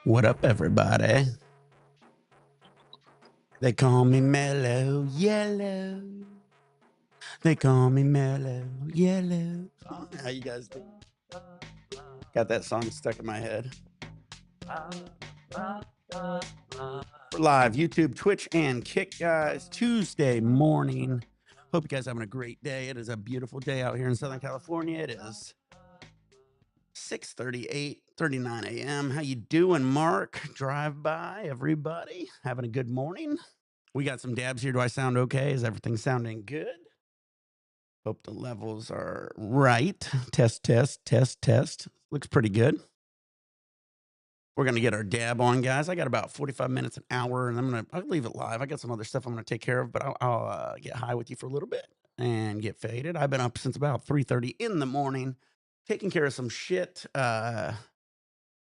What up, everybody? They call me Mellow Yellow. They call me Mellow Yellow. How you guys doing? Got that song stuck in my head. We're live, YouTube, Twitch, and Kick, guys. Tuesday morning. Hope you guys are having a great day. It is a beautiful day out here in Southern California. It is 6:39 a.m. How you doing, Mark? Drive by, everybody. Having a good morning. We got some dabs here. Do I sound okay? Is everything sounding good? Hope the levels are right. Test. Looks pretty good. We're going to get our dab on, guys. I got about 45 minutes, an hour, and I'll leave it live. I got some other stuff I'm going to take care of, but I'll get high with you for a little bit and get faded. I've been up since about 3:30 in the morning, taking care of some shit.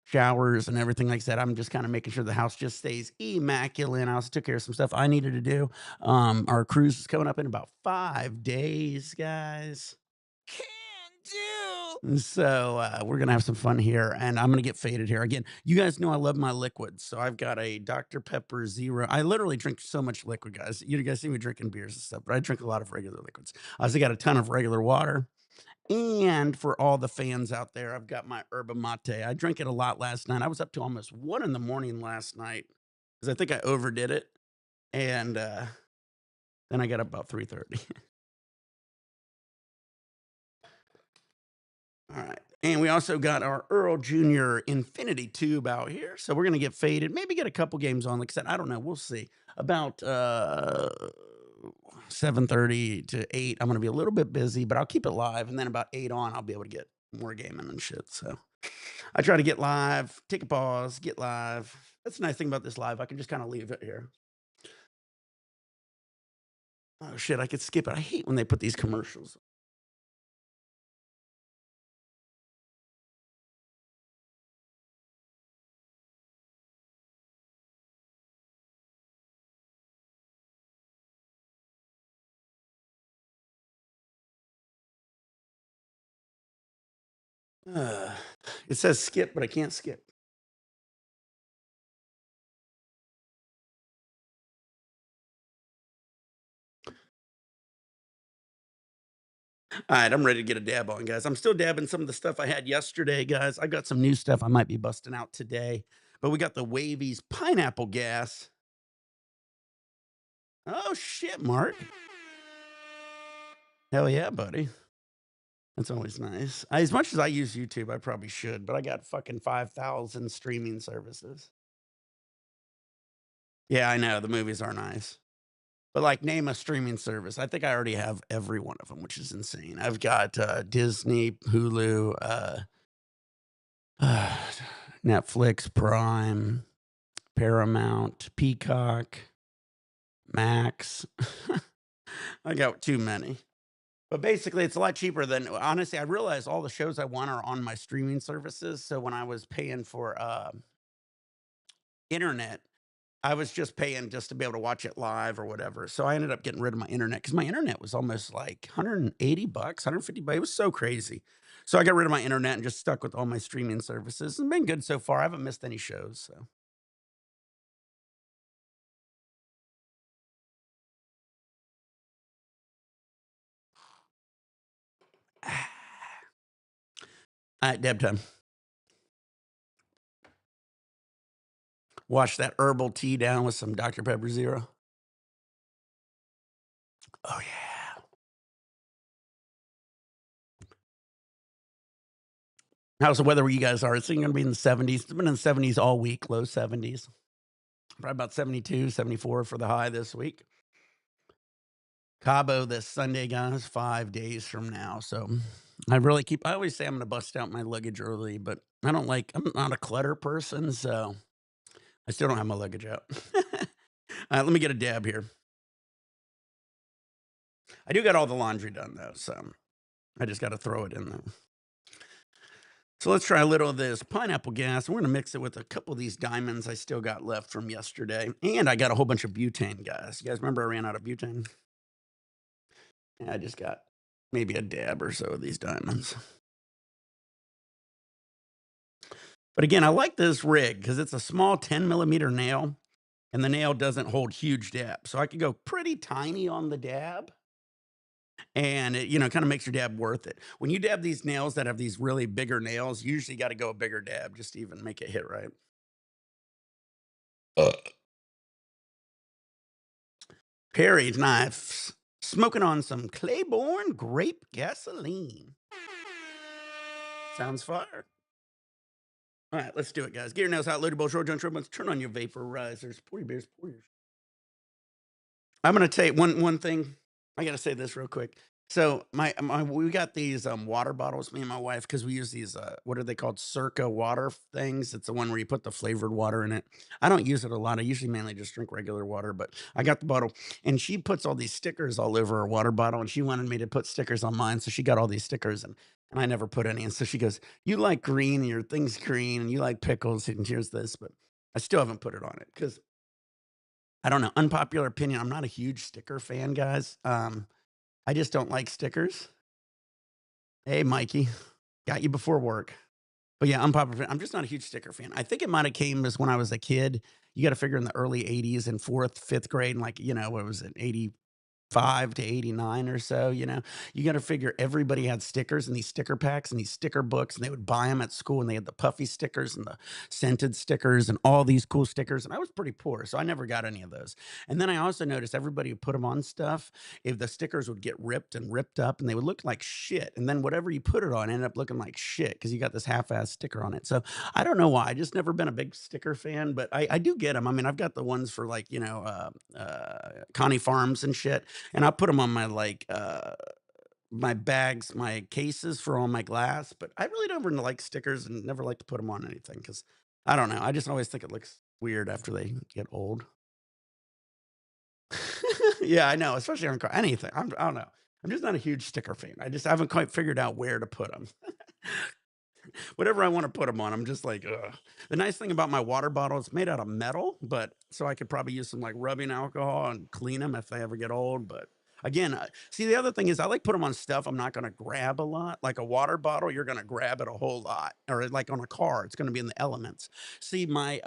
Showers and everything like that. I'm just kind of making sure the house just stays immaculate. I also took care of some stuff I needed to do. Our cruise is coming up in about 5 days, guys. Can do. So we're gonna have some fun here, and I'm gonna get faded here again. You guys know I love my liquids, so I've got a Dr. Pepper Zero. I literally drink so much liquid, guys. You guys see me drinking beers and stuff, but I drink a lot of regular liquids. I also got a ton of regular water. And for all the fans out there, I've got my yerba mate. I drank it a lot last night. I was up to almost 1 in the morning last night because I think I overdid it. And then I got up about 3:30. All right. And we also got our Earl Jr. Infinity Tube out here. So we're going to get faded, maybe get a couple games on. Like I said, I don't know. We'll see. About 7:30 to 8, I'm going to be a little bit busy, but I'll keep it live. And then about 8 on, I'll be able to get more gaming and shit. So I try to get live, take a pause, get live. That's the nice thing about this live. I can just kind of leave it here. Oh, shit. I could skip it. I hate when they put these commercials. Uh, it says skip, but I can't skip. All right, I'm ready to get a dab on, guys. I'm still dabbing some of the stuff I had yesterday, guys. I got some new stuff I might be busting out today, but we got the Wavy's pineapple gas. Oh, shit, Mark. Hell yeah, buddy. That's always nice. As much as I use YouTube, I probably should, but I got fucking 5,000 streaming services. Yeah, I know. The movies are nice. But like, name a streaming service. I think I already have every one of them, which is insane. I've got Disney, Hulu, Netflix, Prime, Paramount, Peacock, Max. I got too many. But basically, it's a lot cheaper than honestly, I realized all the shows I want are on my streaming services. So when I was paying for internet, I was just paying just to be able to watch it live or whatever. So I ended up getting rid of my internet because my internet was almost like 180 bucks, 150 bucks. It was so crazy. So I got rid of my internet and just stuck with all my streaming services. It's been good so far. I haven't missed any shows. So all right, Deb time. Wash that herbal tea down with some Dr. Pepper Zero. Oh yeah. How's the weather where you guys are? It's going to be in the 70s. It's been in the 70s all week, low 70s. Probably about 72, 74 for the high this week. Cabo this Sunday, guys, 5 days from now. So I always say I'm going to bust out my luggage early, but I'm not a clutter person. So I still don't have my luggage out. Let me get a dab here. I do got all the laundry done though. So I just got to throw it in there. So let's try a little of this pineapple gas. We're going to mix it with a couple of these diamonds I still got left from yesterday. And I got a whole bunch of butane, guys. You guys remember I ran out of butane? Yeah, I just got maybe a dab or so of these diamonds. But again, I like this rig because it's a small 10 millimeter nail and the nail doesn't hold huge dab. So I could go pretty tiny on the dab and it, kind of makes your dab worth it. When you dab these nails that have these really bigger nails, you usually got to go a bigger dab just to even make it hit right. Perry's knives, smoking on some Claiborne grape gasoline. Sounds fire. All right, let's do it, guys. Get your nails out, loaded bowl, short john, short buns. Turn on your vaporizers. Pour your beers, pour your. I'm gonna tell you one thing. I gotta say this real quick. So my we got these water bottles, me and my wife, because we use these what are they called? Circa water things. It's the one where you put the flavored water in it. I don't use it a lot. I usually mainly just drink regular water, but I got the bottle and she puts all these stickers all over her water bottle and she wanted me to put stickers on mine. So she got all these stickers and I never put any. And so she goes, "You like green and your thing's green and you like pickles, and here's this, but I still haven't put it on it because I don't know. Unpopular opinion. I'm not a huge sticker fan, guys. I just don't like stickers. Hey, Mikey, got you before work. But yeah, unpopular. I'm just not a huge sticker fan. I think it might have came as when I was a kid. You got to figure in the early '80s in fourth, fifth grade, and like what was it, 5 to 89 or so, you got to figure everybody had stickers and these sticker packs and these sticker books, and they would buy them at school, and they had the puffy stickers and the scented stickers and all these cool stickers. And I was pretty poor, so I never got any of those. And then I also noticed everybody who put them on stuff, if the stickers would get ripped and ripped up and they would look like shit. And then whatever you put it on ended up looking like shit because you got this half-ass sticker on it. So I don't know why. I just never been a big sticker fan, but I do get them. I mean, I've got the ones for like, Connie Farms and shit, and I put them on my like my bags, my cases for all my glass. But I really don't really like stickers and never like to put them on anything because I don't know. I just always think it looks weird after they get old. Yeah, I know, especially on anything. I don't know. I'm just not a huge sticker fan. I just haven't quite figured out where to put them. Whatever I want to put them on, I'm just like, ugh. The nice thing about my water bottle, it's made out of metal, but so I could probably use some like rubbing alcohol and clean them if they ever get old. But again, see, the other thing is I like put them on stuff I'm not going to grab a lot. Like a water bottle, you're going to grab it a whole lot, or like on a car, it's going to be in the elements. See, my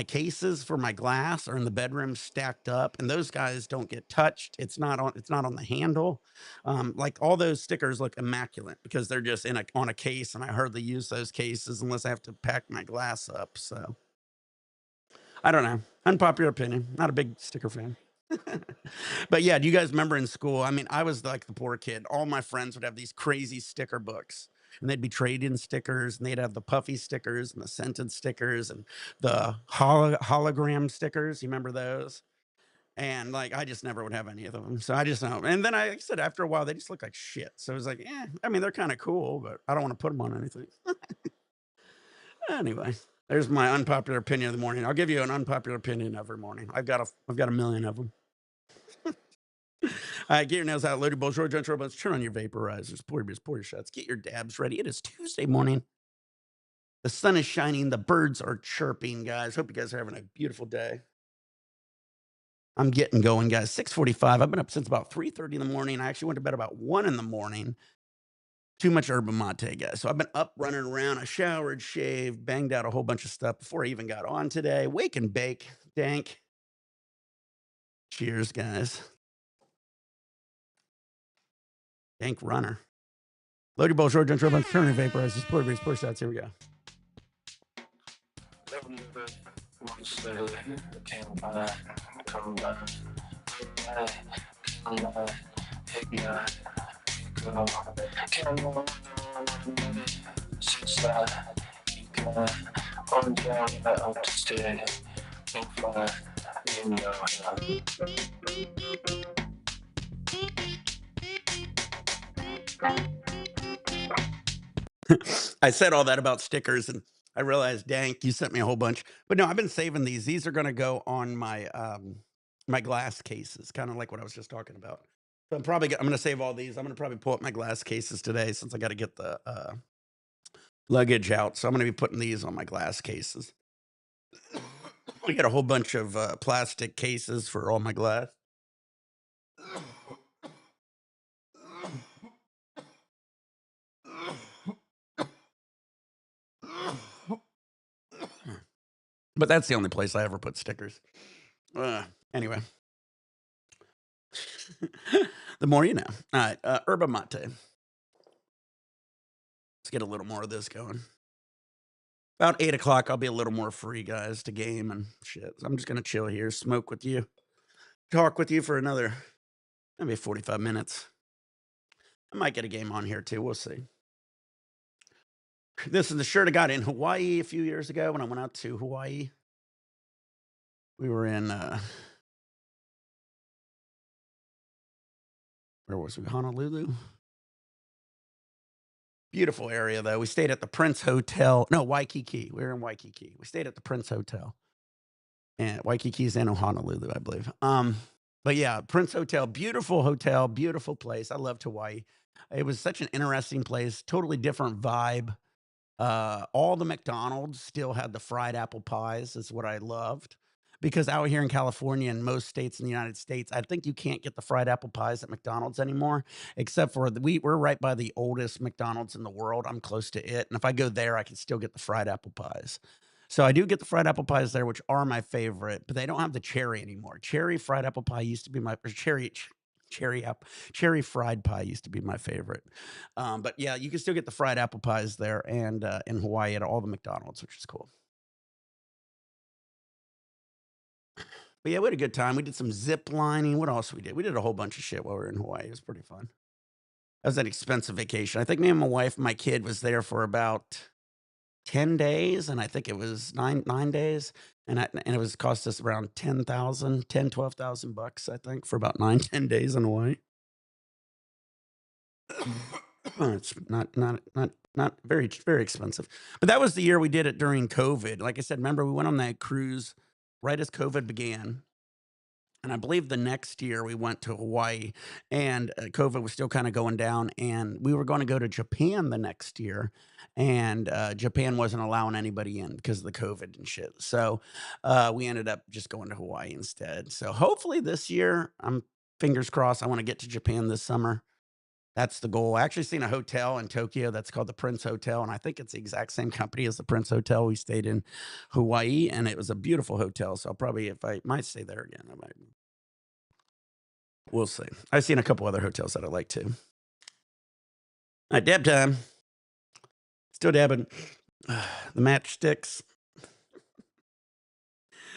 cases for my glass are in the bedroom stacked up, and those guys don't get touched. It's not on the handle. Like all those stickers look immaculate because they're just in a on a case, and I hardly use those cases unless I have to pack my glass up. So I don't know. Unpopular opinion. Not a big sticker fan. But yeah, do you guys remember in school? I mean, I was like the poor kid. All my friends would have these crazy sticker books. And they'd be trade-in stickers, and they'd have the puffy stickers and the scented stickers and the hologram stickers. You remember those? And, like, I just never would have any of them, so I just don't. And then like I said, after a while, they just look like shit, so it was like, I mean, they're kinda cool, but I don't wanna put them on anything. Anyway, there's my unpopular opinion of the morning. I'll give you an unpopular opinion every morning. I've got a million of them. Alright, get your nails out, loaded bowl, short john, short buns, turn on your vaporizers, pour your beers, pour your shots, get your dabs ready. It is Tuesday morning. The sun is shining, the birds are chirping, guys. Hope you guys are having a beautiful day. I'm getting going, guys. 6:45. I've been up since about 3:30 in the morning. I actually went to bed about 1 in the morning. Too much yerba mate, guys. So I've been up running around. I showered, shaved, banged out a whole bunch of stuff before I even got on today. Wake and bake. Dank. Cheers, guys. Dank runner. Load your bowl, short jump, turn your vaporizers, pour beers, pour shots. Here we go. I said all that about stickers and I realized, Dank, you sent me a whole bunch. But no, I've been saving these. These are gonna go on my glass cases, kind of like what I was just talking about. So I'm gonna save all these. I'm gonna probably pull up my glass cases today since I gotta get the luggage out. So I'm gonna be putting these on my glass cases. We got a whole bunch of plastic cases for all my glass. But that's the only place I ever put stickers. Anyway, the more you know. All right, yerba mate. Let's get a little more of this going. About 8 o'clock, I'll be a little more free, guys, to game and shit. So I'm just gonna chill here, smoke with you, talk with you for another maybe 45 minutes. I might get a game on here too. We'll see. This is the shirt I got in Hawaii a few years ago when I went out to Hawaii. We were in where was we? Honolulu. Beautiful area though. We stayed at the Prince Hotel. No, Waikiki. We were in Waikiki. We stayed at the Prince Hotel. And Waikiki's in Honolulu, I believe. But yeah, Prince hotel, beautiful place. I loved Hawaii. It was such an interesting place, totally different vibe. All the McDonald's still had the fried apple pies, is what I loved. Because out here in California and most states in the United States, I think you can't get the fried apple pies at McDonald's anymore, except for we're right by the oldest McDonald's in the world. I'm close to it. And if I go there, I can still get the fried apple pies. So I do get the fried apple pies there, which are my favorite, but they don't have the cherry anymore. Cherry fried apple pie used to be my or cherry fried pie used to be my favorite. But yeah, you can still get the fried apple pies there and in Hawaii at all the McDonald's, which is cool. But yeah, we had a good time. We did some zip lining. What else we did? We did a whole bunch of shit while we were in Hawaii. It was pretty fun. That was an expensive vacation. I think me and my wife and my kid was there for about 10 days, and I think it was 9 days, and it was cost us around 12,000 bucks, I think, for about 9, 10 days in Hawaii. It's not very very expensive. But that was the year we did it during COVID. Like I said, remember we went on that cruise right as COVID began. And I believe the next year we went to Hawaii and COVID was still kind of going down. And we were going to go to Japan the next year. And Japan wasn't allowing anybody in because of the COVID and shit. So we ended up just going to Hawaii instead. So hopefully this year, I'm fingers crossed, I want to get to Japan this summer. That's the goal. I actually seen a hotel in Tokyo that's called the Prince Hotel, and I think it's the exact same company as the Prince Hotel we stayed in Hawaii, and it was a beautiful hotel. So I'll probably, if I might stay there again, I might. We'll see. I've seen a couple other hotels that I like too. All right, dab time. Still dabbing. The matchsticks.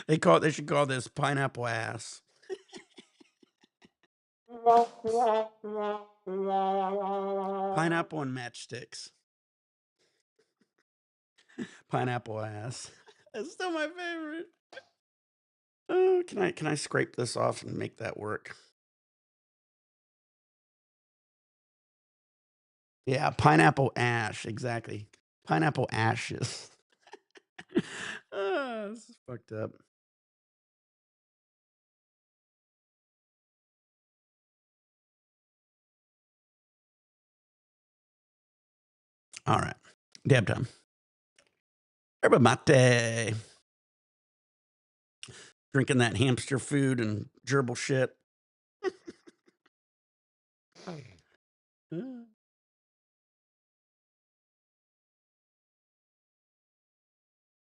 They should call this pineapple ass. Pineapple and matchsticks. Pineapple ass. That's still my favorite. Oh, can I scrape this off and make that work? Yeah, pineapple ash, exactly. Pineapple ashes. This is fucked up. All right. Dab time. Yerba mate. Drinking that hamster food and gerbil shit. Uh,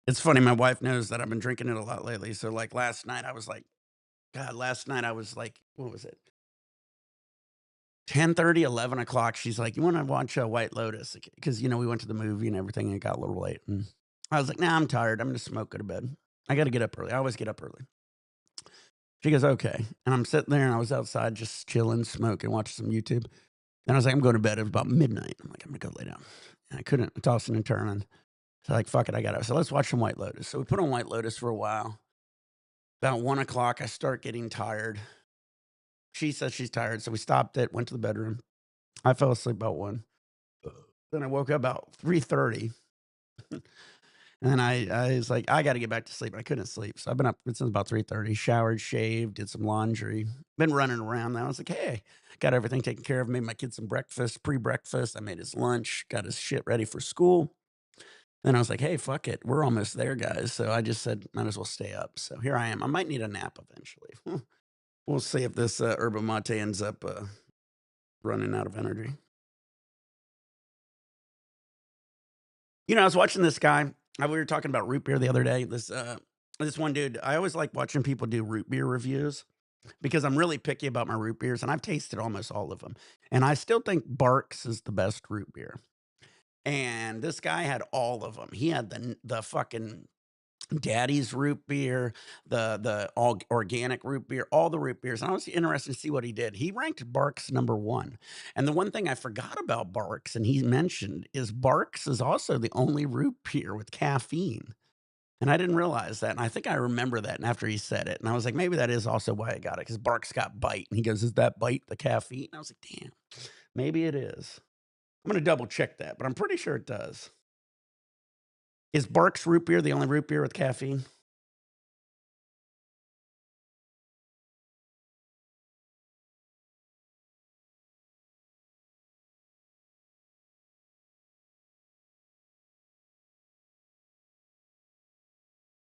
It's funny, my wife knows that I've been drinking it a lot lately. So like last night I was like, God, last night I was like, what was it? 10:30, 11 o'clock. She's like, "You wanna watch, White Lotus?" Because, we went to the movie and everything, and it got a little late, and I was like, "Nah, I'm tired. I'm gonna smoke, go to bed. I gotta get up early. I always get up early." She goes, "Okay." And I'm sitting there, and I was outside just chilling, smoking, watching some YouTube, and I was like, "I'm going to bed." It was about midnight. I'm like, "I'm gonna go lay down." And I couldn't, tossing and turning. So, like, "Fuck it, I got it." So, let's watch some White Lotus. So, we put on White Lotus for a while. About 1 o'clock, I start getting tired. She says she's tired, so we stopped it, went to the bedroom. I fell asleep about 1. Then I woke up about 3:30. And I was like, "I gotta get back to sleep." I couldn't sleep. So I've been up since about 3:30, showered, shaved, did some laundry, been running around now. I was like, "Hey, got everything taken care of, made my kid some breakfast, pre-breakfast. I made his lunch, got his shit ready for school." Then I was like, "Hey, fuck it. We're almost there, guys." So I just said, might as well stay up. So here I am. I might need a nap eventually. We'll see if this yerba mate ends up running out of energy. I was watching this guy. We were talking about root beer the other day. This This one dude, I always like watching people do root beer reviews because I'm really picky about my root beers, and I've tasted almost all of them. And I still think Barks is the best root beer. And this guy had all of them. He had the fucking Daddy's root beer, the all organic root beer, all the root beers. And I was interested to see what he did. He ranked Barks number one. And the one thing I forgot about Barks, and he mentioned, is Barks is also the only root beer with caffeine. And I didn't realize that. And I think I remember that. And after he said it, and I was like, maybe that is also why I got it, because Barks got bite. And he goes, is that bite the caffeine? And I was like, damn, maybe it is. I'm going to double check that, but I'm pretty sure it does. Is Barks root beer the only root beer with caffeine?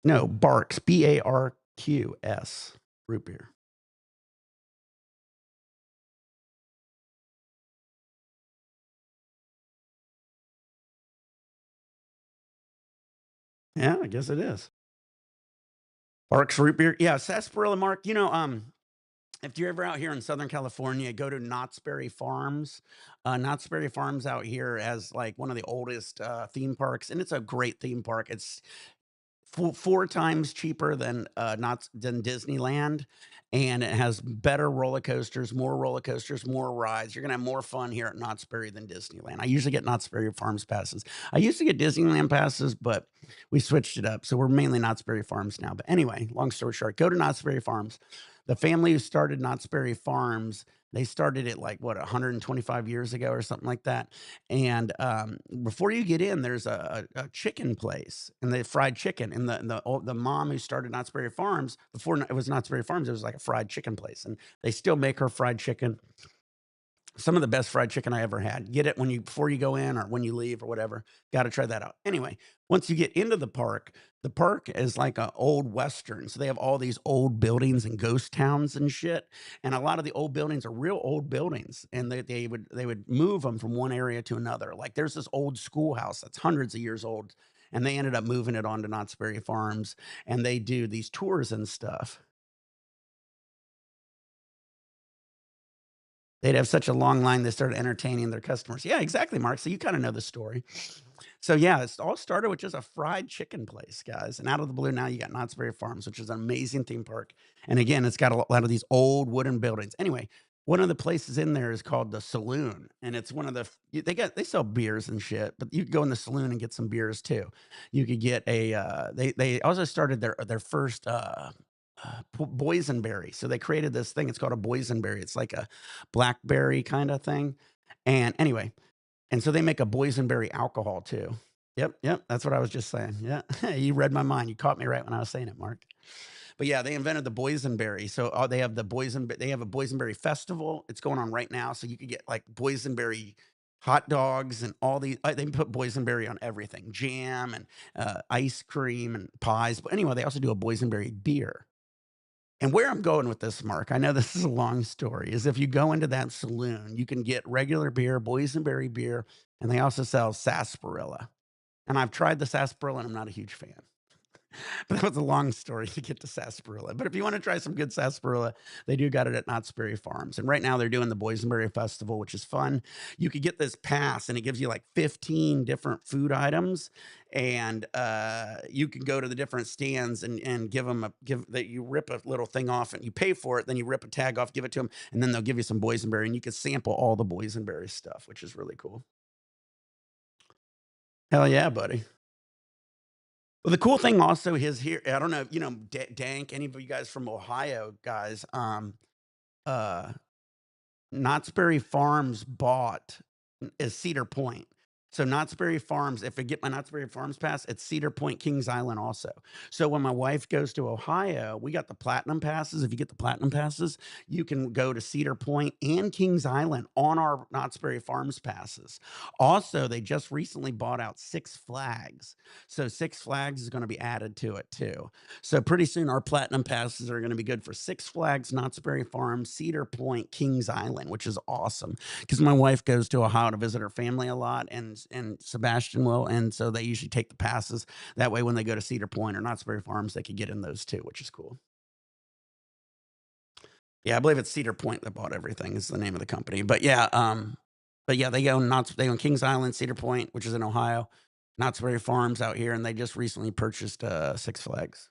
No, Barks, Barqs, root beer. Yeah, I guess it is. Barks root beer. Yeah, sarsaparilla, Mark. If you're ever out here in Southern California, go to Knott's Berry Farms. Knott's Berry Farms out here has like one of the oldest theme parks, and it's a great theme park. It's 4 times cheaper than, not than Disneyland, and it has better roller coasters, more rides. You're gonna have more fun here at Knott's Berry than Disneyland. I usually get Knott's Berry Farms passes. I used to get Disneyland passes, but we switched it up, so we're mainly Knott's Berry Farms now. But anyway, long story short, go to Knott's Berry Farms. The family who started Knott's Berry Farms, they started it like, what, 125 years ago or something like that. And before you get in, there's a chicken place, and they fried chicken. And the mom who started Knott's Berry Farms, before it was Knott's Berry Farms, it was like a fried chicken place, and they still make her fried chicken. Some of the best fried chicken I ever had. Get it when you before you go in or when you leave or whatever. Got to try that out. Anyway, once you get into the park is like a old western. So they have all these old buildings and ghost towns and shit. And a lot of the old buildings are real old buildings, and they would move them from one area to another. Like there's this old schoolhouse that's hundreds of years old, and they ended up moving it on to Knott's Berry Farms, and they do these tours and stuff. They'd have such a long line, they started entertaining their customers. Yeah, exactly, Mark. So you kinda know the story. So, yeah, it's all started with just a fried chicken place, guys, and out of the blue, now you got Knott's Berry Farms, which is an amazing theme park, and again, it's got a lot of these old wooden buildings. Anyway, one of the places in there is called The Saloon, and it's one of the f they sell beers and shit, but you could go in the saloon and get some beers too. You could get they also started their first, boysenberry. So they created this thing, it's called a boysenberry. It's like a blackberry kinda thing, and anyway, and so they make a boysenberry alcohol too. Yep, yep, that's what I was just saying. Yeah, you read my mind. You caught me right when I was saying it, Mark. But yeah, they invented the boysenberry. So, they have they have a boysenberry festival. It's going on right now, so you could get, like, boysenberry hot dogs and all the they put boysenberry on everything, jam and, ice cream and pies. But anyway, they also do a boysenberry beer. And where I'm going with this, Mark, I know this is a long story, is if you go into that saloon, you can get regular beer, boysenberry beer, and they also sell sarsaparilla. And I've tried the sarsaparilla, and I'm not a huge fan. But that was a long story to get to sarsaparilla. But if you want to try some good sarsaparilla, they do got it at Knott's Berry Farms. And right now they're doing the Boysenberry Festival, which is fun. You could get this pass, and it gives you like 15 different food items. And you can go to the different stands and give them give that you rip a little thing off and you pay for it. Then you rip a tag off, give it to them, and then they'll give you some boysenberry, and you can sample all the boysenberry stuff, which is really cool. Hell yeah, buddy. Well, the cool thing also is here, I don't know if you know Dank, any of you guys from Ohio guys, uh, Knott's Berry Farms bought is Cedar Point. So Knott's Berry Farms, if I get my Knott's Berry Farms pass, it's Cedar Point, Kings Island also. So when my wife goes to Ohio, we got the platinum passes. If you get the platinum passes, you can go to Cedar Point and Kings Island on our Knott's Berry Farms passes. Also, they just recently bought out Six Flags. So Six Flags is going to be added to it too. So pretty soon our platinum passes are going to be good for Six Flags, Knott's Berry Farm, Cedar Point, Kings Island, which is awesome because my wife goes to Ohio to visit her family a lot, and Farms, and Sebastian will, and so they usually take the passes. That way, when they go to Cedar Point or Knott's Berry Farms, they could get in those too, which is cool. Yeah, I believe it's Cedar Point that bought everything is the name of the company. But yeah, they own Kings Island, Cedar Point, which is in Ohio, Knott's Berry Farms out here, and they just recently purchased Six Flags.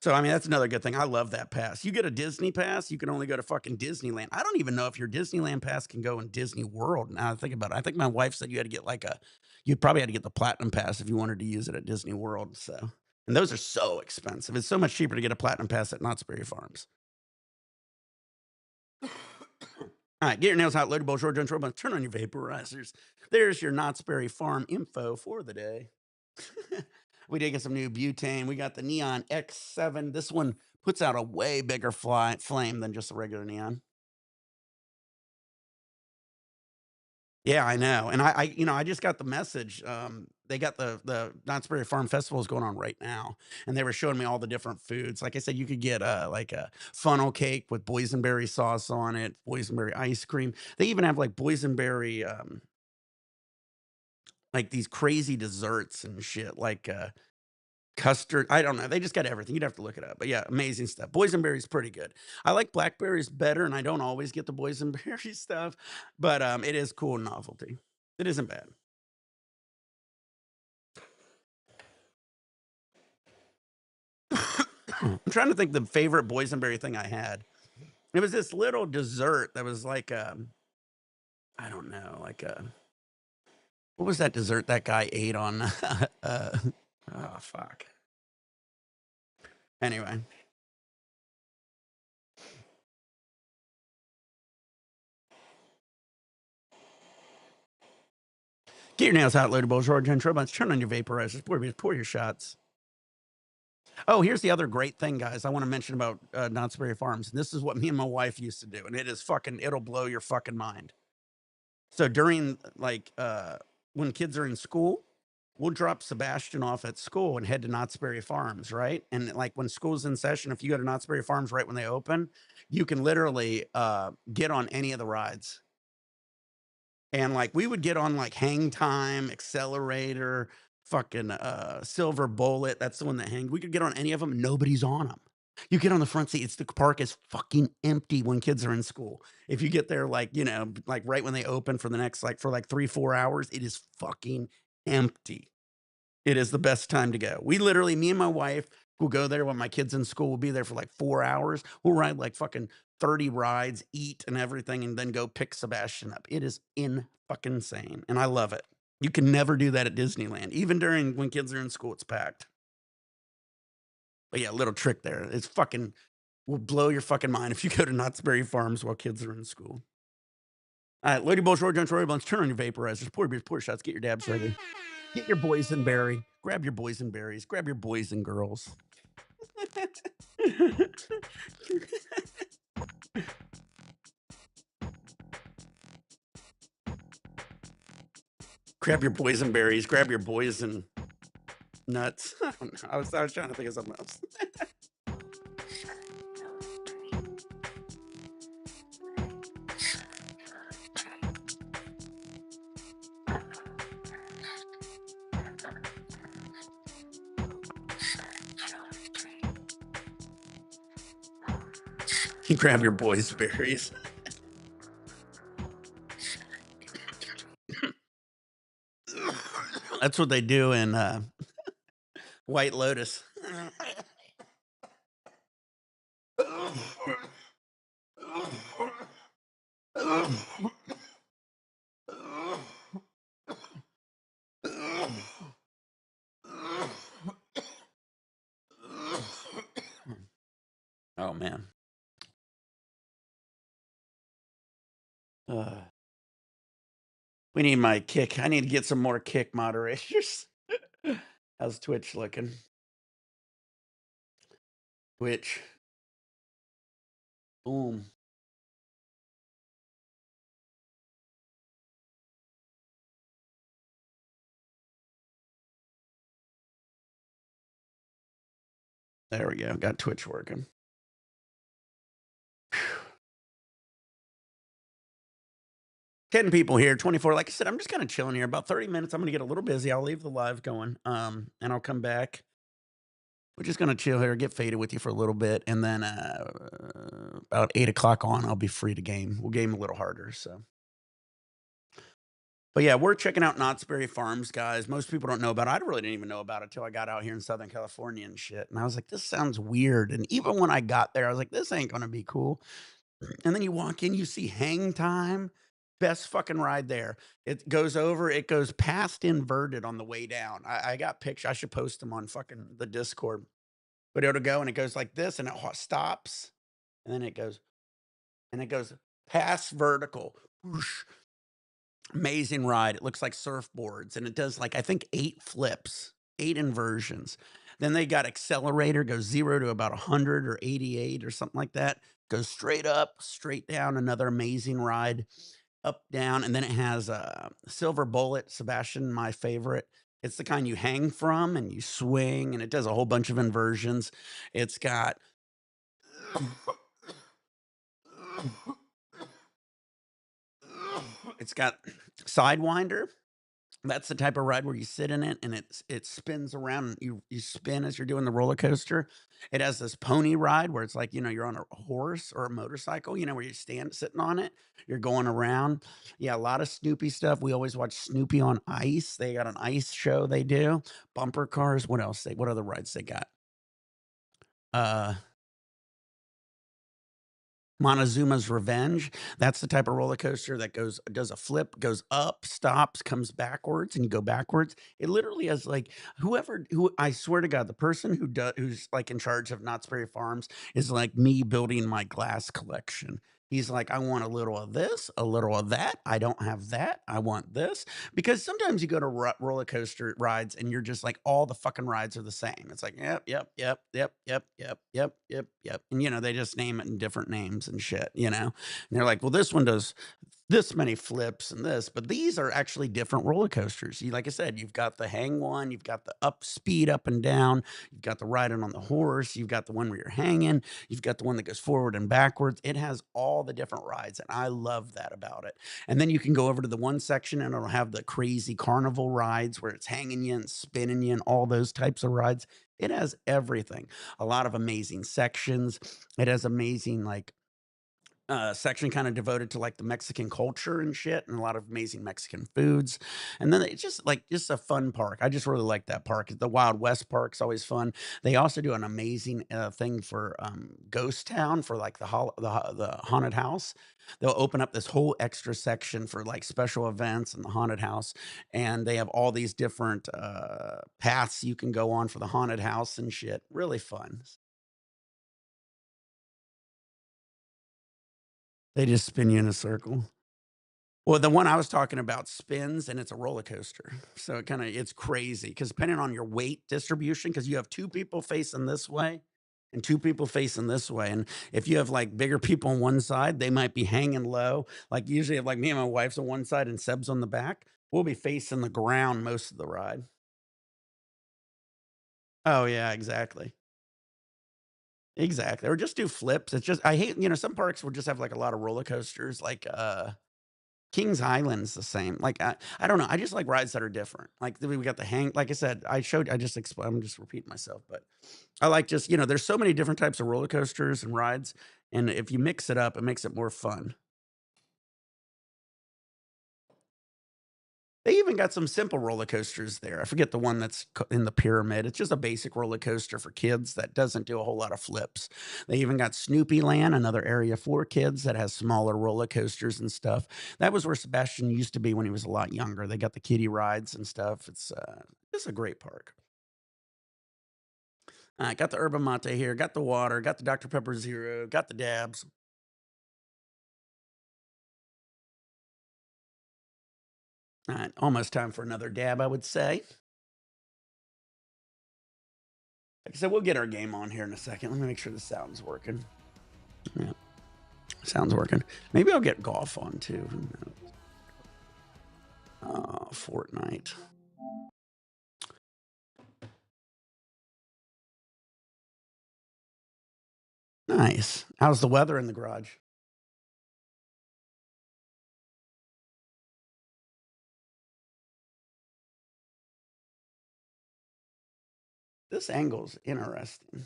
So I mean, that's another good thing. I love that pass. You get a Disney pass, you can only go to fucking Disneyland. I don't even know if your Disneyland pass can go in Disney World. Now I think about it. I think my wife said you had to get you probably had to get the platinum pass if you wanted to use it at Disney World. So, and those are so expensive. It's so much cheaper to get a platinum pass at Knott's Berry Farms. All right, get your nails out, loaded bowl, short joints, robots, turn on your vaporizers. There's your Knott's Berry Farm info for the day. We did get some new butane. We got the Neon X7. This one puts out a way bigger flame than just a regular neon. Yeah, I know. And I just got the message. They got the Knott's Berry Farm Festival is going on right now, and they were showing me all the different foods. Like I said, you could get like a funnel cake with boysenberry sauce on it, boysenberry ice cream. They even have like boysenberry, like these crazy desserts and shit, like custard. I don't know. They just got everything. You'd have to look it up. But yeah, amazing stuff. Boysenberry's pretty good. I like blackberries better, and I don't always get the boysenberry stuff, but it is cool novelty. It isn't bad. I'm trying to think the favorite boysenberry thing I had. It was this little dessert that was like I don't know, like what was that dessert that guy ate on oh fuck. Anyway. Get your nails out, loaded bowls, roar, turbines, turn on your vaporizers, pour your shots. Oh, here's the other great thing, guys. I want to mention about Knott's Berry Farms. And this is what me and my wife used to do, and it'll blow your fucking mind. So during when kids are in school, we'll drop Sebastian off at school and head to Knott's Berry Farms, right? And like when school's in session, if you go to Knott's Berry Farms right when they open, you can literally get on any of the rides. And like we would get on like Hang Time, Accelerator, fucking Silver Bullet. That's the one that hang. We could get on any of them. Nobody's on them. You get on the front seat. The park is fucking empty when kids are in school. If you get there, like, like right when they open for the next, like for like 3-4 hours, it is fucking empty. It is the best time to go. We literally, me and my wife will go there when my kids in school. We'll be there for like 4 hours. We'll ride like fucking 30 rides, eat and everything, and then go pick Sebastian up. It is in fucking insane. And I love it. You can never do that at Disneyland. Even during when kids are in school, it's packed. But yeah, little trick there. It's fucking will blow your fucking mind if you go to Knott's Berry Farms while kids are in school. All right, Lady Bulls, Roy Jones, Roy Buns, turn on your vaporizers, pour beers, pour shots, get your dabs ready. Get your boysenberry. Grab your boysenberries. Grab your boys and girls. Grab your boysenberries. Grab your boysen nuts. I don't know. I was trying to think of something else. You grab your boys' berries. That's what they do in White Lotus. Oh man. Uh, we need my kick. I need to get some more kick moderators. How's Twitch looking? Twitch. Boom. There we go. Got Twitch working. 10 people here, 24. Like I said, I'm just kind of chilling here. About 30 minutes. I'm going to get a little busy. I'll leave the live going. And I'll come back. We're just going to chill here, get faded with you for a little bit. And then about 8 o'clock on, I'll be free to game. We'll game a little harder. So, but yeah, we're checking out Knott's Berry Farms, guys. Most people don't know about it. I really didn't even know about it till I got out here in Southern California and shit. And I was like, this sounds weird. And even when I got there, I was like, this ain't going to be cool. And then you walk in, you see Hang Time, best fucking ride there. It goes past inverted on the way down. I got pictures. I should post them on fucking the Discord. But it'll go and it goes like this and it stops. And then it goes past vertical. Whoosh. Amazing ride. It looks like surfboards and it does like, I think 8 flips, 8 inversions. Then they got accelerator, goes 0 to about 100 or 88 or something like that. Goes straight up, straight down, another amazing ride, up, down, and then it has a silver bullet, Sebastian, my favorite. It's the kind you hang from and you swing, and it does a whole bunch of inversions. It's got it's got Sidewinder. That's the type of ride where you sit in it and it spins around and you spin as you're doing the roller coaster. It has this pony ride where it's like, you're on a horse or a motorcycle, where you stand sitting on it. You're going around. Yeah, a lot of Snoopy stuff. We always watch Snoopy on ice. They got an ice show they do. Bumper cars. What other rides they got? Uh Montezuma's Revenge. That's the type of roller coaster that does a flip, goes up, stops, comes backwards, and you go backwards. It literally has like who I swear to God, the person who's like in charge of Knott's Berry Farms is like me building my glass collection. He's like, I want a little of this, a little of that. I don't have that. I want this. Because sometimes you go to roller coaster rides and you're just like, all the fucking rides are the same. It's like, yep, yep, yep, yep, yep, yep, yep, yep, yep. And, they just name it in different names and shit. And they're like, well, this one does this many flips and this, but these are actually different roller coasters. Like I said, you've got the hang one, you've got the up speed up and down, you've got the riding on the horse, you've got the one where you're hanging, you've got the one that goes forward and backwards. It has all the different rides, and I love that about it. And then you can go over to the one section and it'll have the crazy carnival rides where it's hanging you and spinning you and all those types of rides. It has everything. A lot of amazing sections. It has amazing like section kind of devoted to like the Mexican culture and shit, and a lot of amazing Mexican foods. And then it's just a fun park. I just really like that park. The Wild West Park's always fun. They also do an amazing thing for Ghost Town for like the haunted house. They'll open up this whole extra section for like special events in the haunted house, and they have all these different paths you can go on for the haunted house and shit. Really fun. They just spin you in a circle. Well, the one I was talking about spins and it's a roller coaster. So it's crazy because depending on your weight distribution, because you have 2 people facing this way and 2 people facing this way. And if you have like bigger people on one side, they might be hanging low. Like usually if like me and my wife's on one side and Seb's on the back, we'll be facing the ground most of the ride. Oh yeah, exactly. Exactly. Or just do flips. It's just I hate, some parks will just have like a lot of roller coasters, like Kings Island's the same. Like, I don't know. I just like rides that are different. Like we got the hang. Like I said, I just explained. I'm just repeating myself, but I like just there's so many different types of roller coasters and rides, and if you mix it up, it makes it more fun. They even got some simple roller coasters there. I forget the one that's in the pyramid. It's just a basic roller coaster for kids that doesn't do a whole lot of flips. They even got Snoopy Land, another area for kids that has smaller roller coasters and stuff. That was where Sebastian used to be when he was a lot younger. They got the kiddie rides and stuff. It's a great park. Got the Urban Mate here, got the water, got the Dr. Pepper Zero, got the dabs. All right, almost time for another dab, I would say. Like I said, we'll get our game on here in a second. Let me make sure the sound's working. Yeah, sound's working. Maybe I'll get golf on too. Who knows? Fortnite. Nice. How's the weather in the garage? This angle's interesting.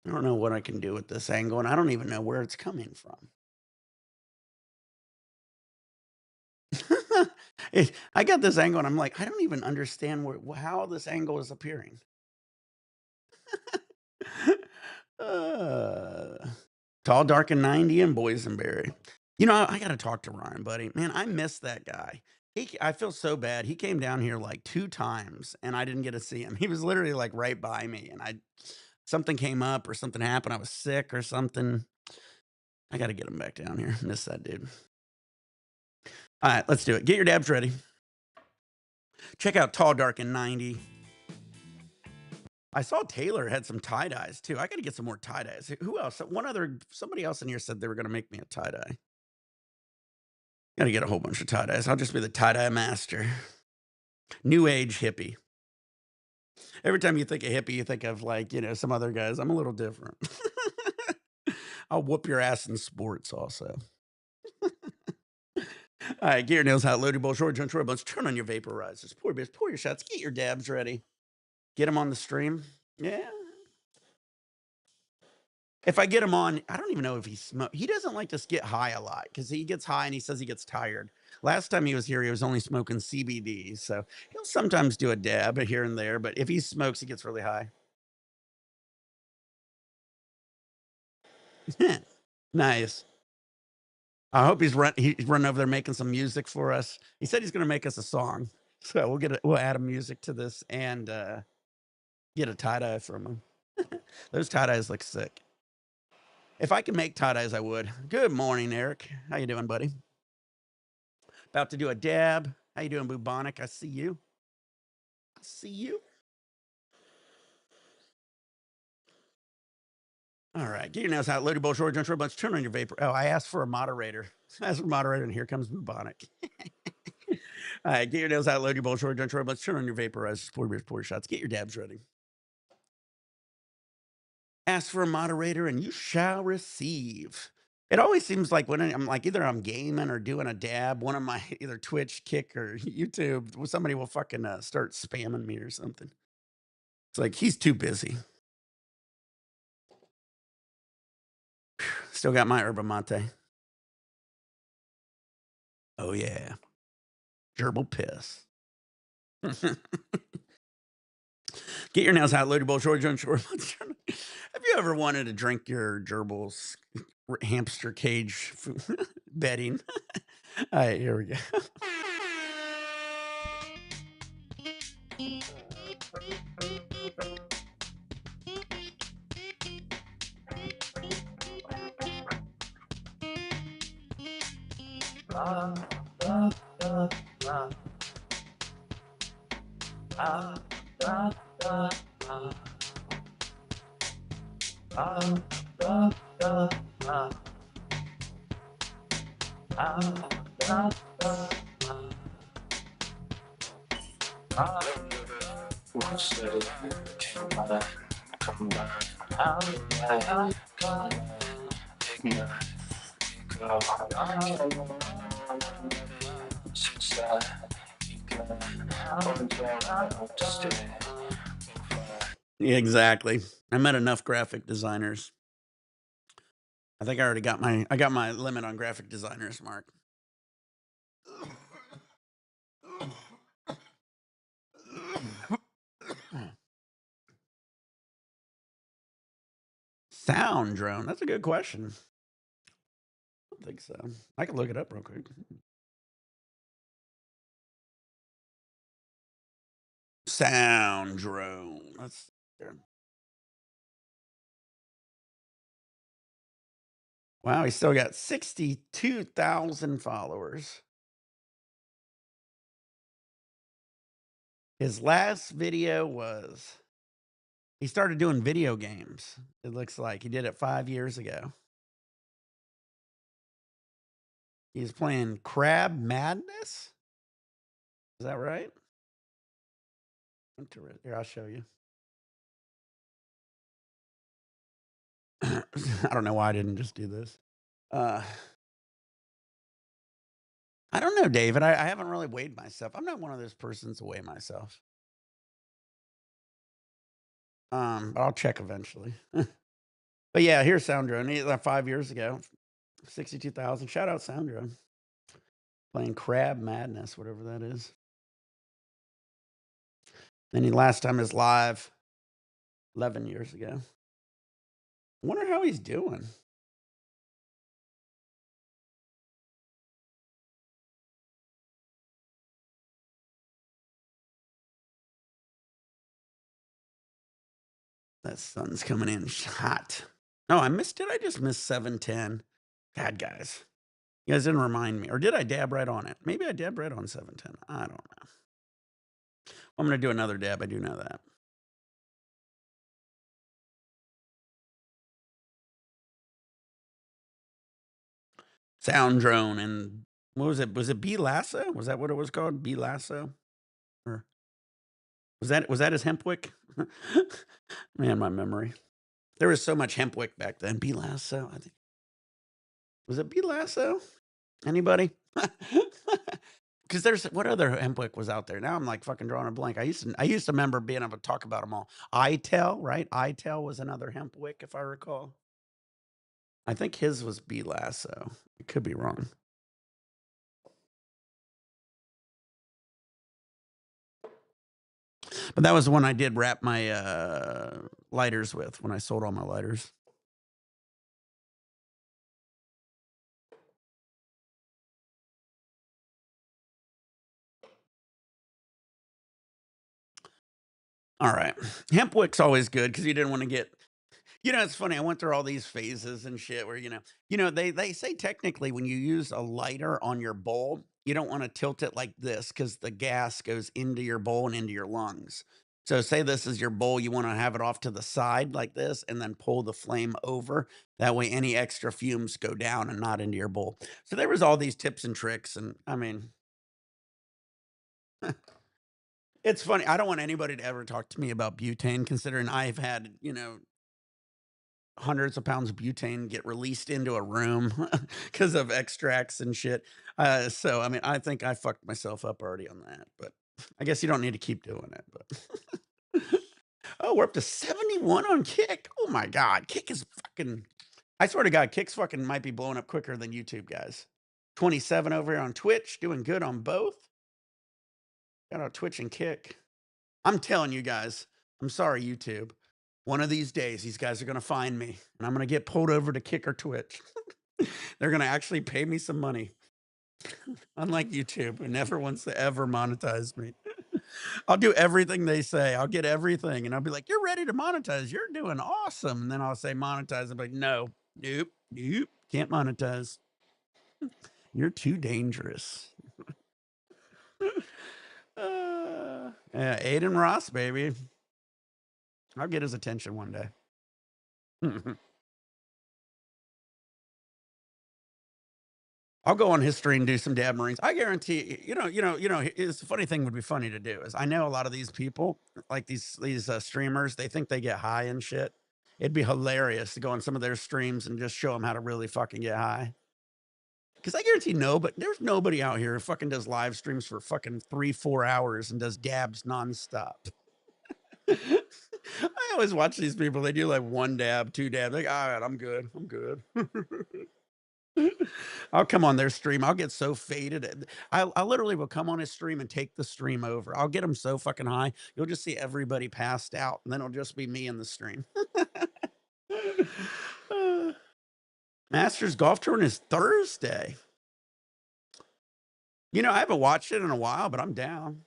I don't know what I can do with this angle, and I don't even know where it's coming from. I got this angle, and I'm like, I don't even understand how this angle is appearing. uh, Tall, dark, and 90 and boysenberry. You know, I got to talk to Ryan, buddy. Man, I miss that guy. I feel so bad. He came down here like 2 times, and I didn't get to see him. He was literally like right by me, and something came up or something happened. I was sick or something. I got to get him back down here. Miss that dude. All right, let's do it. Get your dabs ready. Check out Tall, Dark, and 90. I saw Taylor had some tie dyes too. I got to get some more tie dyes. Who else? Somebody else in here said they were going to make me a tie dye. Got to get a whole bunch of tie dyes. I'll just be the tie dye master. New age hippie. Every time you think of hippie, you think of like, some other guys. I'm a little different. I'll whoop your ass in sports also. All right, get your nails out, loaded bowl, short, jump, short bunch. Turn on your vaporizers. Pour your shots. Get your dabs ready. Get them on the stream. Yeah. If I get him on, I don't even know if he smokes. He doesn't like to get high a lot because he gets high and he says he gets tired. Last time he was here, he was only smoking CBD. So he'll sometimes do a dab here and there, but if he smokes, he gets really high. Nice. I hope he's running over there making some music for us. He said he's going to make us a song. So we'll add a music to this and get a tie dye from him. Those tie dyes look sick. If I could make tie dyes, I would. Good morning, Eric. How you doing, buddy? About to do a dab. How you doing, Bubonic? I see you. I see you. All right, get your nails out. Loaded bowl, short, jump, short bunch. Turn on your vapor. Oh, I asked for a moderator. I asked for a moderator, and here comes Bubonic. All right, get your nails out. Loaded bowl, short, jump, short bunch. Turn on your vaporizers. Pour your shots. Get your dabs ready. Ask for a moderator, and you shall receive. It always seems like when I'm like either I'm gaming or doing a dab, one of my either Twitch, Kick, or YouTube, somebody will fucking start spamming me or something. It's like he's too busy. Still got my yerba mate. Oh yeah, gerbil piss. Get your nails out, loaded bowl, short, jump, short. Have you ever wanted to drink your gerbil's hamster cage bedding? All right, here we go. Yeah, exactly. I met enough graphic designers. I think I already got my limit on graphic designers, Mark. Sound drone. That's a good question. I don't think so. I can look it up real quick. Sound drone. Let's there. Wow, he's still got 62,000 followers. His last video was he started doing video games. It looks like he did it 5 years ago. He's playing Crab Madness. Is that right? Here, I'll show you. I don't know why I didn't just do this. I I don't know, David. I haven't really weighed myself. I'm not one of those persons to weigh myself. But I'll check eventually. But yeah, here's Sound Drone. 5 years ago, 62,000. Shout out Sound Drone. Playing Crab Madness, whatever that is. Then he last time is live 11 years ago. Wonder how he's doing. That sun's coming in hot. Oh, did I just miss 710? God, guys. You guys didn't remind me. Or did I dab right on it? Maybe I dabbed right on 710. I don't know. I'm going to do another dab. I do know that. Sound Drone and what was it? Was it B Lasso? Was that what it was called? B Lasso? Or was that his Hempwick? Man, my memory. There was so much Hempwick back then. B Lasso, I think. Was it B Lasso? Anybody? Because there's what other Hempwick was out there? Now I'm like fucking drawing a blank. I used to remember being able to talk about them all. ITEL, right? ITEL was another Hempwick, if I recall. I think his was B Lasso. It could be wrong. But that was the one I did wrap my lighters with when I sold all my lighters. All right. Hempwick's always good because you didn't want to get. It's funny. I went through all these phases and shit where they say technically when you use a lighter on your bowl, you don't want to tilt it like this because the gas goes into your bowl and into your lungs. So say this is your bowl, you want to have it off to the side like this and then pull the flame over. That way any extra fumes go down and not into your bowl. So there was all these tips and tricks and I mean it's funny. I don't want anybody to ever talk to me about butane considering I've had, hundreds of pounds of butane get released into a room because of extracts and shit. So I mean, I think I fucked myself up already on that, but I guess you don't need to keep doing it. But oh, we're up to 71 on Kick. Oh my god, Kick is fucking. I swear to God, Kick's fucking might be blowing up quicker than YouTube guys. 27 over here on Twitch, doing good on both. Got out Twitch and Kick. I'm telling you guys, I'm sorry, YouTube. One of these days, these guys are going to find me and I'm going to get pulled over to Kick or Twitch. They're going to actually pay me some money. Unlike YouTube, who never wants to ever monetize me. I'll do everything they say. I'll get everything. And I'll be like, you're ready to monetize. You're doing awesome. And then I'll say monetize. I'm like, no, nope, can't monetize. You're too dangerous. Yeah, Aiden Ross, baby. I'll get his attention one day. I'll go on history and do some dab marines. I guarantee, it's a funny thing would be funny to do is I know a lot of these people, like these streamers, they think they get high and shit. It'd be hilarious to go on some of their streams and just show them how to really fucking get high. Because I guarantee but there's nobody out here who fucking does live streams for fucking 3-4 hours and does dabs nonstop. I always watch these people. They do like one dab, two dabs. Like, all right, I'm good. I'm good. I'll come on their stream. I'll get so faded. I literally will come on his stream and take the stream over. I'll get them so fucking high. You'll just see everybody passed out, and then it'll just be me in the stream. Masters Golf Tour is Thursday. I haven't watched it in a while, but I'm down.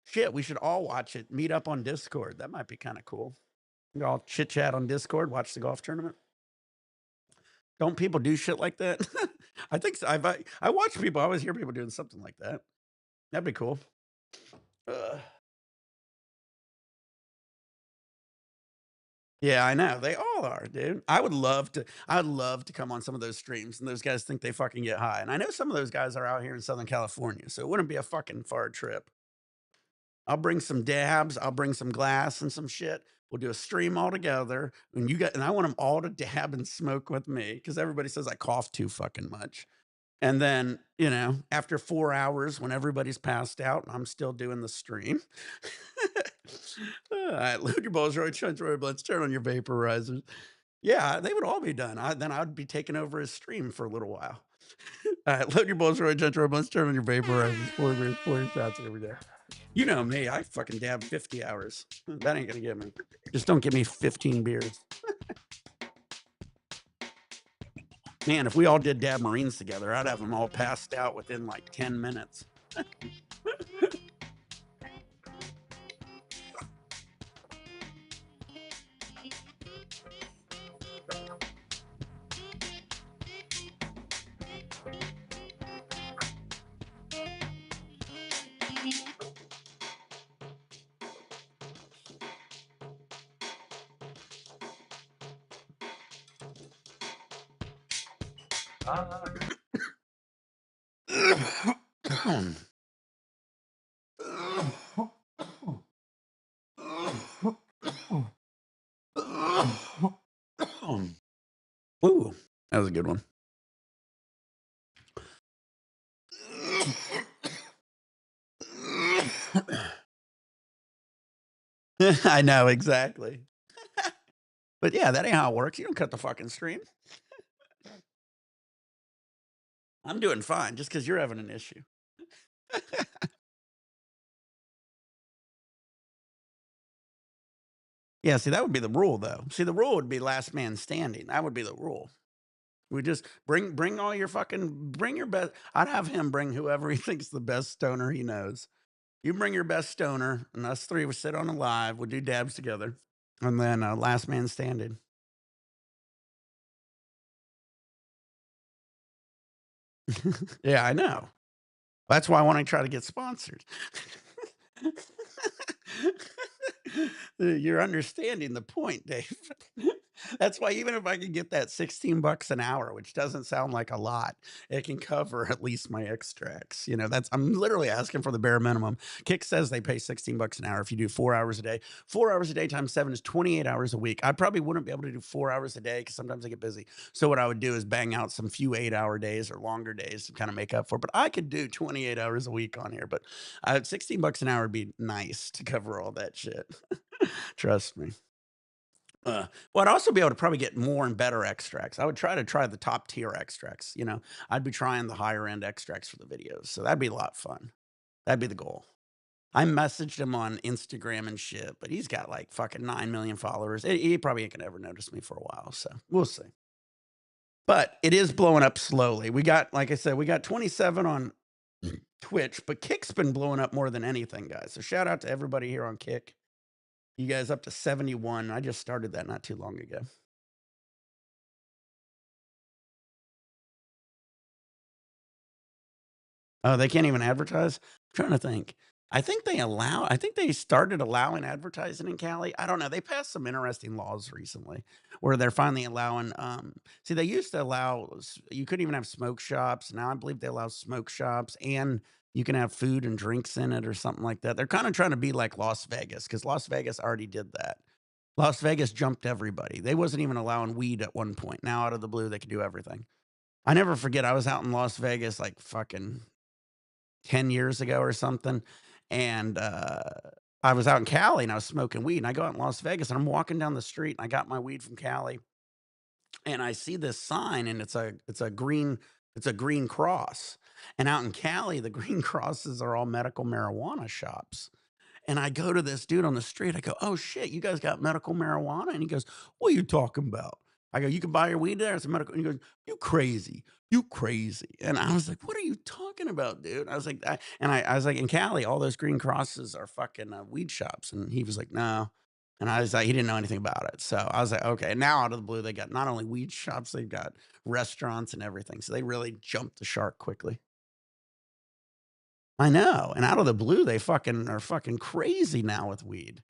Shit, we should all watch it. Meet up on Discord. That might be kind of cool. We all chit chat on Discord, watch the golf tournament. Don't people do shit like that? I think so. I watch people. I always hear people doing something like that. That'd be cool. Yeah, I know. They all are, dude. I'd love to come on some of those streams and those guys think they fucking get high. And I know some of those guys are out here in Southern California, so it wouldn't be a fucking far trip. I'll bring some dabs, I'll bring some glass and some shit. We'll do a stream all together. And I want them all to dab and smoke with me because everybody says I cough too fucking much. And then, after 4 hours when everybody's passed out and I'm still doing the stream, "Alright, load your balls, Roy, charge Roy blunts, turn on your vaporizers." Yeah, they would all be done. Then I'd be taking over his stream for a little while. "Alright, load your balls, Roy, charge Roy blunts, turn on your vaporizers, 4 beers, 40 shots every day." You know me, I fucking dab 50 hours. That ain't gonna get me. Just don't give me 15 beers. Man, if we all did dab Marines together, I'd have them all passed out within like 10 minutes. Ooh, that was a good one. I know, exactly. But yeah, that ain't how it works. You don't cut the fucking stream. I'm doing fine just because you're having an issue. Yeah, see, that would be the rule, though. See, the rule would be last man standing. That would be the rule. We just bring all your bring your best. I'd have him bring whoever he thinks the best stoner he knows. You bring your best stoner, and us three would sit on a live. We'll do dabs together, and then last man standing. Yeah, I know. That's why I want to try to get sponsored. You're understanding the point, Dave. That's why even if I could get that 16 bucks an hour, which doesn't sound like a lot, it can cover at least my extracts. That's I'm literally asking for the bare minimum. Kick says they pay 16 bucks an hour if you do 4 hours a day. 4 hours a day times 7 is 28 hours a week. I probably wouldn't be able to do 4 hours a day because sometimes I get busy. So what I would do is bang out some few 8-hour days or longer days to kind of make up for it. But I could do 28 hours a week on here. But 16 bucks an hour would be nice to cover all that shit. Trust me. Well, I'd also be able to probably get more and better extracts. I would try the top tier extracts. I'd be trying the higher end extracts for the videos. So that'd be a lot of fun. That'd be the goal. I messaged him on Instagram and shit, but he's got like fucking 9 million followers. He probably ain't gonna ever notice me for a while. So we'll see. But it is blowing up slowly. Like I said, we got 27 on Twitch, but Kick's been blowing up more than anything, guys. So shout out to everybody here on Kick. You guys up to 71. I just started that not too long ago. Oh, they can't even advertise? I'm trying to think. I think they started allowing advertising in Cali. I don't know. They passed some interesting laws recently where they're finally allowing, see, they used to allow, you couldn't even have smoke shops. Now I believe they allow smoke shops and you can have food and drinks in it or something like that. They're kind of trying to be like Las Vegas because Las Vegas already did that. Las Vegas jumped everybody. They wasn't even allowing weed at one point. Now out of the blue, they could do everything. I never forget. I was out in Las Vegas like fucking 10 years ago or something. And I was out in Cali and I was smoking weed. And I go out in Las Vegas and I'm walking down the street and I got my weed from Cali. And I see this sign and it's a green cross. And out in Cali, the green crosses are all medical marijuana shops. And I go to this dude on the street. I go, "Oh shit, you guys got medical marijuana?" And he goes, "What are you talking about?" I go, "You can buy your weed there. It's a medical." And he goes, "You crazy? You crazy?" And I was like, "What are you talking about, dude?" I was like, I was like, "In Cali, all those green crosses are fucking weed shops." And he was like, "No." And I was like, he didn't know anything about it. So I was like, okay. Now out of the blue, they got not only weed shops, they've got restaurants and everything. So they really jumped the shark quickly. I know, and out of the blue, they fucking are fucking crazy now with weed.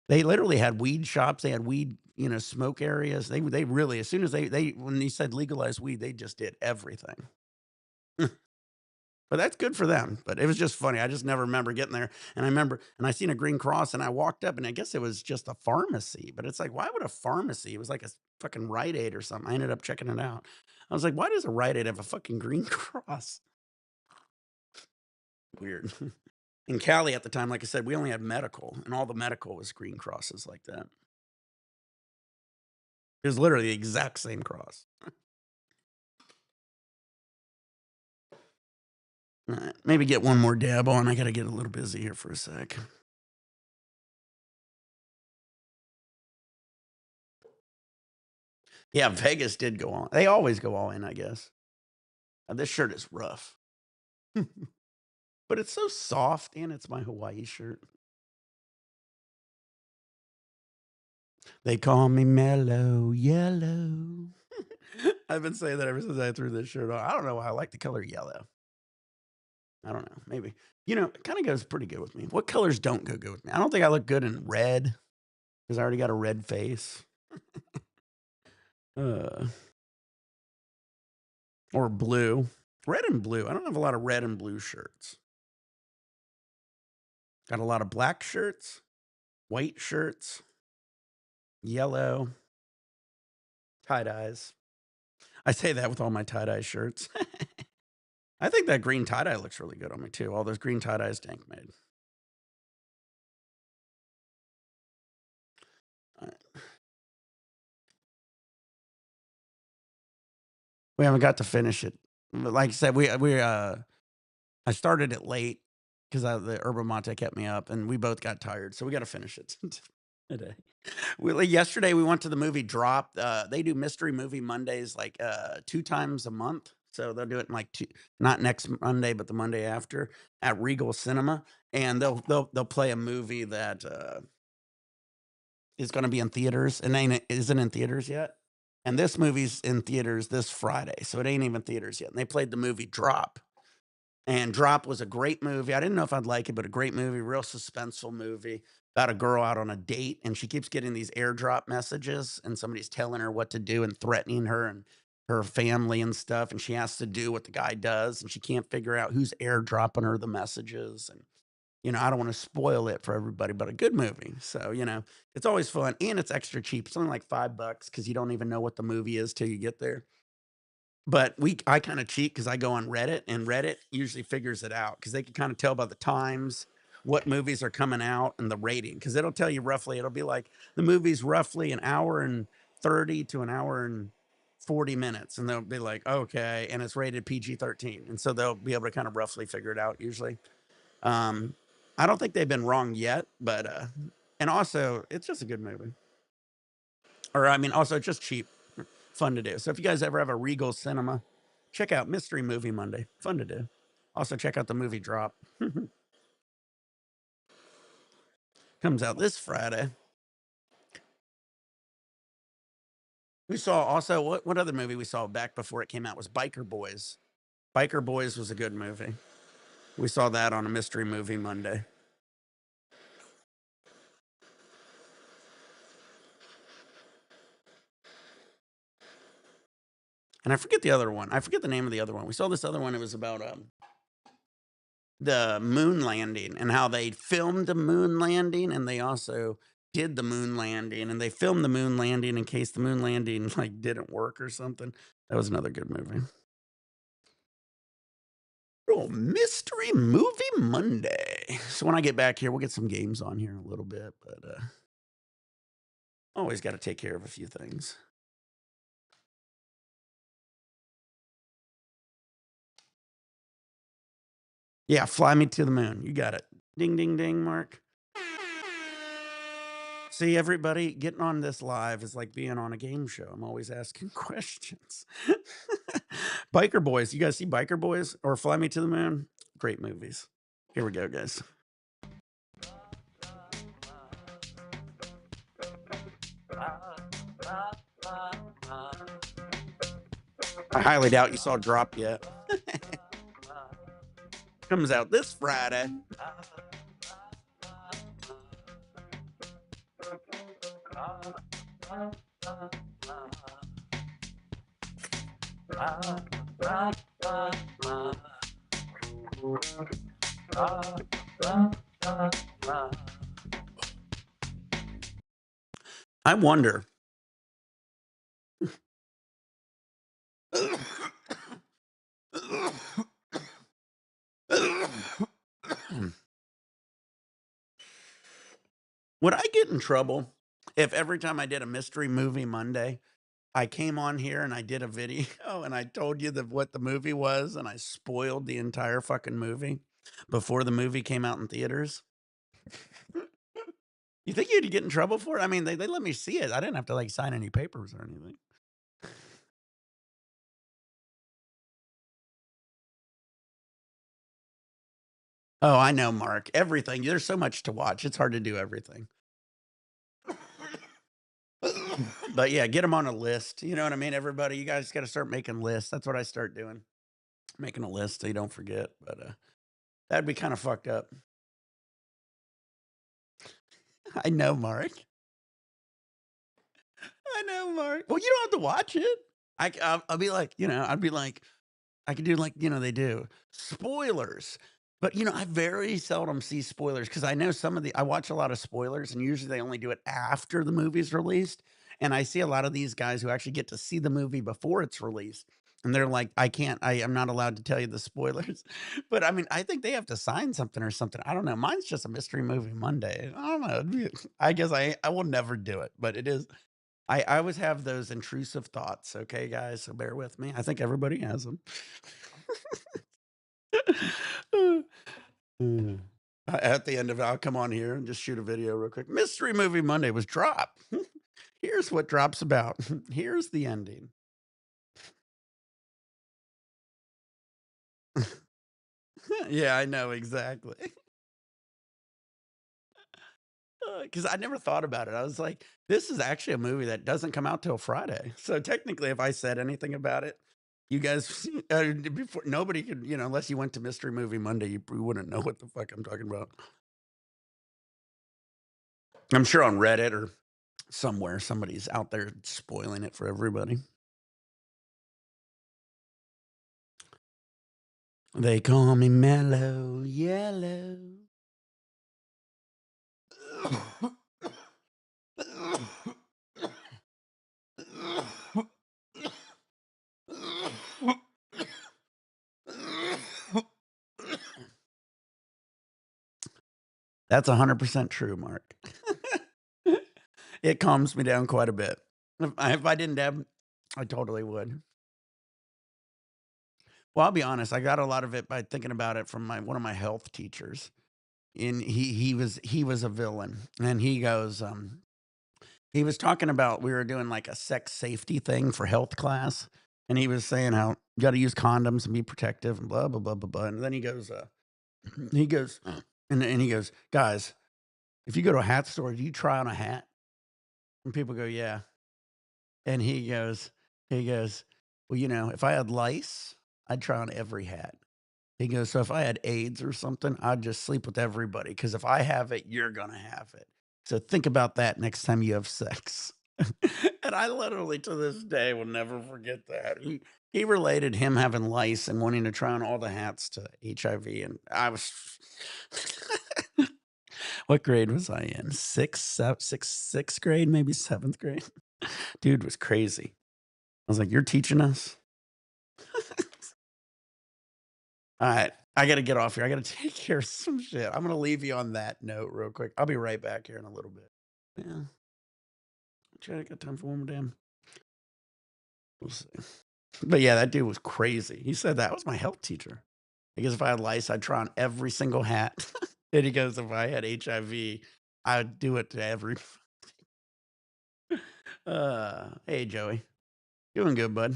They literally had weed shops, they had weed, smoke areas. They really as soon as they when they said legalize weed, they just did everything. But that's good for them, but it was just funny. I just never remember getting there, and I seen a green cross, and I walked up, and I guess it was just a pharmacy, but it's like, why would a pharmacy? It was like fucking Rite Aid or something. I ended up checking it out. I was like, why does a Rite Aid have a fucking green cross? Weird. In Cali at the time, like I said, we only had medical, and all the medical was green crosses like that. It was literally the exact same cross. All right, maybe get one more dab on. I got to get a little busy here for a sec. Yeah, Vegas did go on. They always go all in, I guess. This shirt is rough, but it's so soft, and it's my Hawaii shirt. They call me Mellow Yellow. I've been saying that ever since I threw this shirt on. I don't know why I like the color yellow. I don't know. Maybe. It kind of goes pretty good with me. What colors don't go good with me? I don't think I look good in red because I already got a red face. Or blue. Red and blue. I don't have a lot of red and blue shirts. Got a lot of black shirts, white shirts, yellow, tie-dyes. I say that with all my tie-dye shirts. I think that green tie-dye looks really good on me too. All those green tie-dyes Dank made. All right. We haven't got to finish it. But like I said, I started it late because the Herba Mate kept me up, and we both got tired, so we got to finish it today. Yesterday we went to the movie Drop. They do Mystery Movie Mondays like 2 times a month, so they'll do it in like not next Monday, but the Monday after at Regal Cinema, and they'll play a movie that is going to be in theaters and isn't in theaters yet. And this movie's in theaters this Friday, so it ain't even theaters yet. And they played the movie Drop. And Drop was a great movie. I didn't know if I'd like it, but a great movie, real suspenseful movie about a girl out on a date, and she keeps getting these airdrop messages, and somebody's telling her what to do and threatening her and her family and stuff, and she has to do what the guy does, and she can't figure out who's airdropping her the messages. And I don't want to spoil it for everybody, but a good movie. So it's always fun, and it's extra cheap. It's only like $5 because you don't even know what the movie is till you get there. But I kinda cheat because I go on Reddit, and Reddit usually figures it out because they can kinda tell by the times what movies are coming out and the rating. Because 'cause it'll tell you roughly, it'll be like, the movie's roughly an hour and 30 to an hour and 40 minutes, and they'll be like, "Okay," and it's rated PG-13, and so they'll be able to kind of roughly figure it out usually. Um, I don't think they've been wrong yet, but, and also, it's just a good movie. Or, I mean, also, it's just cheap. Fun to do. So if you guys ever have a Regal Cinema, check out Mystery Movie Monday. Fun to do. Also check out the movie Drop. Comes out this Friday. We saw also what other movie we saw back before it came out was Biker Boys. Biker Boys was a good movie. We saw that on a Mystery Movie Monday. And I forget the other one. I forget the name of the other one. We saw this other one. It was about the moon landing and how they filmed the moon landing, and they also did the moon landing, and they filmed the moon landing in case the moon landing like didn't work or something. That was another good movie. Oh, Mystery Movie Monday. So when I get back here, we'll get some games on here in a little bit, but always got to take care of a few things. Yeah, fly me to the moon. You got it. Ding, ding, ding, Mark. See, everybody getting on this live is like being on a game show. I'm always asking questions. Biker Boys. You guys see Biker Boys or Fly Me to the Moon? Great movies. Here we go, guys. I highly doubt you saw Drop yet. Comes out this Friday. I wonder Would I get in trouble if every time I did a mystery movie Monday, I came on here and I did a video and I told you what the movie was and I spoiled the entire fucking movie before the movie came out in theaters? You think you'd get in trouble for it? I mean, they let me see it. I didn't have to like sign any papers or anything. Oh, I know, Mark. Everything. There's so much to watch. It's hard to do everything. But yeah, get them on a list. You know what I mean? Everybody, you guys got to start making lists. That's what I start doing. Making a list so you don't forget. But that'd be kind of fucked up. I know, Mark. I know, Mark. Well, you don't have to watch it. I'll be like, I'd be like, I could do like, they do spoilers. But, I very seldom see spoilers because I know I watch a lot of spoilers and usually they only do it after the movie's released. And I see a lot of these guys who actually get to see the movie before it's released. And they're like, I'm not allowed to tell you the spoilers. But I mean, I think they have to sign something or something. I don't know. Mine's just a mystery movie Monday. I don't know. I guess I will never do it, but it is. I always have those intrusive thoughts. Okay, guys. So bear with me. I think everybody has them. At the end of it, I'll come on here and just shoot a video real quick. Mystery Movie Monday was dropped. Here's what drops about. Here's the ending. Yeah, I know exactly. Because I never thought about it. I was like, this is actually a movie that doesn't come out till Friday. So technically, if I said anything about it, you guys, before nobody could, unless you went to Mystery Movie Monday, you wouldn't know what the fuck I'm talking about. I'm sure on Reddit or somewhere somebody's out there spoiling it for everybody. They call me Mellow Yellow. That's 100% true, Mark. It calms me down quite a bit. If I didn't have, I totally would. Well, I'll be honest, I got a lot of it by thinking about it from one of my health teachers. And he was a villain. And he was talking about we were doing like a sex safety thing for health class. And he was saying how you got to use condoms and be protective and blah blah blah blah blah. And then he goes, he goes, and he goes, guys, if you go to a hat store, do you try on a hat? And people go, yeah. And he goes, well, if I had lice, I'd try on every hat. He goes, so if I had AIDS or something, I'd just sleep with everybody because if I have it, you're gonna have it. So think about that next time you have sex. And I literally to this day will never forget that. He related him having lice and wanting to try on all the hats to HIV, and I was what grade was I in? Sixth grade, maybe seventh grade. Dude was crazy. I was like, "You're teaching us?" All right, I gotta get off here. I gotta take care of some shit. I'm gonna leave you on that note real quick. I'll be right back here in a little bit. Yeah, I got time for one more damn. We'll see. But yeah, that dude was crazy. He said that was my health teacher. Because if I had lice, I'd try on every single hat. And he goes, if I had HIV, I'd do it to every. Hey Joey, doing good, bud.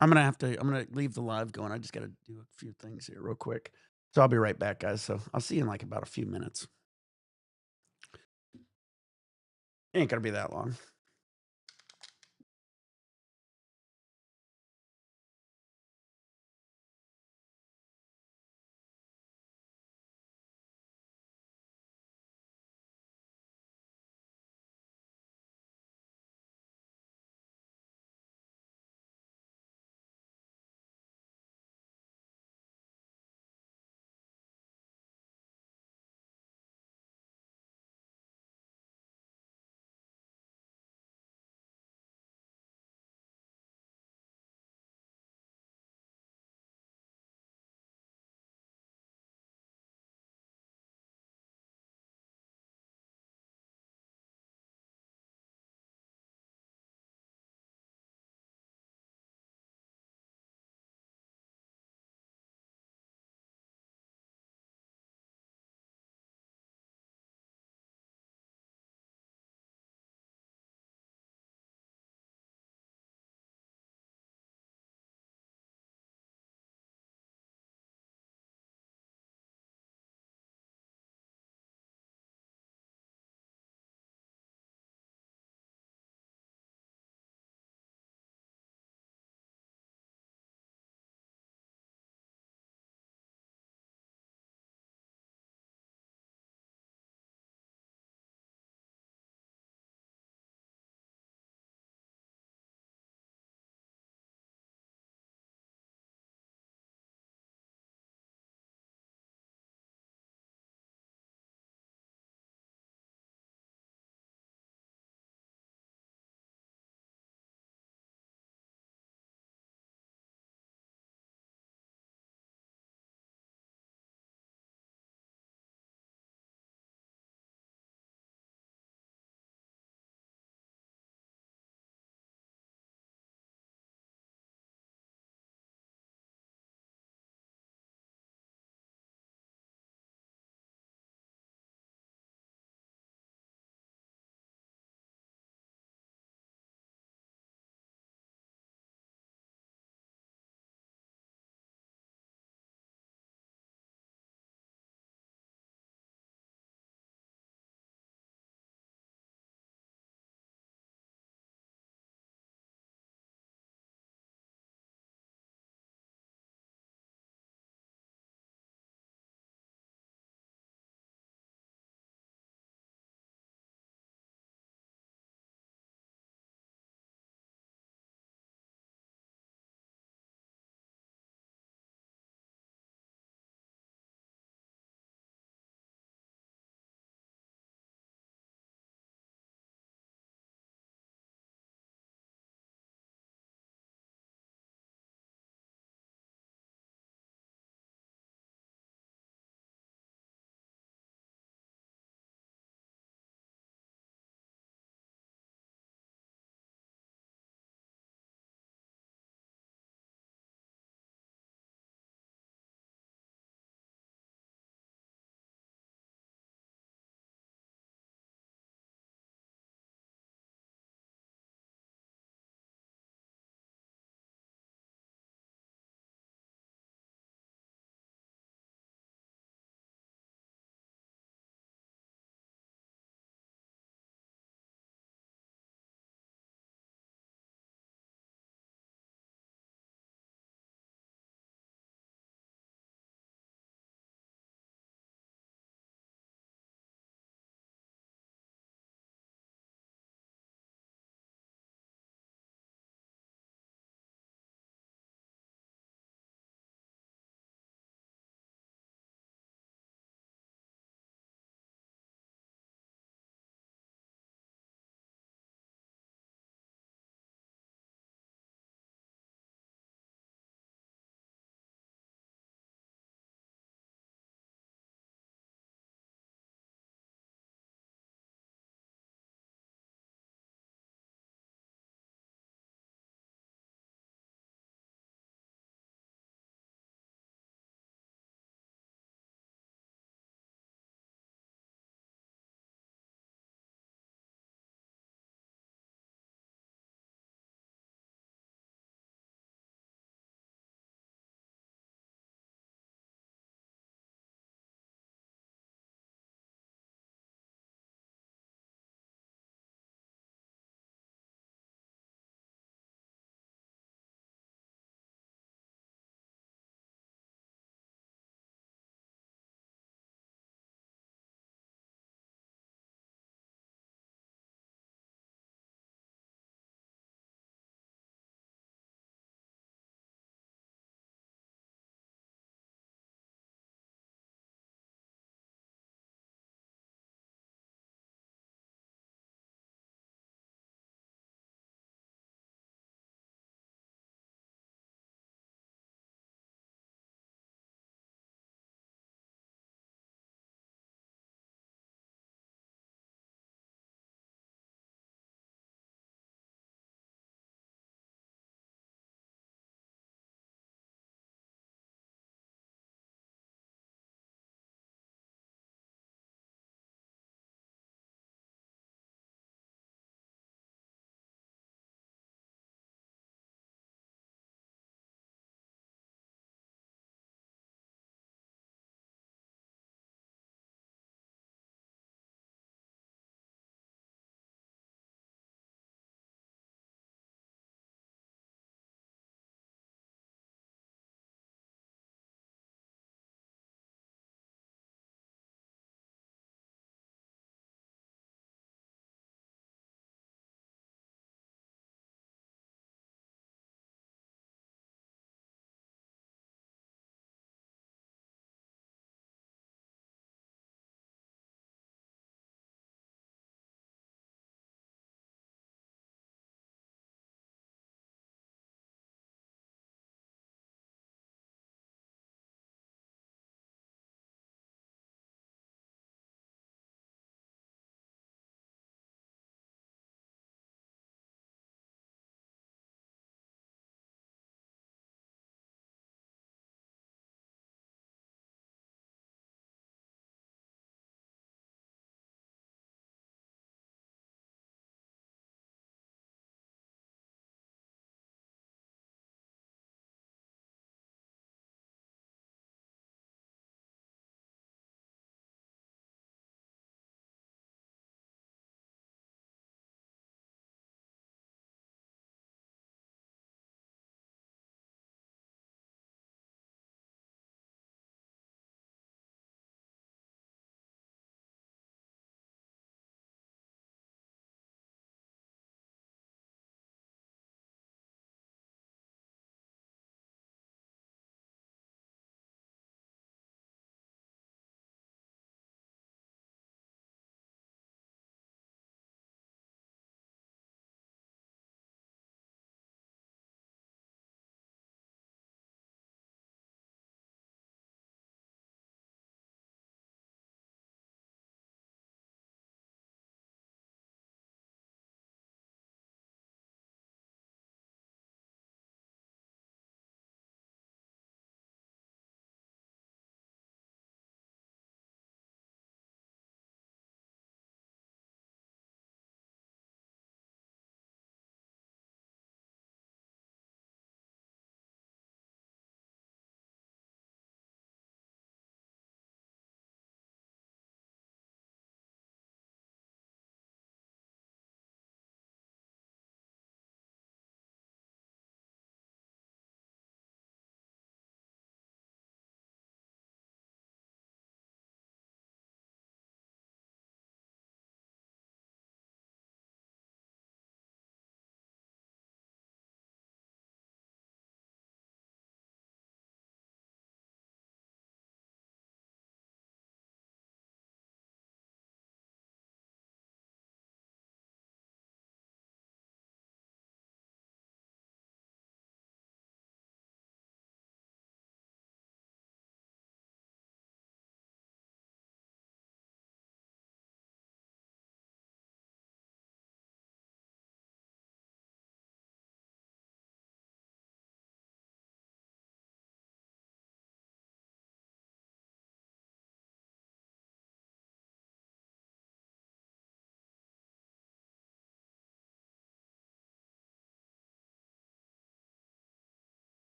I'm gonna leave the live going. I just gotta do a few things here real quick. So I'll be right back, guys. So I'll see you in like about a few minutes. It ain't gonna be that long.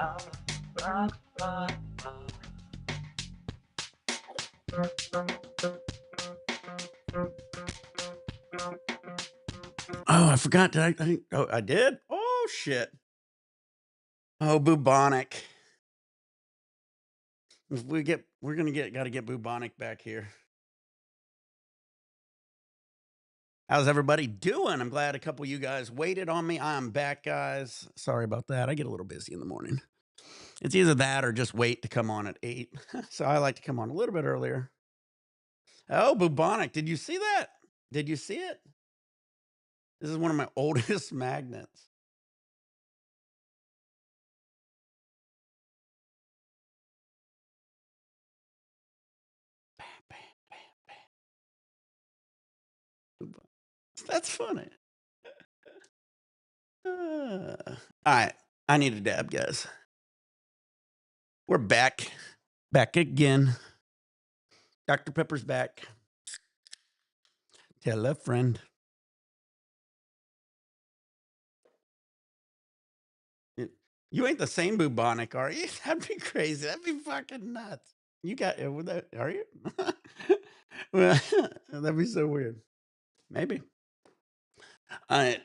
Oh, I forgot. Did I oh, I did? Oh, shit. Oh, bubonic. If we're gonna gotta get bubonic back here. How's everybody doing? I'm glad a couple of you guys waited on me. I'm back, guys. Sorry about that. I get a little busy in the morning. It's either that or just wait to come on at 8. So I like to come on a little bit earlier. Oh, bubonic. Did you see that? Did you see it? This is one of my oldest magnets. Bam, bam, bam, bam. That's funny. All right. I need a dab, guys. We're back. Back again. Dr. Pepper's back. Tell a friend. You ain't the same bubonic, are you? That'd be crazy. That'd be fucking nuts. You got would that are you? Well, that'd be so weird. Maybe. I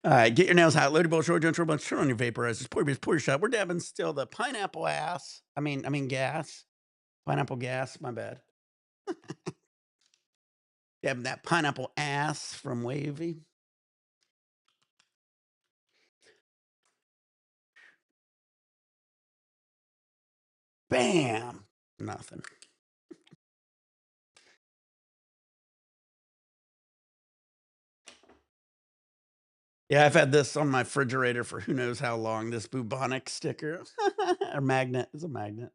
All right, get your nails hot. Loaded bowl, short, bunch, turn on your vaporizers. Pour your shot. We're dabbing still the pineapple ass. I mean gas. Pineapple gas. My bad. Dabbing that pineapple ass from Wavy. Bam. Nothing. Yeah, I've had this on my refrigerator for who knows how long. This bubonic sticker or magnet is a magnet.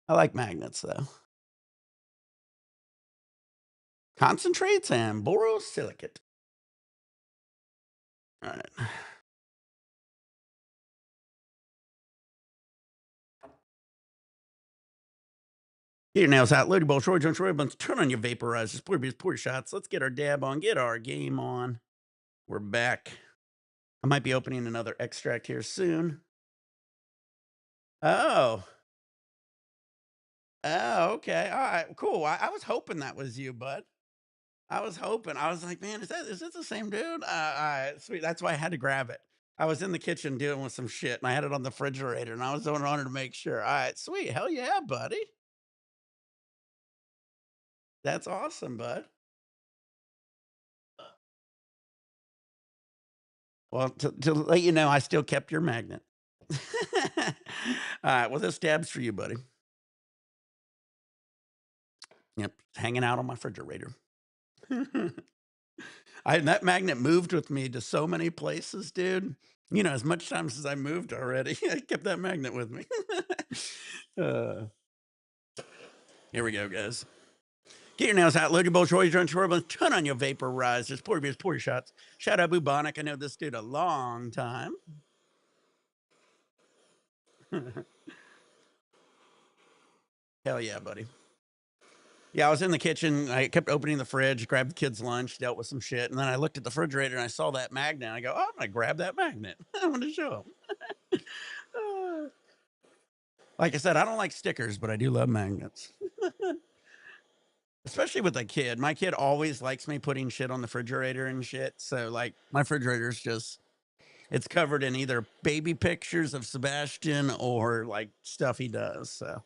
I like magnets though. Concentrates and borosilicate. All right. Get your nails out. Loaded bowl, short, bunch. Turn on your vaporizers. Pour your shots. Let's get our dab on. Get our game on. We're back. I might be opening another extract here soon. Oh. Oh, okay. All right. Cool. I was hoping that was you, bud. I was hoping. I was like, man, is this the same dude? Sweet. That's why I had to grab it. I was in the kitchen dealing with some shit and I had it on the refrigerator and I was on it to make sure. All right, sweet. Hell yeah, buddy. That's awesome, bud. Well, to let you know, I still kept your magnet. All right. Well, this dab's for you, buddy. Yep. Hanging out on my refrigerator. That magnet moved with me to so many places, dude. You know, as much times as I moved already, I kept that magnet with me. uh, Here we go, guys. Get your nails out, load your bowl, Troy, turn on your vaporizers, pour your shots. Shout out Bubonic. I know this dude a long time. Hell yeah, buddy. Yeah, I was in the kitchen. I kept opening the fridge, grabbed the kids' lunch, dealt with some shit, and then I looked at the refrigerator and I saw that magnet. And I go, oh, I'm gonna grab that magnet. I want to show him. Like I said, I don't like stickers, but I do love magnets. Especially with a kid. My kid always likes me putting shit on the refrigerator and shit. So like my refrigerator's just it's covered in either baby pictures of Sebastian or like stuff he does. So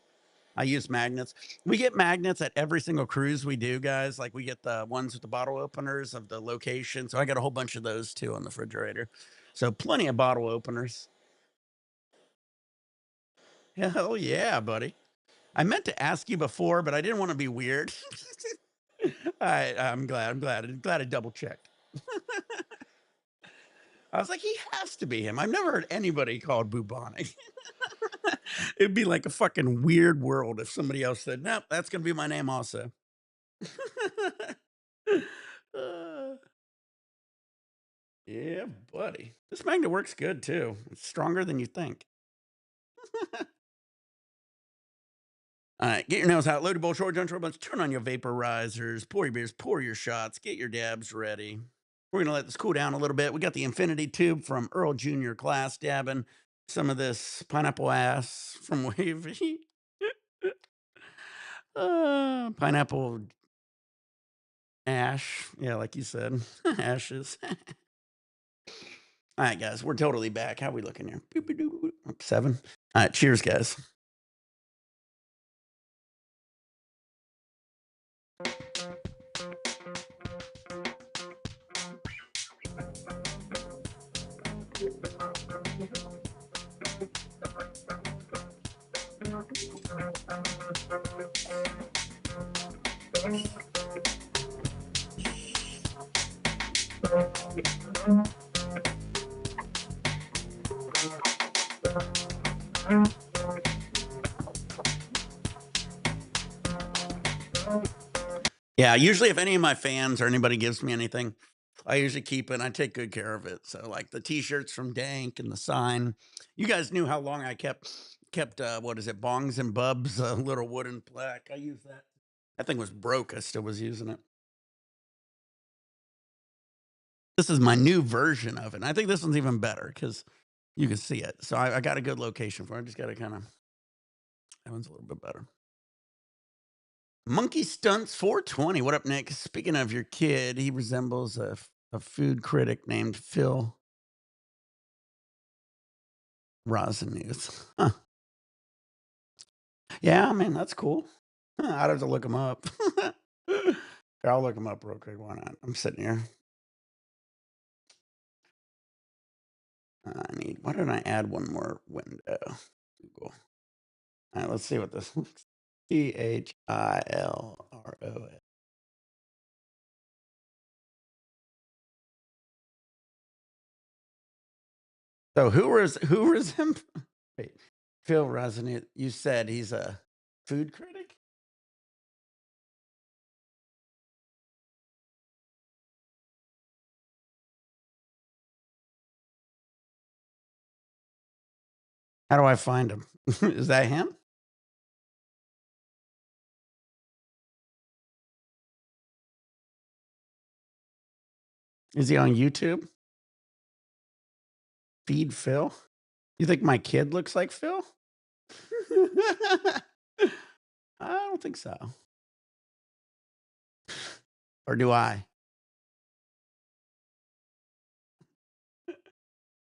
I use magnets. We get magnets at every single cruise we do, guys. Like we get the ones with the bottle openers of the location. So I got a whole bunch of those too on the refrigerator. So plenty of bottle openers. Hell yeah, buddy. I meant to ask you before, but I didn't want to be weird. I'm glad I double checked. I was like, he has to be him. I've never heard anybody called bubonic. It'd be like a fucking weird world if somebody else said, nope, that's gonna be my name also. Uh, yeah, buddy. This magnet works good too. It's stronger than you think. All right, get your nails out, load your bowl, short, junction, bunch, turn on your vaporizers, pour your beers, pour your shots, get your dabs ready. We're gonna let this cool down a little bit. We got the infinity tube from Earl Jr. Class dabbing some of this pineapple ass from Wavy. Pineapple ash. Yeah, like you said, ashes. All right, guys, we're totally back. How we looking here? 7. All right, cheers, guys. Yeah, usually if any of my fans or anybody gives me anything, I usually keep it and I take good care of it. So like the t-shirts from Dank and the sign. You guys knew how long I kept what is it, Bongs and Bubs, a little wooden plaque. I use that. That thing was broke. I still was using it. This is my new version of it. And I think this one's even better because you can see it. So I got a good location for it. I just got to kind of, that one's a little bit better. Monkey Stunts 420. What up, Nick? Speaking of your kid, he resembles a food critic named Phil Rosin. Huh. Yeah, I mean, that's cool. I'd have to look him up. Here, I'll look him up real quick. Why not? I'm sitting here. Why don't I add one more window? Google. All right, let's see what this looks. Philros. So who was him? Wait, Phil Resonant. You said he's a food critic. How do I find him? Is that him? Is he on YouTube? Feed Phil? You think my kid looks like Phil? I don't think so. Or do I?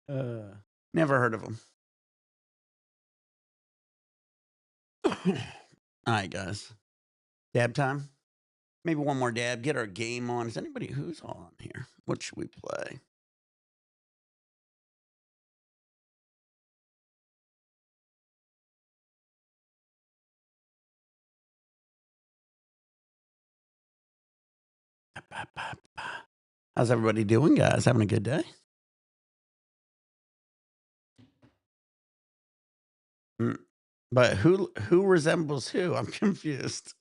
Uh, Never heard of him. All right, guys. Dab time. Maybe one more dab. Get our game on. Is anybody who's on here? What should we play? How's everybody doing, guys? Having a good day? Mm, But who resembles who? I'm confused.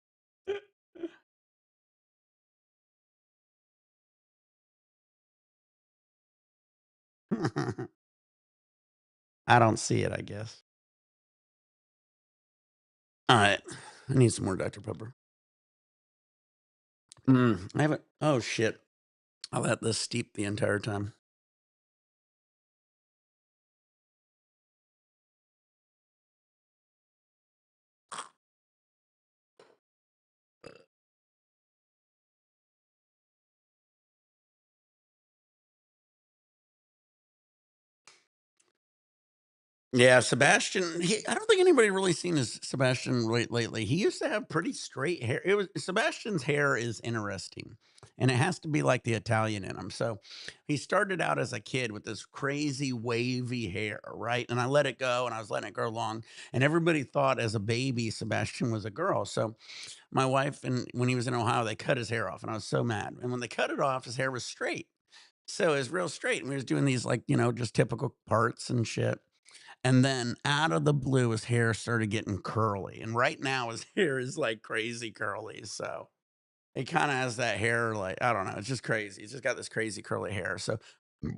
I don't see it, I guess. All right. I need some more Dr. Pepper. I haven't. Oh, shit. I'll let this steep the entire time. Yeah, Sebastian. I don't think anybody really seen his Sebastian lately. He used to have pretty straight hair. It was Sebastian's hair is interesting, and it has to be like the Italian in him. So he started out as a kid with this crazy wavy hair, right? And I let it go, and I was letting it grow long, and everybody thought as a baby Sebastian was a girl. So my wife and when he was in Ohio, they cut his hair off, and I was so mad. And when they cut it off, his hair was straight. So it was real straight, and we was doing these like just typical parts and shit. And then out of the blue, his hair started getting curly. And right now, his hair is like crazy curly. So he kind of has that hair, like, I don't know. It's just crazy. He's just got this crazy curly hair. So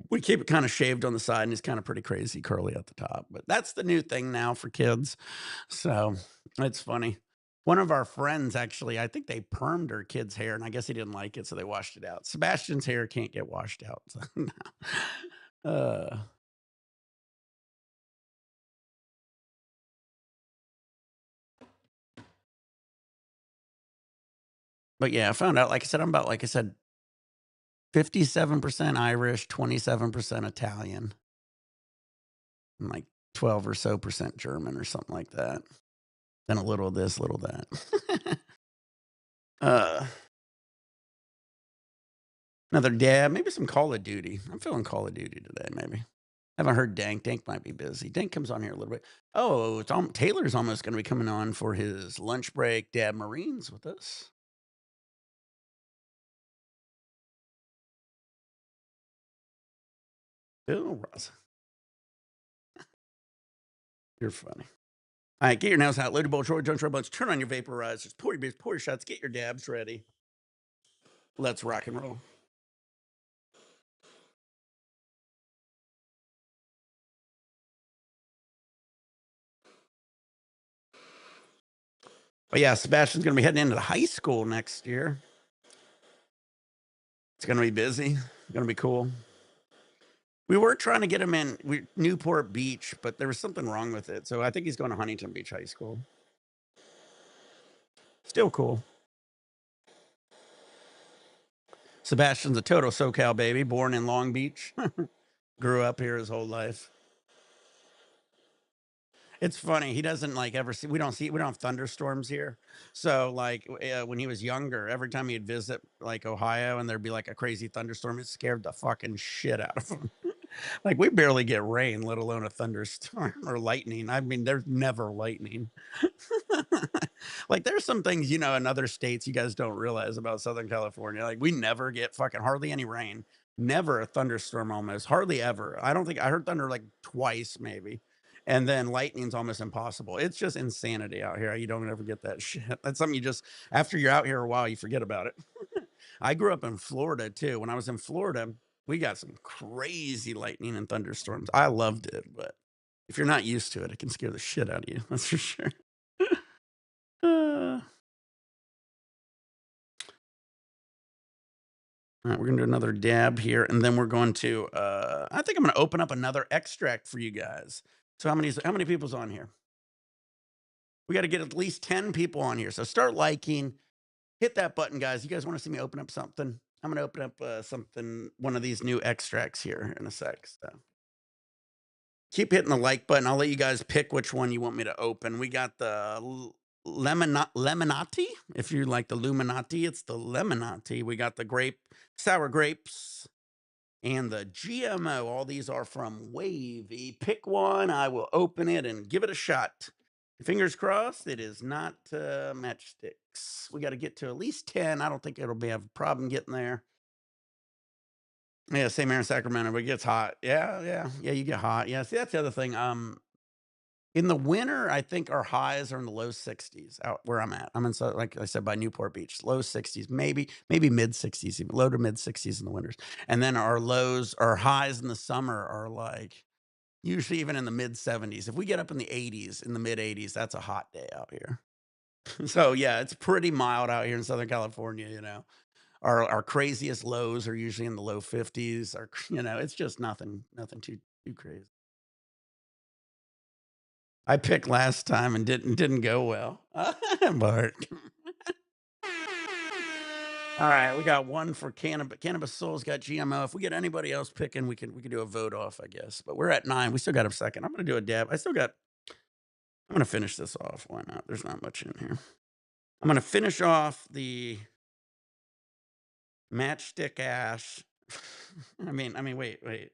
we keep it kind of shaved on the side and he's kind of pretty crazy curly at the top. But that's the new thing now for kids. So it's funny. One of our friends actually, I think they permed her kid's hair, and I guess he didn't like it, so they washed it out. Sebastian's hair can't get washed out. So no. uh, but yeah, I found out, like I said, I'm about, like I said, 57% Irish, 27% Italian, and like 12 or so percent German or something like that. Then a little of this, little that. uh, Another dab, maybe some Call of Duty. I'm feeling Call of Duty today, maybe. Haven't heard Dank. Dank might be busy. Dank comes on here a little bit. Oh, Taylor's almost going to be coming on for his lunch break. Dab Marines with us. Oh, Rosin, you're funny. All right, get your nails out. Load your bowl, Troy, don't try bunch. Turn on your vaporizers. Pour your beers, pour your shots. Get your dabs ready. Let's rock and roll. But yeah, Sebastian's going to be heading into high school next year. It's going to be busy. Going to be cool. We were trying to get him in Newport Beach, but there was something wrong with it. So I think he's going to Huntington Beach High School. Still cool. Sebastian's a total SoCal baby, born in Long Beach. Grew up here his whole life. It's funny. He doesn't like ever see. We don't have thunderstorms here. So like when he was younger, every time he'd visit like Ohio and there'd be like a crazy thunderstorm, it scared the fucking shit out of him. Like we barely get rain, let alone a thunderstorm or lightning. I mean, there's never lightning. Like there's some things, in other states you guys don't realize about Southern California. Like we never get fucking hardly any rain. Never a thunderstorm almost. Hardly ever. I don't think I heard thunder like twice maybe. And then lightning's almost impossible. It's just insanity out here. You don't ever get that shit. That's something you just after you're out here a while, you forget about it. I grew up in Florida too. When I was in Florida, we got some crazy lightning and thunderstorms. I loved it, but if you're not used to it, it can scare the shit out of you. That's for sure. All right, we're gonna do another dab here, and then we're going to. I think I'm gonna open up another extract for you guys. So how many people's on here? We got to get at least 10 people on here. So start liking, hit that button, guys. You guys want to see me open up something? I'm gonna open up one of these new extracts here in a sec. So keep hitting the like button. I'll let you guys pick which one you want me to open. We got the Lemonati. If you like the Illuminati, it's the Lemonati. We got the sour grapes, and the GMO. All these are from Wavy. Pick one. I will open it and give it a shot. Fingers crossed. It is not matchsticks. We got to get to at least 10. I don't think it'll be a problem getting there. Yeah, same here in Sacramento, but it gets hot. Yeah. You get hot. Yeah. See, that's the other thing. In the winter, I think our highs are in the low 60s out where I'm at. I'm in, so like I said, by Newport Beach, low 60s, maybe mid 60s, even low to mid 60s in the winters. And then our highs in the summer are like usually even in the mid 70s. If we get up in the 80s, in the mid 80s, that's a hot day out here. So yeah, it's pretty mild out here in Southern California. Our craziest lows are usually in the low 50s. It's just nothing too crazy. I picked last time and didn't go well. Bart. All right, we got one for cannabis. Cannabis Soul's got GMO. If we get anybody else picking, we can do a vote off, I guess. But we're at 9. We still got a second. I'm gonna do a dab. I'm gonna finish this off. Why not? There's not much in here. I'm gonna finish off the matchstick ash. Wait.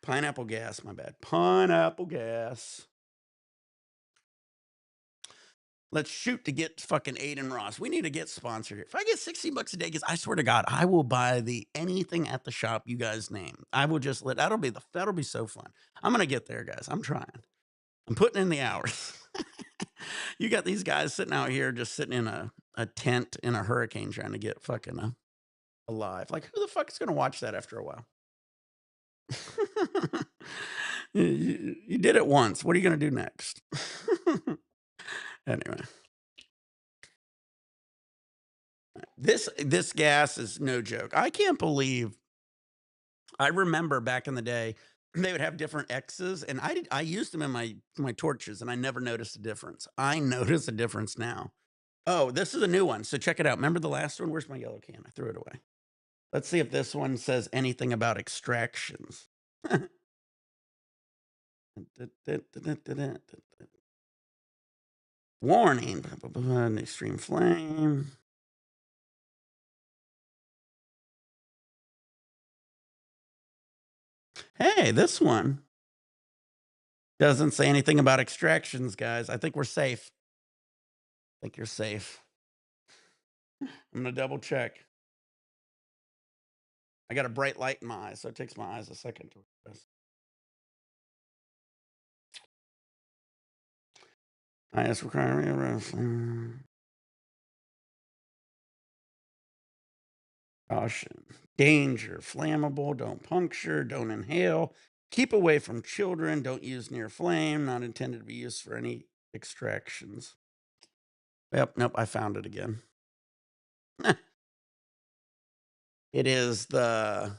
Pineapple gas, my bad. Pineapple gas. Let's shoot to get fucking Aiden Ross. We need to get sponsored here. If I get $60 a day, because I swear to God, I will buy anything at the shop you guys name. I will just that'll be so fun. I'm gonna get there, guys. I'm trying. I'm putting in the hours. You got these guys sitting out here just sitting in a tent in a hurricane trying to get fucking alive. Like, who the fuck is gonna watch that after a while? You did it once. What are you gonna do next? Anyway. This gas is no joke. I can't believe I remember back in the day, they would have different X's, and I used them in my torches, and I never noticed a difference. I notice a difference now. Oh, this is a new one, so check it out. Remember the last one? Where's my yellow can? I threw it away. Let's see if this one says anything about extractions. Warning, extreme flame. Hey, this one doesn't say anything about extractions, guys. I think we're safe. I think you're safe. I'm gonna double check. I got a bright light in my eyes, so it takes my eyes a second to adjust. IS requirement. Caution. Danger. Flammable. Don't puncture. Don't inhale. Keep away from children. Don't use near flame. Not intended to be used for any extractions. Yep. Nope. I found it again. It is the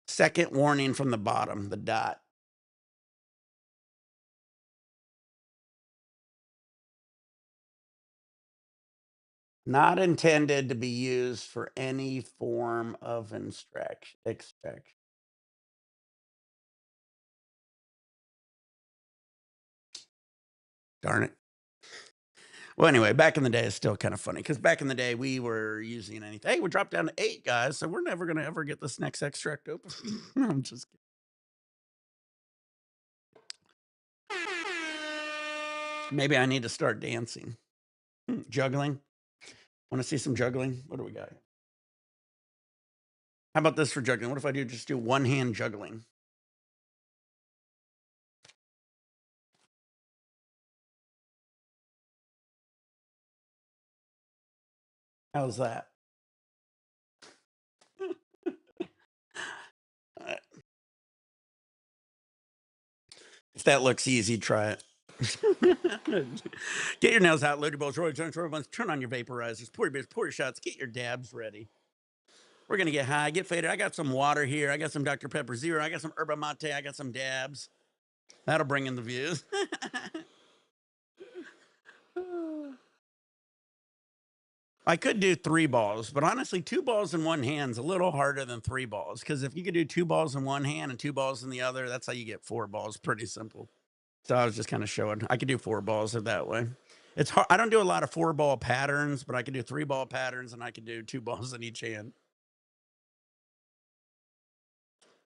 second warning from the bottom, the dot. Not intended to be used for any form of extraction. Darn it. Well, anyway, back in the day, it's still kind of funny because back in the day, we were using anything. Hey, we dropped down to 8, guys, so we're never going to ever get this next extract open. I'm just kidding. Maybe I need to start dancing. Juggling. Want to see some juggling? What do we got? How about this for juggling? What if I just do one hand juggling? How's that? Uh, If that looks easy, try it. Get your nails out, load your bowls, roll your joints, roll your buns, turn on your vaporizers, pour your beers, pour your shots, get your dabs ready. We're gonna get high, get faded. I got some water here. I got some Dr. Pepper Zero. I got some Yerba Mate. I got some dabs. That'll bring in the views. I could do 3 balls, but honestly, 2 balls in one hand's a little harder than 3 balls. Because if you could do 2 balls in one hand and 2 balls in the other, that's how you get 4 balls. Pretty simple. So I was just kind of showing I could do 4 balls that way. It's hard. I don't do a lot of 4-ball patterns, but I can do 3-ball patterns and I can do 2 balls in each hand.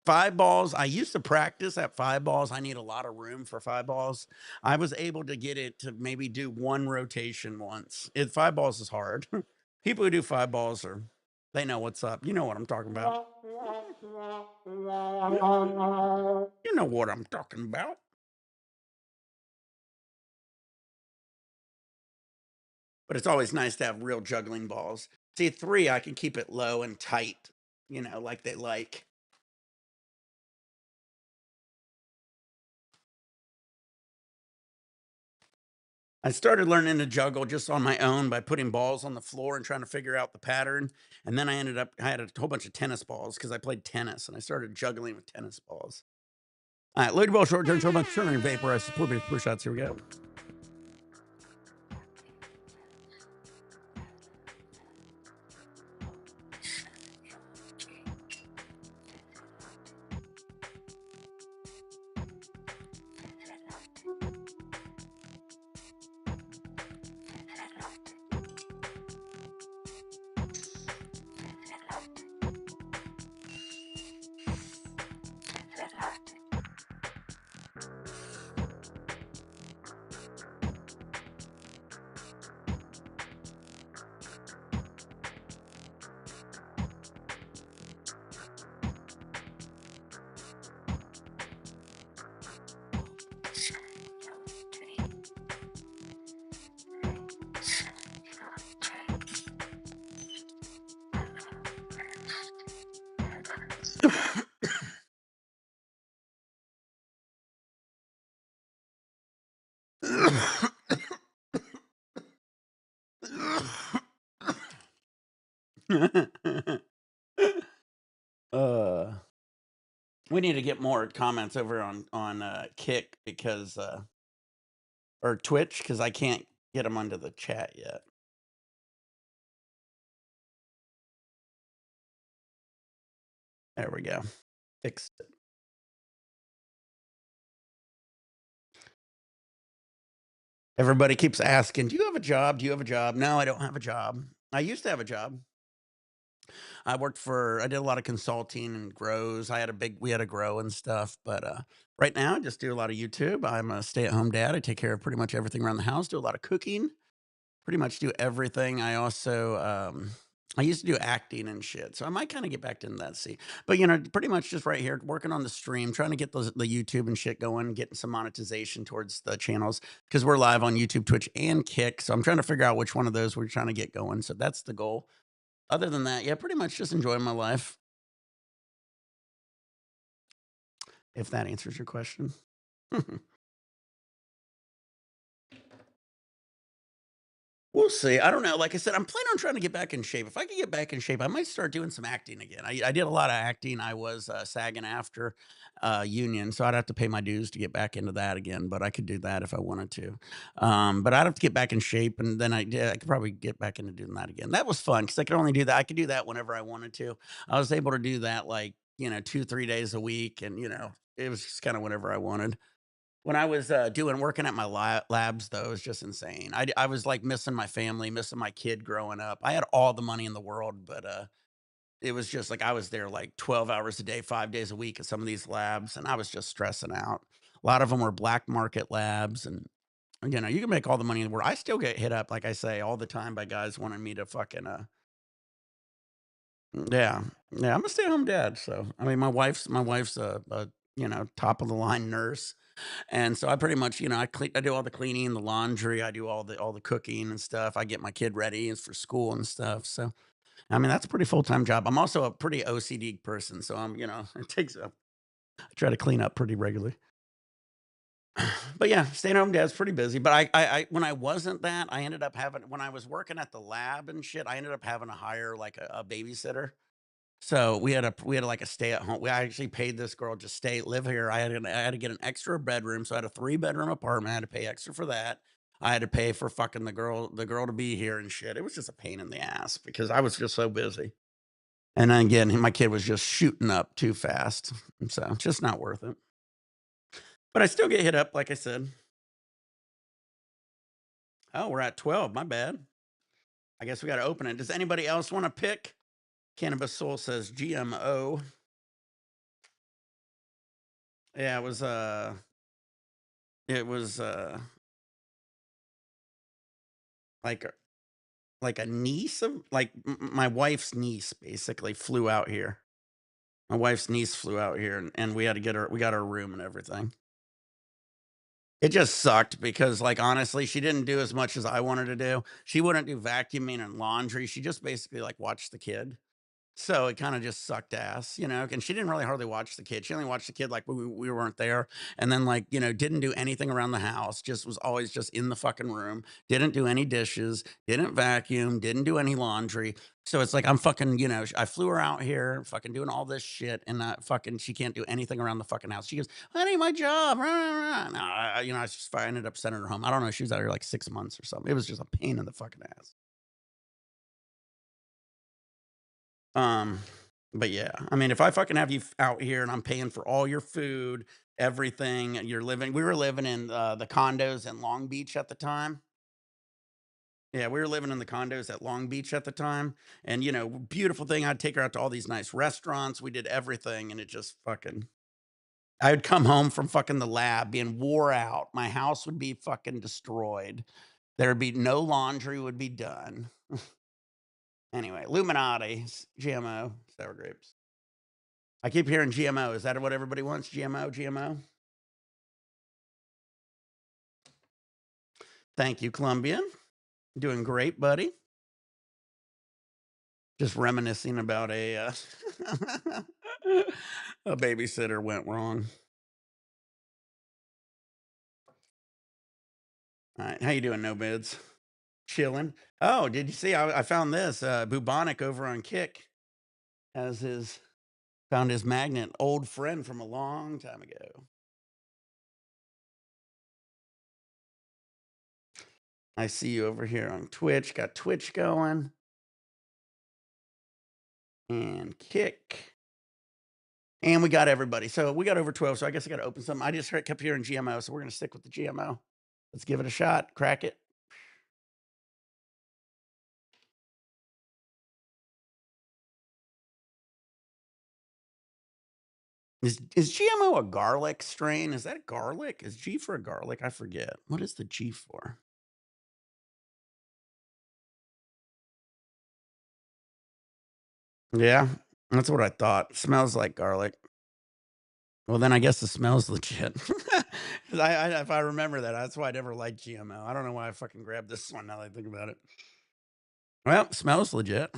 5 balls, I used to practice at 5 balls. I need a lot of room for 5 balls. I was able to get it to maybe do 1 rotation once. 5 balls is hard. People who do 5 balls they know what's up. You know what I'm talking about. You know what I'm talking about. But it's always nice to have real juggling balls. See, 3, I can keep it low and tight, like they like. I started learning to juggle just on my own by putting balls on the floor and trying to figure out the pattern. And then I had a whole bunch of tennis balls because I played tennis and I started juggling with tennis balls. All right, load your ball, short turn, short bunch, turn, vaporize, support base, push shots. Here we go. uh, we need to get more comments over on Kick because or Twitch because I can't get them under the chat yet. There we go. Fixed it. Everybody keeps asking, "Do you have a job? Do you have a job?" No, I don't have a job. I used to have a job. I did a lot of consulting and grows. We had a grow and stuff, but right now I just do a lot of YouTube. I'm a stay-at-home dad. I take care of pretty much everything around the house, do a lot of cooking, pretty much do everything. I also I used to do acting and shit. So I might kind of get back into that see. But pretty much just right here working on the stream, trying to get the YouTube and shit going, getting some monetization towards the channels because we're live on YouTube, Twitch, and Kick. So I'm trying to figure out which one of those we're trying to get going. So that's the goal. Other than that, yeah, pretty much just enjoying my life, if that answers your question. We'll see. I don't know. Like I said, I'm planning on trying to get back in shape. If I can get back in shape, I might start doing some acting again. I did a lot of acting. I was sagging after union, so I'd have to pay my dues to get back into that again. But I could do that if I wanted to. But I'd have to get back in shape, and then I could probably get back into doing that again. That was fun because I could only do that. I could do that whenever I wanted to. I was able to do that like 2-3 days a week, and it was just kind of whenever I wanted. When I was, working at my labs, though, it was just insane. I was, like, missing my family, missing my kid growing up. I had all the money in the world, but, it was just like I was there, like, 12 hours a day, 5 days a week at some of these labs, and I was just stressing out. A lot of them were black market labs, and, you can make all the money in the world. I still get hit up, like I say, all the time by guys wanting me to fucking, yeah. Yeah, I'm a stay-at-home dad, so I mean, my wife's a, top of the line nurse. And so I pretty much, I do all the cleaning, the laundry, I do all the cooking and stuff. I get my kid ready for school and stuff. So I mean, that's a pretty full-time job. I'm also a pretty OCD person, so it takes a I try to clean up pretty regularly. But yeah, staying home dad's pretty busy. But I when I wasn't that, I ended up having when I was working at the lab and shit, I ended up having to hire like a babysitter. So we had like a stay at home. I actually paid this girl to live here. I had to get an extra bedroom, so I had a 3-bedroom apartment. I had to pay extra for that. I had to pay for fucking the girl to be here and shit. It was just a pain in the ass because I was just so busy. And then again, my kid was just shooting up too fast. So it's just not worth it. But I still get hit up, like I said. Oh, we're at 12. My bad. I guess we got to open it. Does anybody else want to pick? Cannabis Soul says GMO. Yeah, it was like like a niece of my wife's niece basically flew out here. My wife's niece flew out here and we got her room and everything. It just sucked because like honestly, she didn't do as much as I wanted to do. She wouldn't do vacuuming and laundry. She just basically like watched the kid. So it kinda just sucked ass, and she didn't really hardly watch the kid. She only watched the kid like we weren't there, and then, like, didn't do anything around the house, just was always just in the fucking room, didn't do any dishes, didn't vacuum, didn't do any laundry. So it's like I'm fucking, I flew her out here, fucking doing all this shit, and, fucking she can't do anything around the fucking house. She goes, "That ain't my job." Rah, rah, rah." No, I ended up sending her home. I don't know, she was out here like 6 months or something. It was just a pain in the fucking ass. Um, but yeah, I mean, if I fucking have you out here and I'm paying for all your food, everything, we were living in the condos in Long Beach at the time. Yeah, we were living in the condos at Long Beach at the time. And, beautiful thing. I'd take her out to all these nice restaurants. We did everything. And it just fucking, I would come home from fucking the lab being wore out. My house would be fucking destroyed. There would be no laundry would be done. Anyway, Illuminati, GMO, sour grapes. I keep hearing GMO. Is that what everybody wants? GMO, GMO? Thank you, Colombian. Doing great, buddy. Just reminiscing about a babysitter went wrong. All right, how you doing, no bids? Chilling. Oh, did you see? I found this. Bubonic over on Kick has found his magnet, old friend from a long time ago. I see you over here on Twitch. Got Twitch going. And Kick. And we got everybody. So we got over 12. So I guess I got to open something. I just kept hearing GMO. So we're going to stick with the GMO. Let's give it a shot. Crack it. Is GMO a garlic strain? Is that garlic? Is G for a garlic? I forget. What is the G for? Yeah, that's what I thought. Smells like garlic. Well, then I guess the smell's legit. 'Cause if I remember that, that's why I never liked GMO. I don't know why I fucking grabbed this one now that I think about it. Well, smells legit.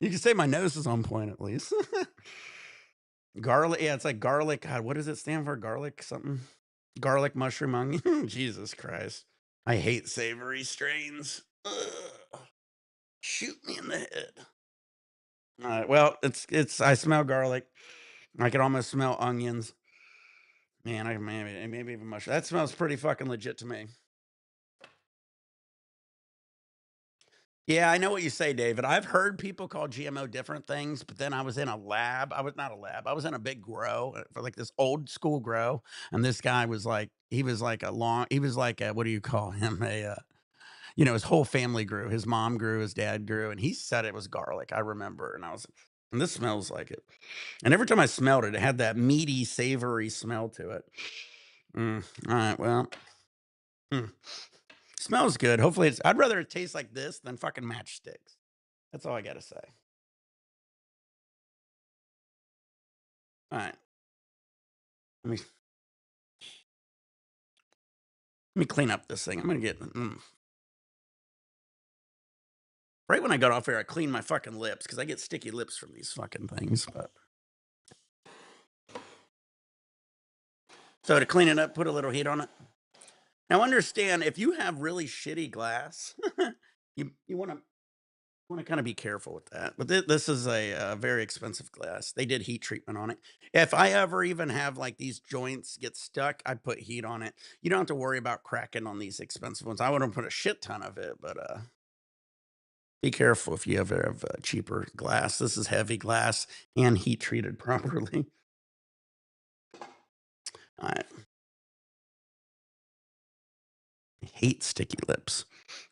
You can say my nose is on point at least. Garlic, yeah, it's like garlic. God, what does it stand for? Garlic something? Garlic mushroom onion. Jesus Christ. I hate savory strains. Ugh. Shoot me in the head. All right. Well, I smell garlic. I can almost smell onions. Man, I maybe even mushroom. That smells pretty fucking legit to me. Yeah, I know what you say, David. I've heard people call GMO different things, but then I was in a lab. I was not a lab. I was in a big grow for like this old school grow, and this guy was like, he was like a, what do you call him? His whole family grew. His mom grew, his dad grew, and he said it was garlic. I remember, and this smells like it. And every time I smelled it, it had that meaty, savory smell to it. All right, well, mm, smells good. Hopefully, I'd rather it taste like this than fucking matchsticks. That's all I gotta say. All right, let me clean up this thing. I'm gonna get right when I got off here. I cleaned my fucking lips because I get sticky lips from these fucking things. But so to clean it up, put a little heat on it. Now understand if you have really shitty glass, you want to kind of be careful with that. But this is a very expensive glass. They did heat treatment on it. If I ever even have like these joints get stuck, I put heat on it. You don't have to worry about cracking on these expensive ones. I wouldn't put a shit ton of it, but be careful if you ever have cheaper glass. This is heavy glass and heat treated properly. I hate sticky lips.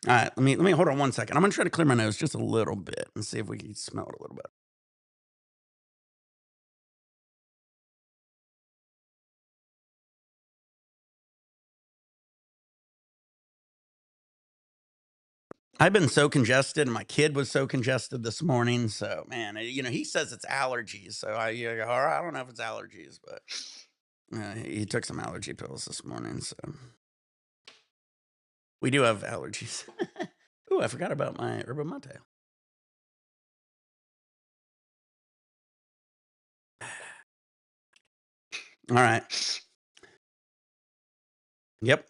All right, let me hold on 1 second. I'm gonna try to clear my nose just a little bit and see if we can smell it a little bit. I've been so congested, and my kid was so congested this morning. So, man, he says it's allergies. So all right, I don't know if it's allergies, but he took some allergy pills this morning. So we do have allergies. Ooh, I forgot about my herba mate. All right. Yep.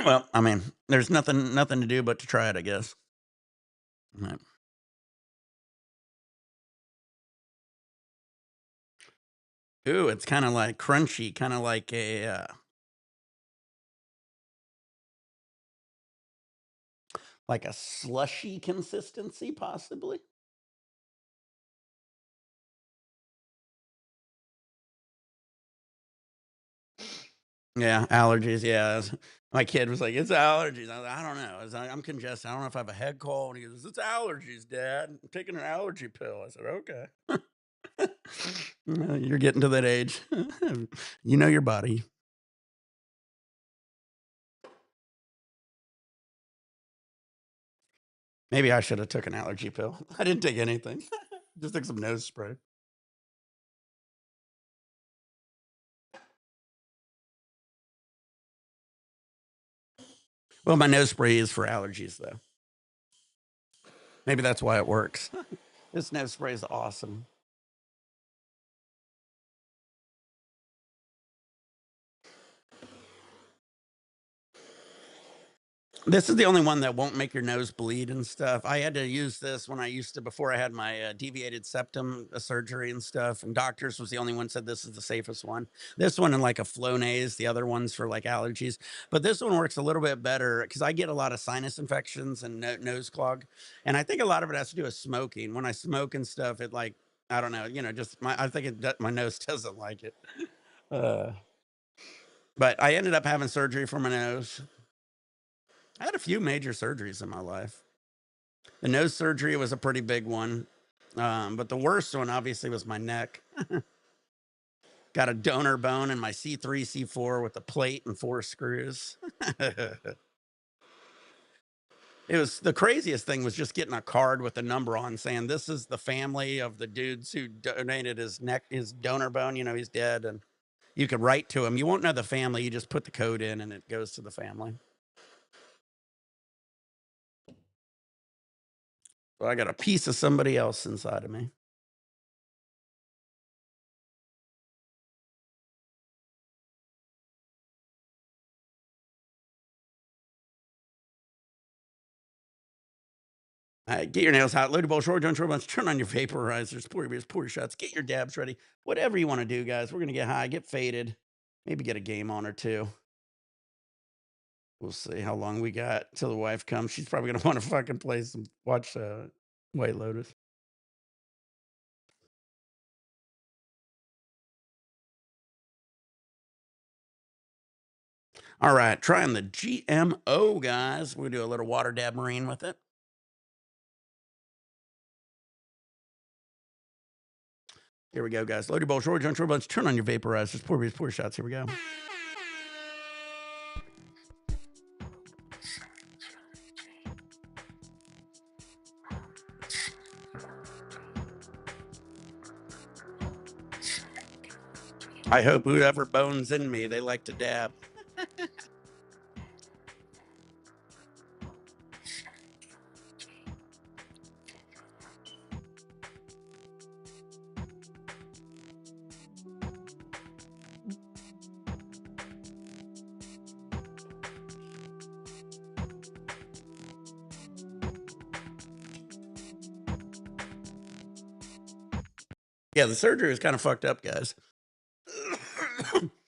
Well, I mean, there's nothing to do but to try it, I guess. Right. Ooh, it's kind of like crunchy, kind of like a slushy consistency, possibly. Yeah, allergies. Yeah, my kid was like, "It's allergies." I was like, "I don't know. I'm congested. I don't know if I have a head cold." And he goes, "It's allergies, Dad. I'm taking an allergy pill." I said, "Okay." You're getting to that age. You know your body. Maybe I should have took an allergy pill. I didn't take anything. Just took some nose spray. Well, my nose spray is for allergies, though. Maybe that's why it works. This nose spray is awesome. This is the only one that won't make your nose bleed and stuff. I had to use this when I used to before I had my deviated septum surgery and stuff. And doctors was the only one said this is the safest one. This one and like a Flonase, the other ones for like allergies. But this one works a little bit better because I get a lot of sinus infections and nose clog, and I think a lot of it has to do with smoking. When I smoke and stuff, it like I don't know, just my I think my nose doesn't like it. Uh, but I ended up having surgery for my nose. I had a few major surgeries in my life. The nose surgery was a pretty big one. But the worst one obviously was my neck. Got a donor bone in my C3, C4 with a plate and 4 screws. It was the craziest thing was just getting a card with a number on saying this is the family of the dudes who donated his donor bone. He's dead, and you could write to him. You won't know the family. You just put the code in, and it goes to the family. So I got a piece of somebody else inside of me. Get your nails hot, load your bowl, short, don't short bunch, turn on your vaporizers, pour your beers, pour your shots, get your dabs ready. Whatever you want to do, guys. We're gonna get high, get faded, maybe get a game on or two. We'll see how long we got till the wife comes. She's probably gonna want to fucking play some watch White Lotus. All right, trying the GMO, guys. We're gonna do a little water dab marine with it. Here we go, guys. Load your bowl, short, short bunch, turn on your vaporizers, pour beers, pour your shots. Here we go. I hope whoever bones in me, they like to dab. Yeah, the surgery was kind of fucked up, guys.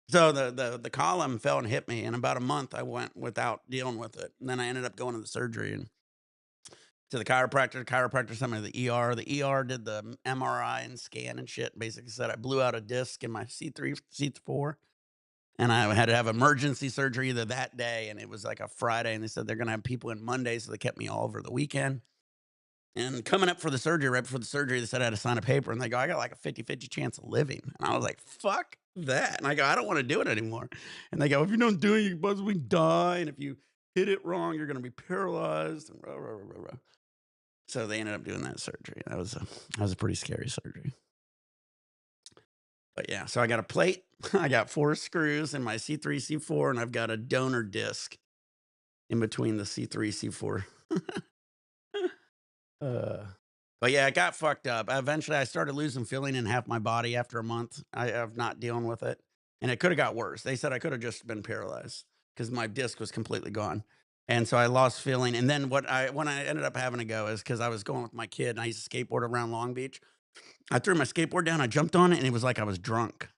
So the column fell and hit me. In about a month, I went without dealing with it. And then I ended up going to the surgery and to the chiropractor. The chiropractor sent me to the ER. The ER did the MRI and scan and shit. Basically said I blew out a disc in my C3, C4. And I had to have emergency surgery either that day. And it was like a Friday. And they said they're going to have people in Monday. So they kept me all over the weekend. And coming up for the surgery, right before the surgery, they said I had to sign a paper, and they go, I got like a 50-50 chance of living. And I was like, fuck that. And I go, I don't want to do it anymore. And they go, if you don't do it, you possibly die. And if you hit it wrong, you're going to be paralyzed. And rah, rah, rah, rah, rah. So they ended up doing that surgery. That was a pretty scary surgery. But yeah, so I got a plate. I got 4 screws in my C3, C4, and I've got a donor disc in between the C3, C4. Uh, but yeah, it got fucked up. Eventually, I started losing feeling in half my body after a month of not dealing with it, and it could have got worse. They said I could have just been paralyzed because my disc was completely gone, and so I lost feeling. And then when I ended up having to go is because I was going with my kid, and I used to skateboard around Long Beach. I threw my skateboard down, I jumped on it, and it was like I was drunk.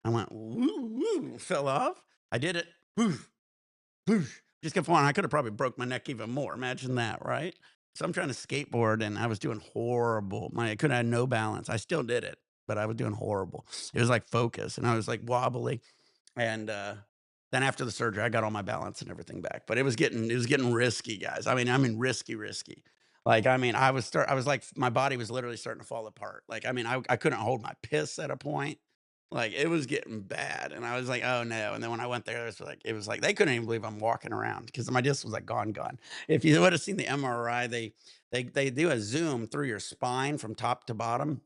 I went woo woo, fell off. I did it. Woo, whoosh, just kept flying. I could have probably broke my neck even more. Imagine that, right? So I'm trying to skateboard and I was doing horrible. I could have had no balance. I still did it, but I was doing horrible. It was like focus and I was like wobbly. And then after the surgery, I got all my balance and everything back. But it was getting risky, guys. I mean risky. Like, I mean, I was like my body was literally starting to fall apart. Like, I mean, I couldn't hold my piss at a point. Like it was getting bad. And I was like, oh no. And then when I went there, it was like they couldn't even believe I'm walking around because my disc was like gone. If you would have seen the MRI, they do a zoom through your spine from top to bottom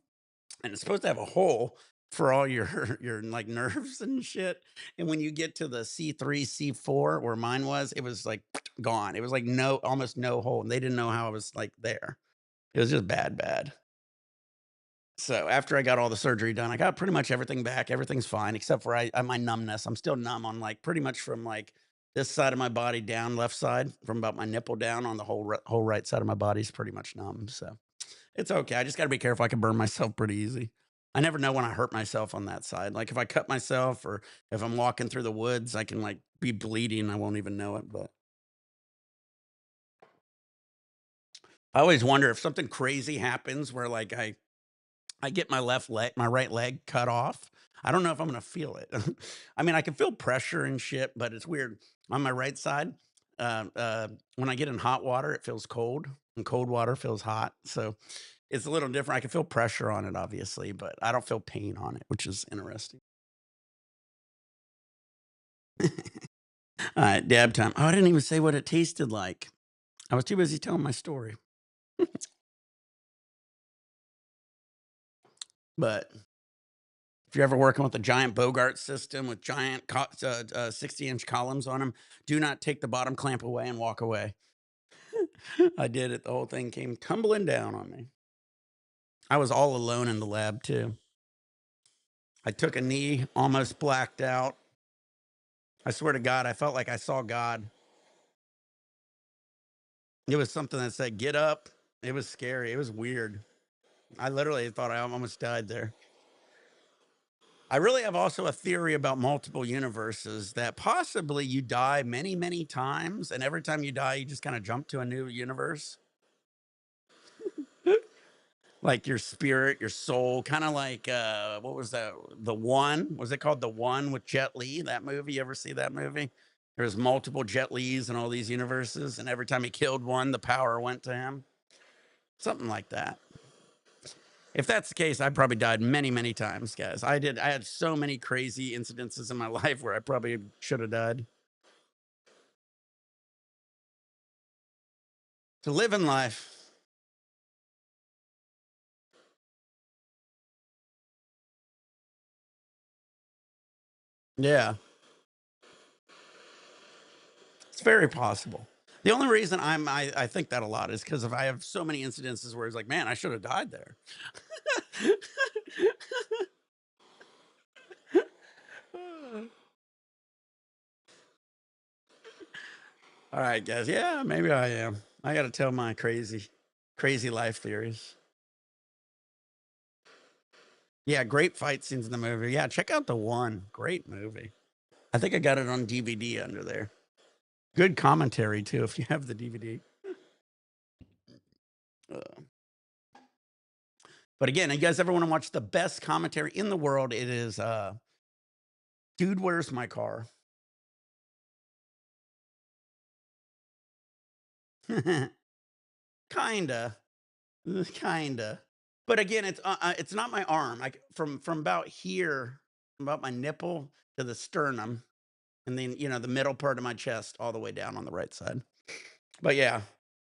and it's supposed to have a hole for all your your like nerves and shit. And when you get to the C3, C4 where mine was, it was like gone. It was like no almost no hole. And they didn't know how I was like there. It was just bad. So after I got all the surgery done, I got pretty much everything back. Everything's fine except for my numbness. I'm still numb on like pretty much from like this side of my body down, left side, from about my nipple down on the whole right side of my body is pretty much numb. So it's okay. I just got to be careful. I can burn myself pretty easy. I never know when I hurt myself on that side. Like if I cut myself or if I'm walking through the woods, I can like be bleeding. I won't even know it. But I always wonder if something crazy happens where like I get my right leg cut off. I don't know if I'm gonna feel it. I mean, I can feel pressure and shit, but it's weird. On my right side, when I get in hot water, it feels cold, and cold water feels hot. So it's a little different. I can feel pressure on it, obviously, but I don't feel pain on it, which is interesting. All right, dab time. Oh, I didn't even say what it tasted like. I was too busy telling my story. But if you're ever working with a giant Bogart system with giant 60-inch columns on them, do not take the bottom clamp away and walk away. I did it. The whole thing came tumbling down on me. I was all alone in the lab too. I took a knee, almost blacked out. I swear to God, I felt like I saw God. It was something that said, "Get up." It was scary. It was weird. I literally thought I almost died there. I really have also a theory about multiple universes that possibly you die many, many times, and every time you die, you just kind of jump to a new universe. Like your spirit, your soul, kind of like what was that? The One? Was it called The One with Jet Li? That movie? You ever see that movie? There's multiple Jet Lis in all these universes, and every time he killed one, the power went to him. Something like that. If that's the case, I probably died many, many times, guys. I had so many crazy incidences in my life where I probably should have died. To live in life. Yeah, it's very possible. The only reason I think that a lot is because if I have so many incidences where it's like, man, I should have died there. All right, guys. Yeah, maybe I am. I got to tell my crazy life theories. Yeah, great fight scenes in the movie. Yeah, check out The One. Great movie. I think I got it on DVD under there. Good commentary too, if you have the DVD. Uh, but again, you guys ever want to watch the best commentary in the world? It is Dude, Where's My Car? Kinda. Kinda. But again, it's not my arm. Like from about here, about my nipple to the sternum, and then the middle part of my chest all the way down on the right side. But yeah,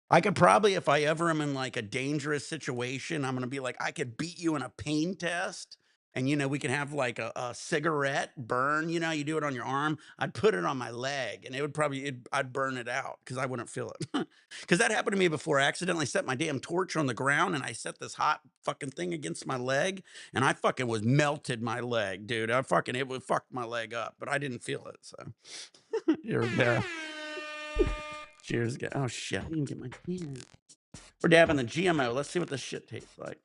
I could probably, if I ever am in like a dangerous situation, I'm gonna be like, I could beat you in a pain test, and we can have like a cigarette burn. You do it on your arm. I'd put it on my leg, and I'd burn it out because I wouldn't feel it. Because that happened to me before. I accidentally set my damn torch on the ground, and I set this hot fucking thing against my leg, and I fucking was melted my leg, dude. It would fucked my leg up, but I didn't feel it. So you're there. Cheers, guys. Oh shit! I didn't get my. Yeah. We're dabbing the GMO. Let's see what this shit tastes like.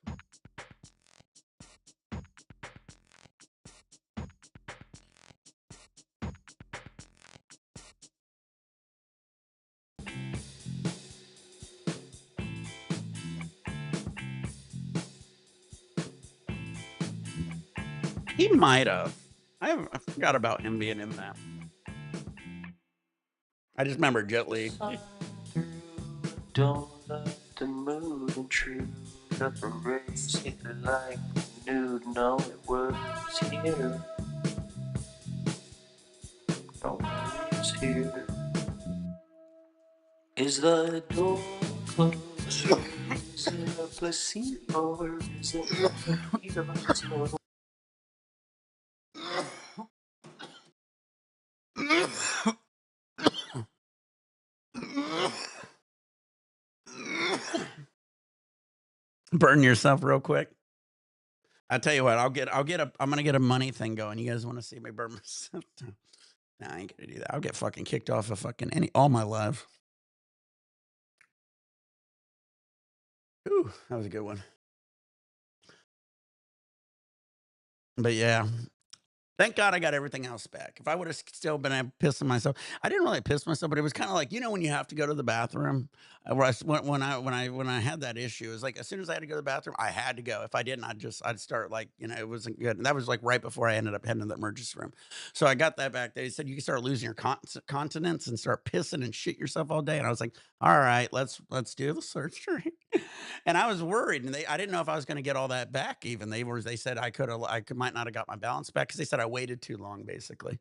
He might have. I forgot about him being in that. I just remember Jet Li. Don't let the mood intrude. Up a race, it like nude. No, it was here. No, it's here. Is the door closed? Is it a placebo or is it a Burn yourself real quick. I tell you what, I'm gonna get a money thing going. You guys want to see me burn myself? Nah, I ain't gonna do that. I'll get fucking kicked off of fucking all my life. Ooh, that was a good one. But yeah, thank God I got everything else back. If I would have still been pissing myself, I didn't really piss myself, but it was kind of like when you have to go to the bathroom. Where when I had that issue, it was like as soon as I had to go to the bathroom, I had to go. If I didn't, I'd start like it wasn't good. And that was like right before I ended up heading to the emergency room. So I got that back. They said you can start losing your continence and start pissing and shit yourself all day. And I was like, all right, let's do the surgery. And I was worried, and I didn't know if I was going to get all that back. Even they said might not have got my balance back because they said I waited too long, basically.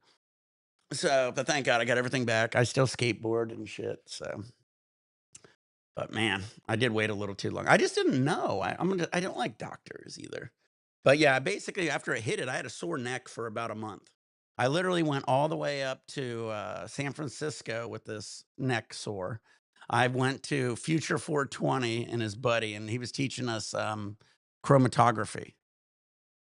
So, but thank God I got everything back. I still skateboard and shit. So, but man, I did wait a little too long. I just didn't know. I don't like doctors either. But yeah, basically after it hit it, I had a sore neck for about a month. I literally went all the way up to San Francisco with this neck sore. I went to Future 420 and his buddy, and he was teaching us chromatography.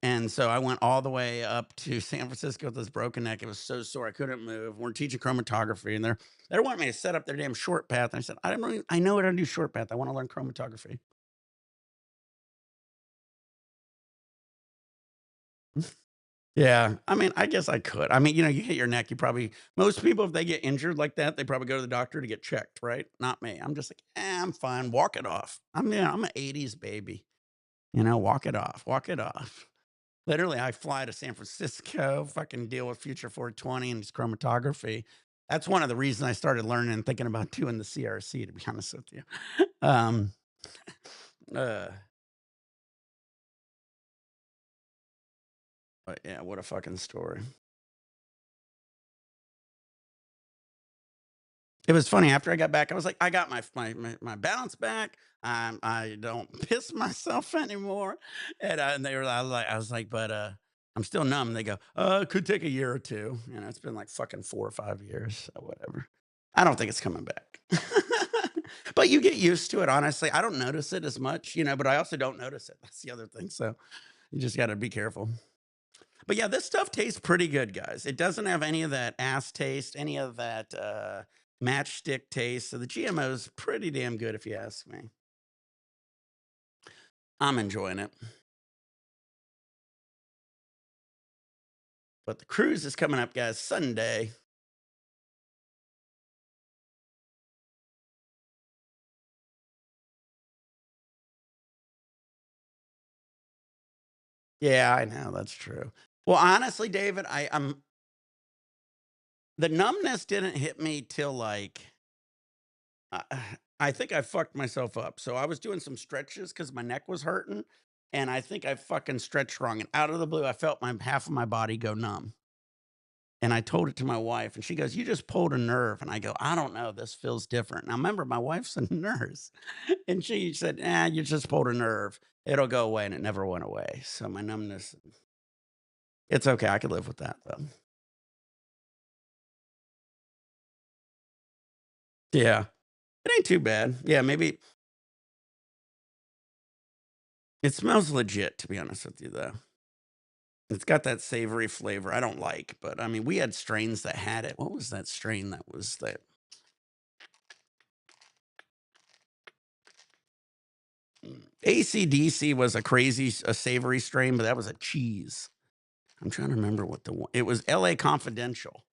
And so I went all the way up to San Francisco with this broken neck. It was so sore I couldn't move. We're teaching chromatography, and they want me to set up their damn short path. And I said, I know how to do short path. I want to learn chromatography. Yeah, I mean, I guess I could. I mean, you hit your neck, most people, if they get injured like that, they probably go to the doctor to get checked, right? Not me. I'm just like, I'm fine. Walk it off. I'm an 80s baby. Walk it off. Walk it off. Literally, I fly to San Francisco, fucking deal with Future 420 and his chromatography. That's one of the reasons I started learning and thinking about doing the CRC, to be honest with you. Um, uh, but yeah, what a fucking story. It was funny, after I got back, I was like, "I got my balance back. I don't piss myself anymore." And they were I was like, "But, I'm still numb." They go, it could take a year or 2." It's been like fucking 4 or 5 years, so whatever. I don't think it's coming back. But you get used to it, honestly. I don't notice it as much, but I also don't notice it. That's the other thing, so you just gotta be careful. But yeah, this stuff tastes pretty good, guys. It doesn't have any of that ass taste, any of that matchstick taste. So the GMO is pretty damn good, if you ask me. I'm enjoying it. But the cruise is coming up, guys, Sunday. Yeah, I know that's true. Well, honestly, David, I'm the numbness didn't hit me till like I I think I fucked myself up. So I was doing some stretches because my neck was hurting, and I think I fucking stretched wrong. And out of the blue, I felt my half of my body go numb. And I told it to my wife, and she goes, "You just pulled a nerve." And I go, "I don't know. This feels different." Now, remember, my wife's a nurse, and she said, you just pulled a nerve. It'll go away. And it never went away. So my numbness, it's okay. I could live with that, though. Yeah. It ain't too bad. Yeah. Maybe it smells legit, to be honest with you, though. It's got that savory flavor I don't like, but I mean, we had strains that had it. What was that strain that was that? ACDC was a savory strain, but that was a cheese. I'm trying to remember what the one it was. LA Confidential.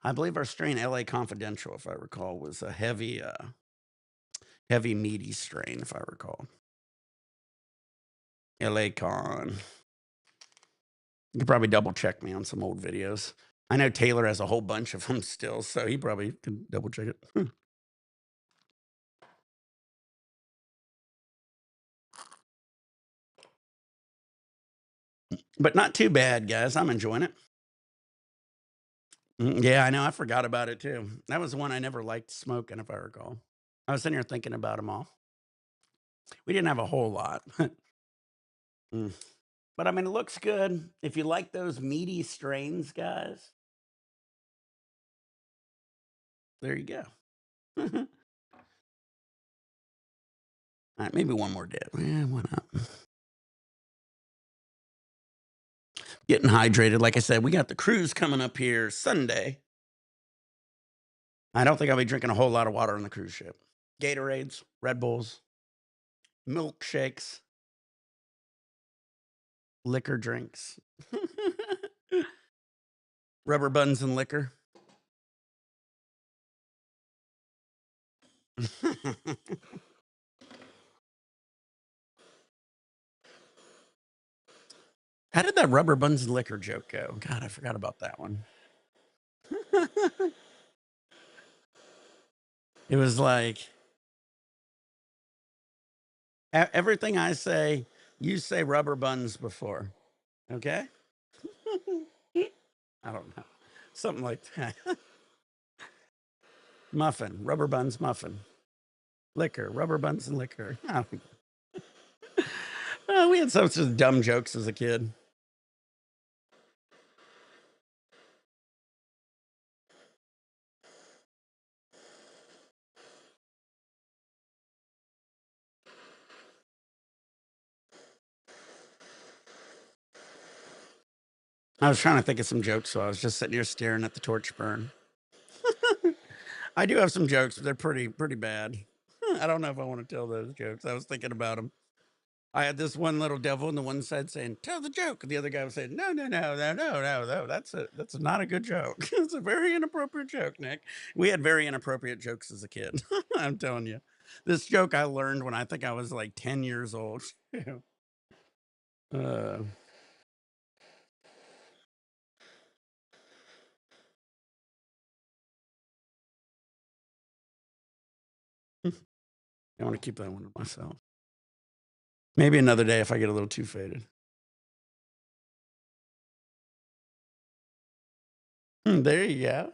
I believe our strain LA Confidential, if I recall, was a heavy meaty strain, if I recall. LA Con. You could probably double check me on some old videos. I know Taylor has a whole bunch of them still, so he probably can double check it. But not too bad, guys. I'm enjoying it. Yeah, I know. I forgot about it too. That was the one I never liked smoking, if I recall. I was sitting here thinking about them all. We didn't have a whole lot. Mm. But I mean, it looks good. If you like those meaty strains, guys, there you go. All right, maybe one more dip. Yeah, why not? Getting hydrated. Like I said, we got the cruise coming up here Sunday. I don't think I'll be drinking a whole lot of water on the cruise ship. Gatorades, Red Bulls, milkshakes, liquor drinks, rubber buns and liquor. How did that rubber buns and liquor joke go? God, I forgot about that one. It was like everything I say, you say rubber buns before. Okay? I don't know. Something like that. Muffin, rubber buns, muffin. Liquor, rubber buns and liquor. We had such dumb jokes as a kid. I was trying to think of some jokes, so I was just sitting here staring at the torch burn. I do have some jokes, but they're pretty bad. I don't know if I want to tell those jokes. I was thinking about them. I had this one little devil on the one side saying, "Tell the joke," and the other guy was saying, "No, no, no, no, no, no, no. That's not a good joke. It's a very inappropriate joke, Nick." We had very inappropriate jokes as a kid. I'm telling you, this joke I learned when I think I was like 10 years old. uh, I want to keep that one to myself. Maybe another day if I get a little too faded. There you go.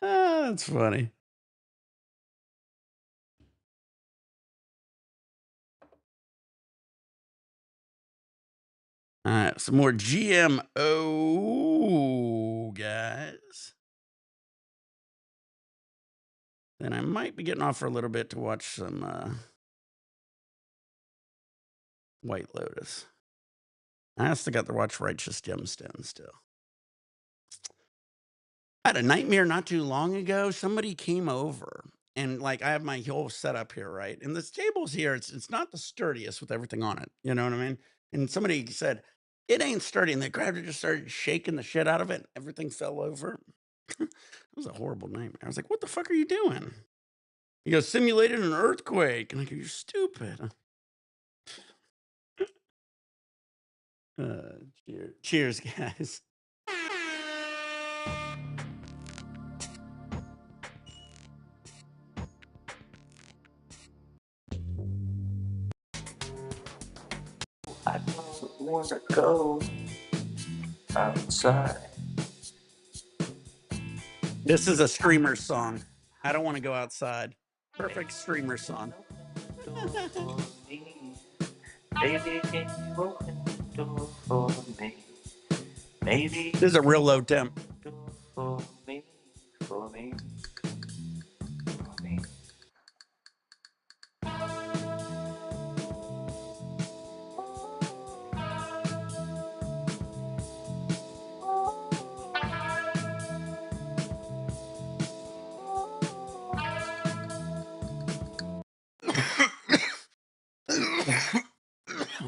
That's funny. All right, some more GMO, guys. Then I might be getting off for a little bit to watch some White Lotus. I still got to watch Righteous Gemstones still. I had a nightmare not too long ago. Somebody came over and like I have my whole setup here, right? And this table's here. It's not the sturdiest with everything on it. You know what I mean? And somebody said, "It ain't sturdy." And they grabbed it, just started shaking the shit out of it. And everything fell over. It was a horrible nightmare. I was like, "What the fuck are you doing?" He goes, "Simulated an earthquake." And I go, "You're stupid." Cheers, guys. I don't wanna go outside. This is a streamer song. I don't want to go outside. Perfect streamer song. For me, baby, can you open the door for me? Maybe This is a real low temp. for me, for me, for me.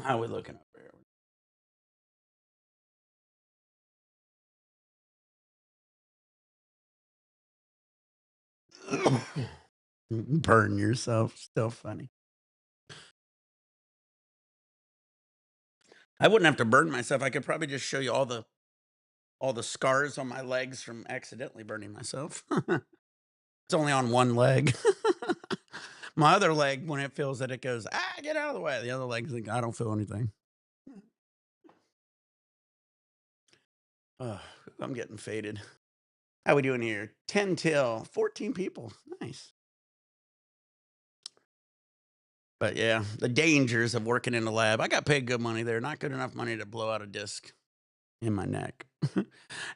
How are we looking up here? Burn yourself. Still funny. I wouldn't have to burn myself. I could probably just show you all the scars on my legs from accidentally burning myself. It's only on one leg. My other leg, when it feels that it goes, get out of the way. The other leg's like, I don't feel anything. Oh, I'm getting faded. How we doing here? 10 till 14 people. Nice. But yeah, the dangers of working in the lab. I got paid good money there. Not good enough money to blow out a disc. in my neck.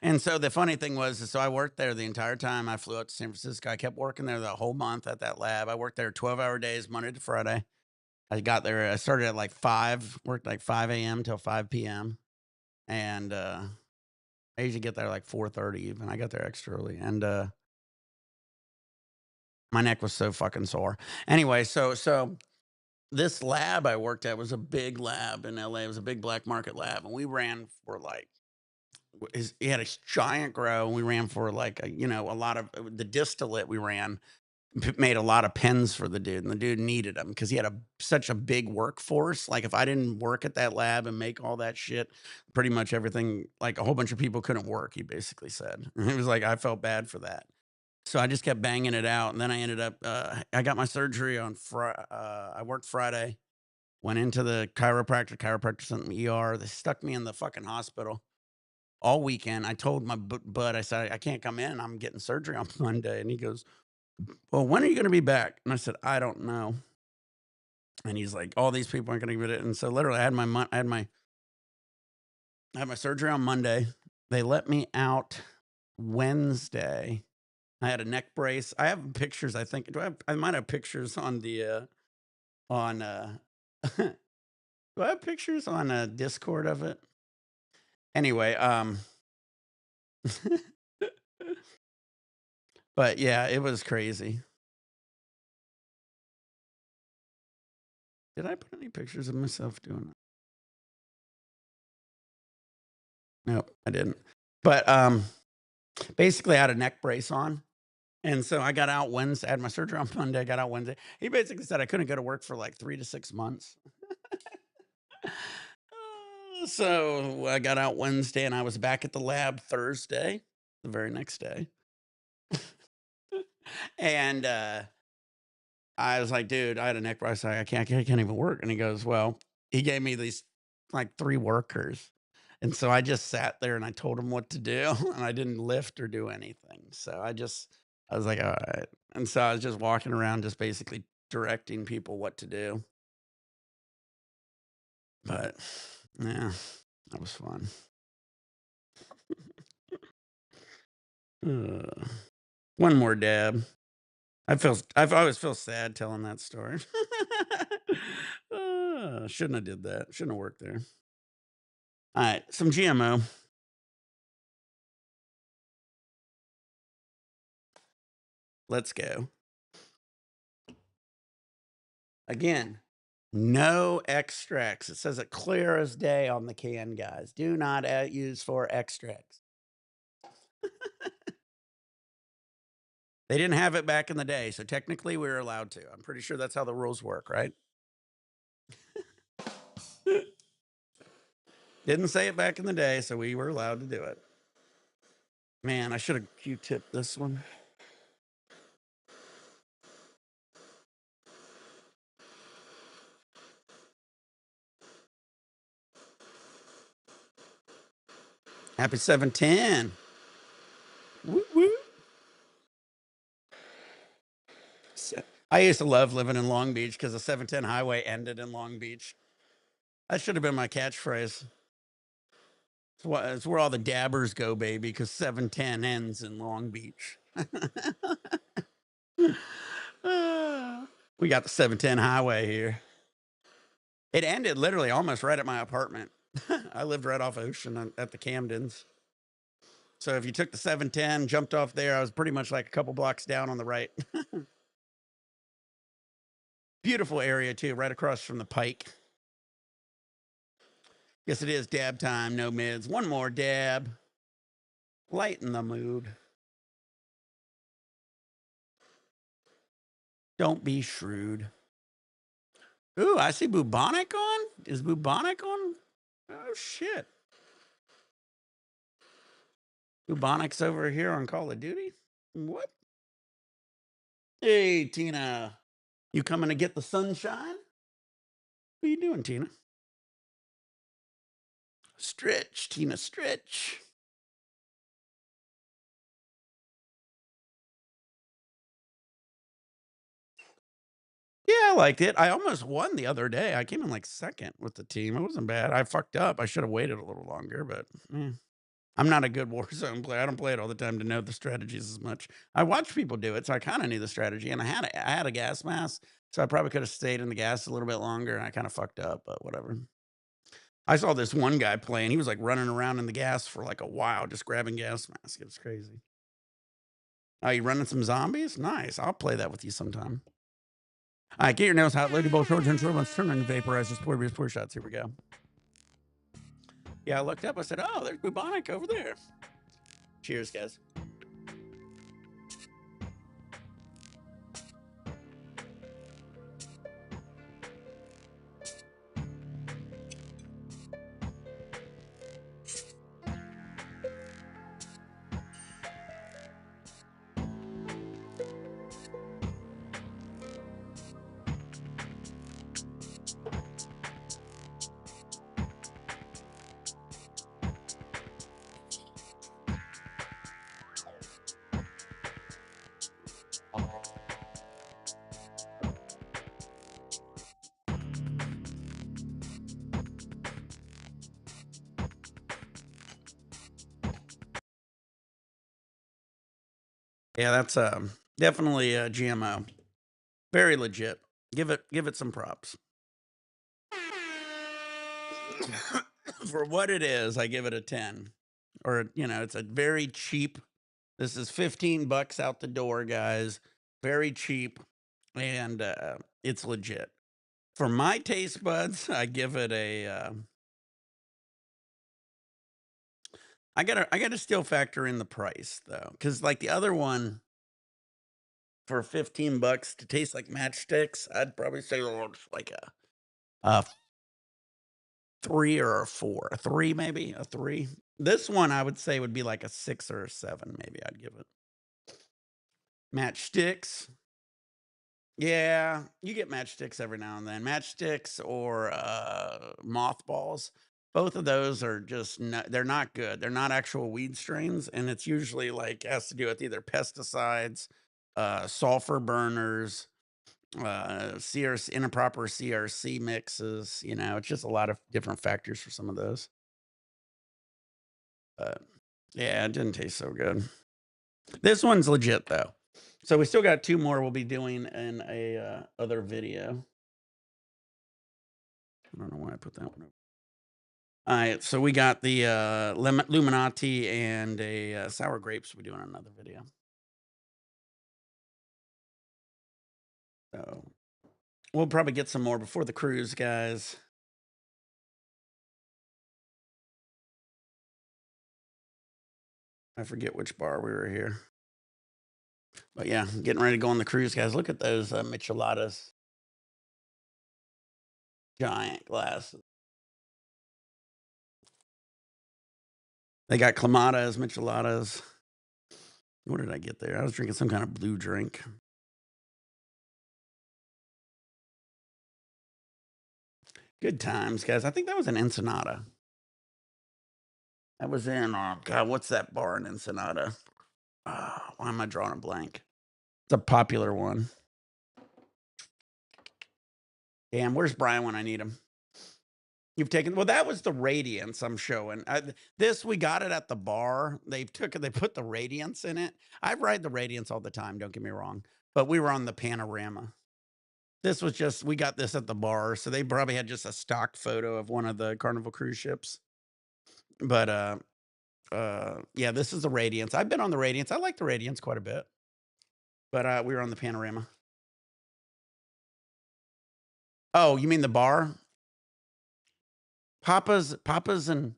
And so the funny thing was, so I worked there the entire time. I flew out to San Francisco. I kept working there the whole month at that lab. I worked there 12-hour days, Monday to Friday. I got there. I started at like 5, worked like 5 a.m. till 5 p.m. And I usually get there like 4:30 even. I got there extra early. And my neck was so fucking sore. Anyway, so this lab I worked at was a big lab in LA. It was a big black market lab. And we ran for like, he had a giant grow. And we ran for like, a lot of the distillate we ran made a lot of pens for the dude, and the dude needed them because he had such a big workforce. Like if I didn't work at that lab and make all that shit, pretty much everything, like a whole bunch of people couldn't work. He basically said, it was like I felt bad for that, so I just kept banging it out. And then I ended up, I got my surgery on Friday. I worked Friday, went into the chiropractor sent me ER. They stuck me in the fucking hospital all weekend. I told my bud, I said I can't come in. I'm getting surgery on Monday, and he goes, well, when are you going to be back? And I said, I don't know. And he's like, all these people aren't going to get it. And so literally I had my surgery on Monday. They let me out Wednesday. I had a neck brace. I have pictures. I think, I might have pictures on do I have pictures on Discord of it? Anyway, but yeah, it was crazy. Did I put any pictures of myself doing it? No, I didn't. But basically, I had a neck brace on. And so I got out Wednesday. I had my surgery on Monday. I got out Wednesday. He basically said I couldn't go to work for like 3 to 6 months. So I got out Wednesday and I was back at the lab Thursday, the very next day. And I was like, dude, I had a neck brace. I can't even work. And he goes, well, he gave me these like 3 workers. And so I just sat there and I told him what to do, and I didn't lift or do anything. So I was like, all right. And so I was just walking around, just basically directing people what to do. But yeah, that was fun. Uh, one more dab. I've always feel sad telling that story. Shouldn't have did that. Shouldn't have worked there. All right, some GMO. Let's go. Again, no extracts. It says it clear as day on the can, guys. Do not use for extracts. They didn't have it back in the day, so technically we were allowed to. I'm pretty sure that's how the rules work, right? Didn't say it back in the day, so we were allowed to do it. Man, I should have Q-tipped this one. Happy 710. Woo woo. I used to love living in Long Beach because the 710 highway ended in Long Beach. That should have been my catchphrase. It's where all the dabbers go, baby, because 710 ends in Long Beach. We got the 710 highway here. It ended literally almost right at my apartment. I lived right off Ocean at the Camdens. So if you took the 710, jumped off there, I was pretty much like a couple blocks down on the right. Beautiful area too, right across from the Pike. Yes, it is dab time, no mids. One more dab. Lighten the mood. Don't be shrewd. Ooh, I see Bubonic on. Is Bubonic on? Oh, shit. Bubonic's over here on Call of Duty? What? Hey, Tina. You coming to get the sunshine? What are you doing, Tina? Stretch, Tina, stretch. Yeah, I liked it. I almost won the other day. I came in like second with the team. It wasn't bad. I fucked up. I should have waited a little longer, but I'm not a good Warzone player. I don't play it all the time to know the strategies as much. I watch people do it, so I kind of knew the strategy. And I had a gas mask, so I probably could have stayed in the gas a little bit longer. And I kind of fucked up, but whatever. I saw this one guy playing. He was like running around in the gas for like a while, just grabbing gas masks. It was crazy. Oh, you running some zombies? Nice. I'll play that with you sometime. All right, get your nails hot. Lady Bolt, Shorts, and Short turn on vaporizers, pour shots. Here we go. Yeah, I looked up. I said, oh, there's bubonic over there. Cheers, guys. Yeah, that's definitely a GMO. Very legit. Give it some props. For what it is, I give it a 10. Or, it's a very cheap. This is 15 bucks out the door, guys. Very cheap and it's legit. For my taste buds, I give it a I gotta still factor in the price though, cuz like the other one for 15 bucks to taste like matchsticks, I'd probably say oh, it's like a 3 or a 4. A 3 maybe, a 3. This one I would say would be like a 6 or a 7 maybe I'd give it. Matchsticks. Yeah, you get matchsticks every now and then. Matchsticks or mothballs. Both of those are just they're not good. They're not actual weed strains, and it's usually like has to do with either pesticides, sulfur burners, CRC, improper CRC mixes. It's just a lot of different factors for some of those. But yeah, it didn't taste so good. This one's legit though. So we still got two more we'll be doing in a other video. I don't know why I put that one up. All right, so we got the Luminati and a sour grapes. We're doing another video. So we'll probably get some more before the cruise, guys. I forget which bar we were here. But yeah, getting ready to go on the cruise, guys. Look at those micheladas. Giant glasses. They got clamatas, micheladas. What did I get there? I was drinking some kind of blue drink. Good times, guys. I think that was an Ensenada. That was in, oh God, what's that bar in Ensenada? Why am I drawing a blank? It's a popular one. Damn, where's Brian when I need him? You've taken well, that was the Radiance I'm showing. This we got it at the bar. They put the Radiance in it. I ride the Radiance all the time, don't get me wrong. But we were on the Panorama. This was just we got this at the bar, so they probably had just a stock photo of one of the Carnival cruise ships. But yeah, this is the Radiance. I've been on the Radiance. I like the Radiance quite a bit. But we were on the Panorama. Oh, you mean the bar? Papa's and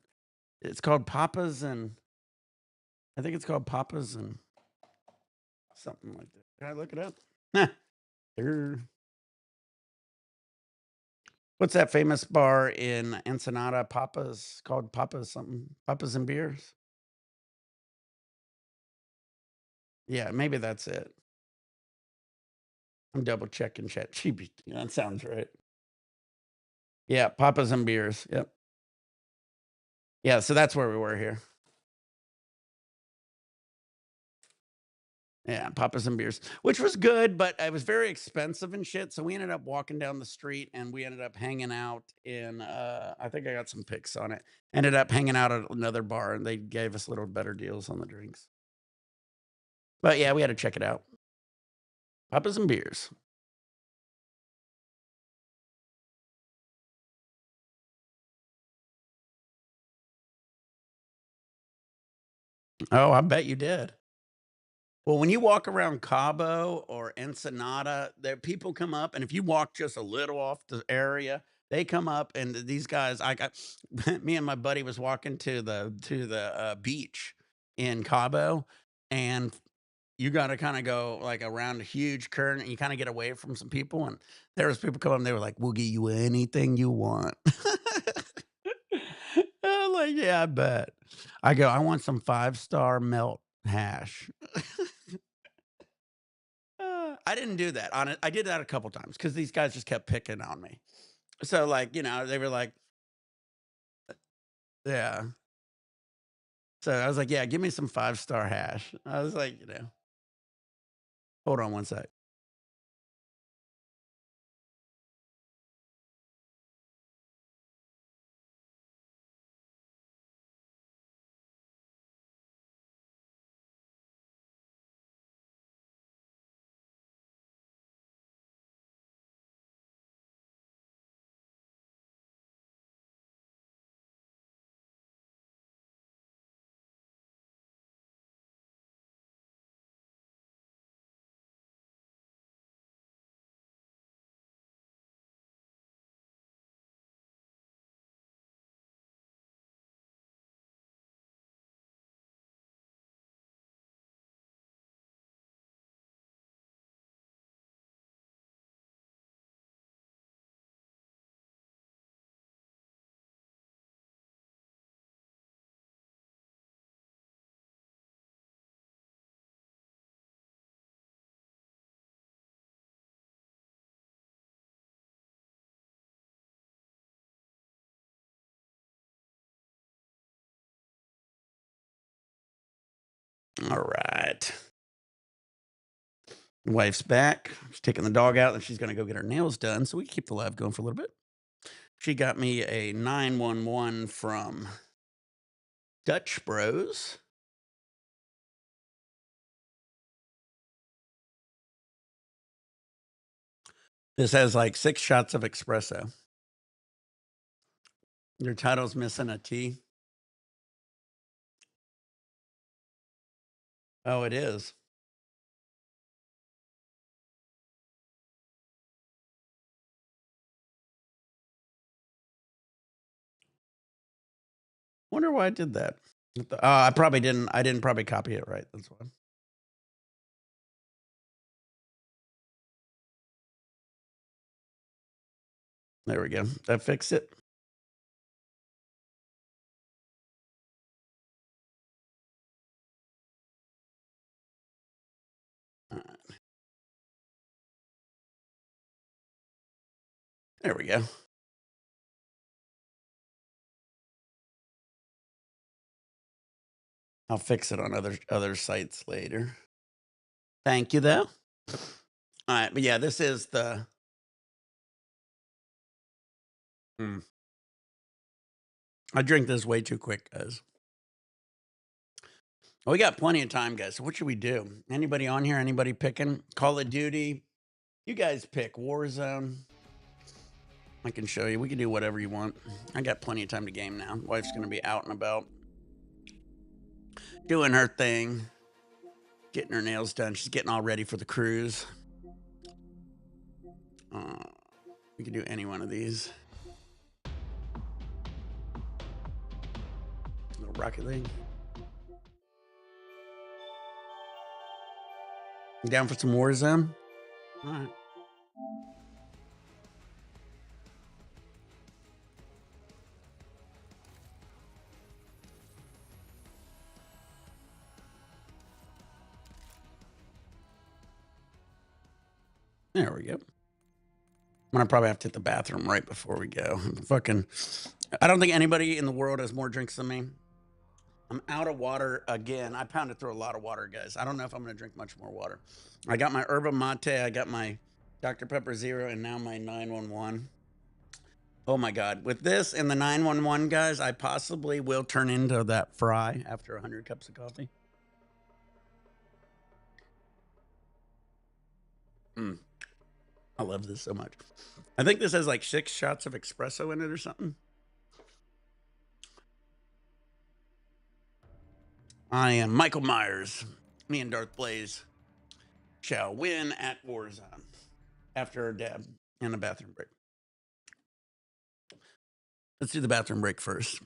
it's called Papa's and I think it's called Papa's and something like that. Can I look it up? Nah. There. What's that famous bar in Ensenada? Papa's called Papa's something. Papa's and beers. Yeah, maybe that's it. I'm double checking chat. That sounds right. Yeah, Papa's and beers. Yep. Yeah, so that's where we were here. Yeah, pop us some beers, which was good, but it was very expensive and shit. So we ended up walking down the street and we ended up hanging out in I think I got some pics on it. Ended up hanging out at another bar and they gave us little better deals on the drinks. But yeah, we had to check it out. Pop us some beers. Oh, I bet you did. Well, when you walk around Cabo or Ensenada, there people come up, and if you walk just a little off the area, they come up, and these guys, I got me and my buddy was walking to the beach in Cabo, and you got to kind of go like around a huge current, and you kind of get away from some people, and there was people coming, they were like, "We'll give you anything you want." I'm like, yeah, I bet. I go, I want some 5-star melt hash. I didn't do that on it. I did that a couple times because these guys just kept picking on me. So, like, they were like, yeah. So I was like, yeah, give me some 5-star hash. I was like, hold on one sec. All right. Wife's back. She's taking the dog out and she's going to go get her nails done. So we can keep the live going for a little bit. She got me a 911 from Dutch Bros. This has like 6 shots of espresso. Your title's missing a T. Oh, it is. Wonder why I did that. I probably didn't. I didn't probably copy it right. That's why. There we go. That fixed it. Alright. There we go. I'll fix it on other sites later. Thank you, though. Alright, but yeah, this is the mm, I drink this way too quick, guys. Well, we got plenty of time, guys. So what should we do? Anybody on here? Anybody picking? Call of Duty? You guys pick. Warzone? I can show you. We can do whatever you want. I got plenty of time to game now. Wife's gonna be out and about, doing her thing, getting her nails done. She's getting all ready for the cruise. Uh, we can do any one of these. Little Rocket League. You down for some Warzone? All right. There we go. I'm gonna probably have to hit the bathroom right before we go. Fucking, I don't think anybody in the world has more drinks than me. I'm out of water again. I pounded through a lot of water, guys. I don't know if I'm going to drink much more water. I got my yerba mate, I got my Dr. Pepper Zero, and now my 911. Oh my God. With this and the 911, guys, I possibly will turn into that fry after 100 cups of coffee. I love this so much. I think this has like 6 shots of espresso in it or something. I am Michael Myers. Me and Darth Blaze shall win at Warzone after a dab and a bathroom break. Let's do the bathroom break first.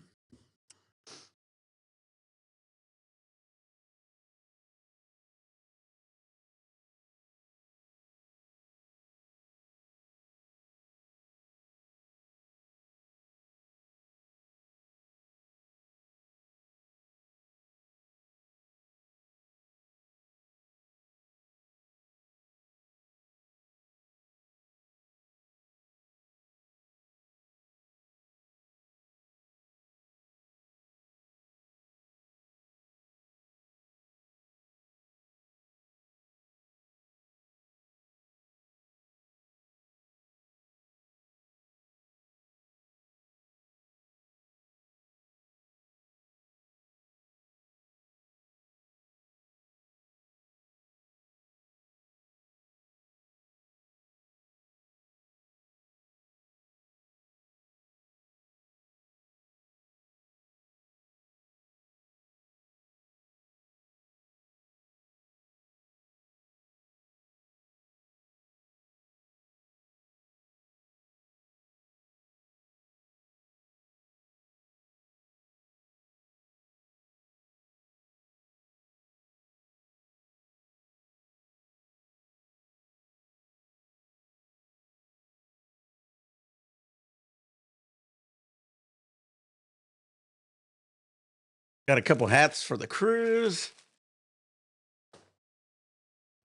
Got a couple hats for the cruise.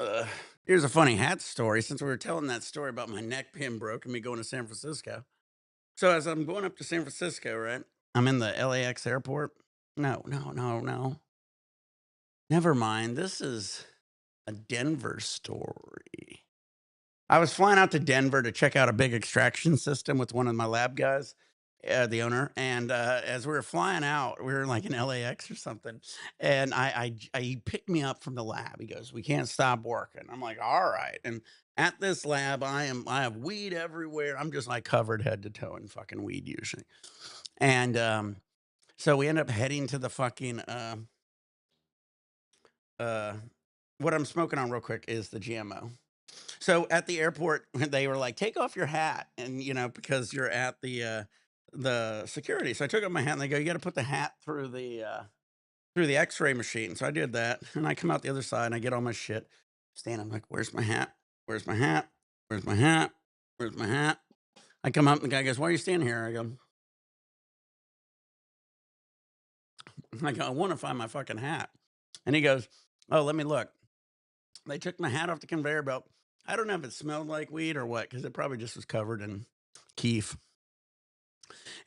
Uh, Here's a funny hat story since we were telling that story about my neck being broke and me going to San Francisco. So as I'm going up to San Francisco, right? I'm in the LAX airport. No, no, no, no. Never mind. This is a Denver story. I was flying out to Denver to check out a big extraction system with one of my lab guys, the owner. And as we were flying out, we were like in LAX or something. And he picked me up from the lab. He goes, "We can't stop working." I'm like, "All right." And at this lab, I have weed everywhere. I'm just like covered head to toe in fucking weed usually. And so we end up heading to the fucking uh, what I'm smoking on real quick is the GMO. So at the airport, they were like, "Take off your hat," and because you're at the security. So I took off my hat, and they go, "You got to put the hat through the X-ray machine." So I did that, and I come out the other side, and I get all my shit. Stand, I'm like, "Where's my hat? Where's my hat? Where's my hat? Where's my hat?" I come up, and the guy goes, "Why are you standing here?" I want to find my fucking hat," and he goes, "Oh, let me look." They took my hat off the conveyor belt. I don't know if it smelled like weed or what, because it probably just was covered in keef.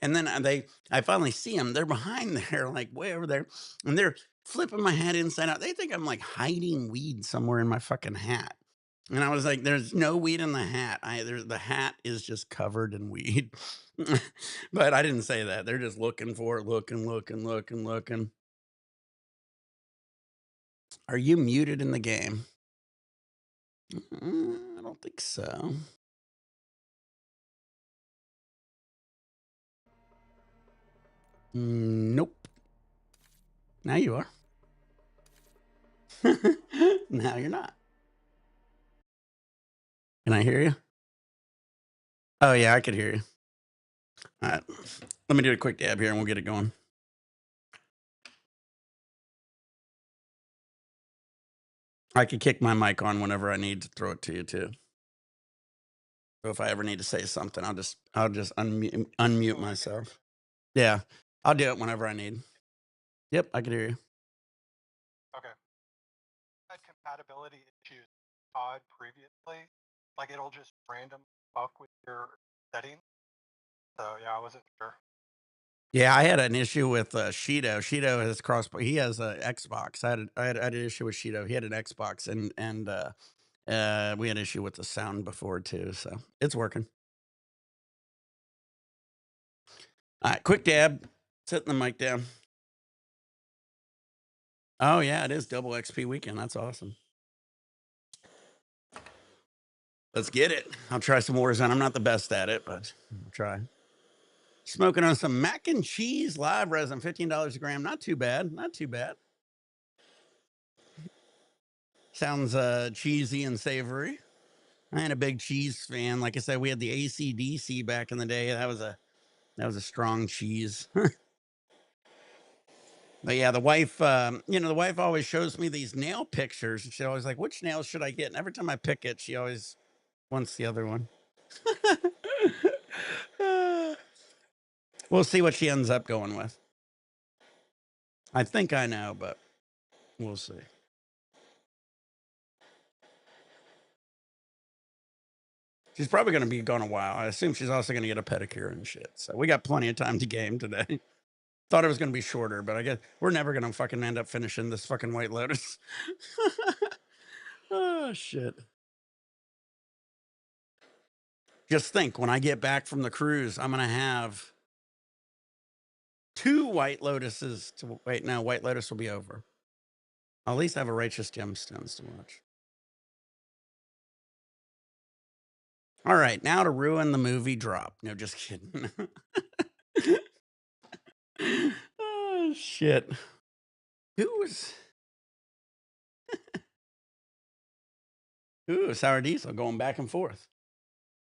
And then I finally see them. They're behind there, like way over there, and they're flipping my hat inside out. They think I'm like hiding weed somewhere in my fucking hat. And I was like, "There's no weed in the hat. The hat is just covered in weed." But I didn't say that. They're just looking for it, looking, looking, looking, looking. Are you muted in the game? I don't think so. Nope. Now you are. Now you're not. Can I hear you? Oh yeah, I could hear you. All right. Let me do a quick dab here and we'll get it going. I could kick my mic on whenever I need to throw it to you too. So if I ever need to say something, I'll just unmute myself. Yeah. I'll do it whenever I need. Yep, I can hear you. Okay. Had compatibility issues with COD previously. Like it'll just random fuck with your settings. So yeah, I wasn't sure. Yeah, I had an issue with Shido. Shido has cross. He has a Xbox. I had an issue with Shido. He had an Xbox, and we had an issue with the sound before too. So it's working. All right, quick dab. Setting the mic down. Oh yeah, it is double XP weekend. That's awesome. Let's get it. I'll try some Warzone. I'm not the best at it, but I'll try. Smoking on some mac and cheese live resin, $15 a gram. Not too bad. Not too bad. Sounds cheesy and savory. I ain't a big cheese fan. Like I said, we had the ACDC back in the day. That was a strong cheese. But yeah, the wife, the wife always shows me these nail pictures. And she's always like, which nail should I get? And every time I pick it, she always wants the other one. We'll see what she ends up going with. I think I know, but we'll see. She's probably going to be gone a while. I assume she's also going to get a pedicure and shit. So we got plenty of time to game today. Thought it was going to be shorter, but I guess we're never going to fucking end up finishing this fucking White Lotus. Oh, shit. Just think when I get back from the cruise, I'm going to have 2 White Lotuses to wait. No, White Lotus will be over. I'll at least have a Righteous Gemstones to watch. All right, now to ruin the movie drop. No, just kidding. Oh, shit. Who was. Ooh, sour diesel going back and forth.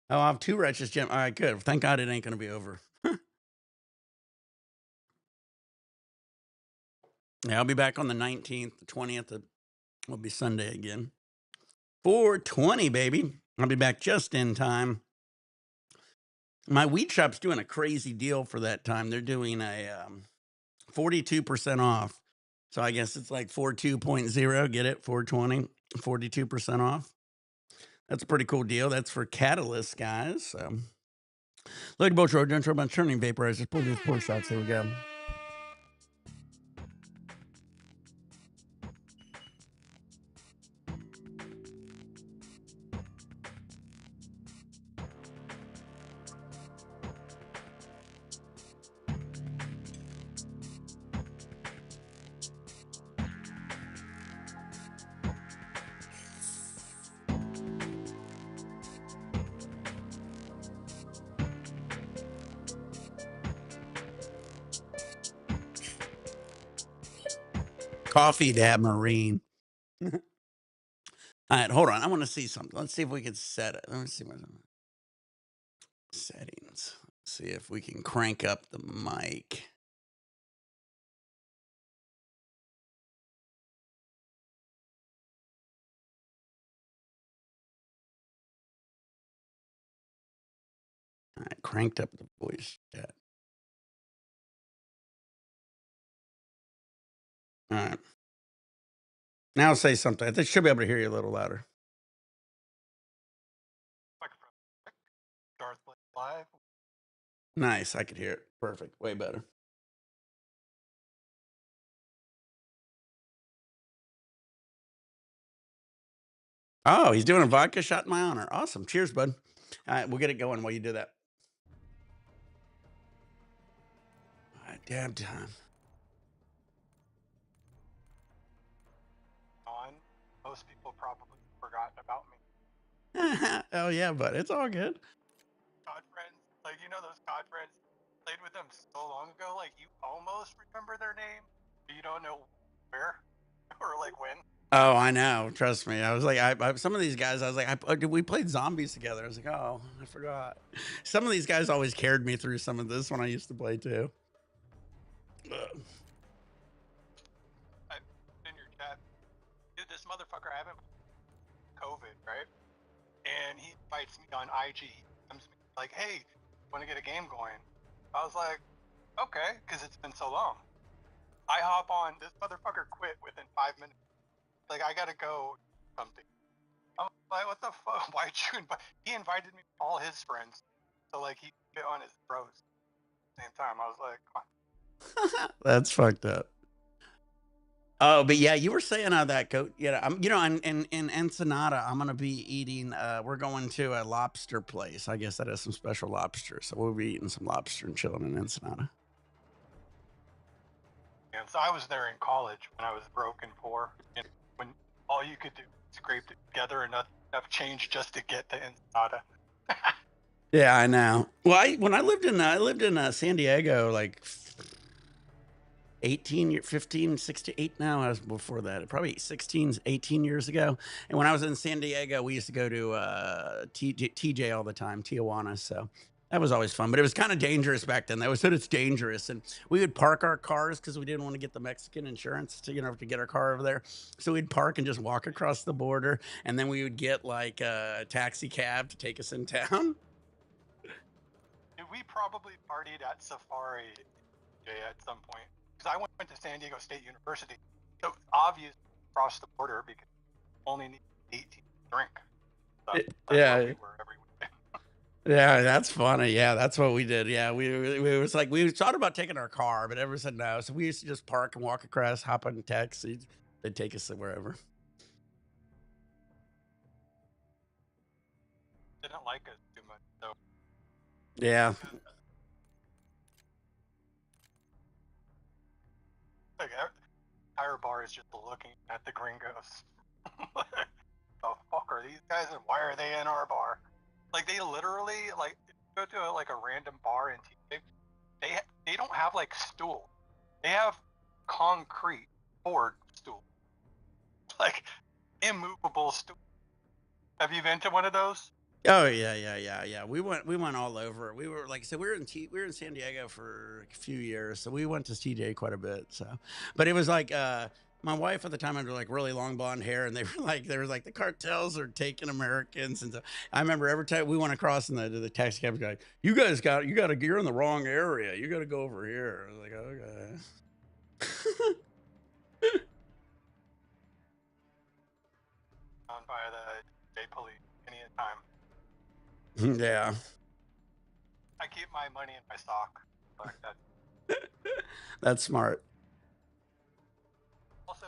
Oh, I have 2 righteous gem. All right, good. Thank God it ain't going to be over. Yeah, I'll be back on the 19th, the 20th. Will be Sunday again. 420, baby. I'll be back just in time. My weed shop's doing a crazy deal for that time. They're doing a 42% off. So I guess it's like 42.0. Get it? 420, 42% off. That's a pretty cool deal. That's for Catalyst, guys. So, Lady Boat Road, don't trouble about turning vaporizers. Pull these pour shots. Here we go. Coffee Dab Marine. All right, hold on. I want to see something. Let's see if we can set it. Let me see what settings. Let's see if we can crank up the mic. All right, cranked up the voice chat. All right. Now say something. I think should be able to hear you a little louder. Darth Live. Nice. I could hear it. Perfect. Way better. Oh, he's doing a vodka shot in my honor. Awesome. Cheers, bud. All right, we'll get it going while you do that. All right, dab time. On. Most people probably forgotten about me. Oh yeah, but it's all good. COD friends, like those COD friends, played with them so long ago, like you almost remember their name, but you don't know where or like when. Oh, I know. Trust me. I was like, some of these guys, I was like, we played zombies together. I was like, oh, I forgot. Some of these guys always carried me through some of this when I used to play too. I in your chat, dude, this motherfucker I haven't COVID, right? And he invites me on IG. Comes to me like, hey, want to get a game going? I was like, okay, because it's been so long. I hop on. This motherfucker quit within 5 minutes. Like, I gotta go something. I'm like, what the fuck? Why'd you invite? He invited me all his friends, so like he fit on his bros. same time. I was like, come on. That's fucked up. Oh, but yeah, you were saying that goat. Yeah, in Ensenada, I'm gonna be eating. We're going to a lobster place. I guess that has some special lobster, so we'll be eating some lobster and chilling in Ensenada. And so I was there in college when I was broke and poor, and when all you could do was scrape together enough change just to get to Ensenada. Yeah, I know. Well, when I lived in San Diego, like 15, 16, 8 now. I was before that, probably 16, 18 years ago. And when I was in San Diego, we used to go to TJ all the time, Tijuana. So that was always fun, but it was kind of dangerous back then. They always said it's dangerous. And we would park our cars because we didn't want to get the Mexican insurance to get our car over there. So we'd park and just walk across the border. And then we would get like a taxi cab to take us in town. We probably partied at Safari at some point because I went to San Diego State University. So it's obvious across the border because you only need 18 to drink. So that's Yeah. where we were every weekend. Yeah, that's funny. Yeah, that's what we did. Yeah, we was like we thought about taking our car, but everyone said no. So we used to just park and walk across, hop on taxis. They'd take us to wherever. Didn't like us too much. So Yeah. like, entire bar is just looking at the gringos. The fuck are these guys and why are they in our bar? Like they literally like go to like a random bar in TJ. They don't have like stool. They have concrete board stool. Like immovable stool. Have you been to one of those? Oh yeah. We went all over. We were like I said, we were in San Diego for a few years, so we went to TJ quite a bit. So, but it was like my wife at the time had like really long blonde hair, and they were like the cartels are taking Americans, and so I remember every time we went across in the taxi cab guy, you're in the wrong area. You got to go over here. I was like, okay. Found by the state police any time. Yeah. I keep my money in my sock. Like that. That's smart. Also,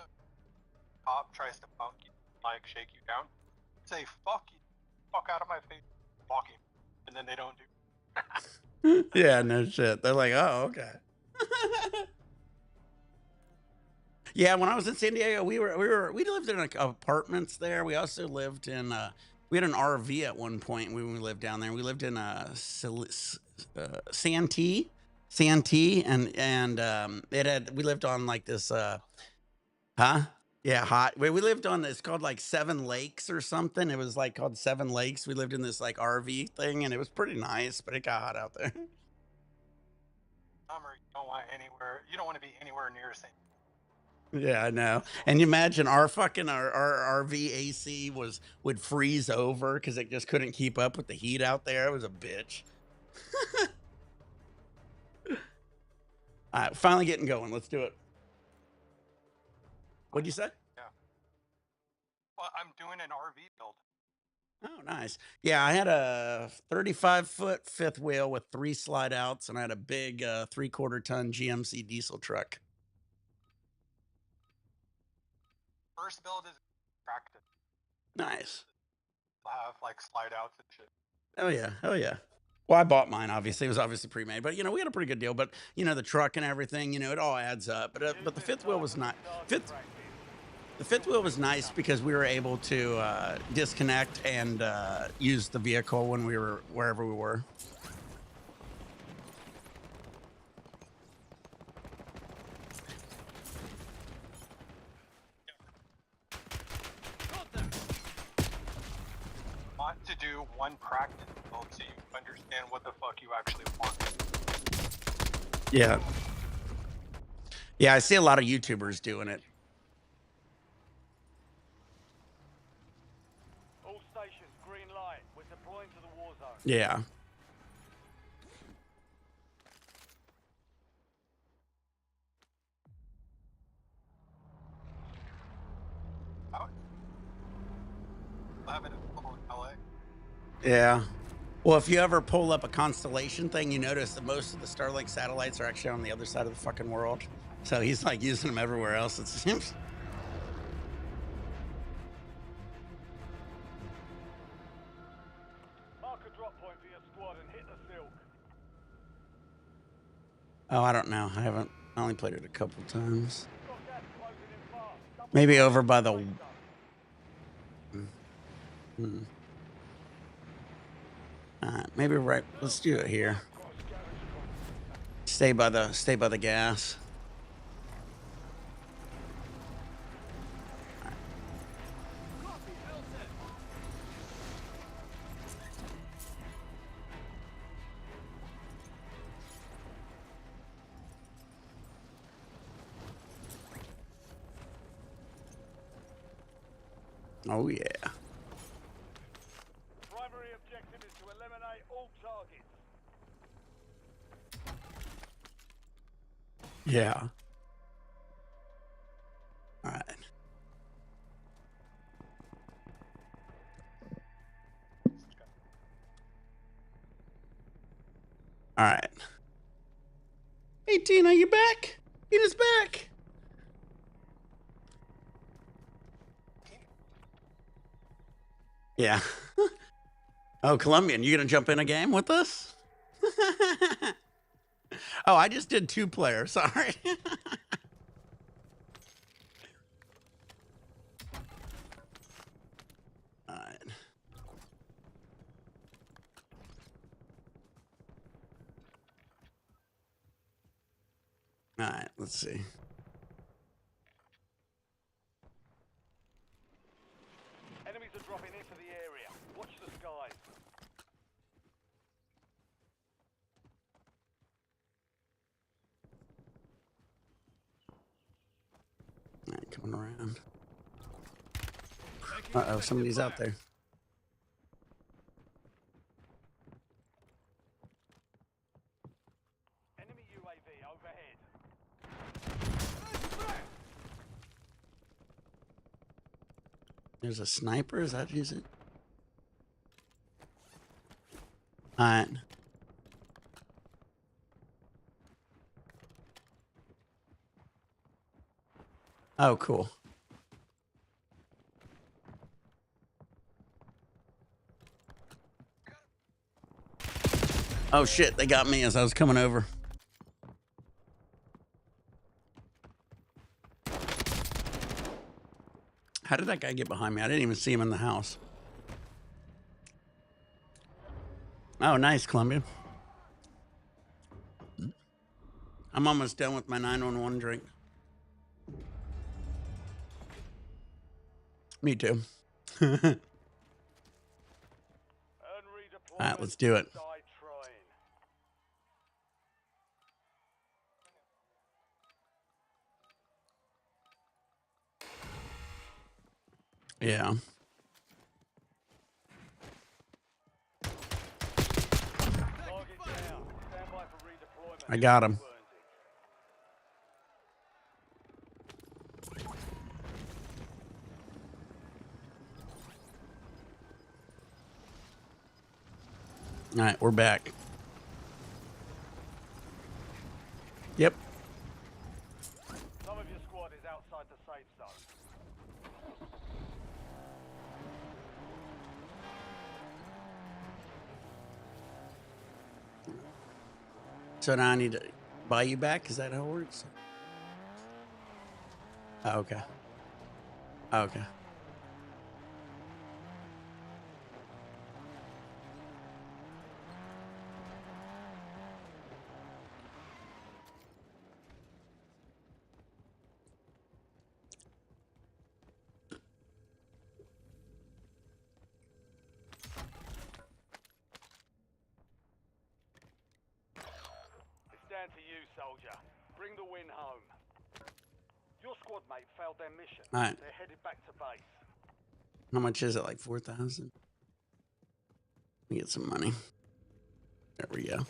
cop tries to punk you, like shake you down. Say fuck you, fuck out of my face, walk him, and then they don't do. Yeah, no shit. They're like, oh, okay. Yeah, when I was in San Diego, we lived in apartments there. We also lived in we had an RV at one point when we lived down there. We lived in Santee, and we lived on like this huh? Yeah, hot. We lived on it's called like Seven Lakes or something. It was like called Seven Lakes. We lived in this like RV thing, and it was pretty nice, but it got hot out there. Summer, you don't want anywhere. You don't want to be anywhere near St. Yeah, I know. And you imagine our RV AC would freeze over because it just couldn't keep up with the heat out there. It was a bitch. All right, finally getting going. Let's do it. What'd you say? Yeah. Well, I'm doing an RV build. Oh, nice. Yeah, I had a 35-foot fifth wheel with 3 slide outs, and I had a big 3/4 ton GMC diesel truck. First build is practice. Nice. We'll have like slide outs and shit. Oh yeah. Oh yeah. Well, I bought mine. Obviously, it was obviously pre-made, but we had a pretty good deal. But the truck and everything, it all adds up. But the fifth wheel was not fifth. The fifth wheel was nice because we were able to disconnect and use the vehicle when we were wherever we were. Want to do one practice build so you understand what the fuck you actually want. Yeah. Yeah, I see a lot of YouTubers doing it. All stations, green light. We're deploying to the war zone. Yeah. Having a couple in LA. Yeah. Well, if you ever pull up a constellation thing, you notice that most of the Starlink satellites are actually on the other side of the fucking world. So he's like using them everywhere else, it seems. Mark a drop point for your squad and hit the silk. Oh, I don't know. I only played it a couple times. Got gas closing in fast. Double Maybe tap over by the the. safe zone. Maybe right. Let's do it here. Got a scavenger con. Stay by the gas. Oh yeah. Primary objective is to eliminate all targets. Yeah. All right. All right. Hey Tina, you back? Tina's back. Yeah. Oh, Colombian, you gonna jump in a game with us? Oh, I just did 2-player. Sorry. All right. All right. Let's see. Enemies are dropping into the area. Watch the skies. All right, coming around. Uh-oh, somebody's out there. Enemy UAV overhead. There's a sniper. Is that it? All right. Oh, cool. Oh shit, they got me as I was coming over. How did that guy get behind me? I didn't even see him in the house. Oh, nice, Colombian. I'm almost done with my 911 drink. Me too. All Earn redeployment. right, let's do it. Die trying. Yeah. Target down. Stand by for redeployment. I got him. All right, we're back. Yep. Some of your squad is outside the safe zone. So now I need to buy you back? Is that how it works? Oh, okay. Oh, okay. It's down to you, soldier. Bring the win home. Your squad mate failed their mission. All right. They're headed back to base. How much is it? Like 4,000? Let me get some money. There we go.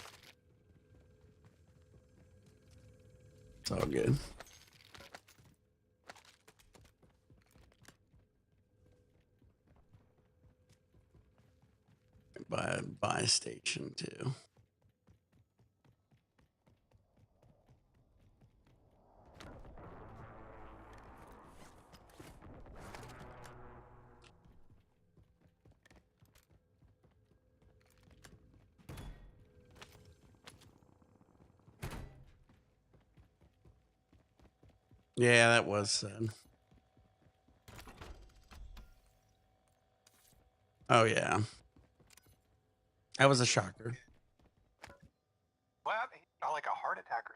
It's all good. by a buy station too. Yeah, that was sad. Oh yeah, that was a shocker. What happened? He got like a heart attack or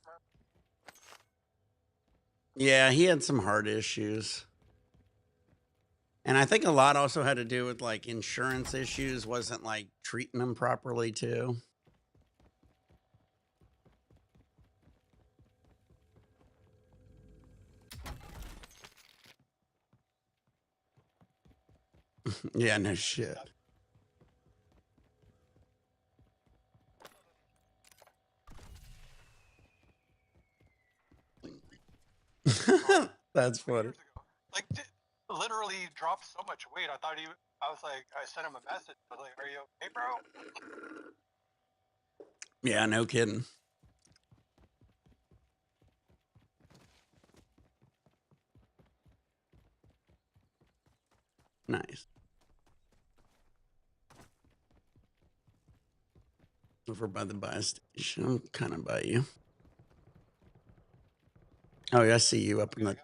something. Yeah, he had some heart issues. And I think a lot also had to do with like insurance issues, wasn't like treating him properly too. Yeah, no shit. That's funny. Years ago. Like, literally dropped so much weight. I thought I was like, I sent him a message. I was like, "Are you okay, bro?" Yeah, no kidding. Nice. Over by the buy station. I'm kind of by you. Oh, yeah, I see you up in the.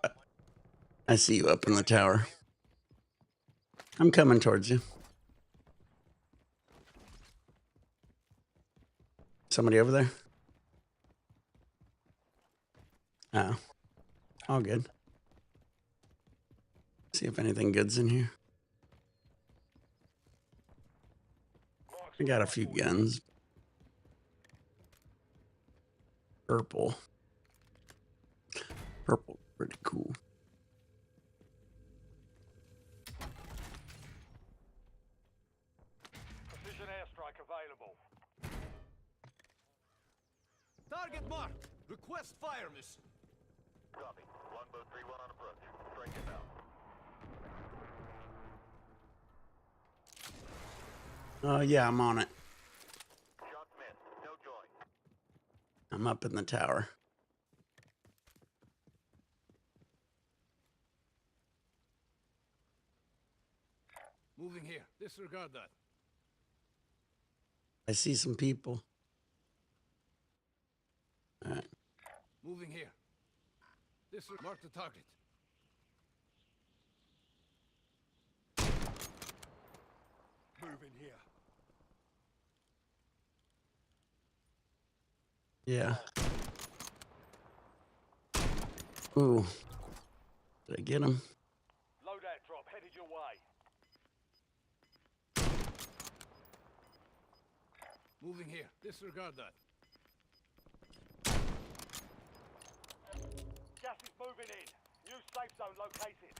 I see you up in the tower. I'm coming towards you. Somebody over there? Oh, all good. See if anything good's in here. I got a few guns. Purple. Purple, pretty cool. Precision airstrike available. Target marked. Request fire mission. Copy. Longbow 3-1 on approach. Strike it out. Yeah, I'm on it. Shots missed. No join. I'm up in the tower. Moving here. Disregard that. I see some people. All right. Moving here. Mark the target. Moving here. Yeah. Ooh. Did I get him? Loadout drop headed your way. Moving here. Disregard that. Gas is moving in. New safe zone located.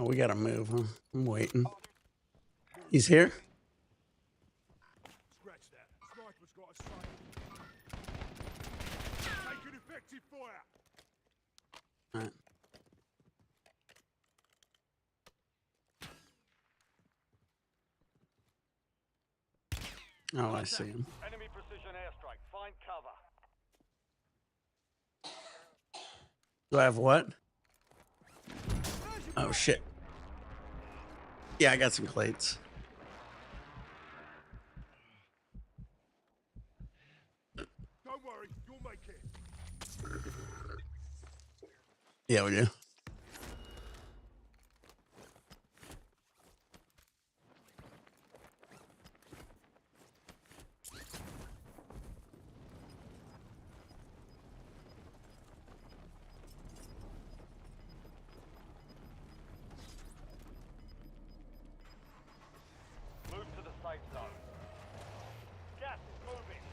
Oh, we gotta move, huh? I'm waiting. He's here? Scratch that. Sniper's got a sight. Take an effective fire. All right. Oh, I see him. Enemy precision airstrike. Find cover. Do I have what? Oh, shit. Yeah, I got some plates. Don't worry. You'll make it. Yeah, we do. Move to the safe zone. Gas is moving.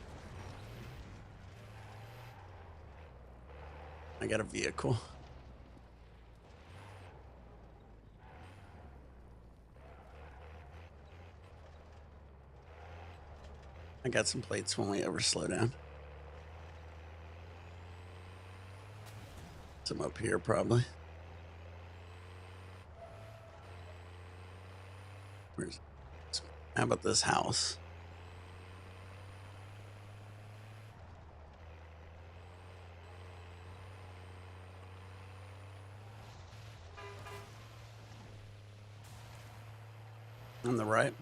I got a vehicle. I got some plates when we ever slow down. Some up here, probably. How about this house? On the right.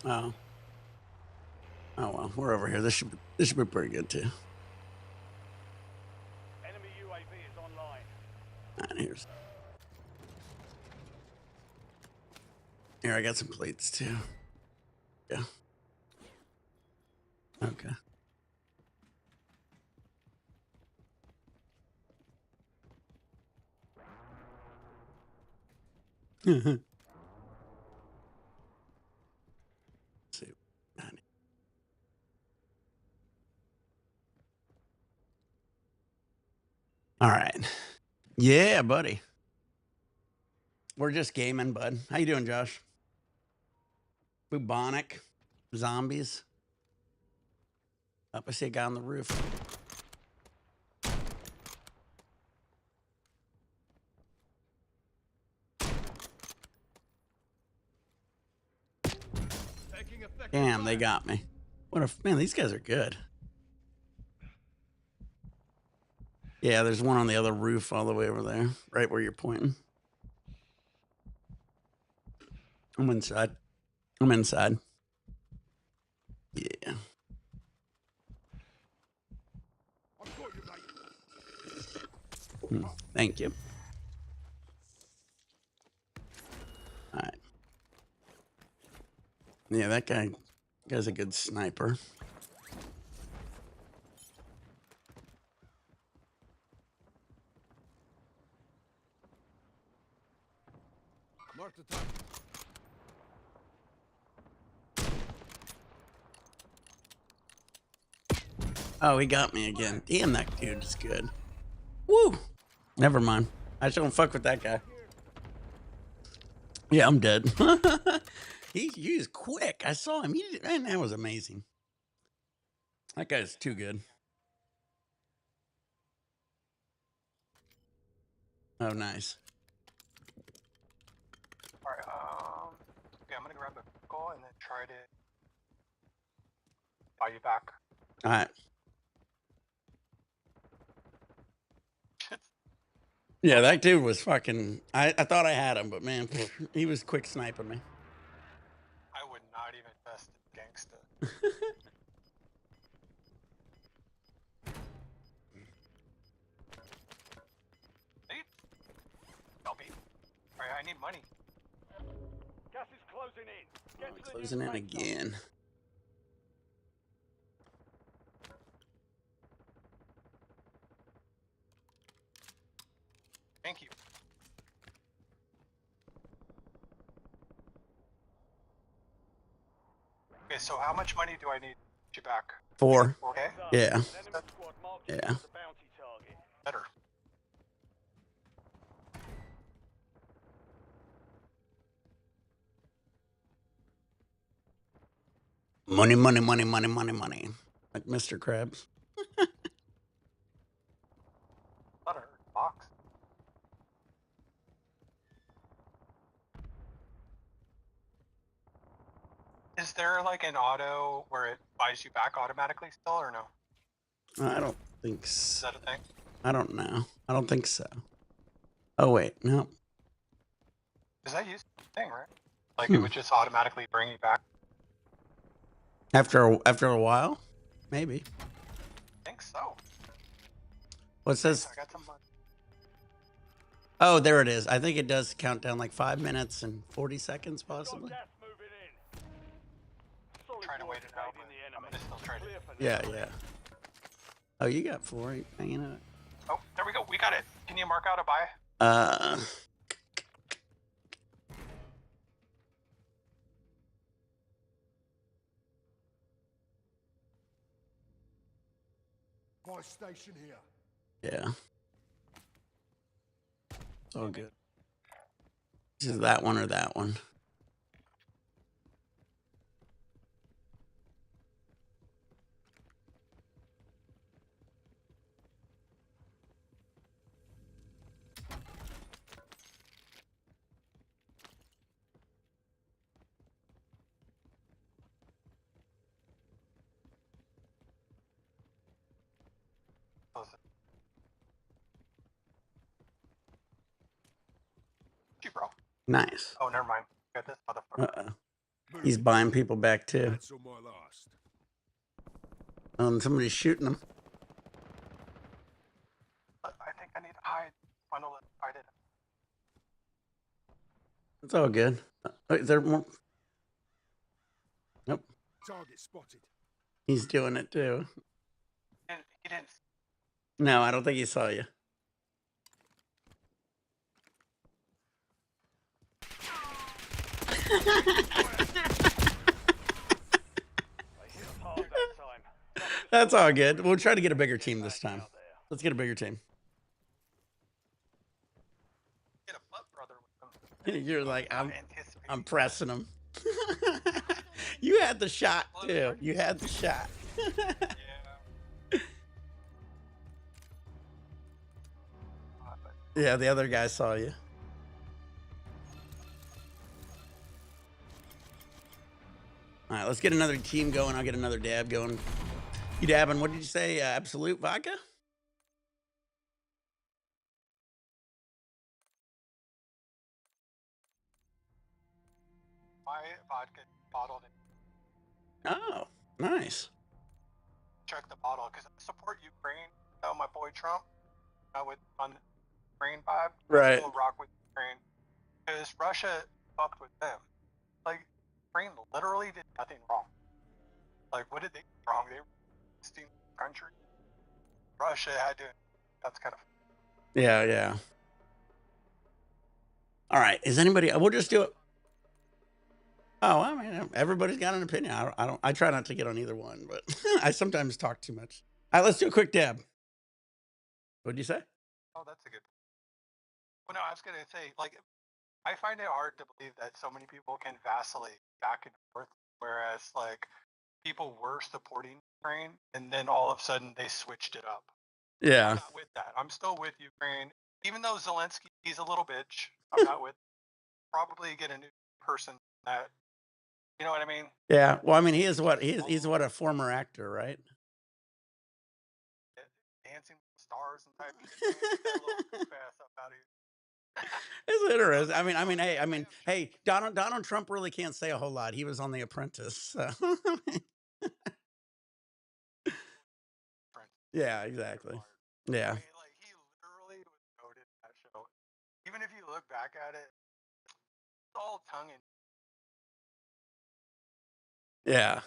Oh. Oh well, we're over here. This should be pretty good too. Enemy UAV is online. And here, I got some plates too. Yeah. Okay. See. All right. Yeah, buddy. We're just gaming, bud. How you doing, Josh? Bubonic. Zombies. Up, I see a guy on the roof. Damn, they got me. What a man, these guys are good. Yeah, there's one on the other roof all the way over there, right where you're pointing. I'm inside. I'm inside. Yeah. Thank you. All right. Yeah, that guy's a good sniper. Mark the target. Oh, he got me again. Damn, that dude is good. Woo! Never mind. I shouldn't fuck with that guy. Yeah, I'm dead. He was quick. I saw him. Man, that was amazing. That guy's too good. Oh, nice. All right. Okay, I'm gonna grab a vehicle and then try to buy you back. All right. Yeah, that dude was fucking. I thought I had him, but man, he was quick sniping me. I would not even test the gangsta. See? Help me. All right, I need money. Gas is closing in. Get to the Closing new in safe zone. again. Thank you. Okay, so how much money do I need to get you back? 4. Okay, Yeah. An enemy squad marked you Yeah. as a bounty target. better. Money, money, money, money, money, money. Like Mr. Krabs. Not a box. Is there like an auto where it buys you back automatically still, or no? I don't think Is so. that a thing? I don't know. I don't think so. Oh, wait. No. Is that used to be a thing, right? Like it would just automatically bring you back? After a while? Maybe. I think so. What says? I got some money. Oh, there it is. I think it does count down like 5 minutes and 40 seconds, Got possibly. gas moving in. Solid Trying to work wait it out, evading but the I'm enemy. gonna still try to. Clear for Yeah, now. yeah. Oh, you got 4. Hanging out. Oh, there we go. We got it. Can you mark out a buy? supply station here. Yeah. It's all good. Is that one or that one? Bro. Nice. Oh, never mind. Got this motherfucker. He's buying people back too. That's on my last. Somebody's shooting him. I think I need to hide. Funnel it. Hide it. It's all good. Is there more? Nope. Target spotted. He's doing it too. He didn't. No, I don't think he saw you. That's all good. We'll try to get a bigger team this time. Let's get a bigger team. Get a butt brother with him. You're like, I'm pressing him. You had the shot too. You had the shot. Yeah. Yeah, the other guy saw you. All right, let's get another team going. I'll get another dab going. You dabbing, what did you say? Absolute vodka? My vodka bottled it. Oh, nice. Check the bottle because I support Ukraine. Oh, my boy Trump. With on Ukraine vibe. Right. Still rock with Ukraine because Russia fucked with them. Like Ukraine literally did nothing wrong. Like what did they do wrong? They were stealing the country. Russia had to. That's kind of. Yeah, yeah. All right. Is anybody? We'll just do it. Oh, I mean, everybody's got an opinion. I try not to get on either one, but I sometimes talk too much. All right, let's do a quick dab. What'd you say? Oh, that's a good. Well, no, I was gonna say like, I find it hard to believe that so many people can vacillate back and forth, whereas like people were supporting Ukraine and then all of a sudden they switched it up. Yeah. I'm not with that. I'm still with Ukraine, even though Zelensky he's a little bitch. I'm not with. Probably get a new person that. You know what I mean? Yeah. Well, I mean, he is what he's what a former actor, right? Dancing with stars and type shit. Get a little too fast up out of here. It's interesting. I mean, hey, Donald Trump really can't say a whole lot. He was on The Apprentice. So. Yeah, exactly. Yeah. I mean, like he literally was goated in that show. Even if you look back at it, it's all tongue in. Yeah.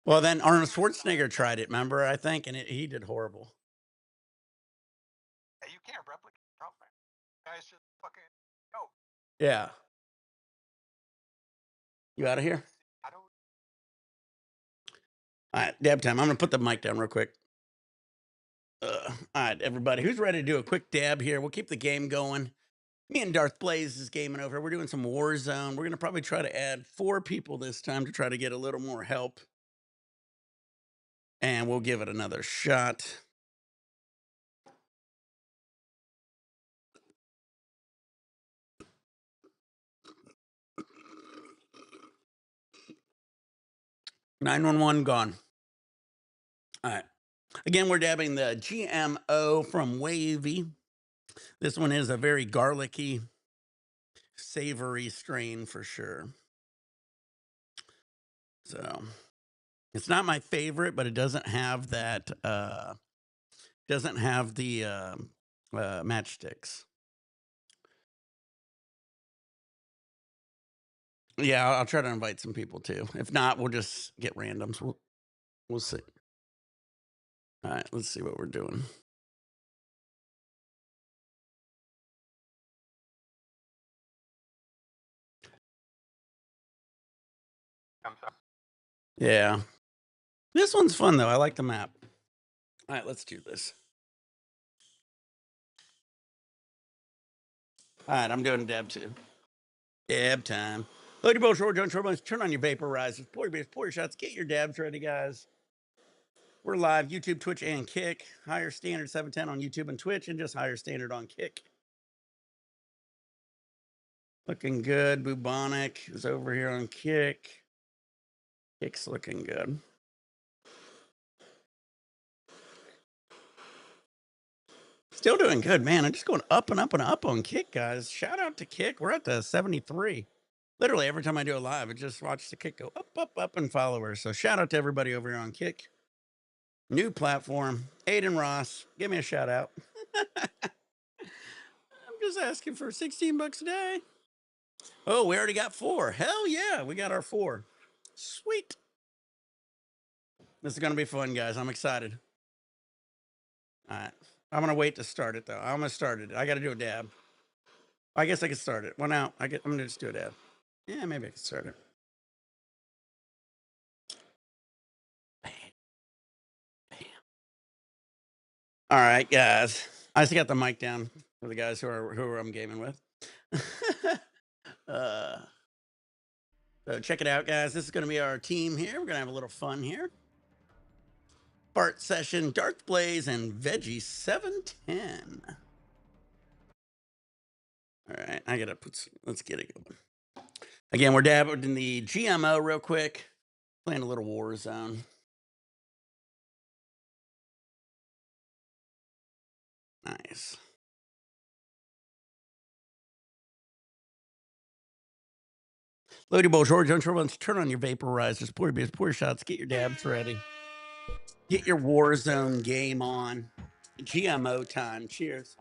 Well, then Arnold Schwarzenegger tried it, remember? I think, and he did horrible. Yeah, you can't replicate Trump, man. Guys just fucking go. Yeah. You out of here? I don't. All right, dab time. I'm gonna put the mic down real quick. All right, everybody, who's ready to do a quick dab here? We'll keep the game going. Me and Darth Blaze is gaming over. We're doing some Warzone. We're gonna probably try to add 4 people this time to try to get a little more help, and we'll give it another shot. $911 gone. All right. Again, we're dabbing the GMO from Wavy. This one is a very garlicky, savory strain for sure. So it's not my favorite, but it doesn't have that, doesn't have the matchsticks. Yeah, I'll try to invite some people too. If not, we'll just get randoms. We'll see. All right, let's see what we're doing. Yeah. This one's fun though. I like the map. All right, let's do this. All right, I'm doing dab too. Dab time. Lady Bo Short, John Turbulence, turn on your vaporizers, pour your beers, pour your shots, get your dabs ready, guys. We're live, YouTube, Twitch, and Kick. Higher standard 710 on YouTube and Twitch, and just higher standard on Kick. Looking good. Bubonic is over here on Kick. Kick's looking good. Still doing good, man. I'm just going up and up and up on Kick, guys. Shout out to Kick. We're at the 73. Literally every time I do a live, I just watch the Kick go up, up, up in followers. So shout out to everybody over here on Kick. New platform. Aiden Ross, give me a shout out. I'm just asking for 16 bucks a day. Oh, we already got 4. Hell yeah, we got our 4. Sweet. This is going to be fun, guys. I'm excited. All right. I'm going to wait to start it, though. I'm going to start it. I got to do a dab. I guess I could start it. Well, now, I'm going to just do a dab. Yeah, maybe I can start it. Bam. Bam. All right, guys. I just got the mic down for the guys who I'm gaming with. So check it out, guys. This is going to be our team here. We're going to have a little fun here. Bart Session, Darth Blaze, and Veggie 710. All right, I got to let's get it going. Again, we're dabbing in the GMO real quick. Playing a little Warzone. Nice. Lady Bull, George, turn on your vaporizers, pour your beers, pour your shots, get your dabs ready. Get your Warzone game on. GMO time. Cheers.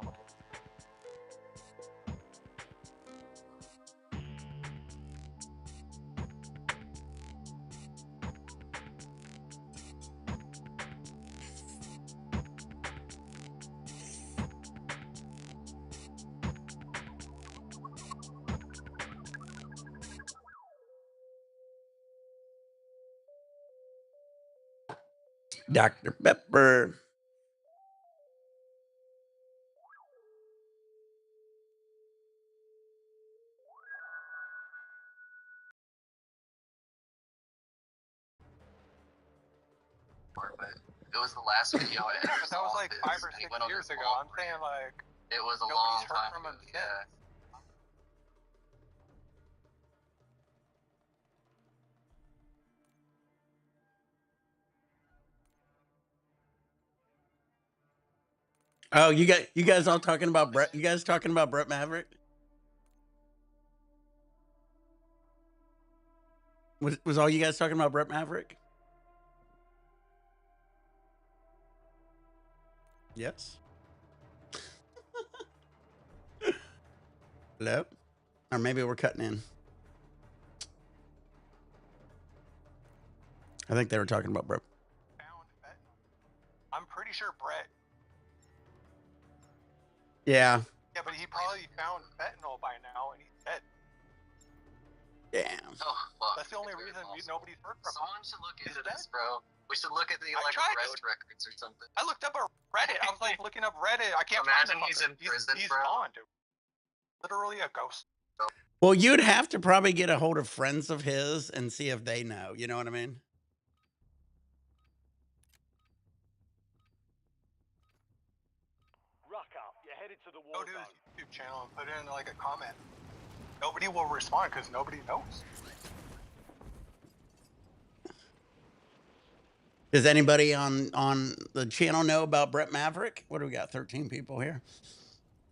Dr. Pepper. It was the last video I Yeah, ever but that was saw like of 5 his, or and he 6 went on years this ago. long I'm saying like It was a nobody's long heard time from ago. him since. Yeah. Oh, you guys all talking about Brett? You guys talking about Brett Maverick? Was all you guys talking about Brett Maverick? Yes. Hello? Or maybe we're cutting in. I think they were talking about Brett. I'm pretty sure Brett. Yeah. Yeah, but he probably found fentanyl by now and he's dead. Damn. Oh, fuck. That's the only reason nobody's heard from him. Someone should look He's into dead. this, bro. We should look at the I like tried to. arrest records or something. I looked up a Reddit. I was like looking up Reddit. I can't Imagine find the he's fucker. in prison, He's bro. gone, dude. Literally a ghost. Well, you'd have to probably get a hold of friends of his and see if they know. You know what I mean? Ruck up. You're headed to the Go war to zone. his YouTube channel and put in like a comment. Nobody will respond because nobody knows. Does anybody on the channel know about Brett Maverick? What do we got? 13 people here.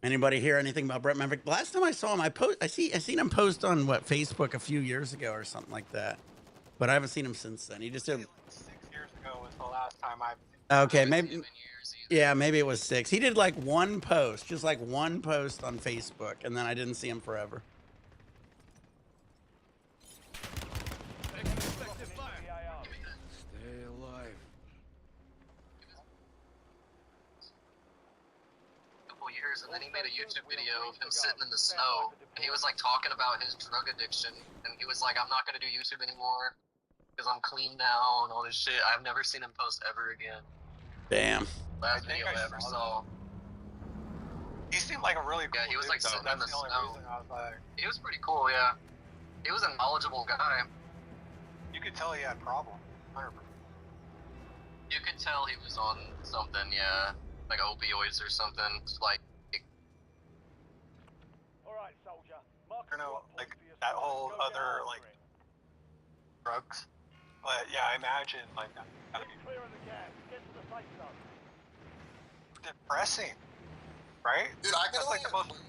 Anybody hear anything about Brett Maverick? Last time I saw him, I seen him post on what, Facebook a few years ago or something like that. But I haven't seen him since then. He just did. Like 6 years ago was the last time I've. Okay, maybe. Yeah, maybe it was 6. He did like one post, just like one post on Facebook, and then I didn't see him forever. Stay alive. Couple years, and then he made a YouTube video of him sitting in the snow, and he was like talking about his drug addiction, and he was like, "I'm not gonna do YouTube anymore because I'm clean now and all this shit." I've never seen him post ever again. Damn. Last think video I I ever saw saw. He seemed like a really cool Yeah, he was dude, like though. sitting in That's the the only snow. reason I was like, He was pretty cool, yeah. He was a knowledgeable guy. you could tell he had problems. 100%. You could tell he was on something, yeah. Like opioids or something. Like, Alright, soldier. Mark I don't know, a drop like, point for your that squad and whole go get other, after like, it. drugs. But yeah, I imagine like that gotta be Clear of the gas. Get to the safe zone. depressing, right? Dude, I can That's only like the most.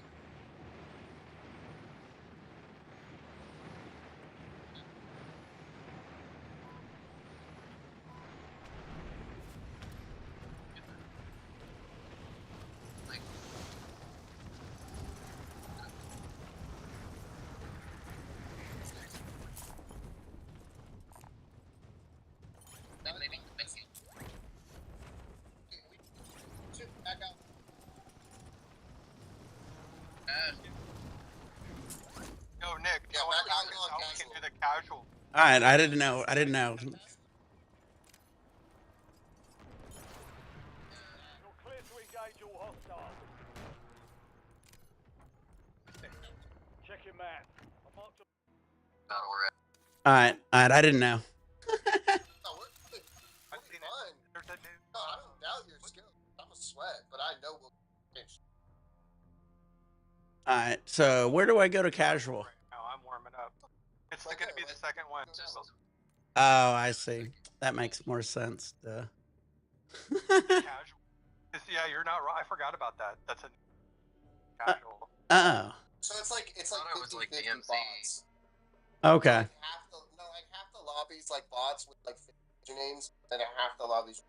Yo, Nick, Yeah, I wonder back on how we can casual. do the casual. All right, I didn't know. I didn't know. You're clear to engage all hostiles. Check your map. I marked a not alright. All right, I didn't know. No, we're I've seen it. fine. There's a dude. No, I don't doubt your skill. I'm a sweat, but I know we'll finish. All right, so where do I go to casual? Right now, I'm warming up. It's Right gonna there, be the right? second one. Just Oh, I see. That makes more sense. Duh. Casual. Yeah, you're not wrong. I forgot about that. That's a casual. Oh, So it's like thought it was 50, like 50 DMZ. bots. okay. Like half the lobbies like bots with like names, and half the lobbies.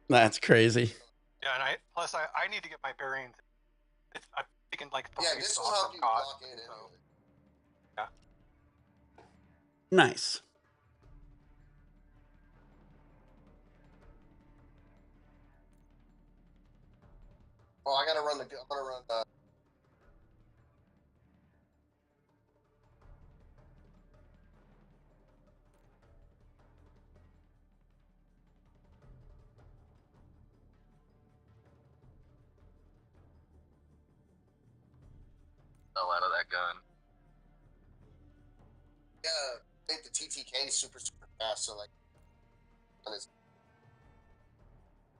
That's crazy. Yeah, and I need to get my bearings. I'm taking like Yeah, 3 this will off help from you COD, lock in so. anyway. Nice. Oh, I gotta run I'm gonna run. fell out of that gun. Yeah, I think the TTK is super fast. So like, on his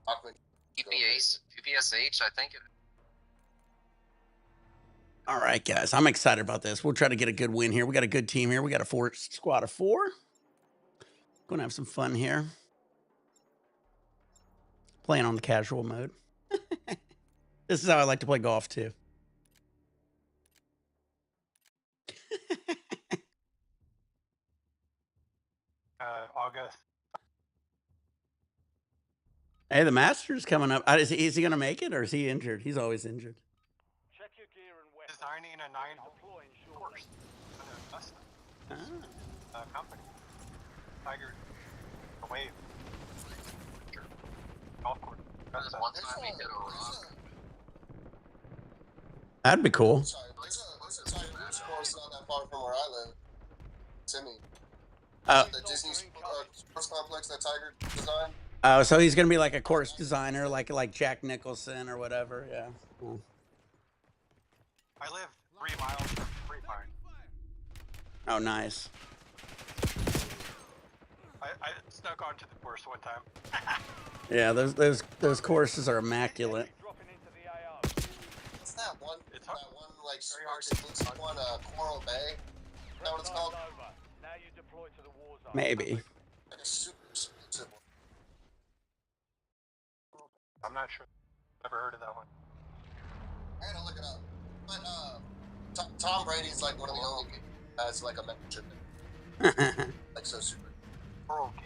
Aquaman. PPSH, I think. All right, guys, I'm excited about this. We'll try to get a good win here. We got a good team here. We got a squad of 4. Gonna have some fun here. Playing on the casual mode. This is how I like to play golf too. August. Hey, the Master's coming up. Is he going to make it, or is he injured? He's always injured. check your gear and weapons. Designing a 9 Deploying shortly. course. Custom Ah. company. Tiger. A wave. Sure. Golf course. There's one time he hit a rock. That'd be cool. Sorry, there's a Tiger Woods course not that far from where I live. Simi. The Disney sports complex that Tiger designed. Oh, so he's going to be like a course designer, like Jack Nicholson or whatever. Yeah. Cool. I live 3 miles from Grapevine. Oh, nice. I snuck onto the course one time. Yeah, those courses are immaculate. Dropping into the AO. It's that one. It's that hard- one like very hard sports exclusive one, Coral Bay. Is that what it's called? Time's over. Now you deploy to the war zone. Maybe. Like a super exclusive one. I'm not sure. Never heard of that one. I gotta look it up. But Tom Brady's like one of the only people that has like a membership. Like so super. Coral Key.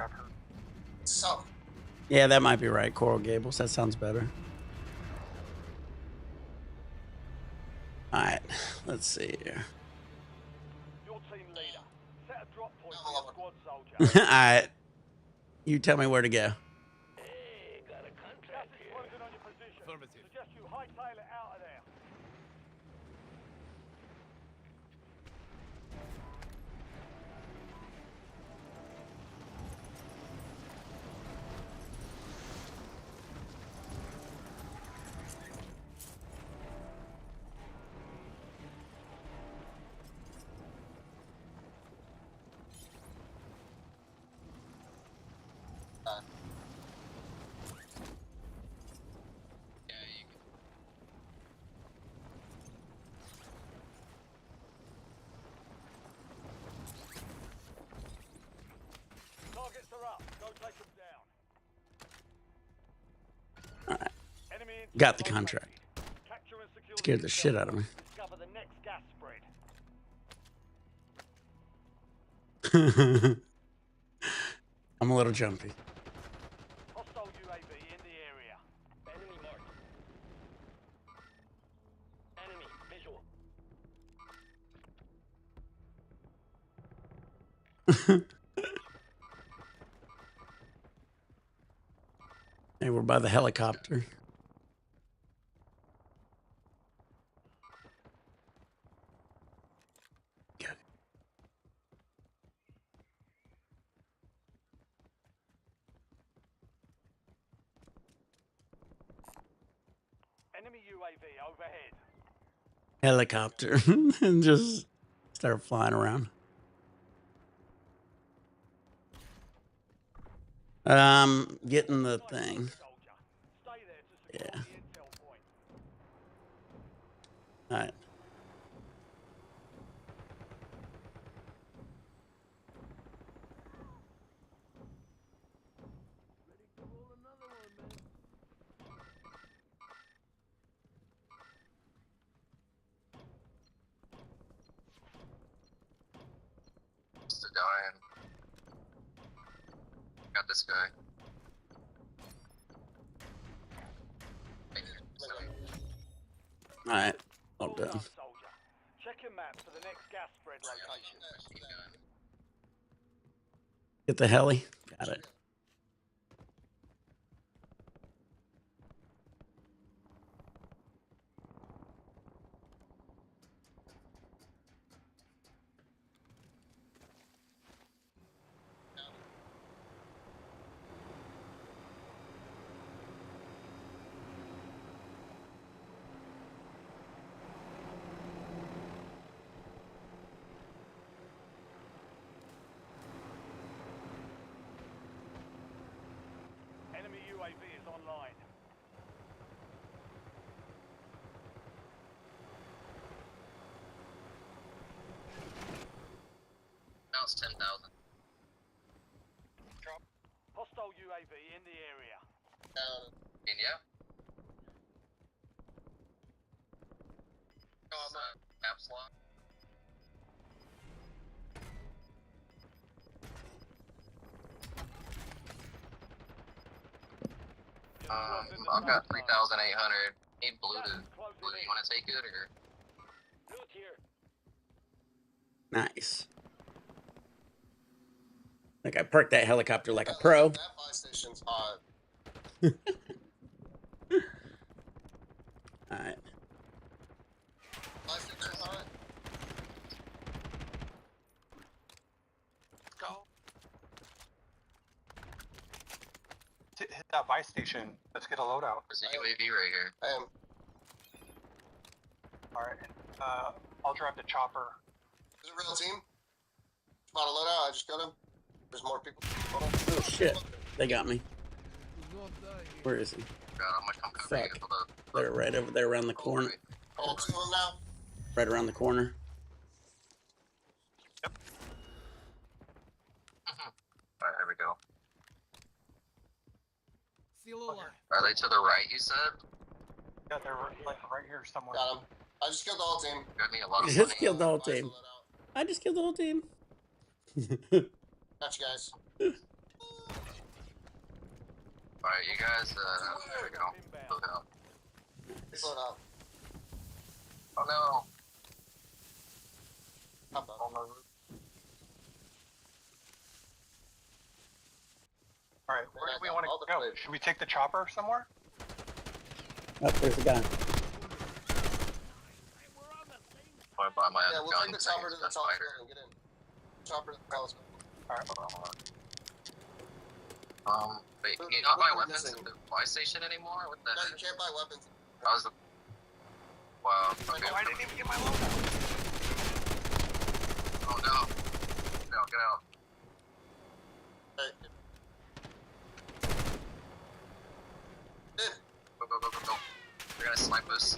I've heard. So Yeah, that might be right. Coral Gables. That sounds better. All right, let's see here. Your team leader. Set a drop point I'm for a your lover. squad soldier. All right, you tell me where to go. Hey, got a contract here. Closing on your position. Affirmative. Suggest you hightail it out of there. take them down. All right. Enemy intel Got the located. contract. Capture and secure Scared the intel shit out of me. points. Discover the next gas spread. I'm a little jumpy. Hostile UAV in the area. Enemy marked. Enemy visual. Hey, we're by the helicopter. Good. Enemy UAV overhead. Helicopter. And just start flying around. Getting the thing. Soldier. Stay there to secure Yeah. the intel point. All right. Just dying. Got this guy. All right. All Well done. done, soldier. Check your map for the next gas spread location. Get the heli. Got it. Enemy UAV is online. Now it's 10,000. Hostile UAV in the area. And yeah. Caps lock. I've got 3,800. Need blue to. Blue, you want to take it or? Loot here. Nice. Like I parked that helicopter like a pro. That buy station's hot. All right. Buy station's hot. Go. Hit that buy station. Let's get a loadout. There's a UAV right here. I am. Alright. I'll drive the chopper. Is it a real team? Spot a loadout. I just got him. There's more people. Hold on. Oh shit. They got me. Where is he? God, I'm gonna come cover you. Fuck. Hold up. They're right over there around the corner. Hold two of them now. Right around the corner. Alright, there we go. Still alive. Are they to the right, you said? Yeah, they're like right here somewhere. Got him. I just killed the whole team. Got me a lot You of just money. killed the whole Buy some team. loadout. I just killed the whole team. Got you guys. Alright, you guys, there we go. Load out. Big loadout. Oh no. Hop up. Oh no. Alright, where do we want All to the go? flavors. Should we take the chopper somewhere? Oh, there's a guy. I buy my Yeah, other we'll gun. take the chopper to the That's tallest fighter. building. Get in. Chopper to the tallest building. Alright, hold on. Wait, What- can you not what buy are we weapons missing? at the buy station anymore? What the No, you heck? can't buy weapons. That was the... Wow, okay. Oh, I didn't even get my loadout. Oh no. Get out, get out. Hey. In. Go, go, go, go, go. They're gonna snipe us.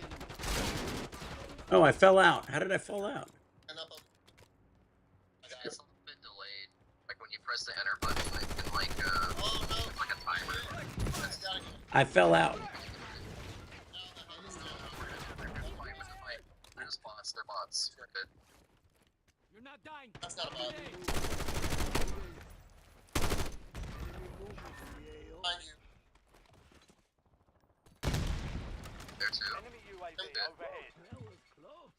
Oh, I fell out. How did I fall out? And up. It's a little bit delayed. Like when you press the enter button, like, and like Oh no! like a timer. It's gotta get. I fell out. They're just bots. They're bots. We're good. You're not dying. That's not a bot. Behind you. There too. Enemy UAV overhead. That was close.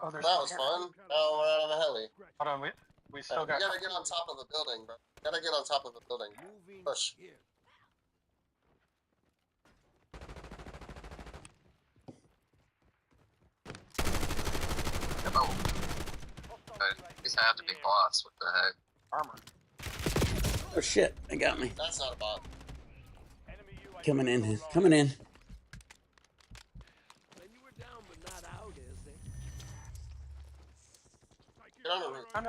Oh, there's That one was here. fun. Now we're out of the heli. Hold on, we still You got. gotta get on top of a building, bro. You gotta get on top of a building. Moving Push. here. Oh, these have to be bots. What the heck? Armor. Oh shit, they got me. That's not a bot. Enemy UAV Coming in, online. coming in. Then you were down but not out, is it? Get on the roof. No.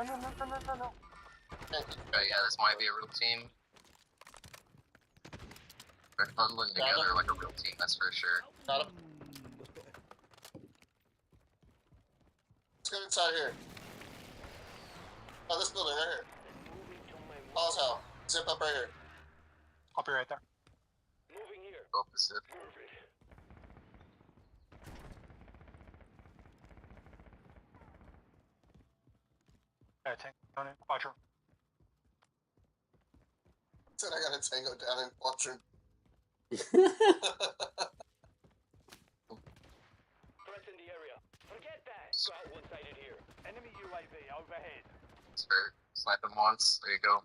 Thank you. Okay, yeah, this might be a real team. They're huddling together like a real team. That's for sure. Got him. Let's go inside here. Oh, this building right here. Pause how. Zip up right here. I'll be right there. Moving here. Opposite. Yeah, tank on it. Quadrant. Said I got a tango down in Quadrant. Threat in the area. Forget that. Scout one-sided here. Enemy UAV overhead. It's hurt. Snipe him once. There you go.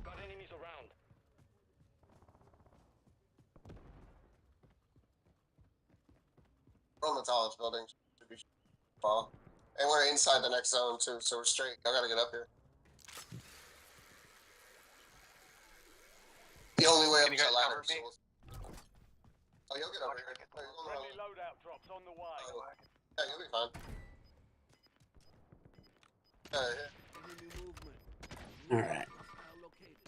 Got enemies around. We're on the tallest building. Should be fall. And we're inside the next zone too, so we're straight. I gotta get up here. The only way up Can you is a guys ladder. cover me? Oh, you'll get over here. Oh, you're on the Friendly road. loadout drops on the way. Oh, yeah, you'll be fine. Yeah. Enemy movement. All right. Hostile located.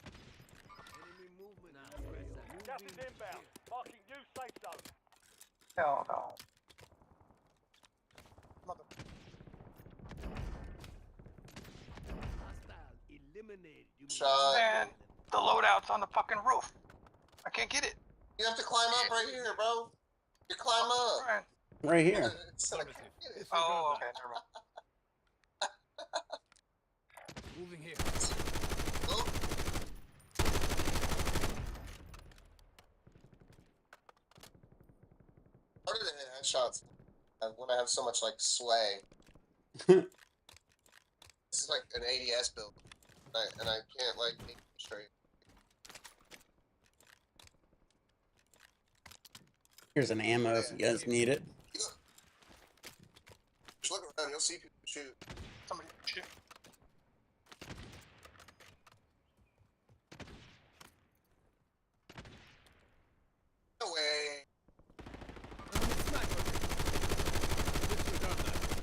Enemy movement now. Gas is inbound. Marking new safe zone. Hell no. Mother. Hostile eliminated. You Shot. Man, the loadout's on the fucking roof. I can't get it. You have to climb up right here, bro. You climb up. Alright. Right here. It's like, get it. Oh, okay, never mind. moving here. Oh. How did it hit headshots when I have so much like sway? This is like an ADS build, and I can't like think straight. Here's an ammo if you guys need it. Just look around, you'll see people shoot. Somebody shoot. No way. Disregard that.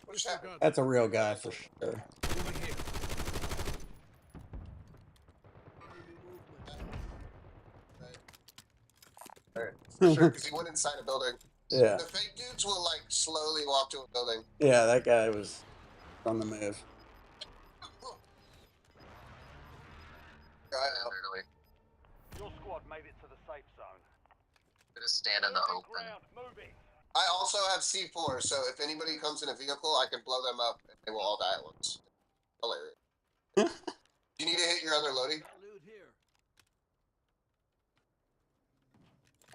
What just happened? Disregard that. That's a real guy for sure. Moving here. Enemy movement. Sure, because he went inside a building. Yeah, The fake dudes will like slowly walk to a building. yeah, that guy was on the move. Right now. Literally. Your squad made it to the safe zone. They just stand in the Moving open. ground. Moving. I also have C4, so if anybody comes in a vehicle, I can blow them up and they will all die at once. Hilarious. You need to hit your other loading? Loot here.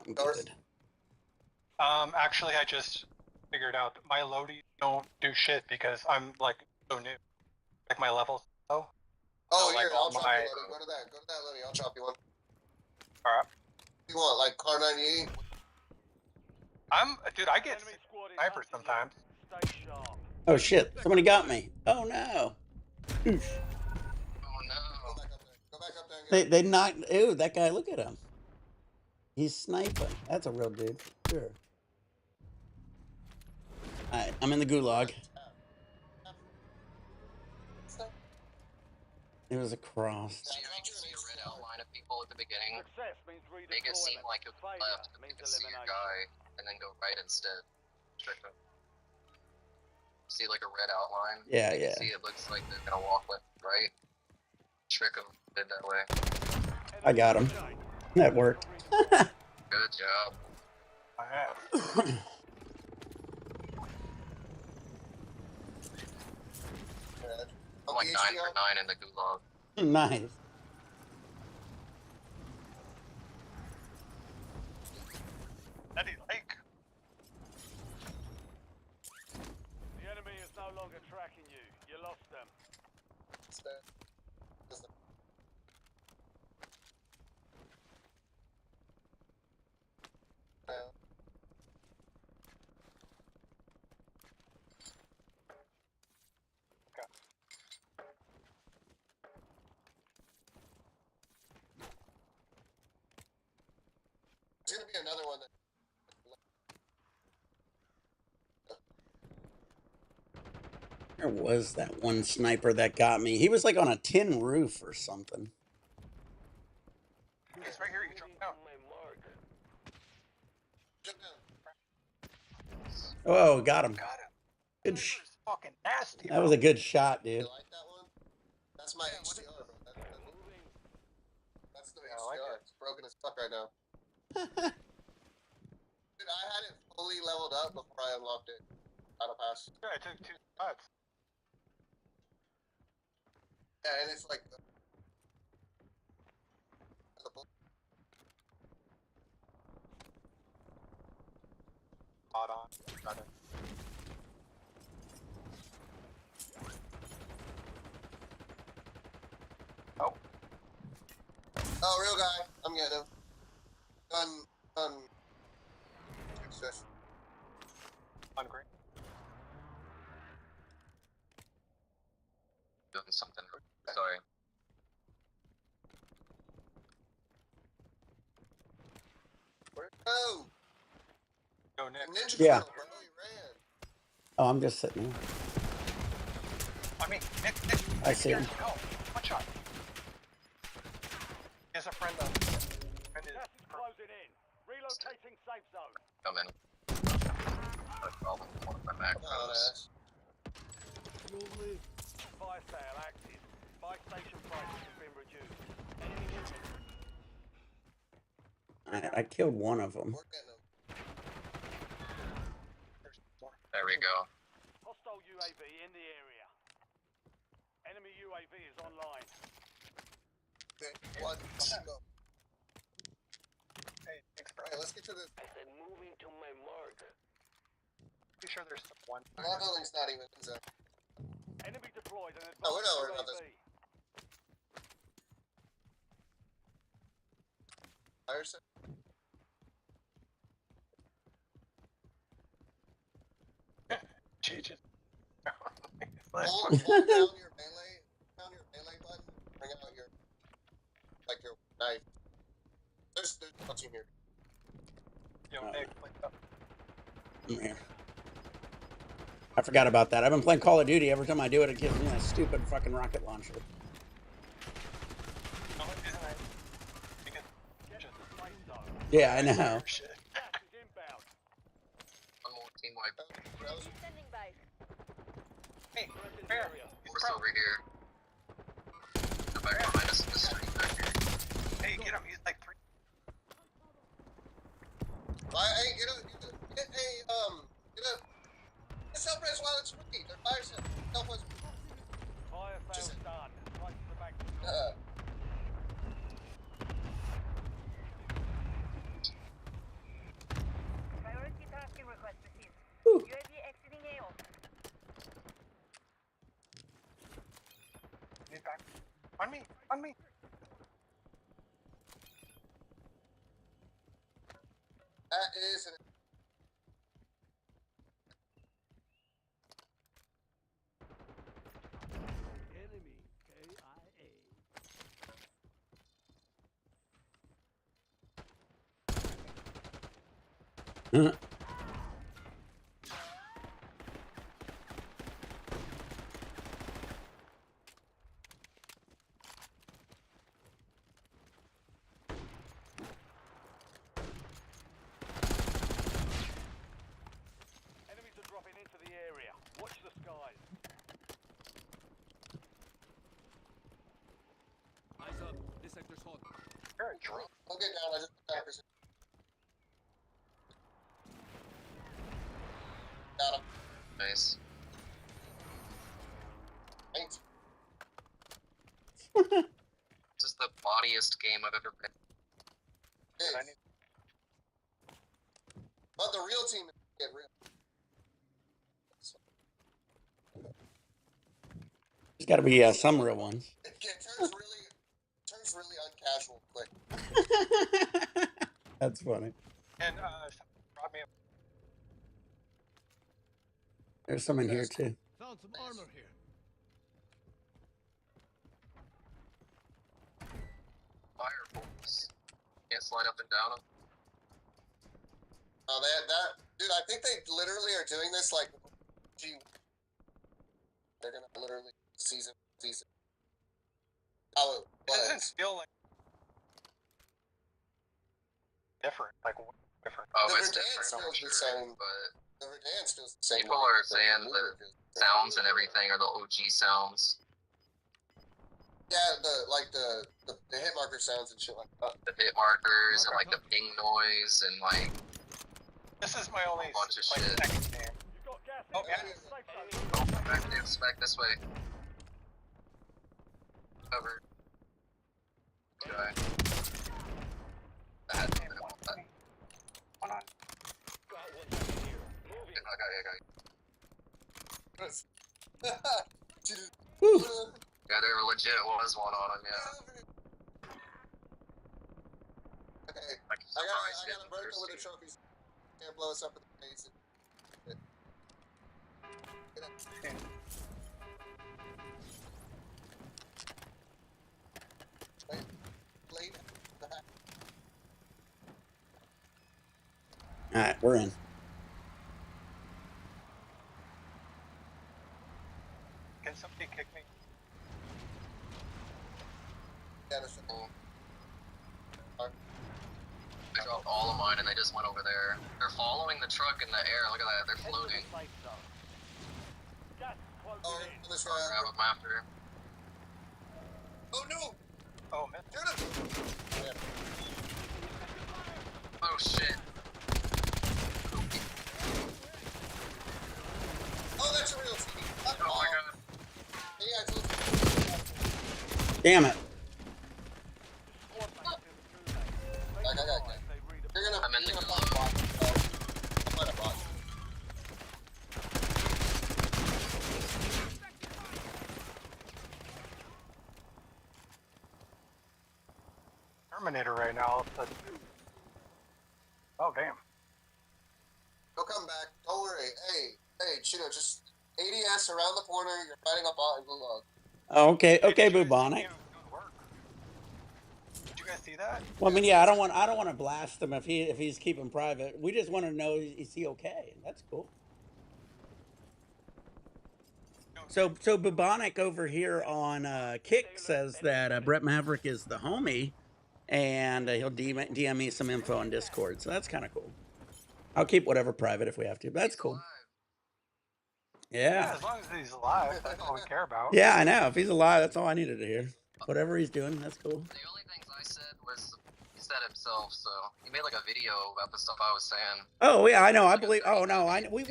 I'm North. good. Actually, I just figured out that my loadies don't do shit because I'm like so new. Like my levels low. Oh, like here, I'll all drop my- you loading. Go to that loading. I'll drop you one. Alright. You want like car 98? Dude, I get Enemy squad is snipers hunting sometimes. you. Stay sharp. Oh shit! Somebody got me. Oh no! Oof. Oh no. Go back up there. Go back up there and get They knocked. Ew, that guy! Look at him. He's sniping. That's a real dude. Sure. Alright, I'm in the gulag. It was a cross. So you can see a red outline of people at the beginning. Success means redeployment. Make it seem like it was Failure left, and means you can see your elimination. guy, and then go right instead. Check out. See like a red outline? Yeah, You can yeah. see it looks like they're gonna walk left, right. trick him. Did that way. I got him. That worked. Good job. I have. I'm like 9 for 9 in the gulag. Nice. Eddie Lake. The enemy is no longer tracking you. You lost them. There's gonna be another one that. There was that one sniper that got me. He was like on a tin roof or something. He's right here. You jumped down. Oh, got him. Got him. Good. Sniper's fucking nasty. That was a good shot, dude. You like that one? That's my HDR, bro. That's the HDR. like it. It's broken as fuck right now. Dude, I had it fully leveled up before I unlocked it. Out of pass. Yeah, I took 2 shots. Yeah, and it's like. Hot on. Got it. Oh. Oh, real guy. I'm getting him. Sesh. On green. Doing something. Sorry. Where'd it go? Go Nick. Ninja Yeah. Turtle, bro. He ran. Oh, I'm just sitting there. I mean, Nick. I see him. No. One shot. He has a friend though. Friend is. Gas is closing in. Relocating safe zone. Come in. No problem. One of my Oh, macros. that's. You'll live. Fire sale active. Buy station prices have been reduced. Enemy movement. I killed one of them. We're getting him. There's more. There we go. Hostile UAV in the area. Enemy UAV is online. Okay, one. Go. Hey, thanks, bro. Alright, let's get to the. I'm moving to my mark. Pretty sure there's one. Our building's not even in zone. Enemy deployed and Oh, we're not worried advanced about this. UAV. Fire set. Cheeches. Hold down your melee button. Bring out your knife. There's nothing here. Yo, Nick, like up. I'm here. I forgot about that. I've been playing Call of Duty. Every time I do it, it gives me that stupid fucking rocket launcher. No, isn't it? Because Get to the safe zone. Yeah, I know. shit. Gas is inbound. One more team wipe. Standing by. Hey, Threat in Bear. area. He's Horse pro. over here. Go back behind us in the street back here. Hey, get him. He's like 3. Hey, get up. Get up. Get self-res while it's free. They're fire set. Self-res. Fire sale's Just- done. Prices are back to Uh, normal. Priority tasking request received. Whew. UAV exiting AO. He's back. On me. On me. that is an. Enemy KIA. Enemies are dropping into the area. Watch the skies. You're a drunk. Don't get down. I just got this. Got him. Nice. Thanks. This is the bodiest game I've ever played. I need But the real team is get real. There's got to be some real ones. It turns really uncasual quick. That's funny. and brought me a There's some in here too. Found some armor here. Fireballs. Can't slide up and down them. Oh, that dude. I think they literally are doing this like, gee, they're gonna literally season. How it It doesn't was. feel like different. Like different. Oh, The it's Verdansk different, I'm feels the sure, same. but The Verdansk feels the same. people way are as saying the the Luger feels. sounds and everything are the OG sounds. Yeah, the hit marker sounds and shit like that. The hit markers and like the ping noise and like This is my only bunch of like, shit. second game. You've got gas Oh, in yeah. safe zone. back this way. Cover. Guy. I had to hit him with that. Hold on. I got you. Whew. Yeah, there legit was one on him, yeah. Okay, Like, I surprised got a burger with a trophy. Can't blow us up in the face. Late. All right, we're in. Can somebody kick me? Yeah, that's cool. I dropped all of mine and they just went over there. They're following the truck in the air. Look at that. They're floating. Safe zone. Gas Oh, closing in. this I'll grab guy. them after. Oh no! Oh, man. Shoot him! Oh shit. Oh, that's a real team. Oh my god. Hey, I told you. Damn it. Squad mates in the gulag. They I got survive, they redeploy. You're I'm in the gonna glove. find a bot. I'll find a bot. Terminator right now. All of a sudden. Oh, damn. He'll come back. Don't worry. Hey, Chino, just ADS around the corner. You're fighting a bot in blue log. Oh, okay, Hey, okay, did you guys see Bubonic. him doing work? Did you guys see that? Well, I mean, yeah, I don't want to blast him if he's keeping private. We just want to know is he okay? That's cool. So Bubonic over here on Kick says that Brett Maverick is the homie, and he'll DM me some info on Discord. So that's kind of cool. I'll keep whatever private if we have to, but that's He's cool. alive. Yeah. As long as he's alive, that's all we care about. Yeah, I know. If he's alive, that's all I needed to hear. Whatever he's doing, that's cool. The only things I said was he said himself, so he made like a video about the stuff I was saying. Oh yeah, I know. I believe. Oh no, we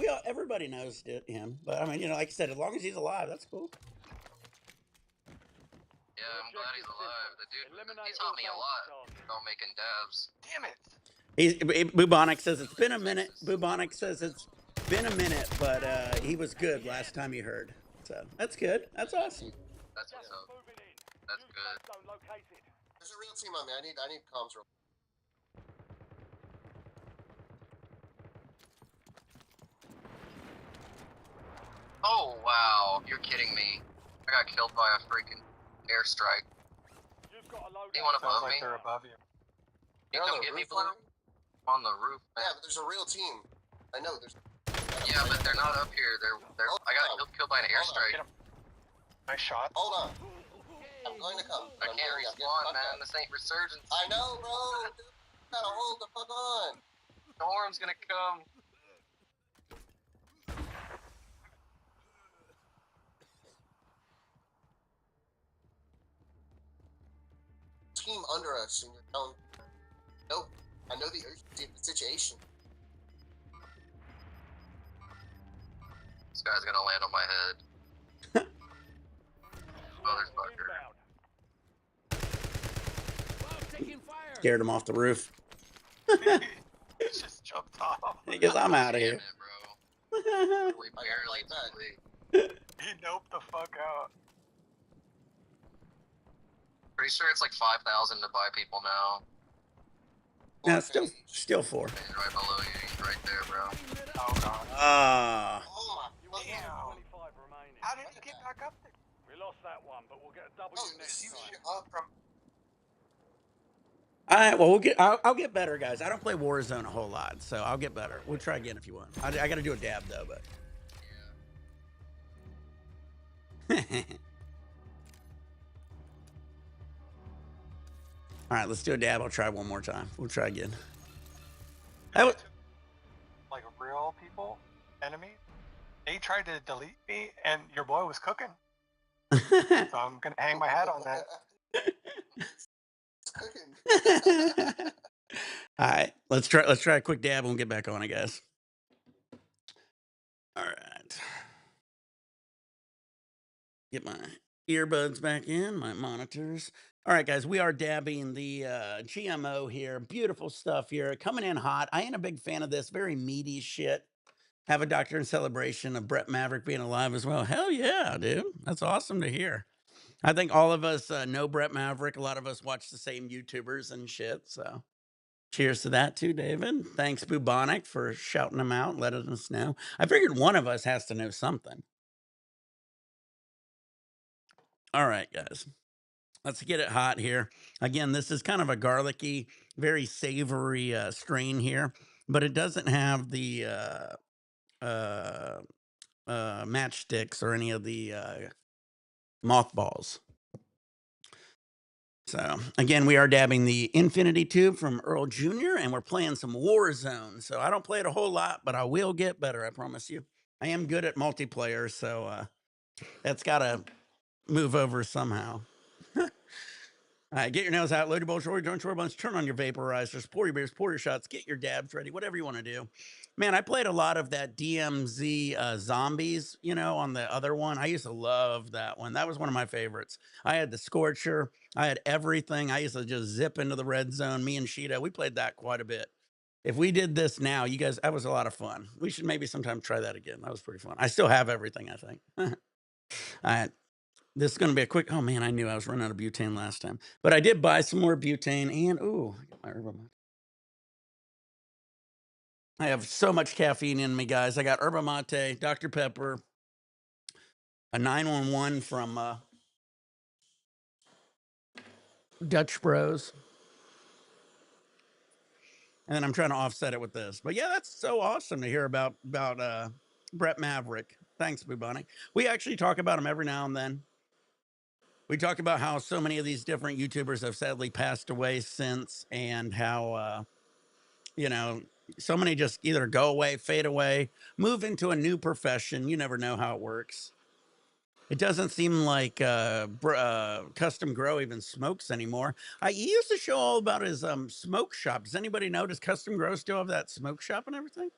all everybody knows him. But I mean, like I said, as long as he's alive, that's cool. Yeah, I'm glad he's alive. The dude, he taught me a lot about making dabs. Damn it! Bubonic says it's been a minute. Bubonic says it's been a minute, but he was good last time he heard. So that's good. That's awesome. That's what's up. Moving in. That's New good. safe zone located. There's a real team on me. I need comms real. Oh wow, you're kidding me. I got killed by a freaking airstrike. You've got a load Anyone Sounds above like me? they're above you. You They're on come the get me, roof Blue? line? On the roof, Yeah, man. but there's a real team. I know there's. Yeah, but they're not up here. They're. I got killed by an Hold on, airstrike. get him. Nice shot. Hold on. I'm going to come. I I'm can't going to get respawn, fucked man. up. This ain't resurgence. I know, bro. Dude, gotta hold the fuck on. Storm's gonna come. Team come under us and you're down. Nope. I know the urgency of the situation. This guy's gonna land on my head. Motherfucker. Bomb taking fire. Scared him off the roof. He just jumped off. He goes, I'm out of Damn here. it, bro. We barely too late. He noped the fuck out. Pretty sure it's like 5,000 to buy people now. Yeah, still 4. He's right below you. He's right there, bro. Oh god. Ah. Oh my Damn. 25 remaining. How did he get back up there? We lost that one, but we'll get a W Oh, next you time. up from All right, well, I'll get better, guys. I don't play Warzone a whole lot, so I'll get better. We'll try again if you want. I got to do a dab, though, but. All right, let's do a dab. I'll try one more time. We'll try again. That was, Like real people, enemies. They tried to delete me, and your boy was cooking. So I'm gonna hang my hat on that. It's cooking. All right, let's try a quick dab and we'll get back on, I guess. All right. Get my earbuds back in, my monitors. All right, guys, we are dabbing the GMO here. Beautiful stuff here. Coming in hot. I ain't a big fan of this. Very meaty shit. Have a doctor in celebration of Brett Maverick being alive as well. Hell yeah, dude. That's awesome to hear. I think all of us know Brett Maverick. A lot of us watch the same YouTubers and shit. So cheers to that too, David. Thanks, Bubonic, for shouting him out, letting us know. I figured one of us has to know something. All right, guys. Let's get it hot here. Again, this is kind of a garlicky, very savory strain here, but it doesn't have the matchsticks or any of the mothballs. So again, we are dabbing the Infinity Tube from Earl Jr. and we're playing some Warzone. So I don't play it a whole lot, but I will get better. I promise you. I am good at multiplayer, so that's got to move over somehow. All right, get your nails out, load your bowls, roll your joints, roll your bunch, turn on your vaporizers, pour your beers, pour your shots, get your dabs ready, whatever you want to do. Man, I played a lot of that DMZ Zombies, you know, on the other one. I used to love that one. That was one of my favorites. I had the Scorcher. I had everything. I used to just zip into the red zone. Me and Sheeta, we played that quite a bit. If we did this now, you guys, that was a lot of fun. We should maybe sometime try that again. That was pretty fun. I still have everything, I think. All right. This is going to be a quick. Oh man, I knew I was running out of butane last time, but I did buy some more butane. And ooh, I got my herba mate. I have so much caffeine in me, guys. I got herba mate, Dr. Pepper, a 911 from Dutch Bros, and then I'm trying to offset it with this. But yeah, that's so awesome to hear about Brett Maverick. Thanks, Bubonic. We actually talk about him every now and then. We talked about how so many of these different YouTubers have sadly passed away since, and how, you know, so many just either go away, fade away, move into a new profession. You never know how it works. It doesn't seem like Custom Grow even smokes anymore. He used to show all about his smoke shop. Does anybody know? Does Custom Grow still have that smoke shop and everything?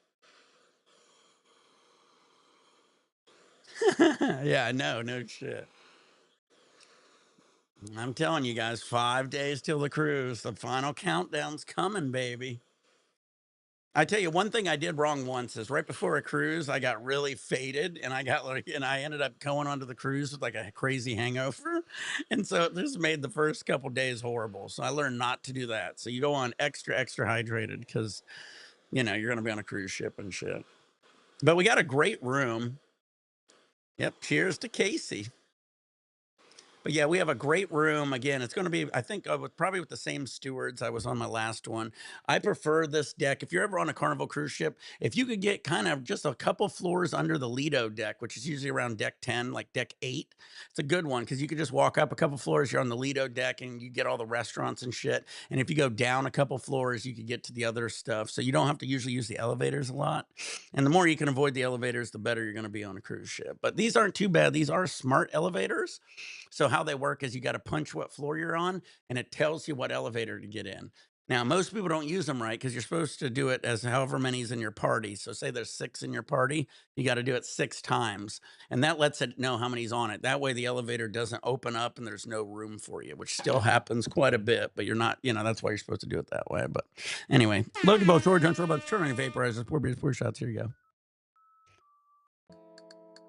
Yeah, I know. No shit. I'm telling you guys, 5 days till the cruise. The final countdown's coming, baby. I tell you, one thing I did wrong once is right before a cruise, I got really faded and I ended up going onto the cruise with like a crazy hangover. And so it just made the first couple days horrible. So I learned not to do that. So you go on extra hydrated because, you know, you're going to be on a cruise ship and shit. But we got a great room. Yep. Cheers to Casey. But yeah, we have a great room. Again, it's going to be, I think, probably with the same stewards I was on my last one. I prefer this deck. If you're ever on a Carnival cruise ship, if you could get kind of just a couple floors under the Lido deck, which is usually around deck 10, like deck 8, it's a good one because you could just walk up a couple floors, you're on the Lido deck, and you get all the restaurants and shit. And if you go down a couple floors, you could get to the other stuff. So you don't have to usually use the elevators a lot. And the more you can avoid the elevators, the better you're going to be on a cruise ship. But these aren't too bad. These are smart elevators. So how they work is you got to punch what floor you're on, and it tells you what elevator to get in. Now, most people don't use them right because you're supposed to do it as however many's in your party. So, say there's 6 in your party, you got to do it 6 times, and that lets it know how many's on it. That way, the elevator doesn't open up and there's no room for you, which still happens quite a bit. But you're not, that's why you're supposed to do it that way. But anyway, load your boat, George, on robots, turn on your vaporizers, pour shots. Here you go.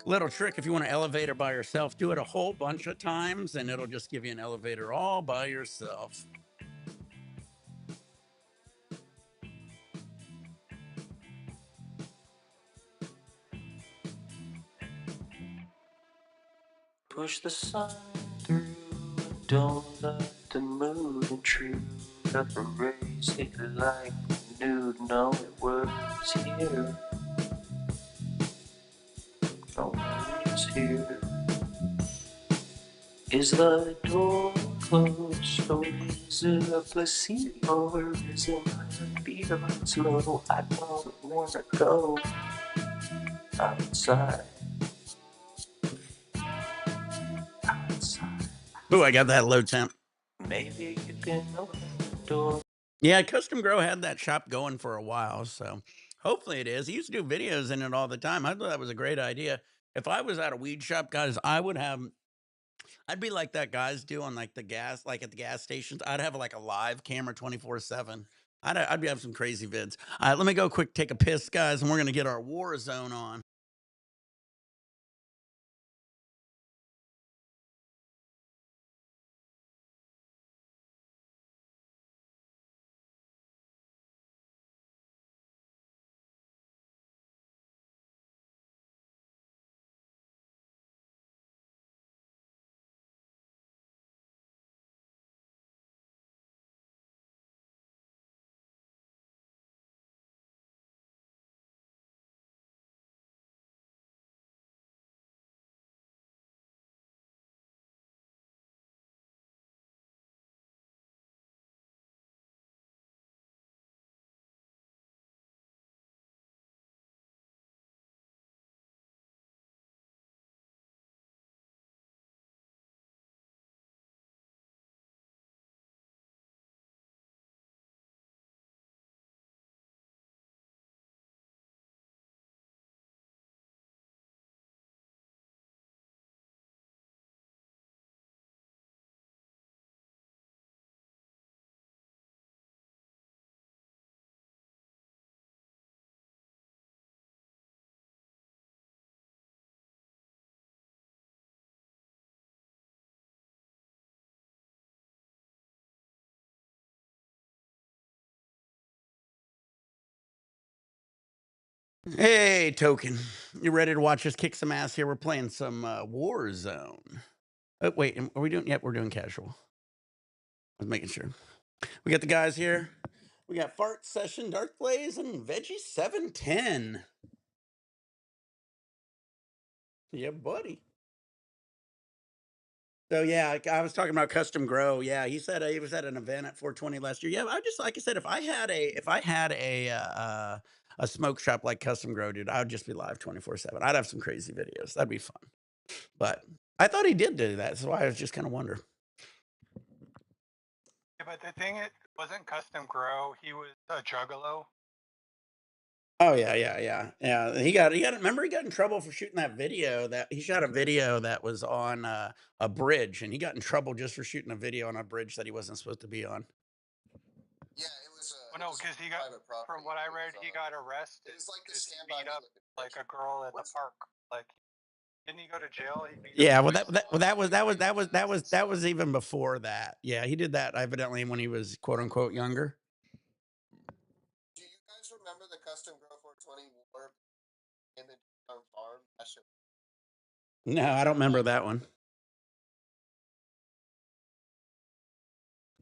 Little trick if you want an elevator by yourself, do it a whole bunch of times and it'll just give you an elevator all by yourself. Push the sun through, don't let the mood intrude. Erase it like nude, no, it was here. No worries here. Is the door closed, or is it a placebo, or is it my feet are slow? I don't wanna go outside. Ooh, I got that low temp. Maybe you can open the door. Yeah, Custom Grow had that shop going for a while, so hopefully it is. He used to do videos in it all the time. I thought that was a great idea. If I was at a weed shop, guys, I'd be like that guys do on like the gas, like at the gas stations. I'd have like a live camera 24/7. I'd be having some crazy vids. All right, let me go quick, take a piss, guys, and we're gonna get our war zone on. Hey, Token. You ready to watch us kick some ass here? We're playing some Warzone. Oh, wait, are we doing? Yep, we're doing casual. I was making sure. We got the guys here. We got Fart Session, Dark Blaze, and Veggie 710. Yeah, buddy. So yeah, I was talking about Custom Grow. Yeah, he said he was at an event at 420 last year. Yeah, I just like I said, if I had a smoke shop like Custom Grow, dude, I would just be live 24/7. I'd have some crazy videos. That'd be fun. But I thought he did do that, so I was just kind of wondering. Yeah, but the thing it wasn't Custom Grow. He was a juggalo. Oh yeah. Remember he got in trouble for shooting that video that he shot a video that was on a bridge, and he got in trouble just for shooting a video on a bridge that he wasn't supposed to be on. Yeah, it was. Well, no, because he got, private property. from what I read, he got arrested. It was like this 'cause he standby beat up like a girl at the park. Like, didn't he go to jail? He beat Yeah, up well that was even before that. Yeah, he did that evidently when he was quote unquote younger. Do you guys remember the Custom Grow 420 war in the farm? That shit. No, I don't remember that one.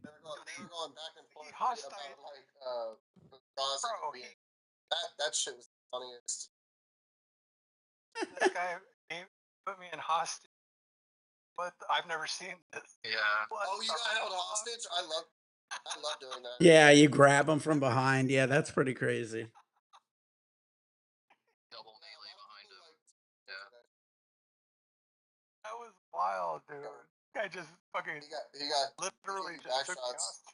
They were going back and forth hostile. about like Rosin. Bro, That shit was the funniest. this guy put me in hostage. But I've never seen this. Yeah. Oh, you got held hostage? I love doing that. Yeah, you grab them from behind. Yeah, that's pretty crazy. Double melee behind him. Yeah. That was wild, dude. Guy just fucking He got literally he gave just you took back me shots. off.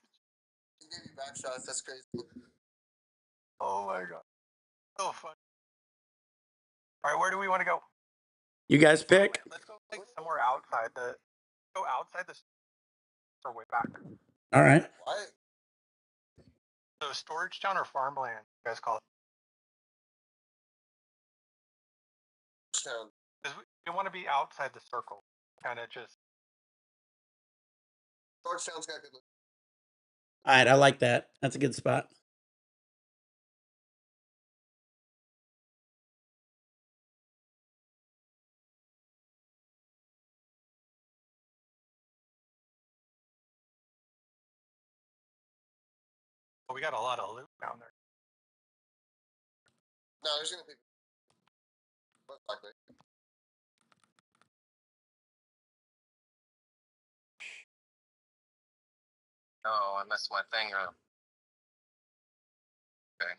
He gave you back shots. That's crazy. Oh my god. So fun. All right, where do we want to go? You guys pick. Let's go like somewhere outside the. Go outside the. Or way back. All right. Why? So storage town or farmland? You guys call it. Touchdown. Because we want to be outside the circle. Kind of just. Georgetown's got good. All right. I like that. That's a good spot. Well, we got a lot of loot down there. No, there's gonna be. Most likely. Oh, I messed my thing up. Okay.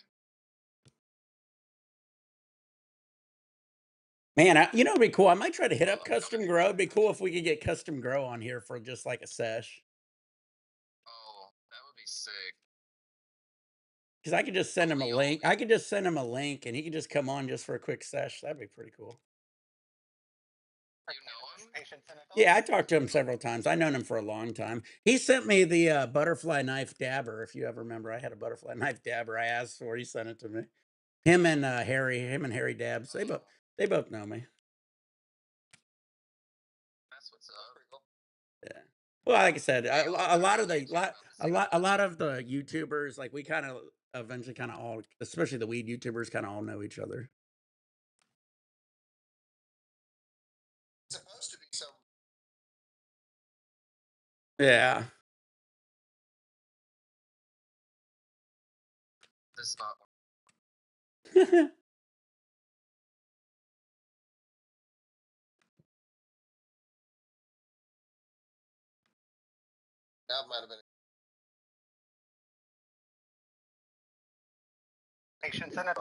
Man, you know, it'd be cool. I might try to hit up Custom Grow. It'd be cool if we could get Custom Grow on here for just like a sesh. Oh, that would be sick. Because I could just send him a link. I could just send him a link and he could just come on just for a quick sesh. That'd be pretty cool. You know him? Patience in it. Yeah, I talked to him several times. I've known him for a long time. He sent me the butterfly knife dabber. If you ever remember, I had a butterfly knife dabber. I asked for. He sent it to me. Him and Harry Dabbs. They both know me. That's what's up. Yeah. Well, like I said, a lot of the YouTubers, like we kind of eventually kind of all, especially the weed YouTubers, kind of all know each other. It's supposed to be some. Yeah. This is not. That might have been. Patience in it.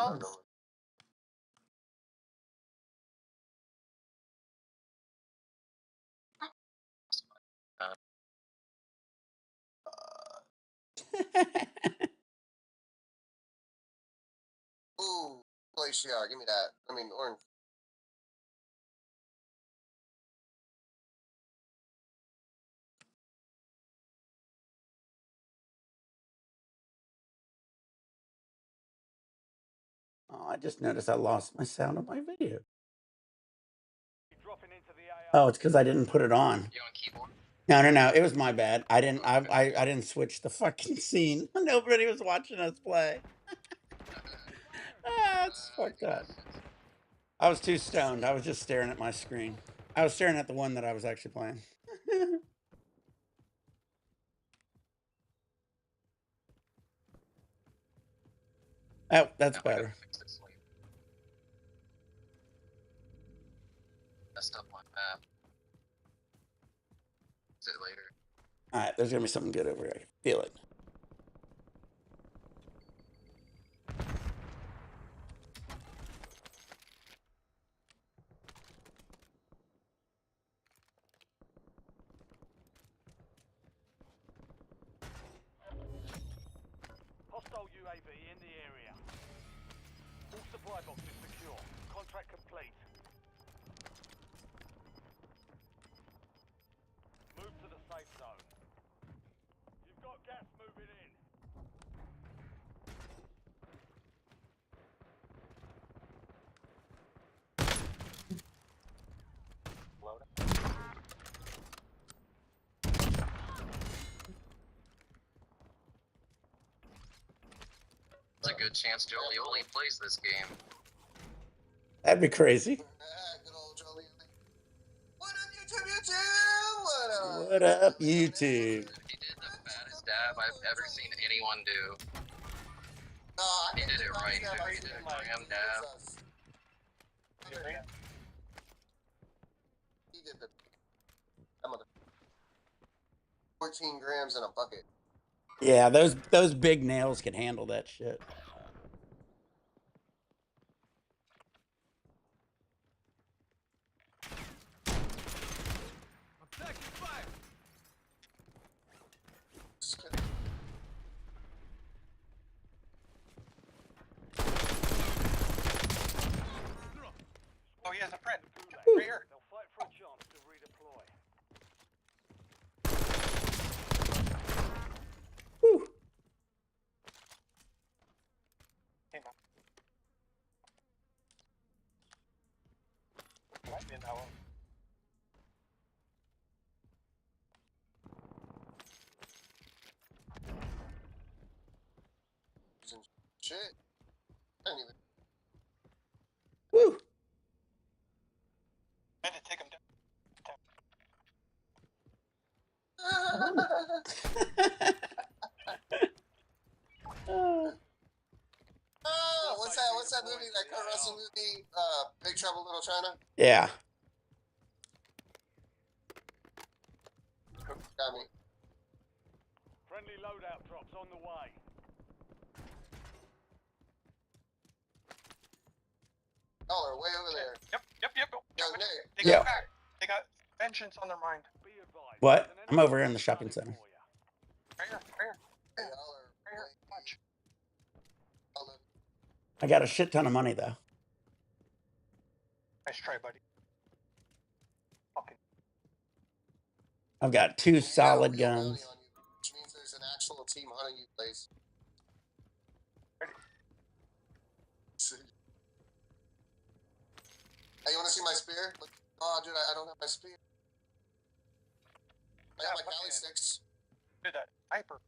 Ooh, glacier. Give me that. I mean, orange. Oh, I just noticed I lost my sound on my video. Dropping into the Oh, it's because I didn't put it on. You on keyboard? No. It was my bad. I didn't switch the fucking scene. Nobody was watching us play. Ah, it's fucked up. I was too stoned. I was just staring at my screen. I was staring at the one that I was actually playing. Oh, that's Now I gotta better. fix this later. Messed up my map. Fix it later. All right, there's gonna be something good over here. I can feel it. hostile UAV in the area. All supply boxes secure. Contract complete. Move to the safe zone. You've got gas moving in. There's a good chance Jolie only plays this game. That'd be crazy. Good old Jolie. What up, YouTube? What up? What up, YouTube? He did the fattest dab I've ever seen anyone do. No, I He think did it the right, dab too. I He seen did a in my gram video dab. was us. He did the. That mother. 14 grams in a bucket. Yeah, those big nails can handle that shit. I'm taking fire. in that one. Shit. I didn't even. Woo. I had to take him down. Oh, what's that movie? That Kurt Russell movie? Big Trouble in Little China. Yeah. Got me. Friendly loadout drops on the way. Y'all are way over there. Yep. Yo, Nick. They Yeah. got back. They got vengeance on their mind. Be advised. What? there's an I'm over here in enemy the shopping running center. for ya. Right here. Hey, y'all are Right here. way. Watch. Y'all are- I got a shit ton of money though. Nice try, buddy. Fucking. I've got 2 solid We got a real guns. bounty on you, which means there's an actual team hunting you, place. Hey, you want to see my spear? Look. Oh, dude, I don't have my spear. I got my Cali fucking- sticks. Dude, that sniper.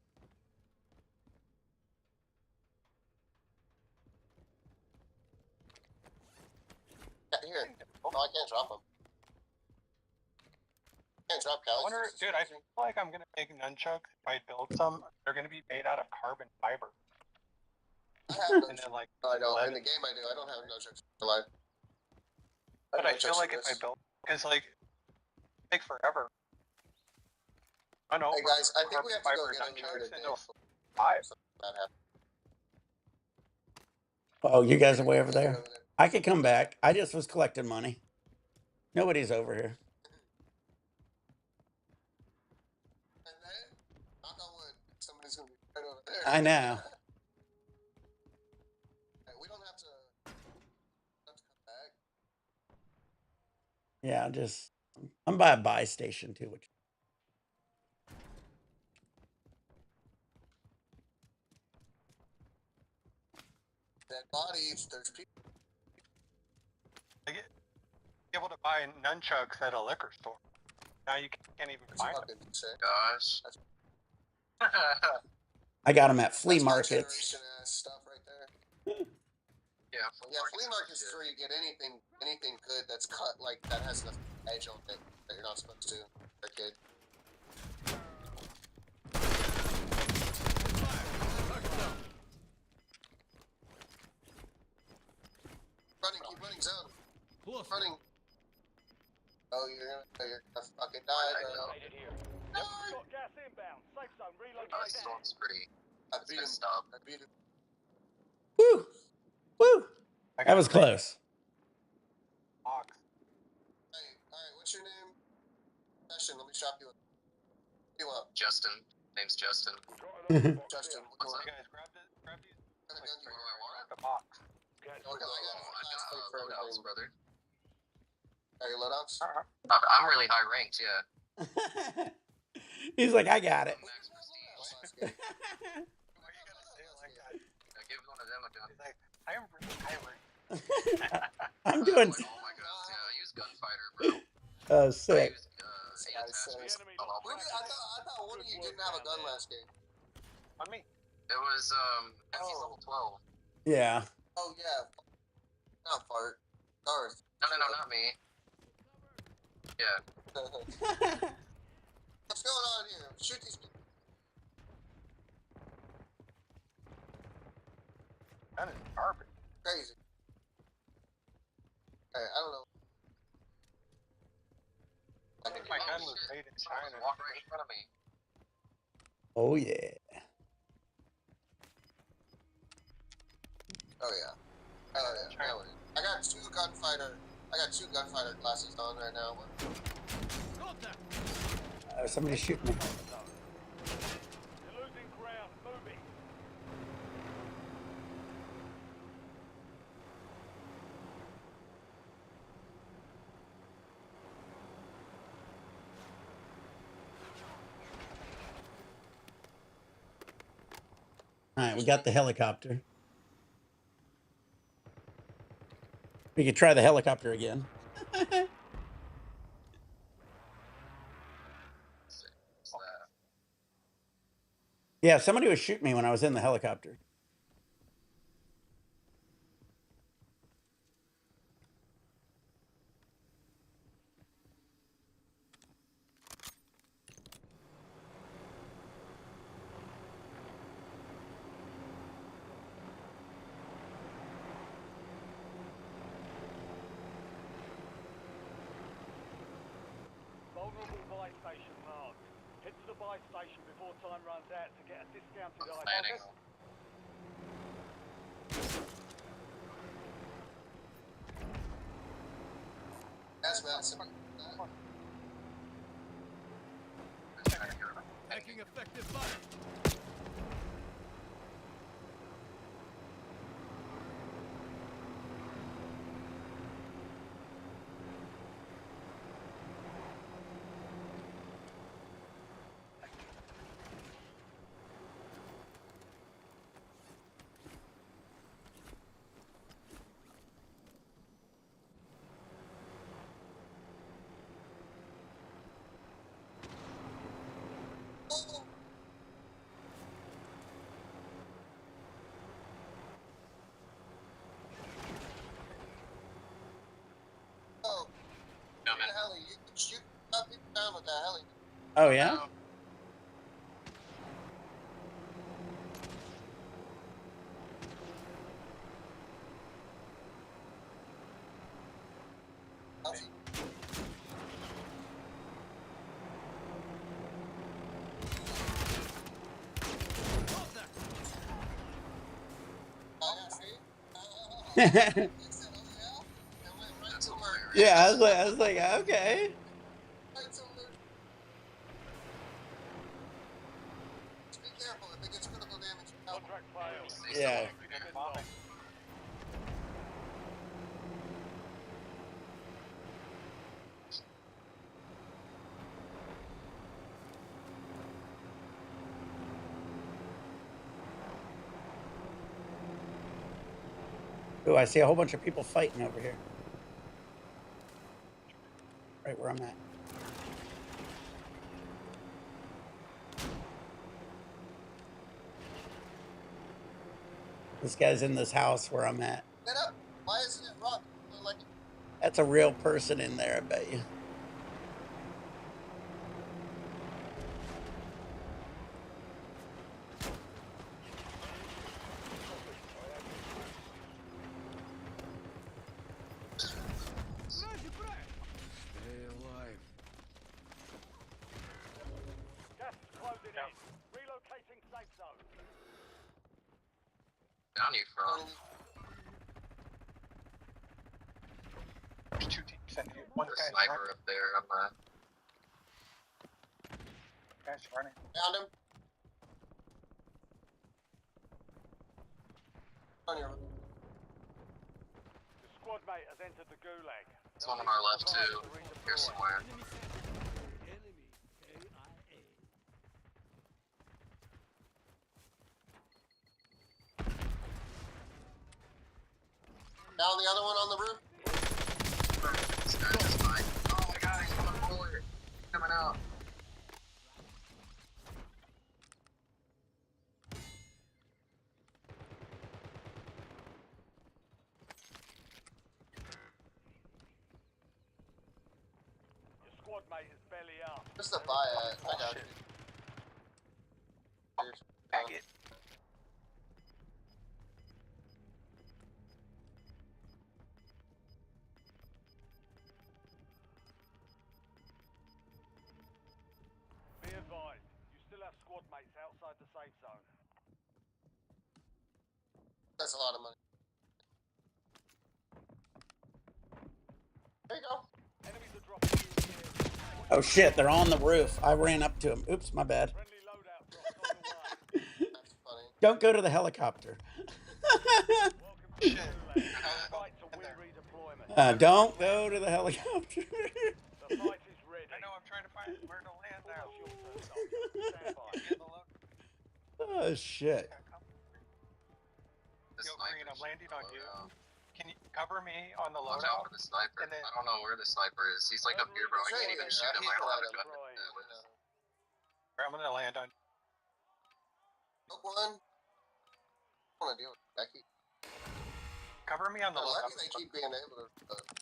Yeah, here. No, I can't drop them. Can't drop Cali I wonder, sticks. dude, I feel like I'm gonna make nunchucks. If I build some, they're gonna be made out of carbon fiber. I have And nunchucks. then, like, No, I don't. lead. In the game, I do. I don't have nunchucks in real life. But I feel nunchucks like in if I this. build, because, like, it take forever. I know. Hey guys, I think carbon we have to go fiber get over there nunchucks, today. and they'll fly. That happened. Oh, you guys are way over Get there. I could come back. I just was collecting money. Nobody's over here. And then, knock on wood, somebody's gonna be right over there. I know. Hey, we don't have to come back. Yeah, I'm by a buy station too, which Dead bodies. There's people. I get able to buy nunchucks at a liquor store. Now you can't even There's find them. fucking sick. Gosh. I got them at flea That's my markets. generation ass stuff right there. Yeah, Yeah, flea markets is where you get anything good that's cut like that has enough edge on it that you're not supposed to. For a kid. Running, keep running, zone. Plus, Running. Oh, you're gonna fucking die, I bro. know. Located here. No! Got gas inbound. Safe zone relocated. Storm's pretty. I It's beat gonna him. stop. I beat him. Woo! Woo! I That was close. box. Hey, alright, what's your name? Session, let me shop you up. What do you want? Justin. Name's Justin. Justin, what do you What's want? You guys grab these. What kind of gun do you What do want? I want? The box. Okay, I got Oh, I class plate for got loadouts, everything. brother. Are your loadouts? I'm really high ranked, yeah. He's like, I got it. Max prestige. Last game. Why you gotta say it like that? I give one of them a gun. He's like, I am really high rank. I'm I doing. like all my guns, yeah. I use Gunfighter, bro. Oh, I sick. use This A guy attachments says- on all my I guns. thought one of you didn't have a gun last game. On me. It was, he's Oh. level 12. Yeah. Oh yeah. Not fart. Garth. No, not me. Yeah. What's going on here? Shoot these people. That is garbage. Crazy. Hey, I don't know. I think my gun was made in China. Walk right in front of me. Oh yeah. Oh yeah. Oh yeah. China. I got two gunfighter classes on right now. Somebody's shooting me. You're losing ground. Moving. All right, we got the helicopter. We could try the helicopter again. Yeah, somebody was shooting me when I was in the helicopter. Vulnerable buy station marked. Head to the buy station before time runs out to get a discounted I'm item. planning. That's massive. Taking effective fire. Oh, No, the man. heli. You can shoot people down with that heli. Oh yeah. No. Alfie. Oh, see? They said, oh yeah? And went right That's to work. hilarious. Yeah, I was like, okay. Right to work. Just be careful. If it gets critical damage, you help. Contract failed. Yeah. Mission lost. Oh, I see a whole bunch of people fighting over here. Right where I'm at. This guy's in this house where I'm at. Get up. Why isn't it rock? Like, That's a real person in there, I bet you. Stay alive. Gas is closing in. Relocating safe zone. Down you from. There's 2 teams sending you. One The guy's sniper running. up there. I'm Guy's running. found him. On your. The squad mate has entered the gulag. It's one on our left too. Here somewhere. Enemy AIA. Down the other one on the roof. This guy just died. Oh my god, he's on the bullet. Coming out. Your squad mate is belly up. Where's the buy at? I got it. Here's- Bag it. Be advised, you still have squad mates outside the safe zone. That's a lot of money. There you go. Enemies are dropping you. Oh shit, they're on the roof. I ran up to them. Oops, my bad. Friendly loadout drops on the way. That's funny. Don't go to the helicopter. Welcome to Shit. the gulag. Fight to win redeployment. Don't go to the helicopter. The fight is ready. I know, I'm trying to find where to land now. Now's your turn, soldier. Stand by. Get the load. Oh shit. The Yo, Green, I'm sniper's landing on you. loadout. Can you cover me on the Watch out loadout? for the sniper. And then- I don't know where the sniper is. He's like up here, bro. I can't even shoot him. I don't have a gun. Right. with him. Or I'm gonna land on. Hope one. I want to deal with Becky. Cover me on the I'm low. lucky they keep being able to.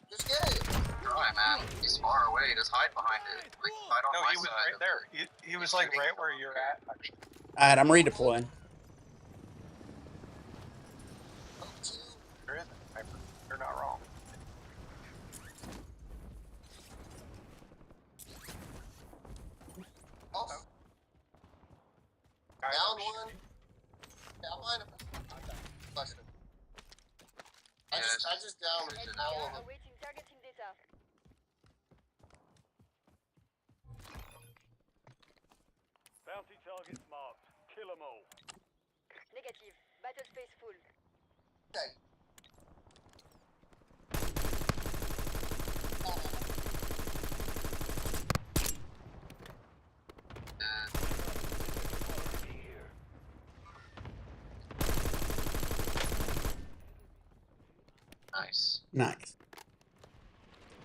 Just get it. Try, man. He's far away. Just hide behind it. Like, hide on No, my he was side. right there. He was like right where you're at, actually. All right, I'm redeploying. Hope two. There isn't. You're not wrong. Oh, Guys, down I'm one. shooting. Down one. Question. I Yes. just downed Yes. all of them. Awaiting targeting data. Bounty targets marked. Kill them all. Negative. Battle space full. Okay. Nice. Nice.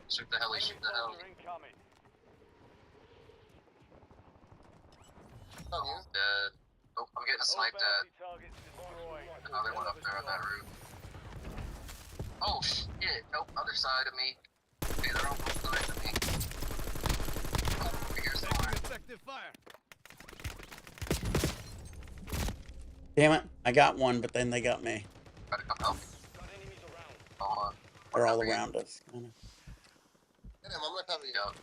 Shoot the heli, shoot the heli. Soldier incoming. On you. Dead. Oh, I'm getting All sniped at. bounty targets destroyed. Another one up there on that roof. Oh shit! Nope, other side of me. Okay, they're on both sides of me. Over here somewhere. Taking effective fire. Damn it. I got one, but then they got me. Try to come help. Got enemies around. Hold on. They're all Over here. around us. Kinda. Hit him. I'm gonna cover you. Yep.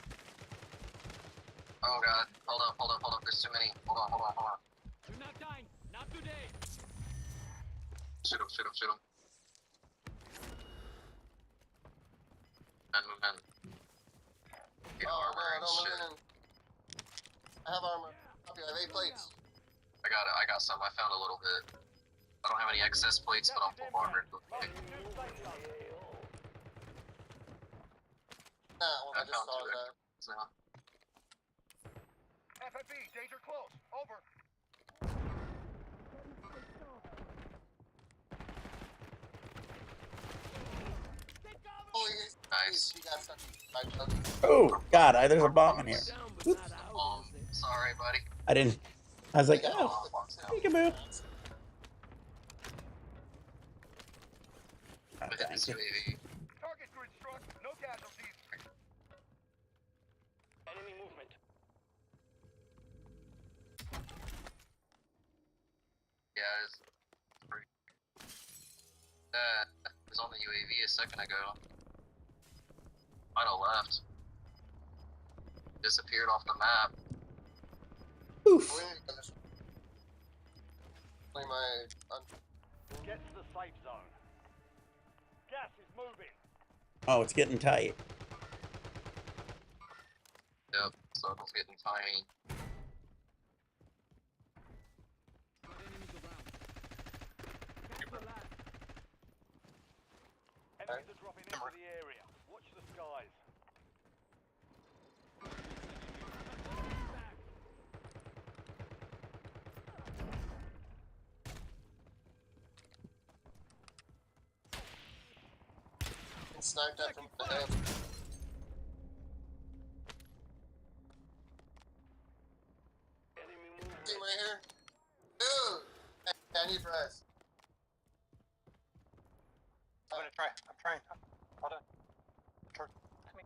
Oh god. Hold up, hold up, hold up. There's too many. Hold on, hold on, hold on. Do not die. Not today. Shoot him, shoot him, shoot him. And move in. Get Oh, armor no, and don't shit. move in. I have armor. Copy, I have 8 plates. I got it, I got some. I found a little bit. I don't have any excess plates, but I'm full armored. Okay. New safe zone. Nah, well, I I just found saw two that. So, FFE, danger close. Over. Oh, nice. he got stuck. I took Oh, God. There's a bomb in here. Down, but not out. Sorry, buddy. I didn't. I was like, Yeah. oh, Box down. peekaboo. Oh, I'm hitting thank this you. UAV. Target grid struck. No casualties. Enemy movement. Yeah, it's pretty. That was on the UAV a second ago. Might have left. Disappeared off the map. Oof. Play my. Get to the safe zone. Gas is moving. Oh, it's getting tight. Yep, circle's getting tiny. Enemies are dropping into the area. Watch the skies. Sniped at from the head. Enemy movement. Team right here. Dude! I need press. I'm gonna try. I'm trying. Hold on. Turn. Me.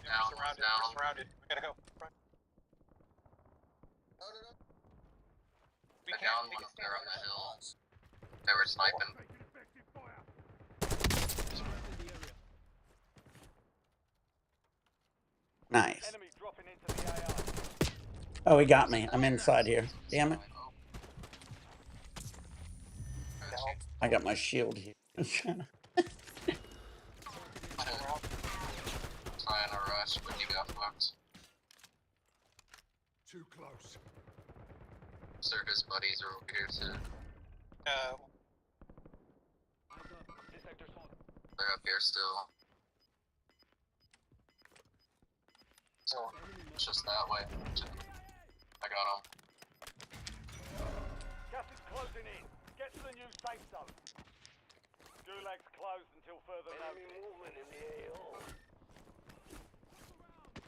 Down, Surrounded. down. We're surrounded. We gotta go. Run. No, no, no. We I can't downed take one a up there on stand. the hill. They were sniping. Nice. Enemy dropping into the AR. Oh, he got me. I'm inside here. Damn it. Oh. I got my shield here. Trying to rush, but you got fucked. Too close. Circus buddies are over here too. This sector's on. They're up here still. So, it's just that way. I got them. Gas is closing in. Get to the new safe zone. Gulag's closed until further notice. Movement in the AO.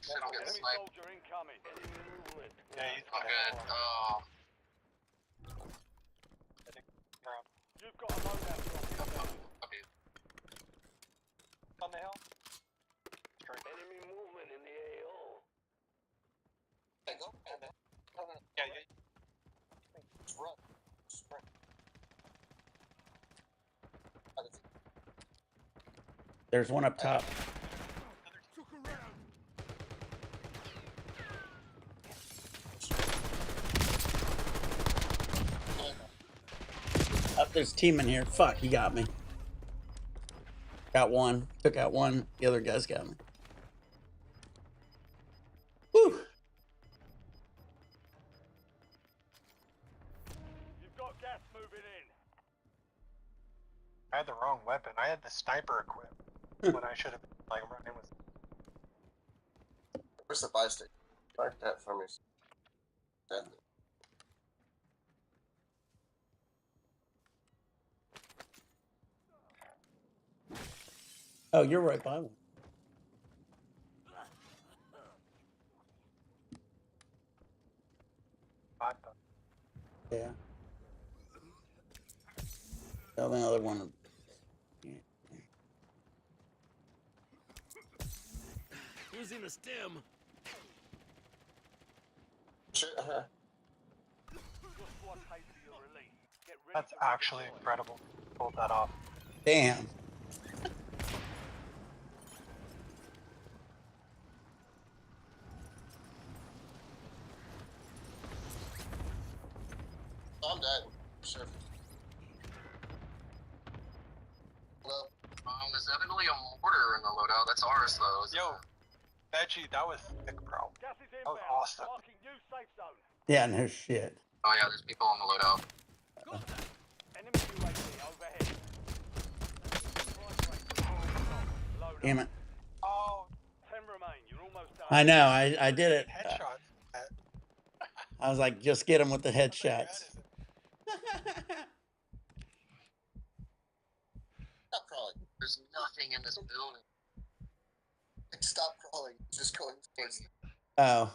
shit, I'm getting Enemy sniped. soldier incoming. Enemy movement. Yeah, he's I'm good. Oh, You've got a loadout drop inbound. okay. on the hill. Enemy movement in the AO. Hey, go. Yeah, yeah. Just run. Just run. There's one up top. Took a round. There's a team in here. Fuck, he got me. Got one. Took out one. The other guys got me. Woo! You've got gas moving in. I had the wrong weapon. I had the sniper equipped when I should have been like running with. Where's the buy stick? Mark that for me. That. Oh, you're right by one. Yeah. Tell the other one. Who's in a stem? Sure. Your squad paid for your release. Get ready That's to actually redeploy. incredible. Pulled that off. Damn. I'm dead. Sure. Well, There's definitely a mortar in the loadout. That's ours, though. Isn't Yo, it? Veggie, that was sick, bro. Gas is That was inbound. awesome. Marking new safe zone. Yeah, no shit. Oh yeah, there's people on the loadout. Enemy UAV overhead. Load Damn up. it. Oh, 10 remain. You're almost done. I know. I did it. headshot. I was like, just get him with the How bad headshots. is it? stop crawling. There's nothing in this building. Like, stop crawling. Just going towards it. Oh.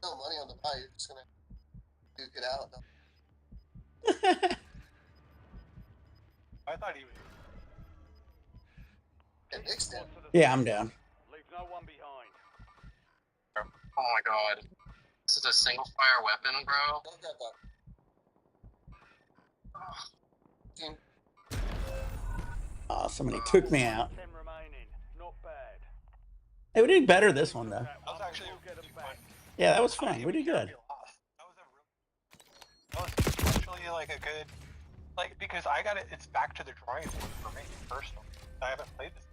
No money on the buy. You're just gonna duke it out. I thought he was. And Nick's dead. Squad to the Yeah, safe I'm down. zone. Leave no one behind. Oh my god. This is a single fire weapon, bro. Don't grab that. Team. Oh, somebody took me out. 10 remaining. Not bad. Hey, we did better this one, though. That was actually We'll get them back. Yeah, that was I don't fun. We even did care if good. we lost. That was actually like a good, like, because I got it. It's back to the drawing board for me personally. I haven't played this.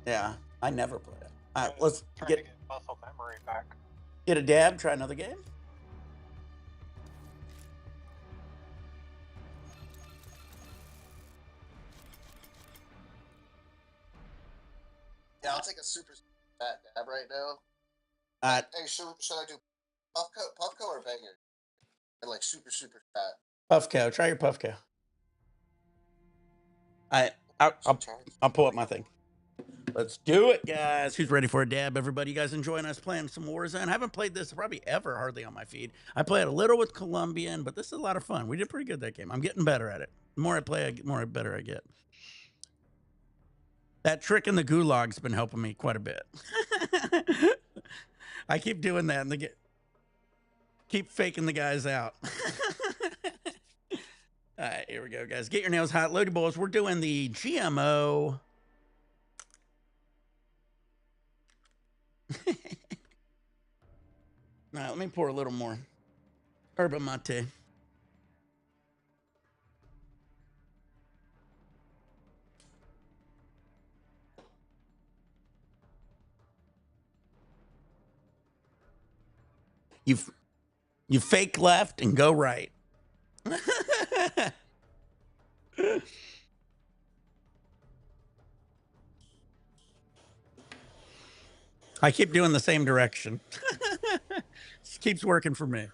Yeah, I never played it. All right, I'm let's trying get to get muscle memory back. a dab. Try another game. Yeah, I'll take a super fat dab right now. Hey, should I do Puffco or Banger? And like super fat. Puffco. Try your Puffco. I'll pull up my thing. Let's do it, guys. Who's ready for a dab? Everybody, you guys enjoying us playing some Warzone? I haven't played this probably ever hardly on my feed. I played a little with Colombian, but this is a lot of fun. We did pretty good that game. I'm getting better at it. The more I play, the more better I get. That trick in the gulag's been helping me quite a bit. I keep doing that and keep faking the guys out. All right, here we go, guys. Get your nails hot. Loaded Bulls. We're doing the GMO. All right, let me pour a little more yerba mate. You fake left and go right. I keep doing the same direction. This keeps working for me.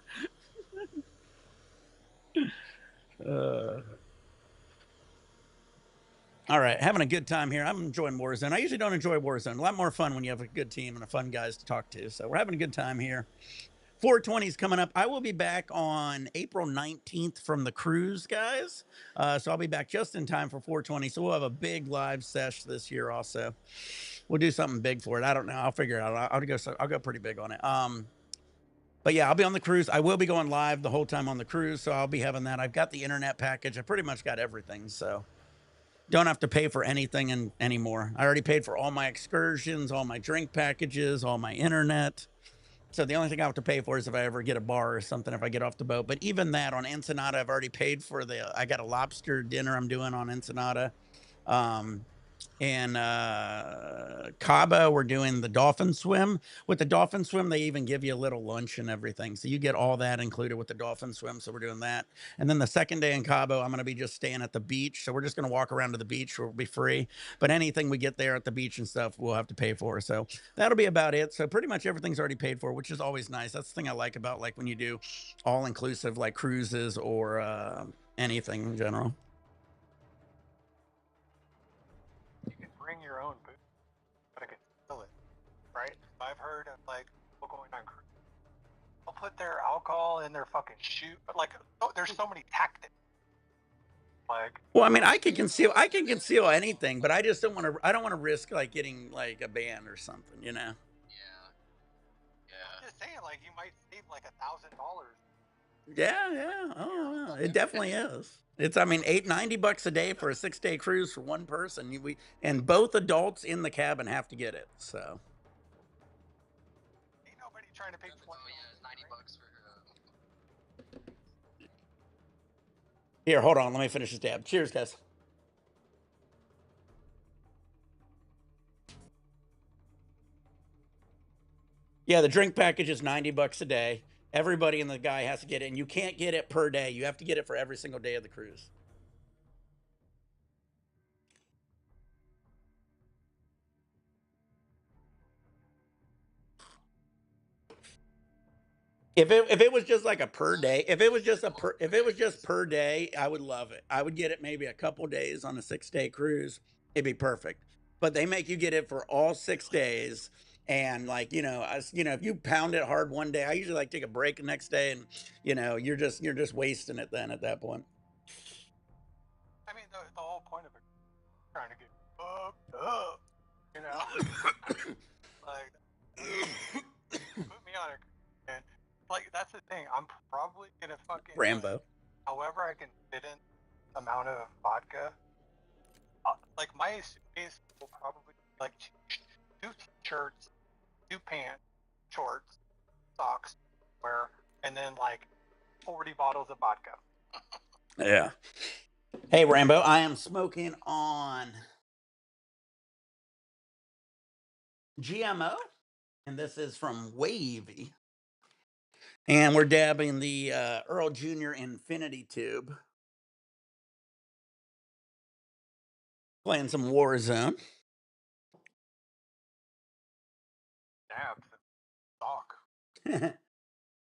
All right, having a good time here. I'm enjoying Warzone. I usually don't enjoy Warzone. A lot more fun when you have a good team and a fun guys to talk to. So we're having a good time here. 420 is coming up. I will be back on April 19th from the cruise, guys. So I'll be back just in time for 420. So we'll have a big live sesh this year also. We'll do something big for it. I don't know. I'll figure it out. I'll go pretty big on it. But yeah, I'll be on the cruise. I will be going live the whole time on the cruise, so I'll be having that. I've got the internet package. I pretty much got everything, so don't have to pay for anything anymore. I already paid for all my excursions, all my drink packages, all my internet. So the only thing I have to pay for is if I ever get a bar or something, if I get off the boat. But even that on Ensenada, I've already paid for I got a lobster dinner I'm doing on Ensenada. And Cabo, we're doing the dolphin swim. With the dolphin swim, they even give you a little lunch and everything. So you get all that included with the dolphin swim. So we're doing that. And then the second day in Cabo, I'm going to be just staying at the beach. So we're just going to walk around to the beach. Where it'll be free. But anything we get there at the beach and stuff, we'll have to pay for. So that'll be about it. So pretty much everything's already paid for, which is always nice. That's the thing I like about like when you do all inclusive like cruises or anything in general. You can bring your own booze, but I can fill it, right? I've heard of like people going on cruise. They'll put their alcohol in their fucking shoe, but like there's so many tactics. Like, well, I mean, I can conceal anything, but I just don't want to. I don't want to risk like getting like a ban or something, you know. I'm just saying, like you might save like $1,000. Yeah. Oh, it definitely is. It's, I mean, $90 a day for a 6-day cruise for one person. And both adults in the cabin have to get it. So. Ain't nobody trying to pay $20. Oh yeah, $90 for. Here, hold on. Let me finish this dab. Cheers, guys. Yeah, the drink package is $90 a day. Everybody in the guy has to get it, and you can't get it per day. You have to get it for every single day of the cruise. If it was just like a per day, if it was just per day, I would love it. I would get it maybe a couple days on a 6-day cruise. It'd be perfect. But they make you get it for all 6 days. And like, if you pound it hard one day, I usually like take a break the next day, and you're just wasting it then at that point. I mean, the whole point of it, trying to get fucked up, like put me on it, and like that's the thing. I'm probably gonna fucking Rambo. However, I can fit in amount of vodka. Like my suitcase will probably be like 2 t-shirts, 2 pants, shorts, socks, and then like 40 bottles of vodka. Yeah. Hey, Rambo, I am smoking on GMO, and this is from Wavy. And we're dabbing the Earl Jr. Infinity Tube. Playing some Warzone. Dabs, stock.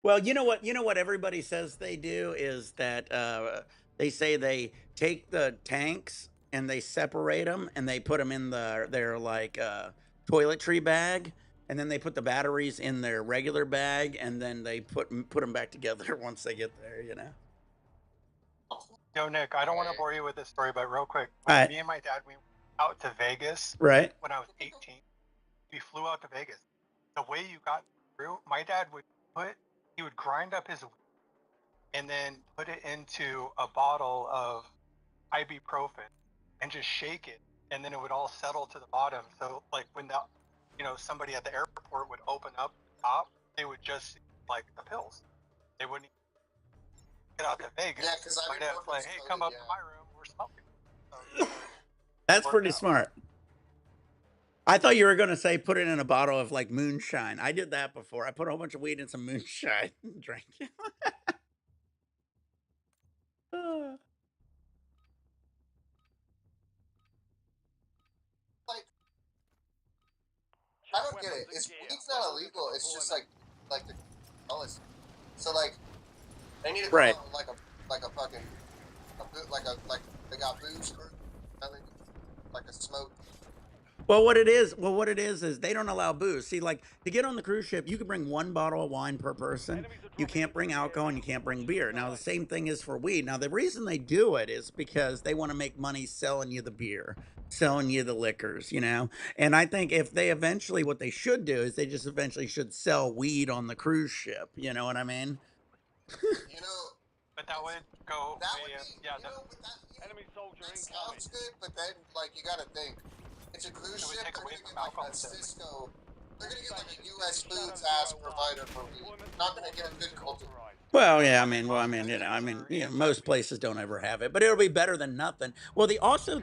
Well, you know what everybody says they do is that they say they take the tanks and they separate them and they put them in their like toiletry bag, and then they put the batteries in their regular bag, and then they put them back together once they get there, Yo, Nick, I don't want to bore you with this story, but real quick, Right. me and my dad, we went out to Vegas Right. when I was 18. We flew out to Vegas. The way you got through, my dad would grind up his and then put it into a bottle of ibuprofen and just shake it, and then it would all settle to the bottom. So like when somebody at the airport would open up the top, they would just see, like the pills. They wouldn't get out to Vegas. Yeah, because My dad was like, "Hey, come up to my room. We're smoking." So, That's pretty smart. I thought you were going to say put it in a bottle of like moonshine. I did that before. I put a whole bunch of weed in some moonshine and drank it. Like, I don't get it. Weed's not illegal. It's just like the policy. So like, they need to come Right. out with like a fucking like they got booze for. like a smoke. Well, what it is they don't allow booze. See, like to get on the cruise ship, you can bring 1 bottle of wine per person. Enemies are You dropping can't into bring the alcohol and area. you can't bring Watch beer. your Now, the skies. same thing is for weed. Now, the reason they do it is because they want to make money selling you the beer, selling you the liquors, you know? And I think if they eventually, what they should do is they just eventually should sell weed on the cruise ship. You know what I mean? You know, But that would go that way would up. be, Yeah, you know, but Enemy soldier that incoming. sounds good, but then, like, you gotta think. It's a cruise It would ship, take they're away gonna from get, like, alcohol a sales. Cisco, they're gonna get, like, a Station, U.S. this is Shadow Foods ass 01. provider for weed. Deployment to Not the gonna war get a zone good is culture. authorized. Well, yeah, I But mean, for most places don't ever have it, but it'll be better than nothing. Well, the also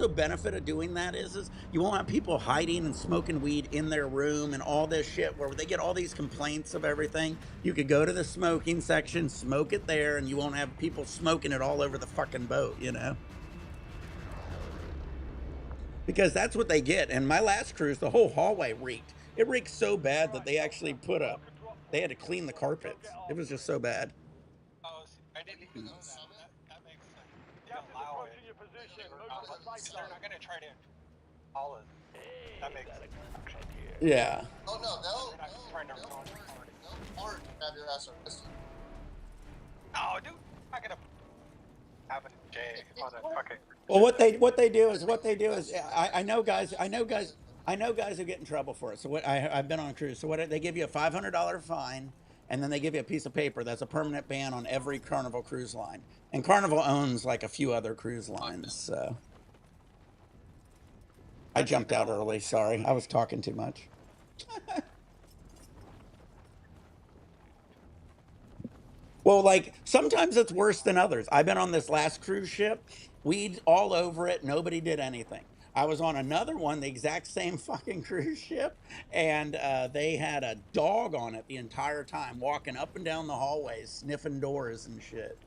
benefit of doing that is you won't have people hiding and smoking weed in their room and all this shit where they get all these complaints of everything. You could go to the smoking section, smoke it there, and you won't have people smoking it all over the fucking boat, you know? Because that's what they get. And my last cruise, the whole hallway reeked. It reeked so bad that they actually they had to clean the carpets. It was just so bad. Oh, see, I didn't even know that. Summit? That makes sense. They Gas is allow it. approaching your position. Or Move not, to the safe because they're zone. not gonna try to install it. That makes sense. Yeah. Oh, no, They're not trying to ruin the party. they'll fart and have your ass arrested. Oh, dude, I'm not gonna have a J on a fucking. Well, what they do is I know guys who get in trouble for it. So I've been on a cruise. So what they give you a $500 fine, and then they give you a piece of paper that's a permanent ban on every Carnival cruise line. And Carnival owns like a few other cruise lines. So I jumped out early. Sorry, I was talking too much. Well, like sometimes it's worse than others. I've been on this last cruise ship, weeds all over it. Nobody did anything. I was on another one, the exact same fucking cruise ship, and they had a dog on it the entire time, walking up and down the hallways, sniffing doors and shit.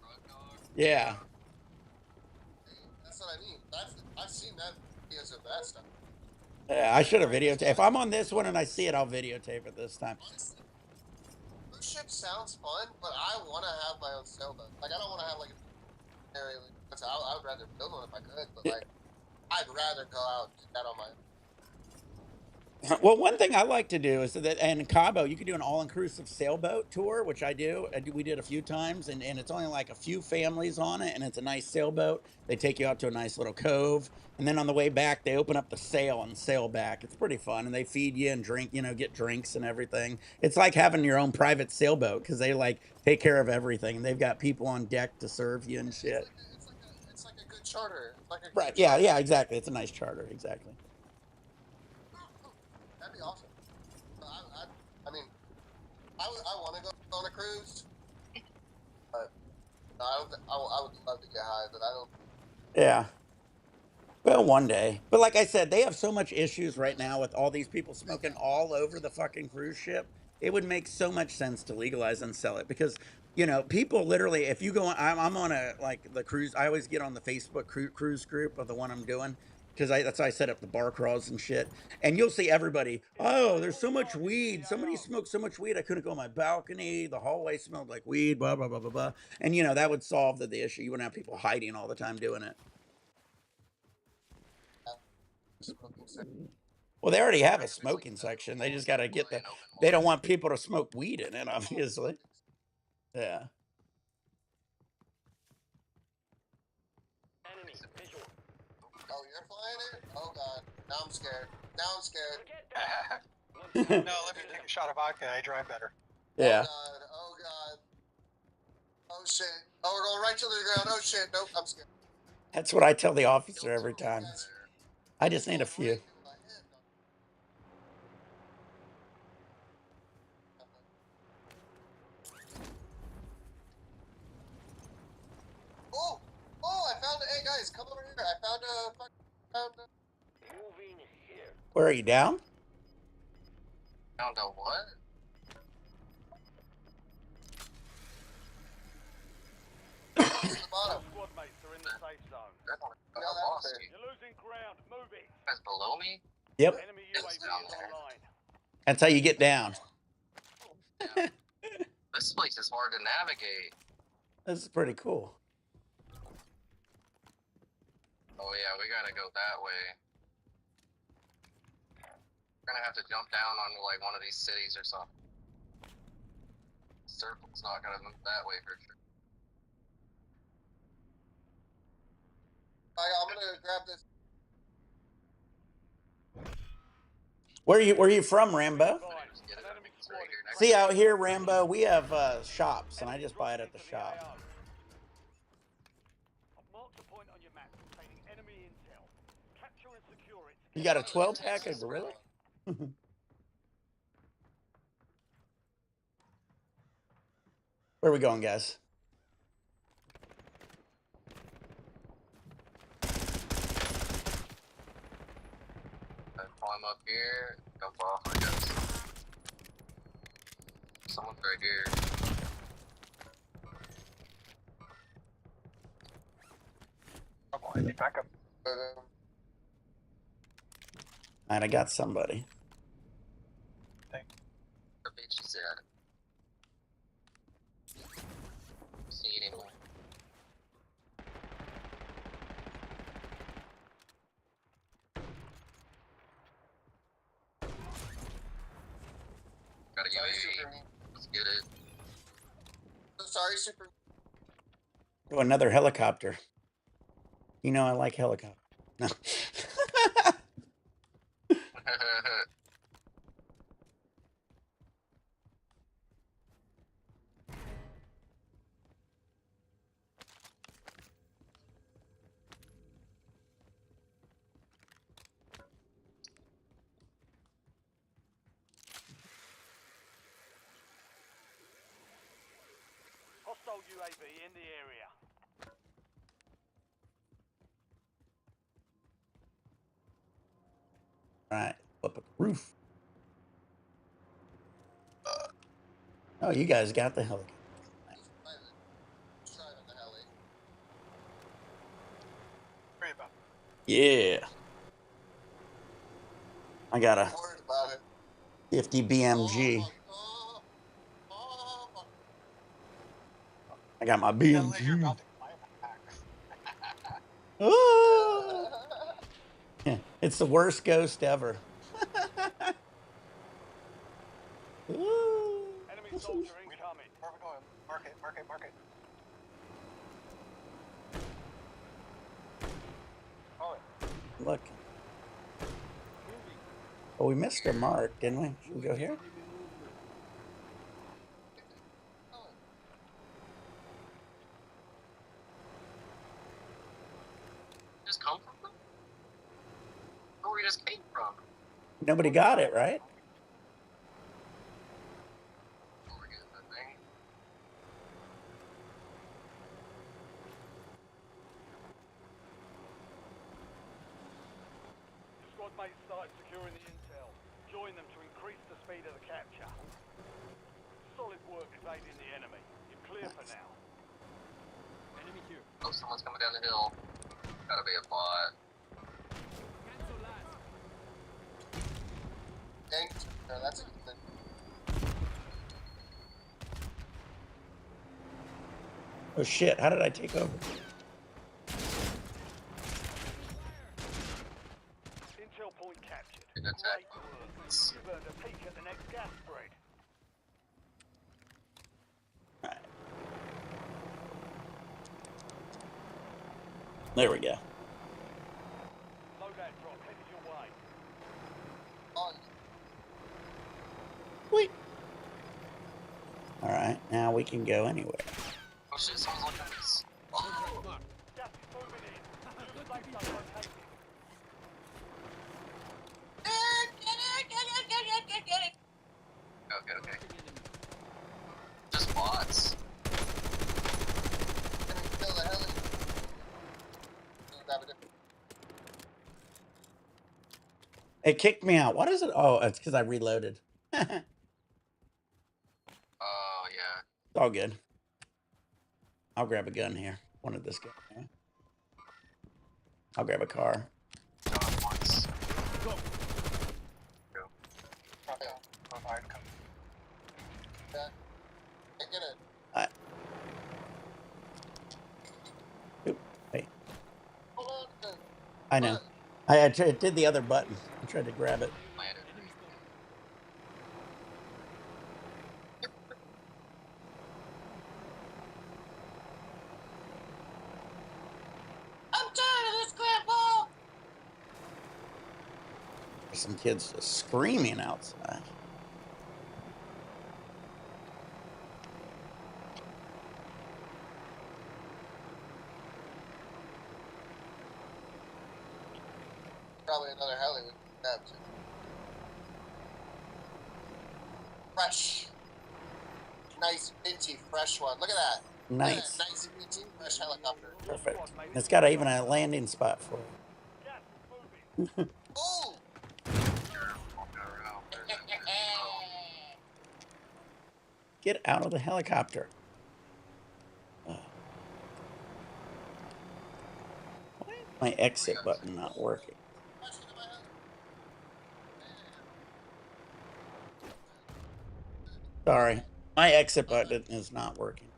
Drug dog. Yeah. That's what I mean. I've seen that videos of that stuff. Yeah, I should have videotaped. If I'm on this one and I see it, I'll videotape it this time. Honestly, cruise ship sounds fun, but I want to have my own sailboat. Like, I don't want to have, like, an area. Like, I would rather build one if I could, but, like, I'd rather go out and do that on my own. Well, one thing I like to do is that, and in Cabo, you can do an all-inclusive sailboat tour, which I do. We did a few times, and it's only like a few families on it, and it's a nice sailboat. They take you out to a nice little cove, and then on the way back, they open up the sail and sail back. It's pretty fun, and they feed you and drink, get drinks and everything. It's like having your own private sailboat because they like take care of everything, and they've got people on deck to serve you and shit. It's like a good charter. It's like a Right? good Yeah, charter. yeah, exactly. It's a nice charter, exactly. That'd be awesome. I mean, I want to go on a cruise, but I would love to get high, but I don't. Yeah. Well, one day. But like I said, they have so much issues right now with all these people smoking all over the fucking cruise ship. It would make so much sense to legalize and sell it because, people literally, if you go on, I'm on like the cruise, I always get on the Facebook cruise group of the one I'm doing because that's how I set up the bar crawls and shit. And you'll see everybody, oh, there's so much weed. Somebody smoked so much weed. I couldn't go on my balcony. The hallway smelled like weed, blah, blah, blah, blah, blah. And, that would solve the issue. You wouldn't have people hiding all the time doing it. Well, they already have a smoking section. They just got to get they don't want people to smoke weed in it, obviously. Yeah. Enemy visual. Oh, you're flying it? Oh god, now I'm scared. Now I'm scared. No, let me take a shot of vodka. I drive better. Yeah. Oh god. Oh god. Oh shit. Oh, we're going right to the ground. Oh shit. Nope. I'm scared. That's what I tell the officer every time. I just need a few. Oh! Oh! I found. Hey guys, come over here. I found a. Moving here. Where are you down? Found a what? The bottom. Squad mates are in the safe zone. I lost you. You're losing ground. Move it. Guys below me? Yep. Enemy UAV is online. That's how you get down. This place is hard to navigate. This is pretty cool. Oh yeah, we gotta go that way. We're gonna have to jump down onto like one of these cities or something. Circle's not gonna move that way for sure. I'm gonna grab this. Where you from, Rambo? Just get it. It's right here next See to out me. here, Rambo, we have shops, and I just buy it at the shop. I've marked a point on your map containing enemy intel. Capture and secure it. You got a 12-pack of gorilla? Where are we going, guys? Climb up here, jump off, I guess. Someone's right here. Oh, I need backup. Alright, I got somebody. The bitch is at. See anyone? Got a Sorry, UAV. Super Me. Let's get it. Sorry, Super Me. Oh, another helicopter. You know I like helicopters. No. Hostile UAV in the area. Alright, up at the roof. Oh, you guys got the helicopter. He's driving the heli. Worry about Yeah. I got a I'm worried about it. 50 BMG. Oh. I got my it. Sound like you're BMG. about to climax. Oh! It's the worst ghost ever. Ooh. Enemy soldier incoming. Where are we going? Mark it, mark it, mark it. Oh, Look. Oh, we missed a mark, didn't we? Should we go here? Just come from them? Where we just came from? Nobody got it, right? We're getting that thing. Squad mates started securing the intel. Join them to increase the speed of the capture. Solid work evading the enemy. You're clear for now. Enemy here. Oh, someone's coming down the hill. Gotta be a bot. Cancel last. Dang, no, that's a good thing. Oh shit, how did I take over? Intel point captured. Good attack. Great work. You've earned a peek at the next gas spread. Alright. There we go. Loadout drop headed your way. On. Wait. Alright, now we can go anywhere. Oh shit, someone's looking at us. Contract mark. Gas is moving in. Good Safe to be zone there. located. Okay, okay. Just bots. Kill the heli. Grab it. It kicked me out. What is it? Oh, it's because I reloaded. It's Oh, yeah. all good. I'll grab a gun here. Wanted this gun. Yeah. I'll grab a car. John once. Go. okay. Provide cover. Yeah. I get it. Oop, wait. Hold on. I know. I did the other button. I tried to grab it. My editor. I'm tired of this, Grandpa. There's some kids just screaming outside. Probably another heli we can grab too. Fresh. Nice, minty, fresh one. Look at that. Nice. Nice, minty, fresh helicopter. Perfect. It's got even a landing spot for it. Gas is moving. Oh! Get out of the helicopter. Why is my exit button not working? Sorry. My exit button is not working.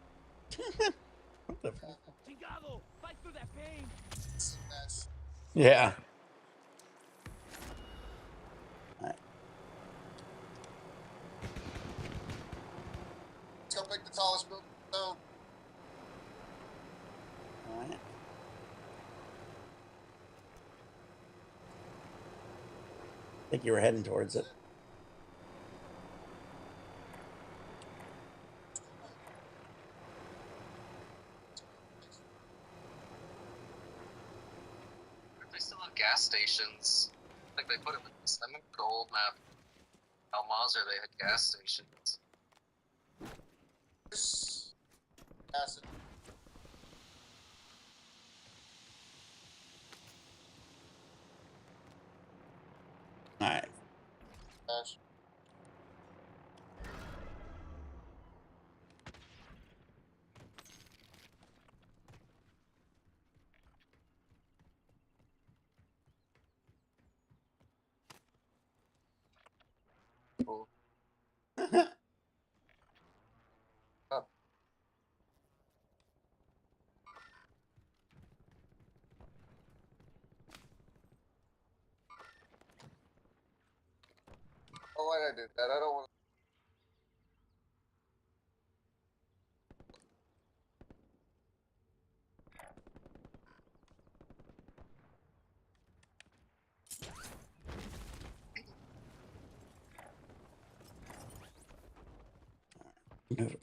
What the fuck? Fight through that pain. Yeah. Alright. Let's go pick the tallest building in the zone. Alright. I think you were heading towards it. They still have gas stations. I think they put them in this. I remember the old map. Al Mazar, they had gas stations. Acid. Alright. Smash. Cool. Up. Oh, why did I do that? I don't want No. Moving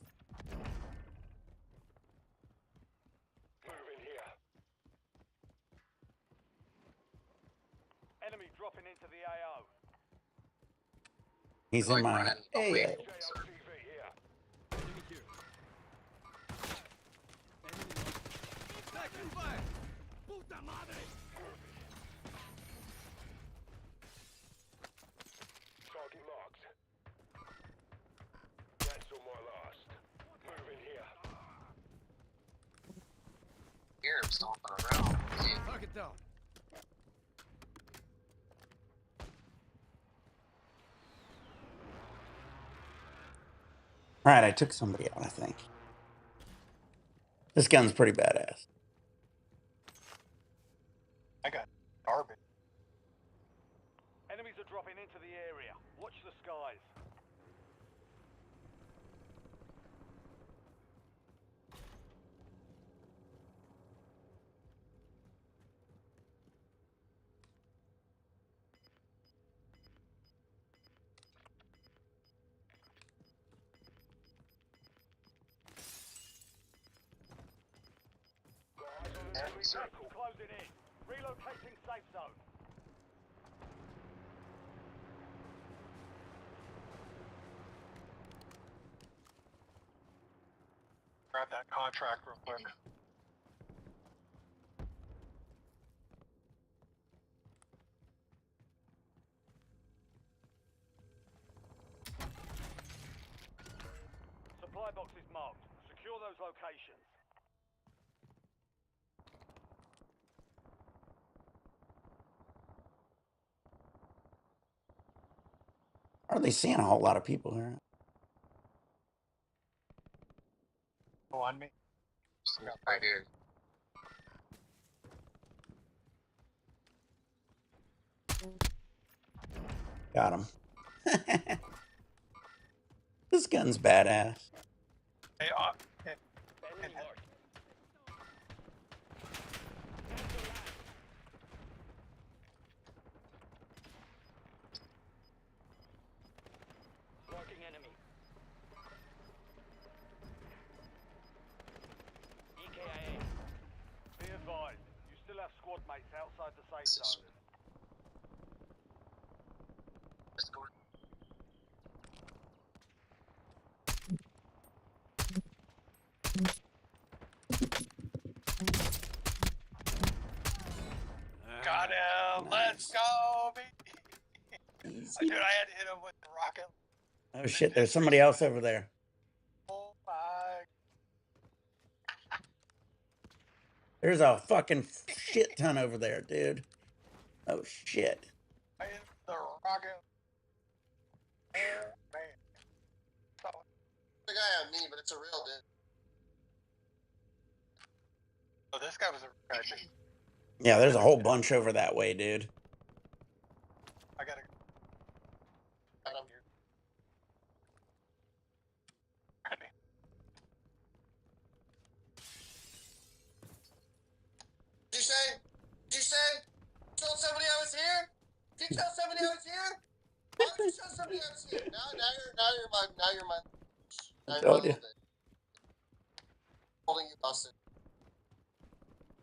here. Enemy dropping into the AO. He's Like in my running away AO. from us. JLTV here. Enemy here. Enemy. Taking fire. Puta madre. Target marked. Cancel my last. Moving here. Hear him stomping around. Target down. Alright, I took somebody out, I think. This gun's pretty badass. I got garbage. Enemies are dropping into the area. Watch the skies. Enemy vehicle closing in. Relocating safe zone. Grab that contract real quick. Supply box is marked. Secure those locations. Hardly seeing a whole lot of people here. Oh, on me. Right here. Got him. This gun's badass. Hey, hey, Enemy marked. Marking enemy. EKIA. Be advised, you still have squad mates outside the safe zone. Let's go. got him. Let's go, baby. Dude, I had to hit him with the rocket. Oh shit, there's somebody else over there. Oh my. There's a fucking shit ton over there, dude. Oh shit. I hit the rocket. Oh, man. So, The guy on me, but it's a real dude. oh, this guy was a guy. Yeah, there's a whole bunch over that way, dude. I gotta. Got him. Did you say? Did you say? Told somebody I was here? Did you tell somebody I was here? Why would you tell somebody I was here? Now you're my. Now you're my told you. little bit. Holding you hostage.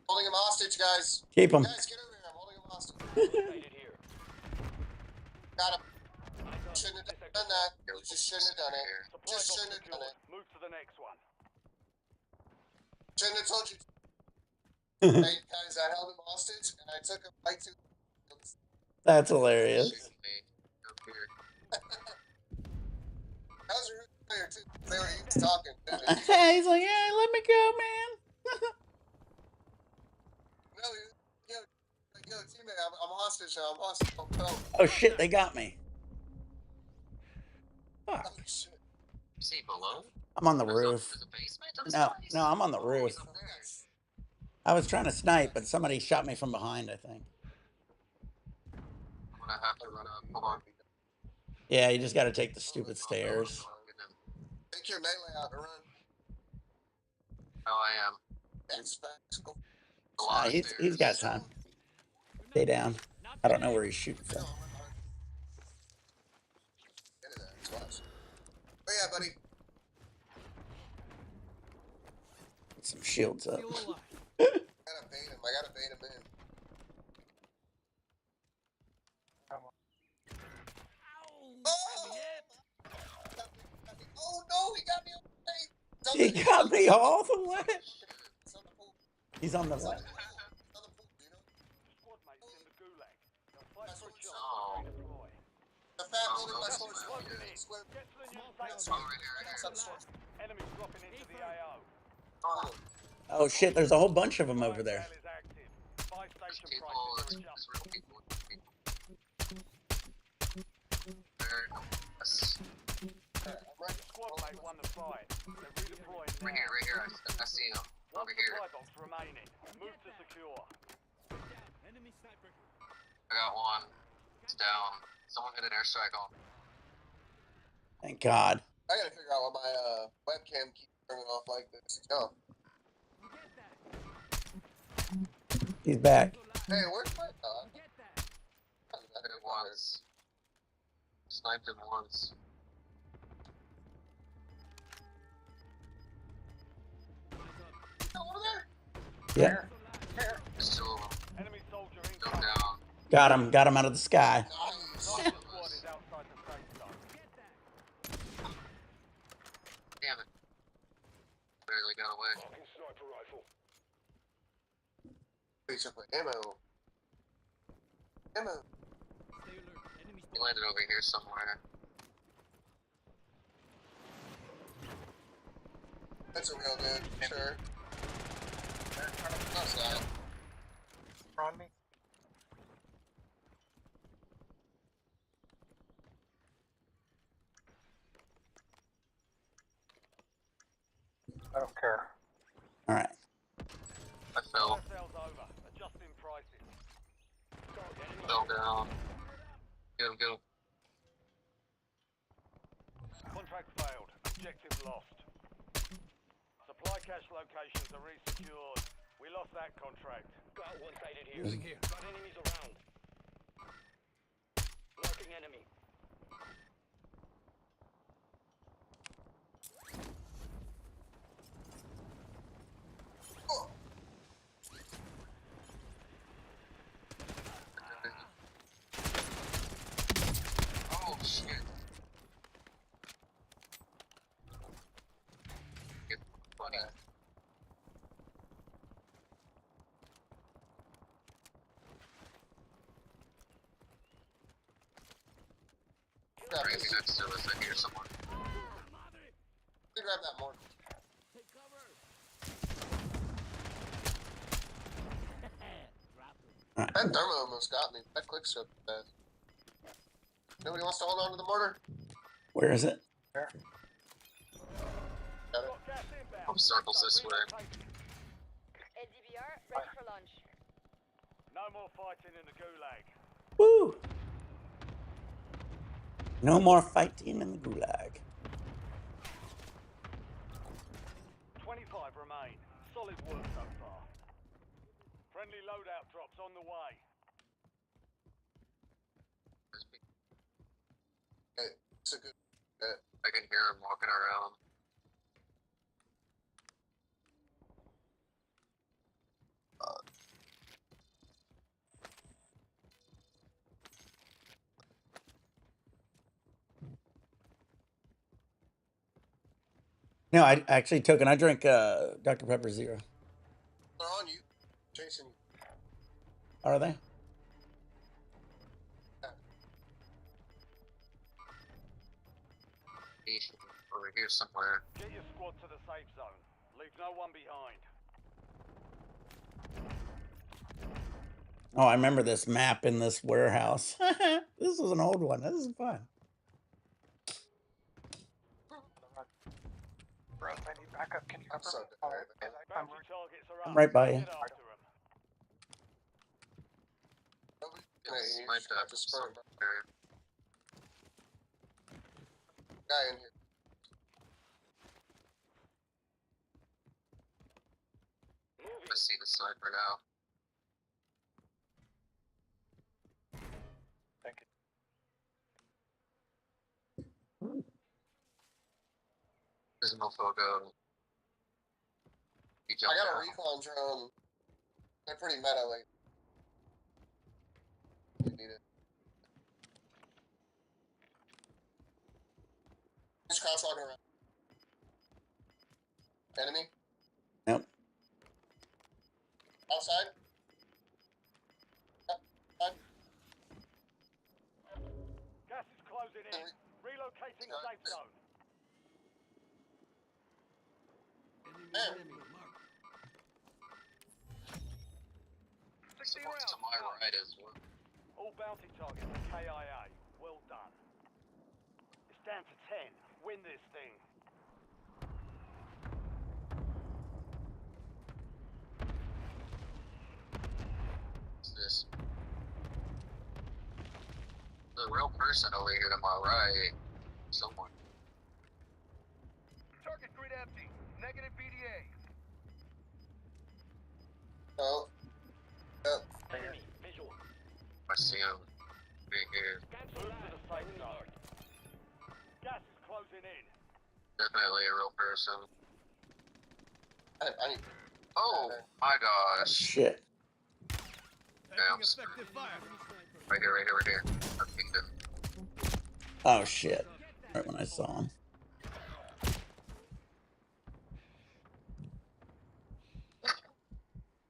Holding him hostage, guys. Keep him. Guys, get over here. I'm holding him hostage. Located here. Got him. Shouldn't have done that. You just shouldn't have done it. Supply Just box shouldn't have done secured. it. Move to the next one. Shouldn't have told you. Hey, guys, I held him hostage and I took him right to. That's hilarious. Shoot me. Up here. That was a rude player too. They were he was talking. He's like, yeah, let me go, man. No, yo, teammate, I'm hostage now. I'm hostage. Oh, no. Oh shit, they got me. Fuck. Oh, shit. Is he below? I'm on the There's roof. There's a basement to this No, place? no, I'm on the Oh, roof. he's up there. I was trying to snipe, but somebody shot me from behind, I think. I'm gonna have to run up. Hold on. Yeah, you just got to take the stupid stairs. Take your melee out and run. No, I am. That's facts. Go. A lot of He's got time. Stay down. I don't know where he's shooting No, from. I'm not. Get it there. Splash. Oh, yeah, buddy. Put some shields up. I gotta bait him. I gotta bait him in. Oh no, he got me on the face. He got me all the way. It's on the pool. He's on the It's on way. the pool. It's on the pool, you know? Squad mates in the gulag. They'll fight That's for a what job Oh. and redeploy. The fat Oh, building no, by that's Sports not Square. good. Square. Get to the new Right safe outside. zone. right here, Right outside the store. Enemies dropping into the AO. Oh, Oh shit, there's a whole bunch of them over there. Fire sale is active. Buy station people, prices are it's adjusted. real people. Very nice. I'm right. Squad mate won the fight. They're redeploying now. Right here, I see him. One Over here. supply box remaining. Move to secure. I got one. It's down. Someone hit an airstrike on. Thank God. I gotta figure out why my webcam keeps turning off like this. Yo. He's back. Hey, where's my Hit it once. Sniped him once. over there? Yeah. There's two of them. Enemy soldier Go incoming. down. Got him out of the sky. Nice. Squad is outside the safe zone. Damn it. Barely got away. Sniper rifle. Please just put ammo. Ammo. He landed over here somewhere. That's a real dude, sure. No, it's not. On me. I don't care. All right. I fell. Sales over. Adjusting prices. Fell down. Get him, get him. Contract failed. Objective lost. Supply cache locations are resecured. We lost that contract. Got one sighted here. Moving here. Got enemies around. Marking enemy. Oh shit. Get funny. Grab Right this. next to us, I hear someone. Let me grab that more. That thermo almost got me. That quick scope fast. Nobody wants to hold on to the mortar? Where is it? Got it. Got gas inbound. From circles this way. LDBR ready for launch. No more fighting in the gulag. Woo! No more fighting in the gulag. 25 remain. Solid work so far. Friendly loadout drops on the way. It's a good. I can hear him walking around. No, I actually took and I drank Dr. Pepper Zero. They're on you. Chasing you. Are they? He's over here somewhere. Get your squad to the safe zone. Leave no one behind. Oh, I remember this map in this warehouse. This was an old one. This is fun. Bros, I need backup. Can you I'm so cover me? tired. I'm Bounty targets are I'm up. right by you. Get after 'em. It's You my just have dad to spur him. somewhere. Guy in here. I see the sniper now. Thank you. There's a mofo go. He I jumped got a out. recon drone. They're pretty meta, like. You need it. Just crouch walking around. Enemy? Yep. Outside? Yep. Outside. Gas is closing in. Relocating safe zone. There. Someone's to my right as well. All bounty targets are KIA. Well done. It's down to 10. Win this thing. What's this? The real person over here to my right. Someone. Target grid empty. Negative BDA. Oh. Yep. Enemy. Visual. I see him. Right here. Move to the safe zone. Gas is closing in. Definitely a real person. I need. Oh my gosh. Shit. I'm effective fire. Right here, right here, right here. I pinged him. Oh shit. Right when I saw him.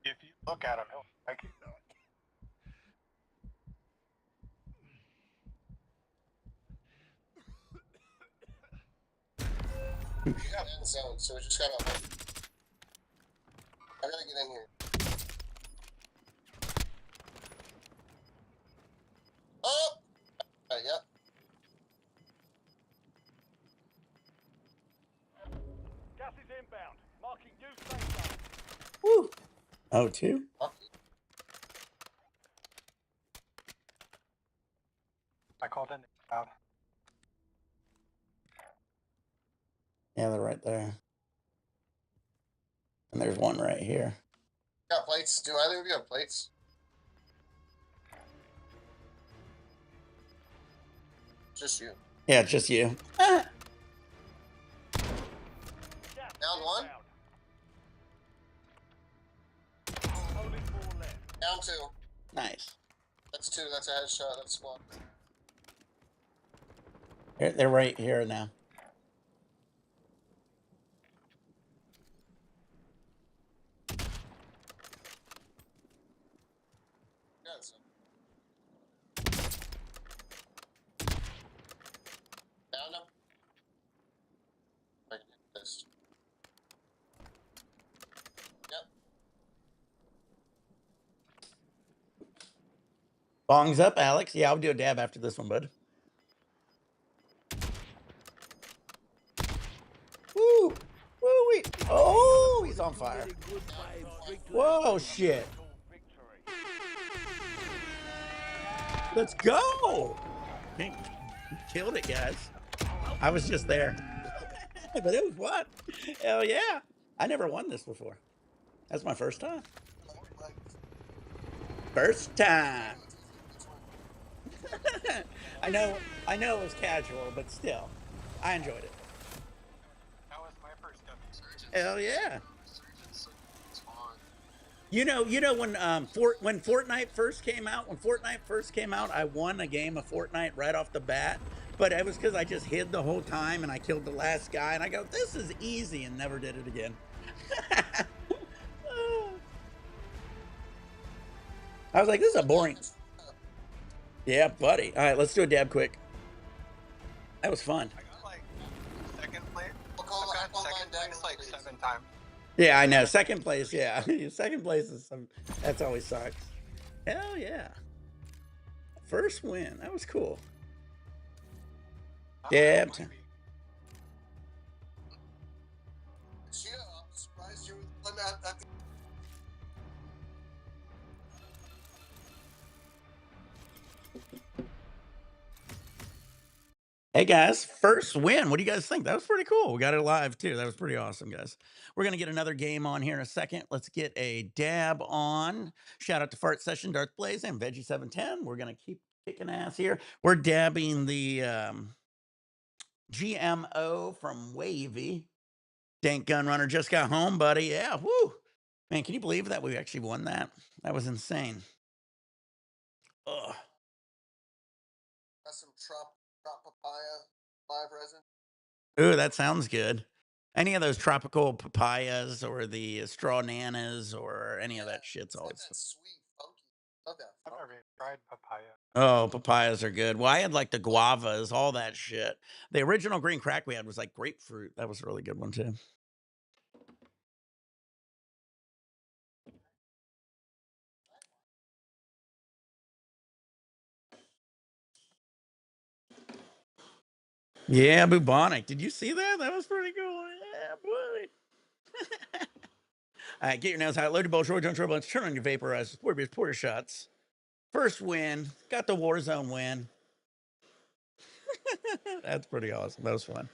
If you look at him, he'll like you. We got end zone, so we just gotta. I gotta get in here. Oh! Yep. Gas is inbound. Marking new safe zone. Woo. Oh, two? I called in. Out. here. Got plates. Do either of you have plates? Just you. Yeah, it's just you. Gas Down one. inbound. Only 4 left. Down two. Nice. That's two. That's a headshot. That's one. They're right here now. Yeah, so. Down him. I can hit this. Yep. Bongs up, Alex. Yeah, I'll do a dab after this one, bud. Woo! Woo! Oh, he's on fire. Whoa, shit. Let's go. Killed it, guys. I was just there. But it was fun. Hell yeah. I never won this before. That's my first time. First time. I know it was casual, but still, I enjoyed it. That was my first W. Hell yeah. Surgeon's so fun. You know when when Fortnite first came out, I won a game of Fortnite right off the bat, but it was because I just hid the whole time and I killed the last guy and I go, this is easy, and never did it again. I was like, this is a boring. Yeah, buddy. All right, let's do a dab quick. That was fun. I got like second place. I'll call I've got second mine place down like please. 7 times. Yeah, I know. Second place, yeah. Second place is that's always sucks. Hell yeah. First win. That was cool. Yeah. Might be. Yeah, I'm surprised you were at the. Hey guys, first win. What do you guys think? That was pretty cool. We got it live too. That was pretty awesome, guys. We're gonna get another game on here in a second. Let's get a dab on. Shout out to Fart Session, Darth Blaze, and Veggie710. We're gonna keep kicking ass here. We're dabbing the GMO from Wavy. Dank Gun Runner just got home, buddy. Yeah, woo. Man, can you believe that we actually won that? That was insane. Ugh. Got some trop papaya live resin. Ooh, that sounds good. Any of those tropical papayas or the straw nanas or any of that shit's It's got always. that sweet, funky. Love that. I've never even tried papaya. Oh, papayas are good. Well, I had like the guavas, all that shit. The original green crack we had was like grapefruit. That was a really good one too. Yeah, bubonic. Did you see that? That was pretty cool. Yeah, boy. All right, get your nails out. Load your bowl, short, don't trouble. Turn on your vaporizers. Pour your shots. First win. Got the Warzone win. That's pretty awesome. That was fun.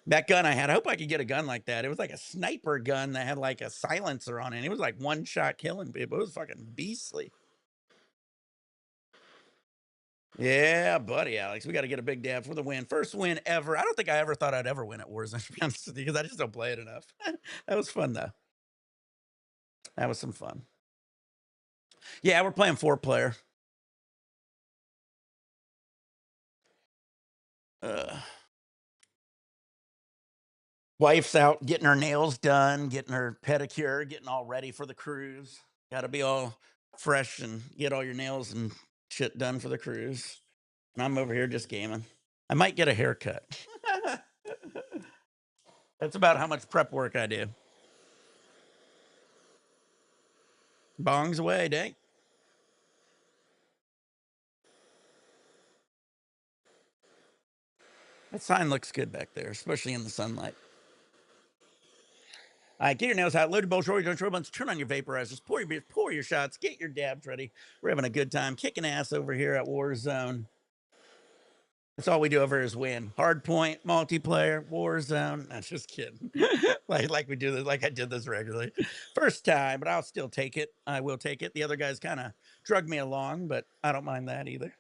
That gun I had, I hope I could get a gun like that. It was like a sniper gun that had like a silencer on it. It was like one shot killing people. It was fucking beastly. Yeah, buddy, Alex. We got to get a big dab for the win. First win ever. I don't think I ever thought I'd ever win at Warzone, to be honest with you, because I just don't play it enough. That was fun, though. That was some fun. Yeah, we're playing 4-player. Wife's out getting her nails done, getting her pedicure, getting all ready for the cruise. Got to be all fresh and get all your nails and shit done for the cruise. And I'm over here just gaming. I might get a haircut. That's about how much prep work I do. Bongs away, Dank. That sign looks good back there, especially in the sunlight. All right, get your nails out. Load your bowl, short, don't buns. Turn on your vaporizers. Pour your beers, pour your shots. Get your dabs ready. We're having a good time, kicking ass over here at Warzone. That's all we do over is win. Hardpoint, multiplayer, Warzone. That's just kidding. like we do this, like I did this regularly. First time, but I'll still take it. I will take it. The other guys kind of drug me along, but I don't mind that either.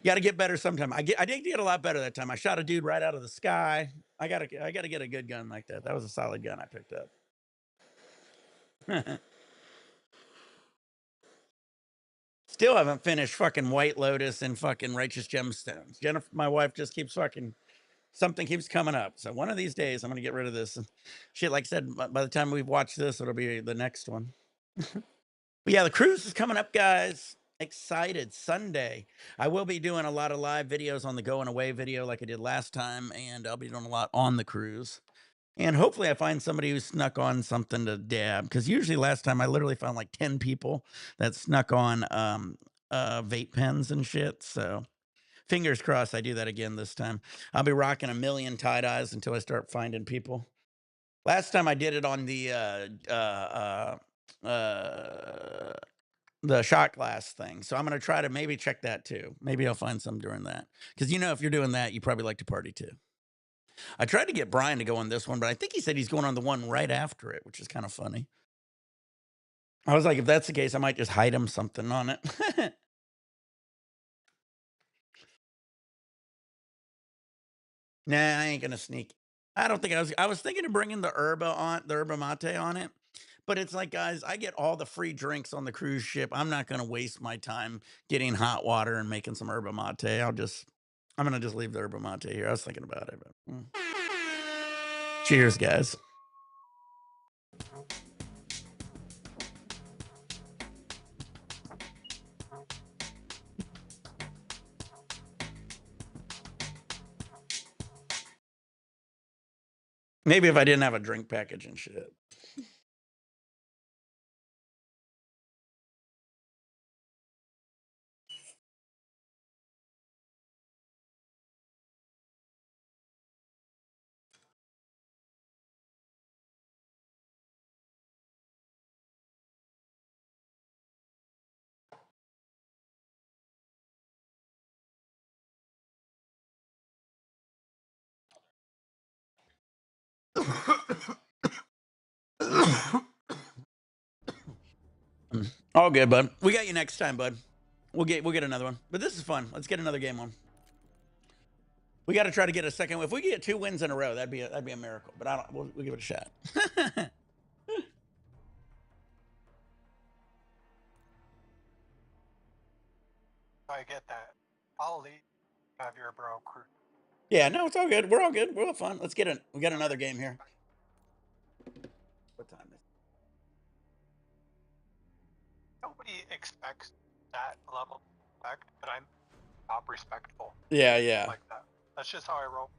Got to get better sometime. I did get a lot better that time. I shot a dude right out of the sky. I gotta get a good gun like that. That was a solid gun I picked up. Still haven't finished fucking White Lotus and fucking Righteous Gemstones. Jennifer, my wife, just keeps fucking something keeps coming up. So one of these days, I'm gonna get rid of this. Shit, like I said, by the time we've watched this, it'll be the next one. But yeah, the cruise is coming up, guys. Excited. Sunday. I will be doing a lot of live videos on the going away video like I did last time, and I'll be doing a lot on the cruise. And hopefully I find somebody who snuck on something to dab, because usually last time I literally found like 10 people that snuck on vape pens and shit. So fingers crossed I do that again this time. I'll be rocking a million tie-dyes until I start finding people. Last time I did it on the shot glass thing. So I'm going to try to maybe check that too. Maybe I'll find some during that. Because if you're doing that, you probably like to party too. I tried to get Brian to go on this one, but I think he said he's going on the one right after it, which is kind of funny. I was like, if that's the case, I might just hide him something on it. Nah, I ain't gonna sneak. I don't think I was thinking of bringing the yerba mate on it, but it's like, guys, I get all the free drinks on the cruise ship. I'm not gonna waste my time getting hot water and making some yerba mate. I'm gonna just leave the yerba mate here. I was thinking about it, but cheers, guys. Maybe if I didn't have a drink package and shit. All good, bud. We got you next time, bud. We'll get another one. But this is fun. Let's get another game on. We got to try to get a second. If we get 2 wins in a row, that'd be a miracle. But we'll give it a shot. I get that. I'll leave. Have your bro crew. Yeah, no, it's all good. We're all good. We're all fun. Let's get we got another game here. What time is it? Nobody expects that level of respect, but I'm not respectful. Yeah. Like that. That's just how I roll.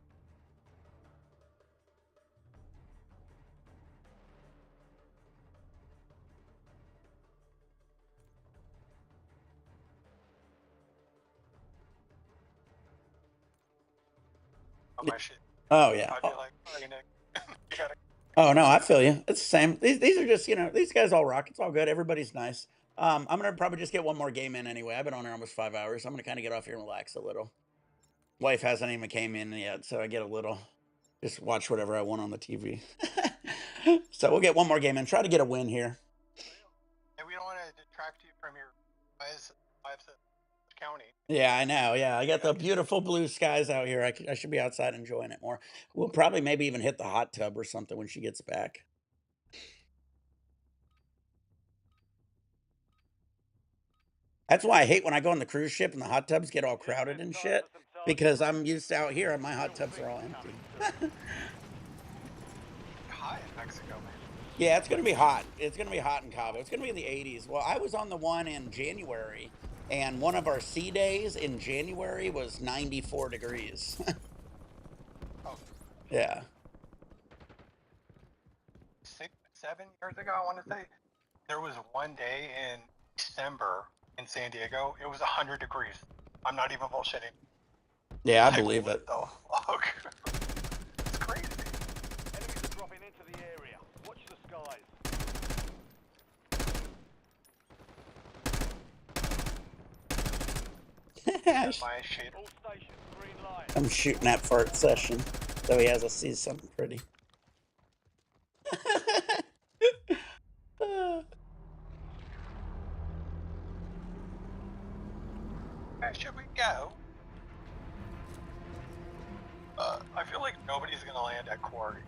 My shit. Oh yeah. I'd be like, oh, Nick, you gotta. Oh no, I feel you. It's the same. These are just these guys all rock. It's all good. Everybody's nice. I'm gonna probably just get one more game in anyway. I've been on here almost 5 hours. I'm gonna kind of get off here and relax a little. Wife hasn't even came in yet, so I get a little. Just watch whatever I want on the TV. So we'll get one more game in. Try to get a win here. And we don't want to detract you from your lives county. Yeah, I know. Yeah, I got the beautiful blue skies out here. I should be outside enjoying it more. We'll probably maybe even hit the hot tub or something when she gets back. That's why I hate when I go on the cruise ship and the hot tubs get all crowded and shit. Because I'm used to out here and my hot tubs are all empty. Hot in Mexico, man. Yeah, it's going to be hot. It's going to be hot in Cabo. It's going to be in the 80s. Well, I was on the one in January, and one of our sea days in January was 94 degrees. Oh. Yeah. 6, 7 years ago, I want to say, there was one day in December in San Diego, it was 100 degrees. I'm not even bullshitting. Yeah, I believe it. The fuck? It's crazy. Enemies are dropping into the area. Watch the skies. My shade. All stations, green light. I'm shooting that fart session. So he has to see something pretty. Where should we go? I feel like nobody's gonna land at quarry.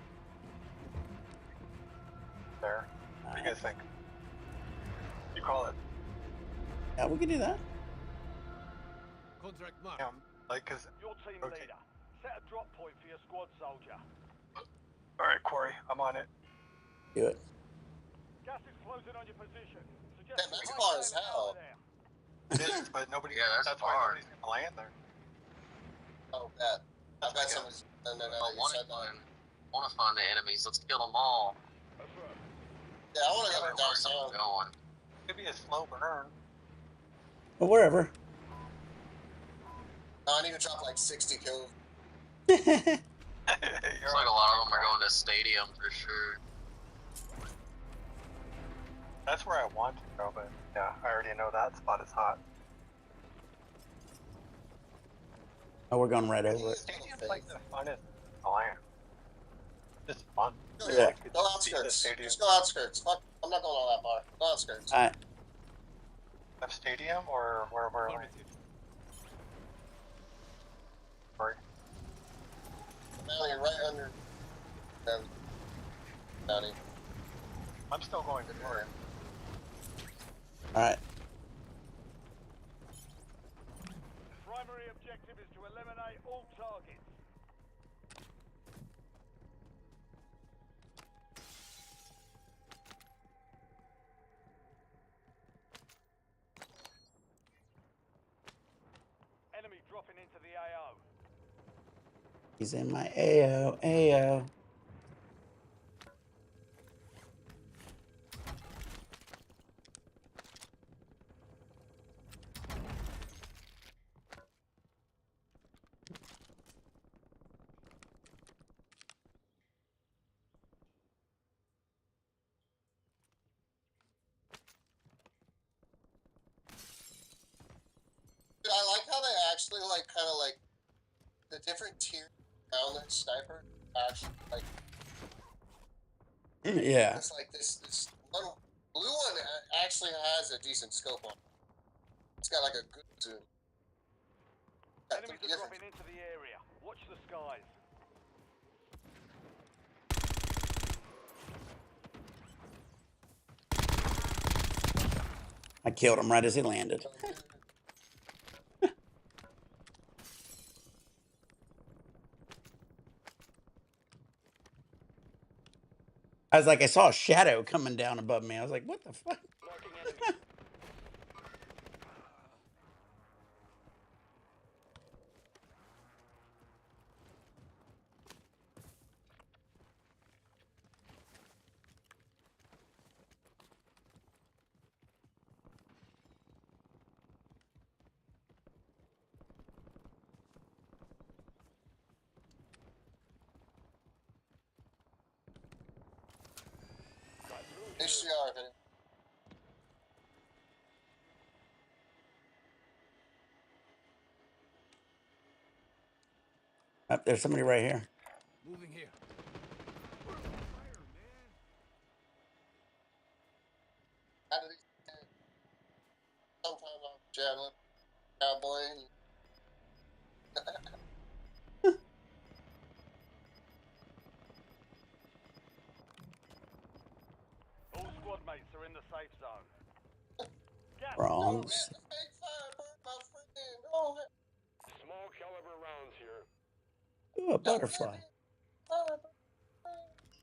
There. What do you guys think? You call it? Yeah, we can do that. Contract mark. Like, cause. Your team Okay. leader. Set a drop point for your squad soldier. All right, Corey, I'm on it. Do it. Gas is closing on your position. Damn, Suggest that's you far high as tail hell. over there. It is, but nobody. Yeah, that's why hard. nobody's gonna land there. Oh, bet. I bet Yeah. somebody's. No, no, no. I You want said to that. find. Want to find the enemies. Let's kill them all. Yeah, I want to Yeah, go but where's someone downtown. going? Maybe a slow burn. But wherever. I need to drop like 60 kills. Looks like a lot of them are going to stadium for sure. That's where I want to go, but yeah, I already know that spot is hot. Oh, we're going right over it. Stadium's like the funnest land. Just fun. Yeah. Go outskirts. Just go outskirts. Fuck, I'm not going all that far. Go outskirts. All right. Have stadium or where like, or Down right under. Down here. I'm still going to Corey. All right. Primary objective is to eliminate all targets. Enemy dropping into the AO. He's in my AO. AO. Dude, I like how they actually like kind of like the different tiers around their sniper. Actually, like Yeah. it's like this one blue one actually has a decent scope on it. It's got like a good zoom. Got Enemies three are different. dropping into the area. Watch the skies. I killed him right as he landed. I was like, I saw a shadow coming down above me. I was like, what the fuck? Marking enemy. HCR, if it. Oh, there's somebody right here. Moving here. How did he? Sometimes I'm javelin cowboy. All squad mates are in the safe zone. Gas Wrong. The fake fire burnt my friend. Oh, Small caliber rounds here. Ooh, a butterfly. fire.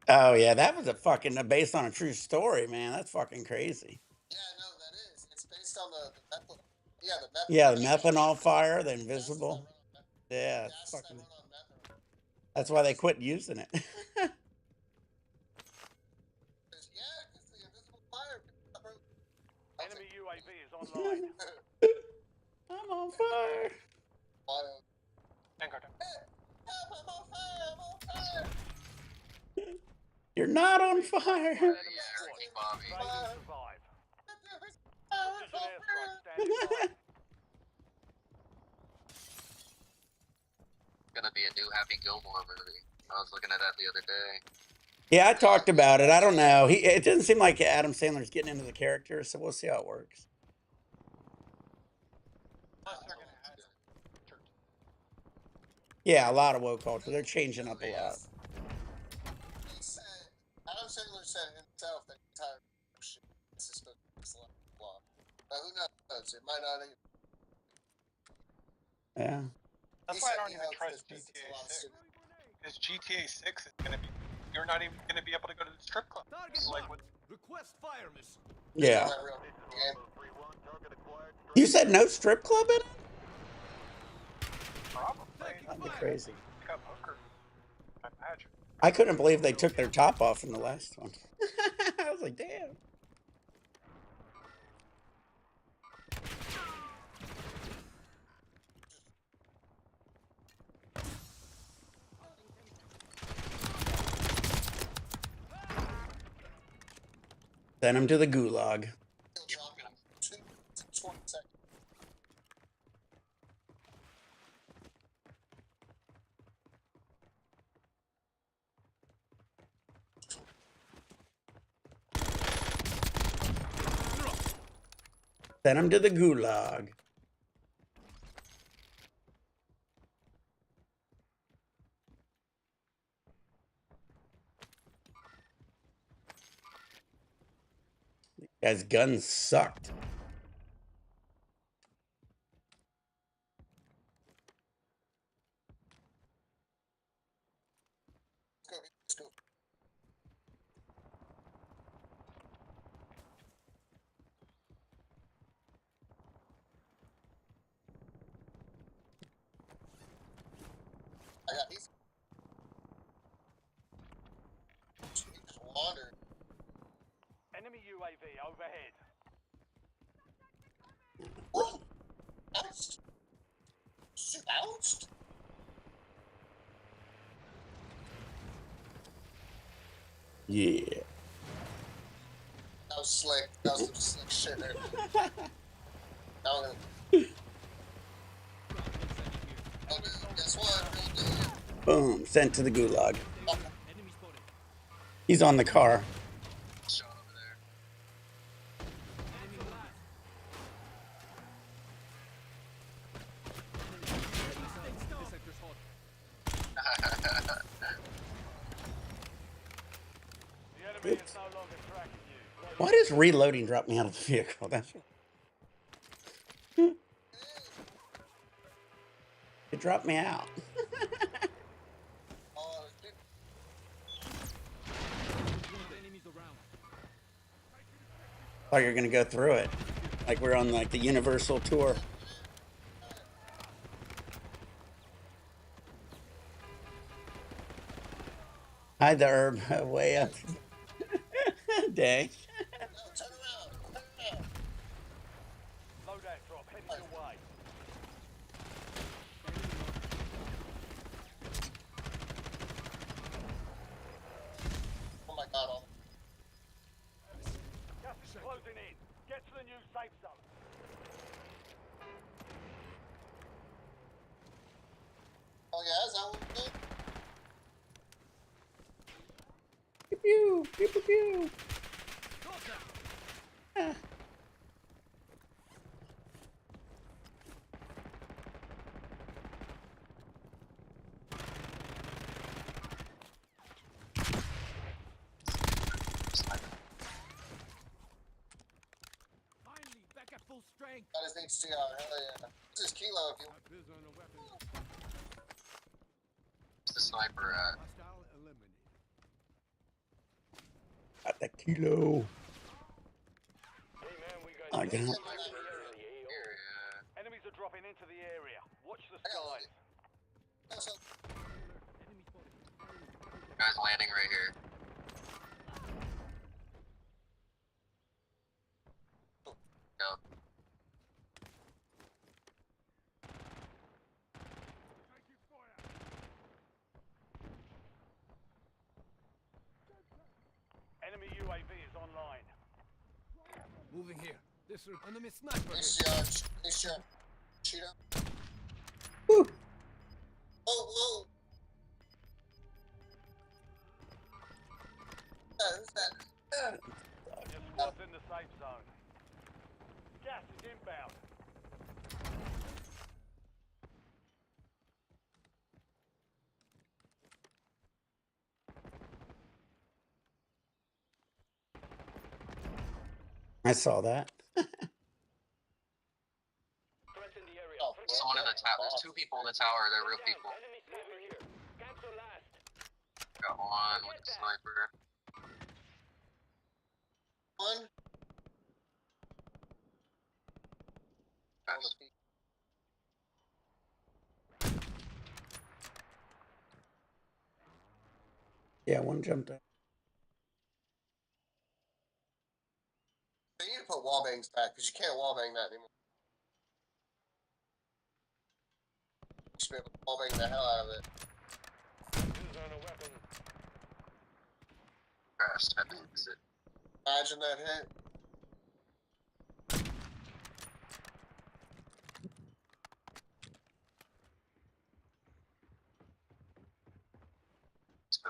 Oh yeah, that was a fucking based on a true story, man. That's fucking crazy. Yeah, no, that is. It's based on the methanol. Yeah, the methanol. Yeah, the methanol fire, the invisible. Yeah, it's Gas that fucking. run on methanol. That's why they quit using it. 'Cause, yeah, because the invisible fire. Enemy UAV is online. I'm on fire. Wild. Vanguard. I'm on fire. I'm on fire. You're not on fire. Yeah, Ricky Bobby. They will survive. I'm Precision airstrike standing by. gonna be a new Happy Gilmore movie. I was looking at that the other day. Yeah, I talked about it. I don't know. It doesn't seem like Adam Sandler's getting into the character, so we'll see how it works. Plus, they're gonna add. Yeah, a lot of woke culture. They're changing up a lot. He said, Adam Sandler said himself that the entire shit is supposed to be long. But who knows? It might not even. Yeah. That's why I don't even trust GTA 6. Because GTA 6 is gonna be. You're not even gonna be able to go to the strip club. Target Like locked. what? Request fire mission. Yeah. You said no strip club in it? Probably. That'd be crazy. Pick up hooker. I imagine. I couldn't believe they took their top off in the last one. I was like, damn. Send him to the gulag. Send him to the gulag. Guy's guns sucked. Let's go. I got these. He just wandered. Enemy UAV overhead. Whoa! Bounced. She bounced. Yeah. That was slick. That was some slick shit there. Now I'm gonna. Oh, dude, guess what? Real dude. Boom. Sent to the gulag. He's on the car. Shot over there. The enemy is no longer tracking you. Why does reloading drop me out of the vehicle? That's it dropped me out. Oh, Thought you were gonna go through it, like we're on like the Universal tour. Hi there, Herb. Way up. Dang. no, turn around. Turn around. Loadout drop heading your way. Oh my god, all Gas is closing in. Get to the new safe zone. Oh yeah, is that what we did? Pew pew pew pew pew. Ah. Finally, back at full strength. Got his HCR, hell yeah. This is Kilo if you. Biz on a weapon. Where's the sniper at? Hostile eliminated. Got the kilo. Hey man, we got I got him. Here, yeah. Enemies are dropping into the area. Watch the I got skies. Also, Guys landing right here. Yep. Enemy UAV is online. Moving here. This is enemy sniper. HCR, HCR. Cheetah. Woo. Whoa, whoa, Your squad's in the safe zone. Gas is inbound. I saw that. Threats in the area. Oh, Someone in the tower. There's two people in the tower. They're real people. Enemy sniper here. Cancel last. Got one with a sniper. One. Guys, Yeah, one jumped up. They need to put wall bangs back because you can't wall bang that anymore. You should be able to wall bang the hell out of it. Use on a weapon. crashed. Had to exit. Imagine that hit. So,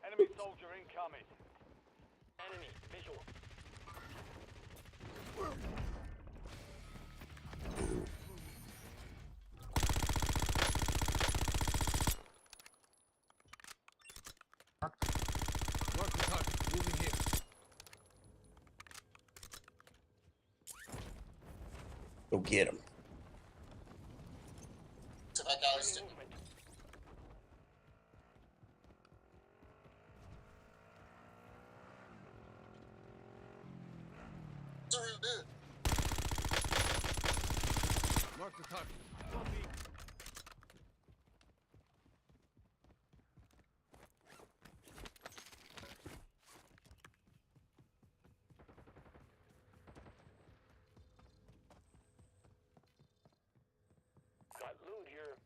Enemy soldier incoming. Enemy visual. Mark the target. Moving here. Go get him. So that guy was Movement. It's a real dude. Mark the target. Got loot here.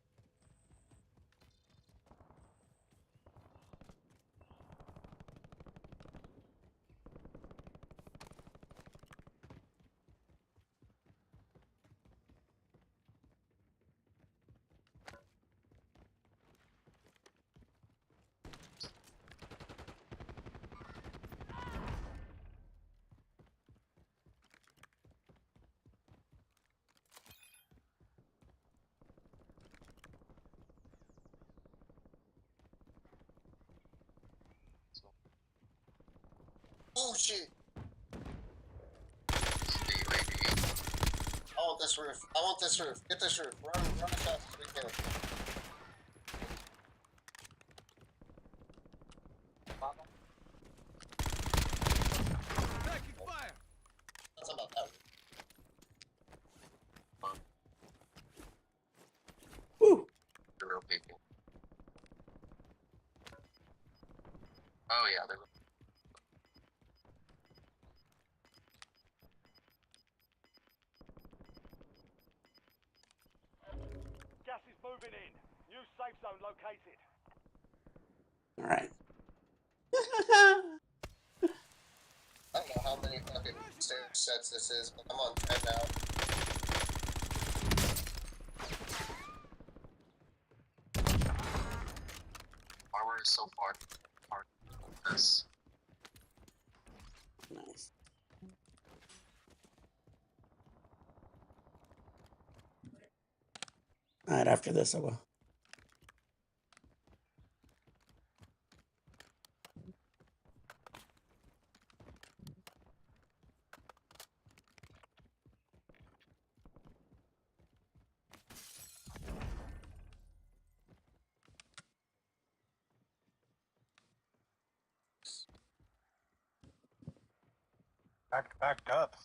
Oh shit. it's the UAV. I want this roof. I want this roof. Get this roof. Run as fast as we can. Taking fire. That's about that. Woo! They're real people. Oh yeah, they're. Gas is moving in. New safe zone located. All right. I don't know how many fucking stair sets this is, but I'm on 10 now. Armor is so far. Hard. This. Nice. All right, after this, I will. Backed up.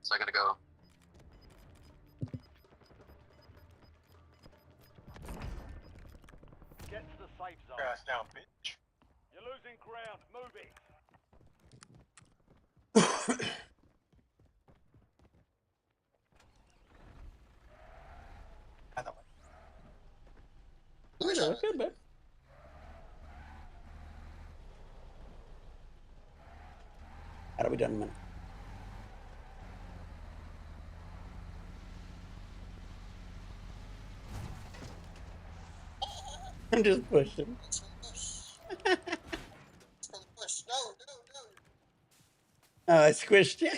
So I gotta go. Get to the safe zone. Grass down, bitch. You're losing ground. Move it. By the way. look good, babe. That'll be done in a minute. I'm just pushing. It's for the push. It's for the push. No, no, no. Oh, I squished you.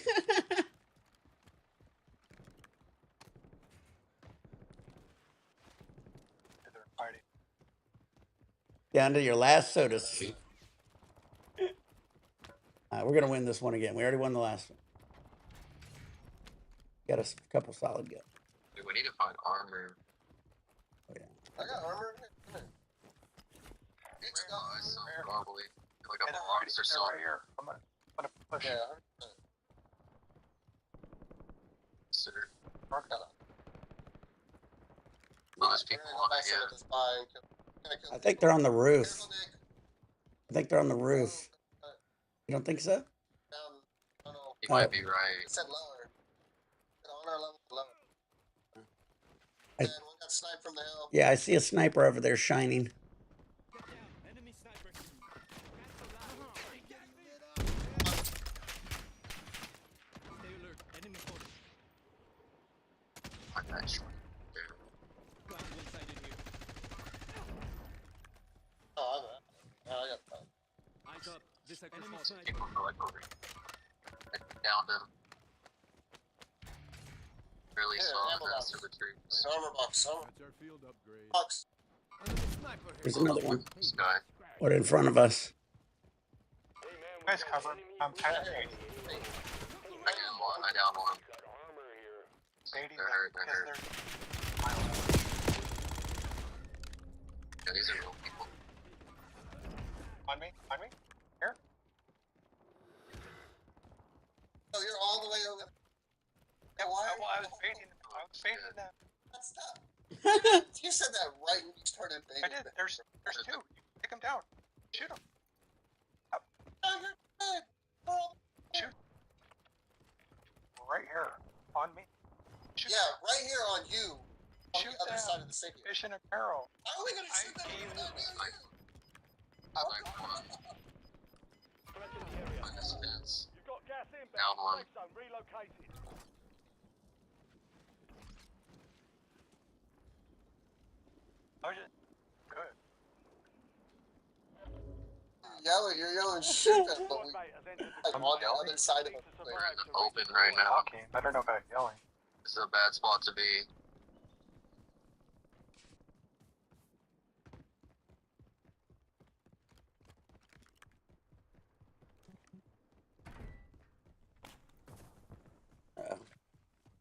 They're fighting. Down to your last sodas. We're gonna win this one again. We already won the last one. Got us a couple solid guns. Dude, we need to find armor. Oh yeah. I got armor. It's got So armor. probably like And a they're box or right something. here. I'm gonna push. Yeah, 100%. Consider Mark that up. most We're people gonna go on back it. in with this buy and kill. Gonna kill I think they're on the roof. Careful, Nick. I think they're on the roof. Oh, You don't think so? down. No, no. You Oh. might be right. It said lower. It said on our level lower. I- And one got sniped from the hill. Yeah, I see a sniper over there shining. Enemy sniper. Stay alert. Enemy spotted. I'm not sure. Ground one-sided here. Oh, I got that. Eyes up. This sector Enemy spotted. people go like over. Down them. Really Here, saw ammo the box. rest of the trees. There's an armor box. Armor That's our field upgrade. box. Enemy sniper here. There's another one. This guy. What in front of us? Hey, man, we Guys, got cover. enemy I'm kind of right shady. here. I down one. I down one. Got armor here. Baiting They're them hurt. They're because hurt. they're my level. Yeah, these are real people. On me. On me. Here. Oh, you're all the way over. Yeah, Why are well, I you- was baiting. I was baiting them. That's not. You said that right when you started I baiting. did. There's two. Take them down. Shoot them. Oh, you're dead. Oh. Shoot. Right here. On me. Shoot Yeah, right here on you. On Shoot the other them. side of the city. Fish in a barrel. How are we gonna I shoot them? gave We're them not near like- you. Like one. Threat in the area. On this fence. You've got gas inbound. Down one. Safe zone relocated. I was just good. You're yelling shoot them, but we Squad mate has entered the like I'm on the yelling. other side of Need it. to We're survive in the to reach open the right point. now. Talking. I don't know about yelling. This is a bad spot to be.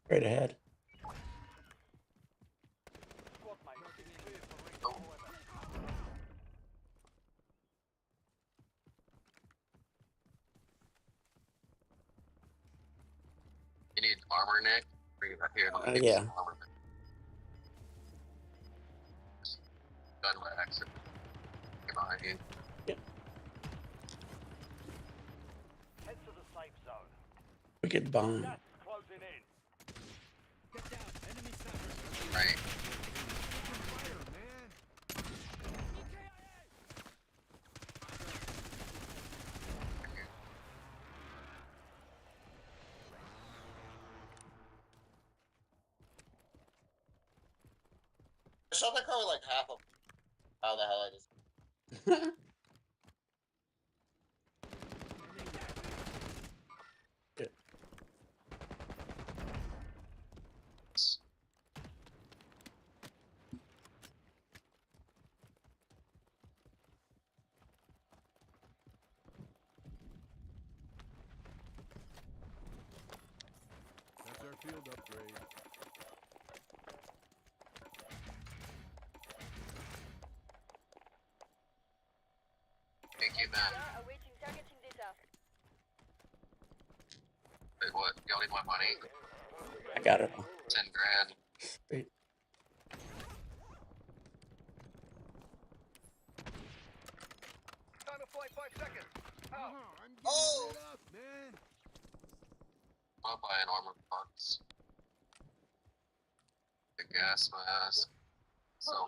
Straight ahead. Squad mate is cleared for Oh. redeployment. You need armor, Nick? Bring it back here. Let me give you Yeah. some armor. Gun by accident. Get behind you. Head to the safe zone. We could bomb. Gas is closing in. Get down. Enemy sniper. Right. Fire, man. I shot that car with like half of. How the hell I just. That's our field upgrade. Thank you, man. Awaiting targeting data. Wait, what? Y'all need my money? I got it. 10 grand. Wait. Time to fly 5 seconds. I'm getting Oh! lit up, man. I'll buy an armor box. The gas mask. So,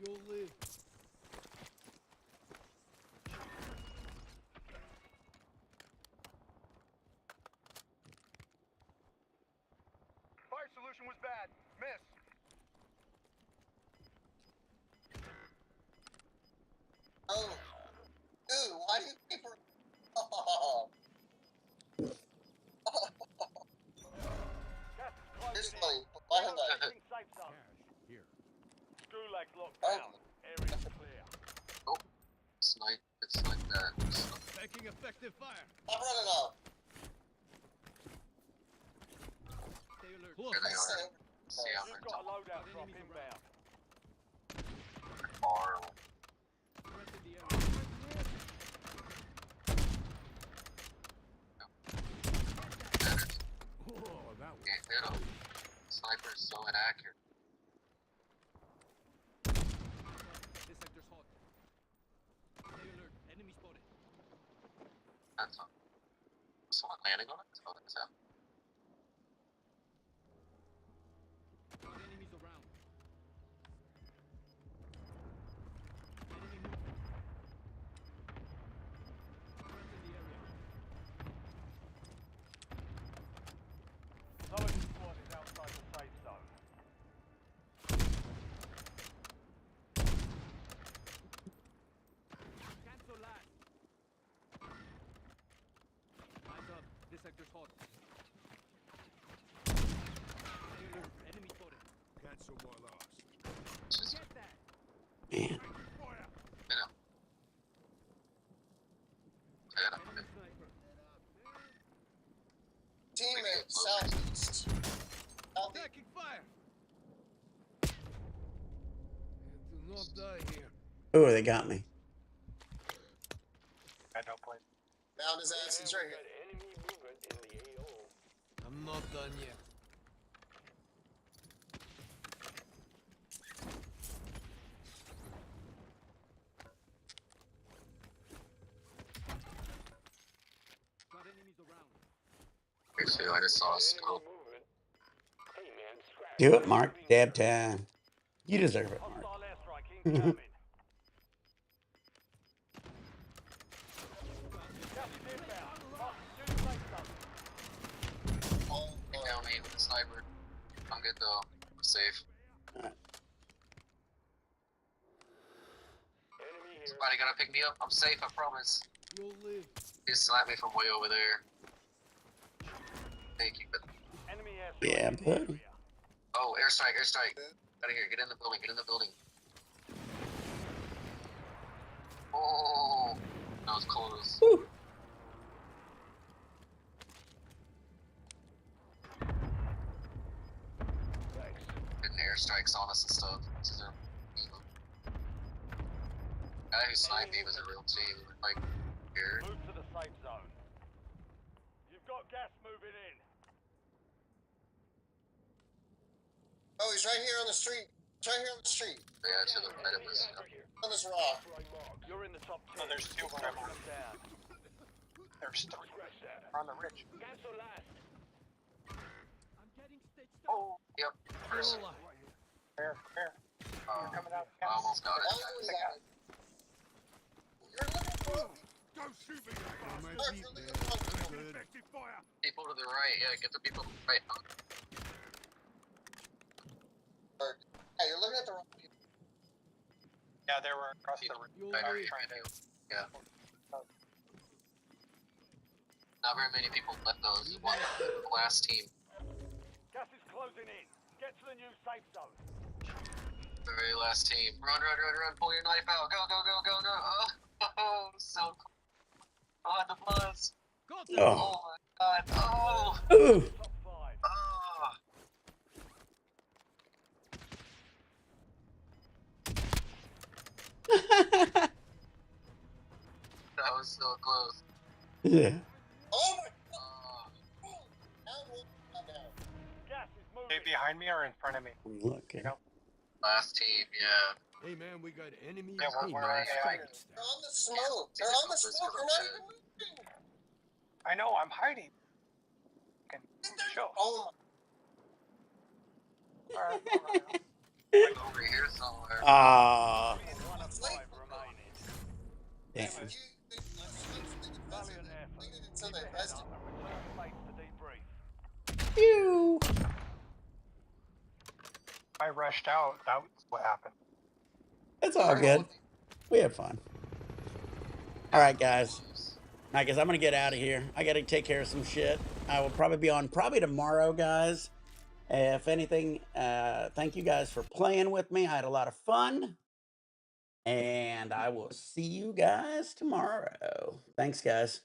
You'll live. Fire solution was bad. Miss. Oh, dude, why do you keep? Oh, Gas is here's closing in. money. Why did I? Relocating safe zone. Cash. Here. Gulag's locked Oh. down. Area's clear. Snipe. It's like that. Taking effective fire. I'm running off. Stay alert. There they are. See how You've they're got a double loadout drop inbound. far. Threat in the area. Oh, that was Can't hit 'em. Sniper's so inaccurate. this sector's hot. Stay alert. Enemy spotted. That's on. Someone landing on it? Oh, that's out. Got enemies around. Enemy movement. Threat in the area. Loading squad is outside the safe zone. Cancel last. Eyes up. This sector's hot. Stay alert. Enemy spotted. Cancel my loss. Just Get that. Man. hit 'em. Hit 'em. Enemy sniper. Teammate, southeast. Southeast. Taking fire. Do not die here. Oh, they got me. I don't play. Found his ass. He's right here. Enemy movement in the AO. I'm not done yet. Got enemies around. Actually, I just saw a scope. Movement. Hey man, scratch. Do it, Mark. Dab time. You deserve it, Mark. Hostile airstrike incoming. Gas is inbound. Marking new safe zone. Oh, Take down me with the sniper. I'm good though. I'm safe. Enemy here. Somebody gotta pick me up. I'm safe, I promise. You'll live. He slapped me from way over there. Thank you. Enemy airstrike Yeah, in the buddy. area. Oh, airstrike, airstrike. Out of here. Get in the building. Get in the building. Oh, that was close. Woo. Thanks. Getting airstrikes on us and stuff. This is a guy who sniped me was a real team. Like, here. Move to the safe zone. You've got gas moving in. oh, he's right here on the street. He's right here on the street. Yeah, to the right of us. On this rock. Right mark. You're in the top 10. Oh, there's two Keep where I'm knocking them down. There's three Scratch that. on the ridge. Cancel last. I'm getting stitched up. Oh, Yep. Person. Still alive. there. You're coming out. I almost got Why it. would he have it? You're looking for Don't shoot me, you Mark, bastard. you're looking for Good. Effective fire. People to the right. Yeah, get the people to the right. Hey, you're looking at the wrong people. Yeah, they were across the ridge. You'll I know live. you're trying to. Yeah. Not very many people left though. This is one the last team. Gas is closing in. Get to the new safe zone. The very last team. Run, run, run, run. Pull your knife out. Go, go, go, go, go. Oh, so cool. On the bus. Got Oh. Oh my god. Oh. Ooh. Top 5. Oh. That was so close. Yeah. Oh my Oh. God. Gas is They moving. behind me or in front of me? I'm looking. Last team, yeah. Hey man, we got enemies. Yeah, Hey we're man, right, scratch They're that. on the smoke. They're on the smoke. They're not even moving. I know, I'm hiding. Can show. Oh Alright. Over here somewhere. malware. Ah, One of 5 remaining. damn. Valiant effort. So Keep they your head rested. up and return to base to debrief. Phew. I rushed out. That was what happened. It's all good. We had fun. All right, guys. Lose. I guess I'm gonna get out of here. I gotta take care of some shit. I will probably be on tomorrow, guys. If anything, thank you guys for playing with me. I had a lot of fun. And I will see you guys tomorrow. Thanks, guys.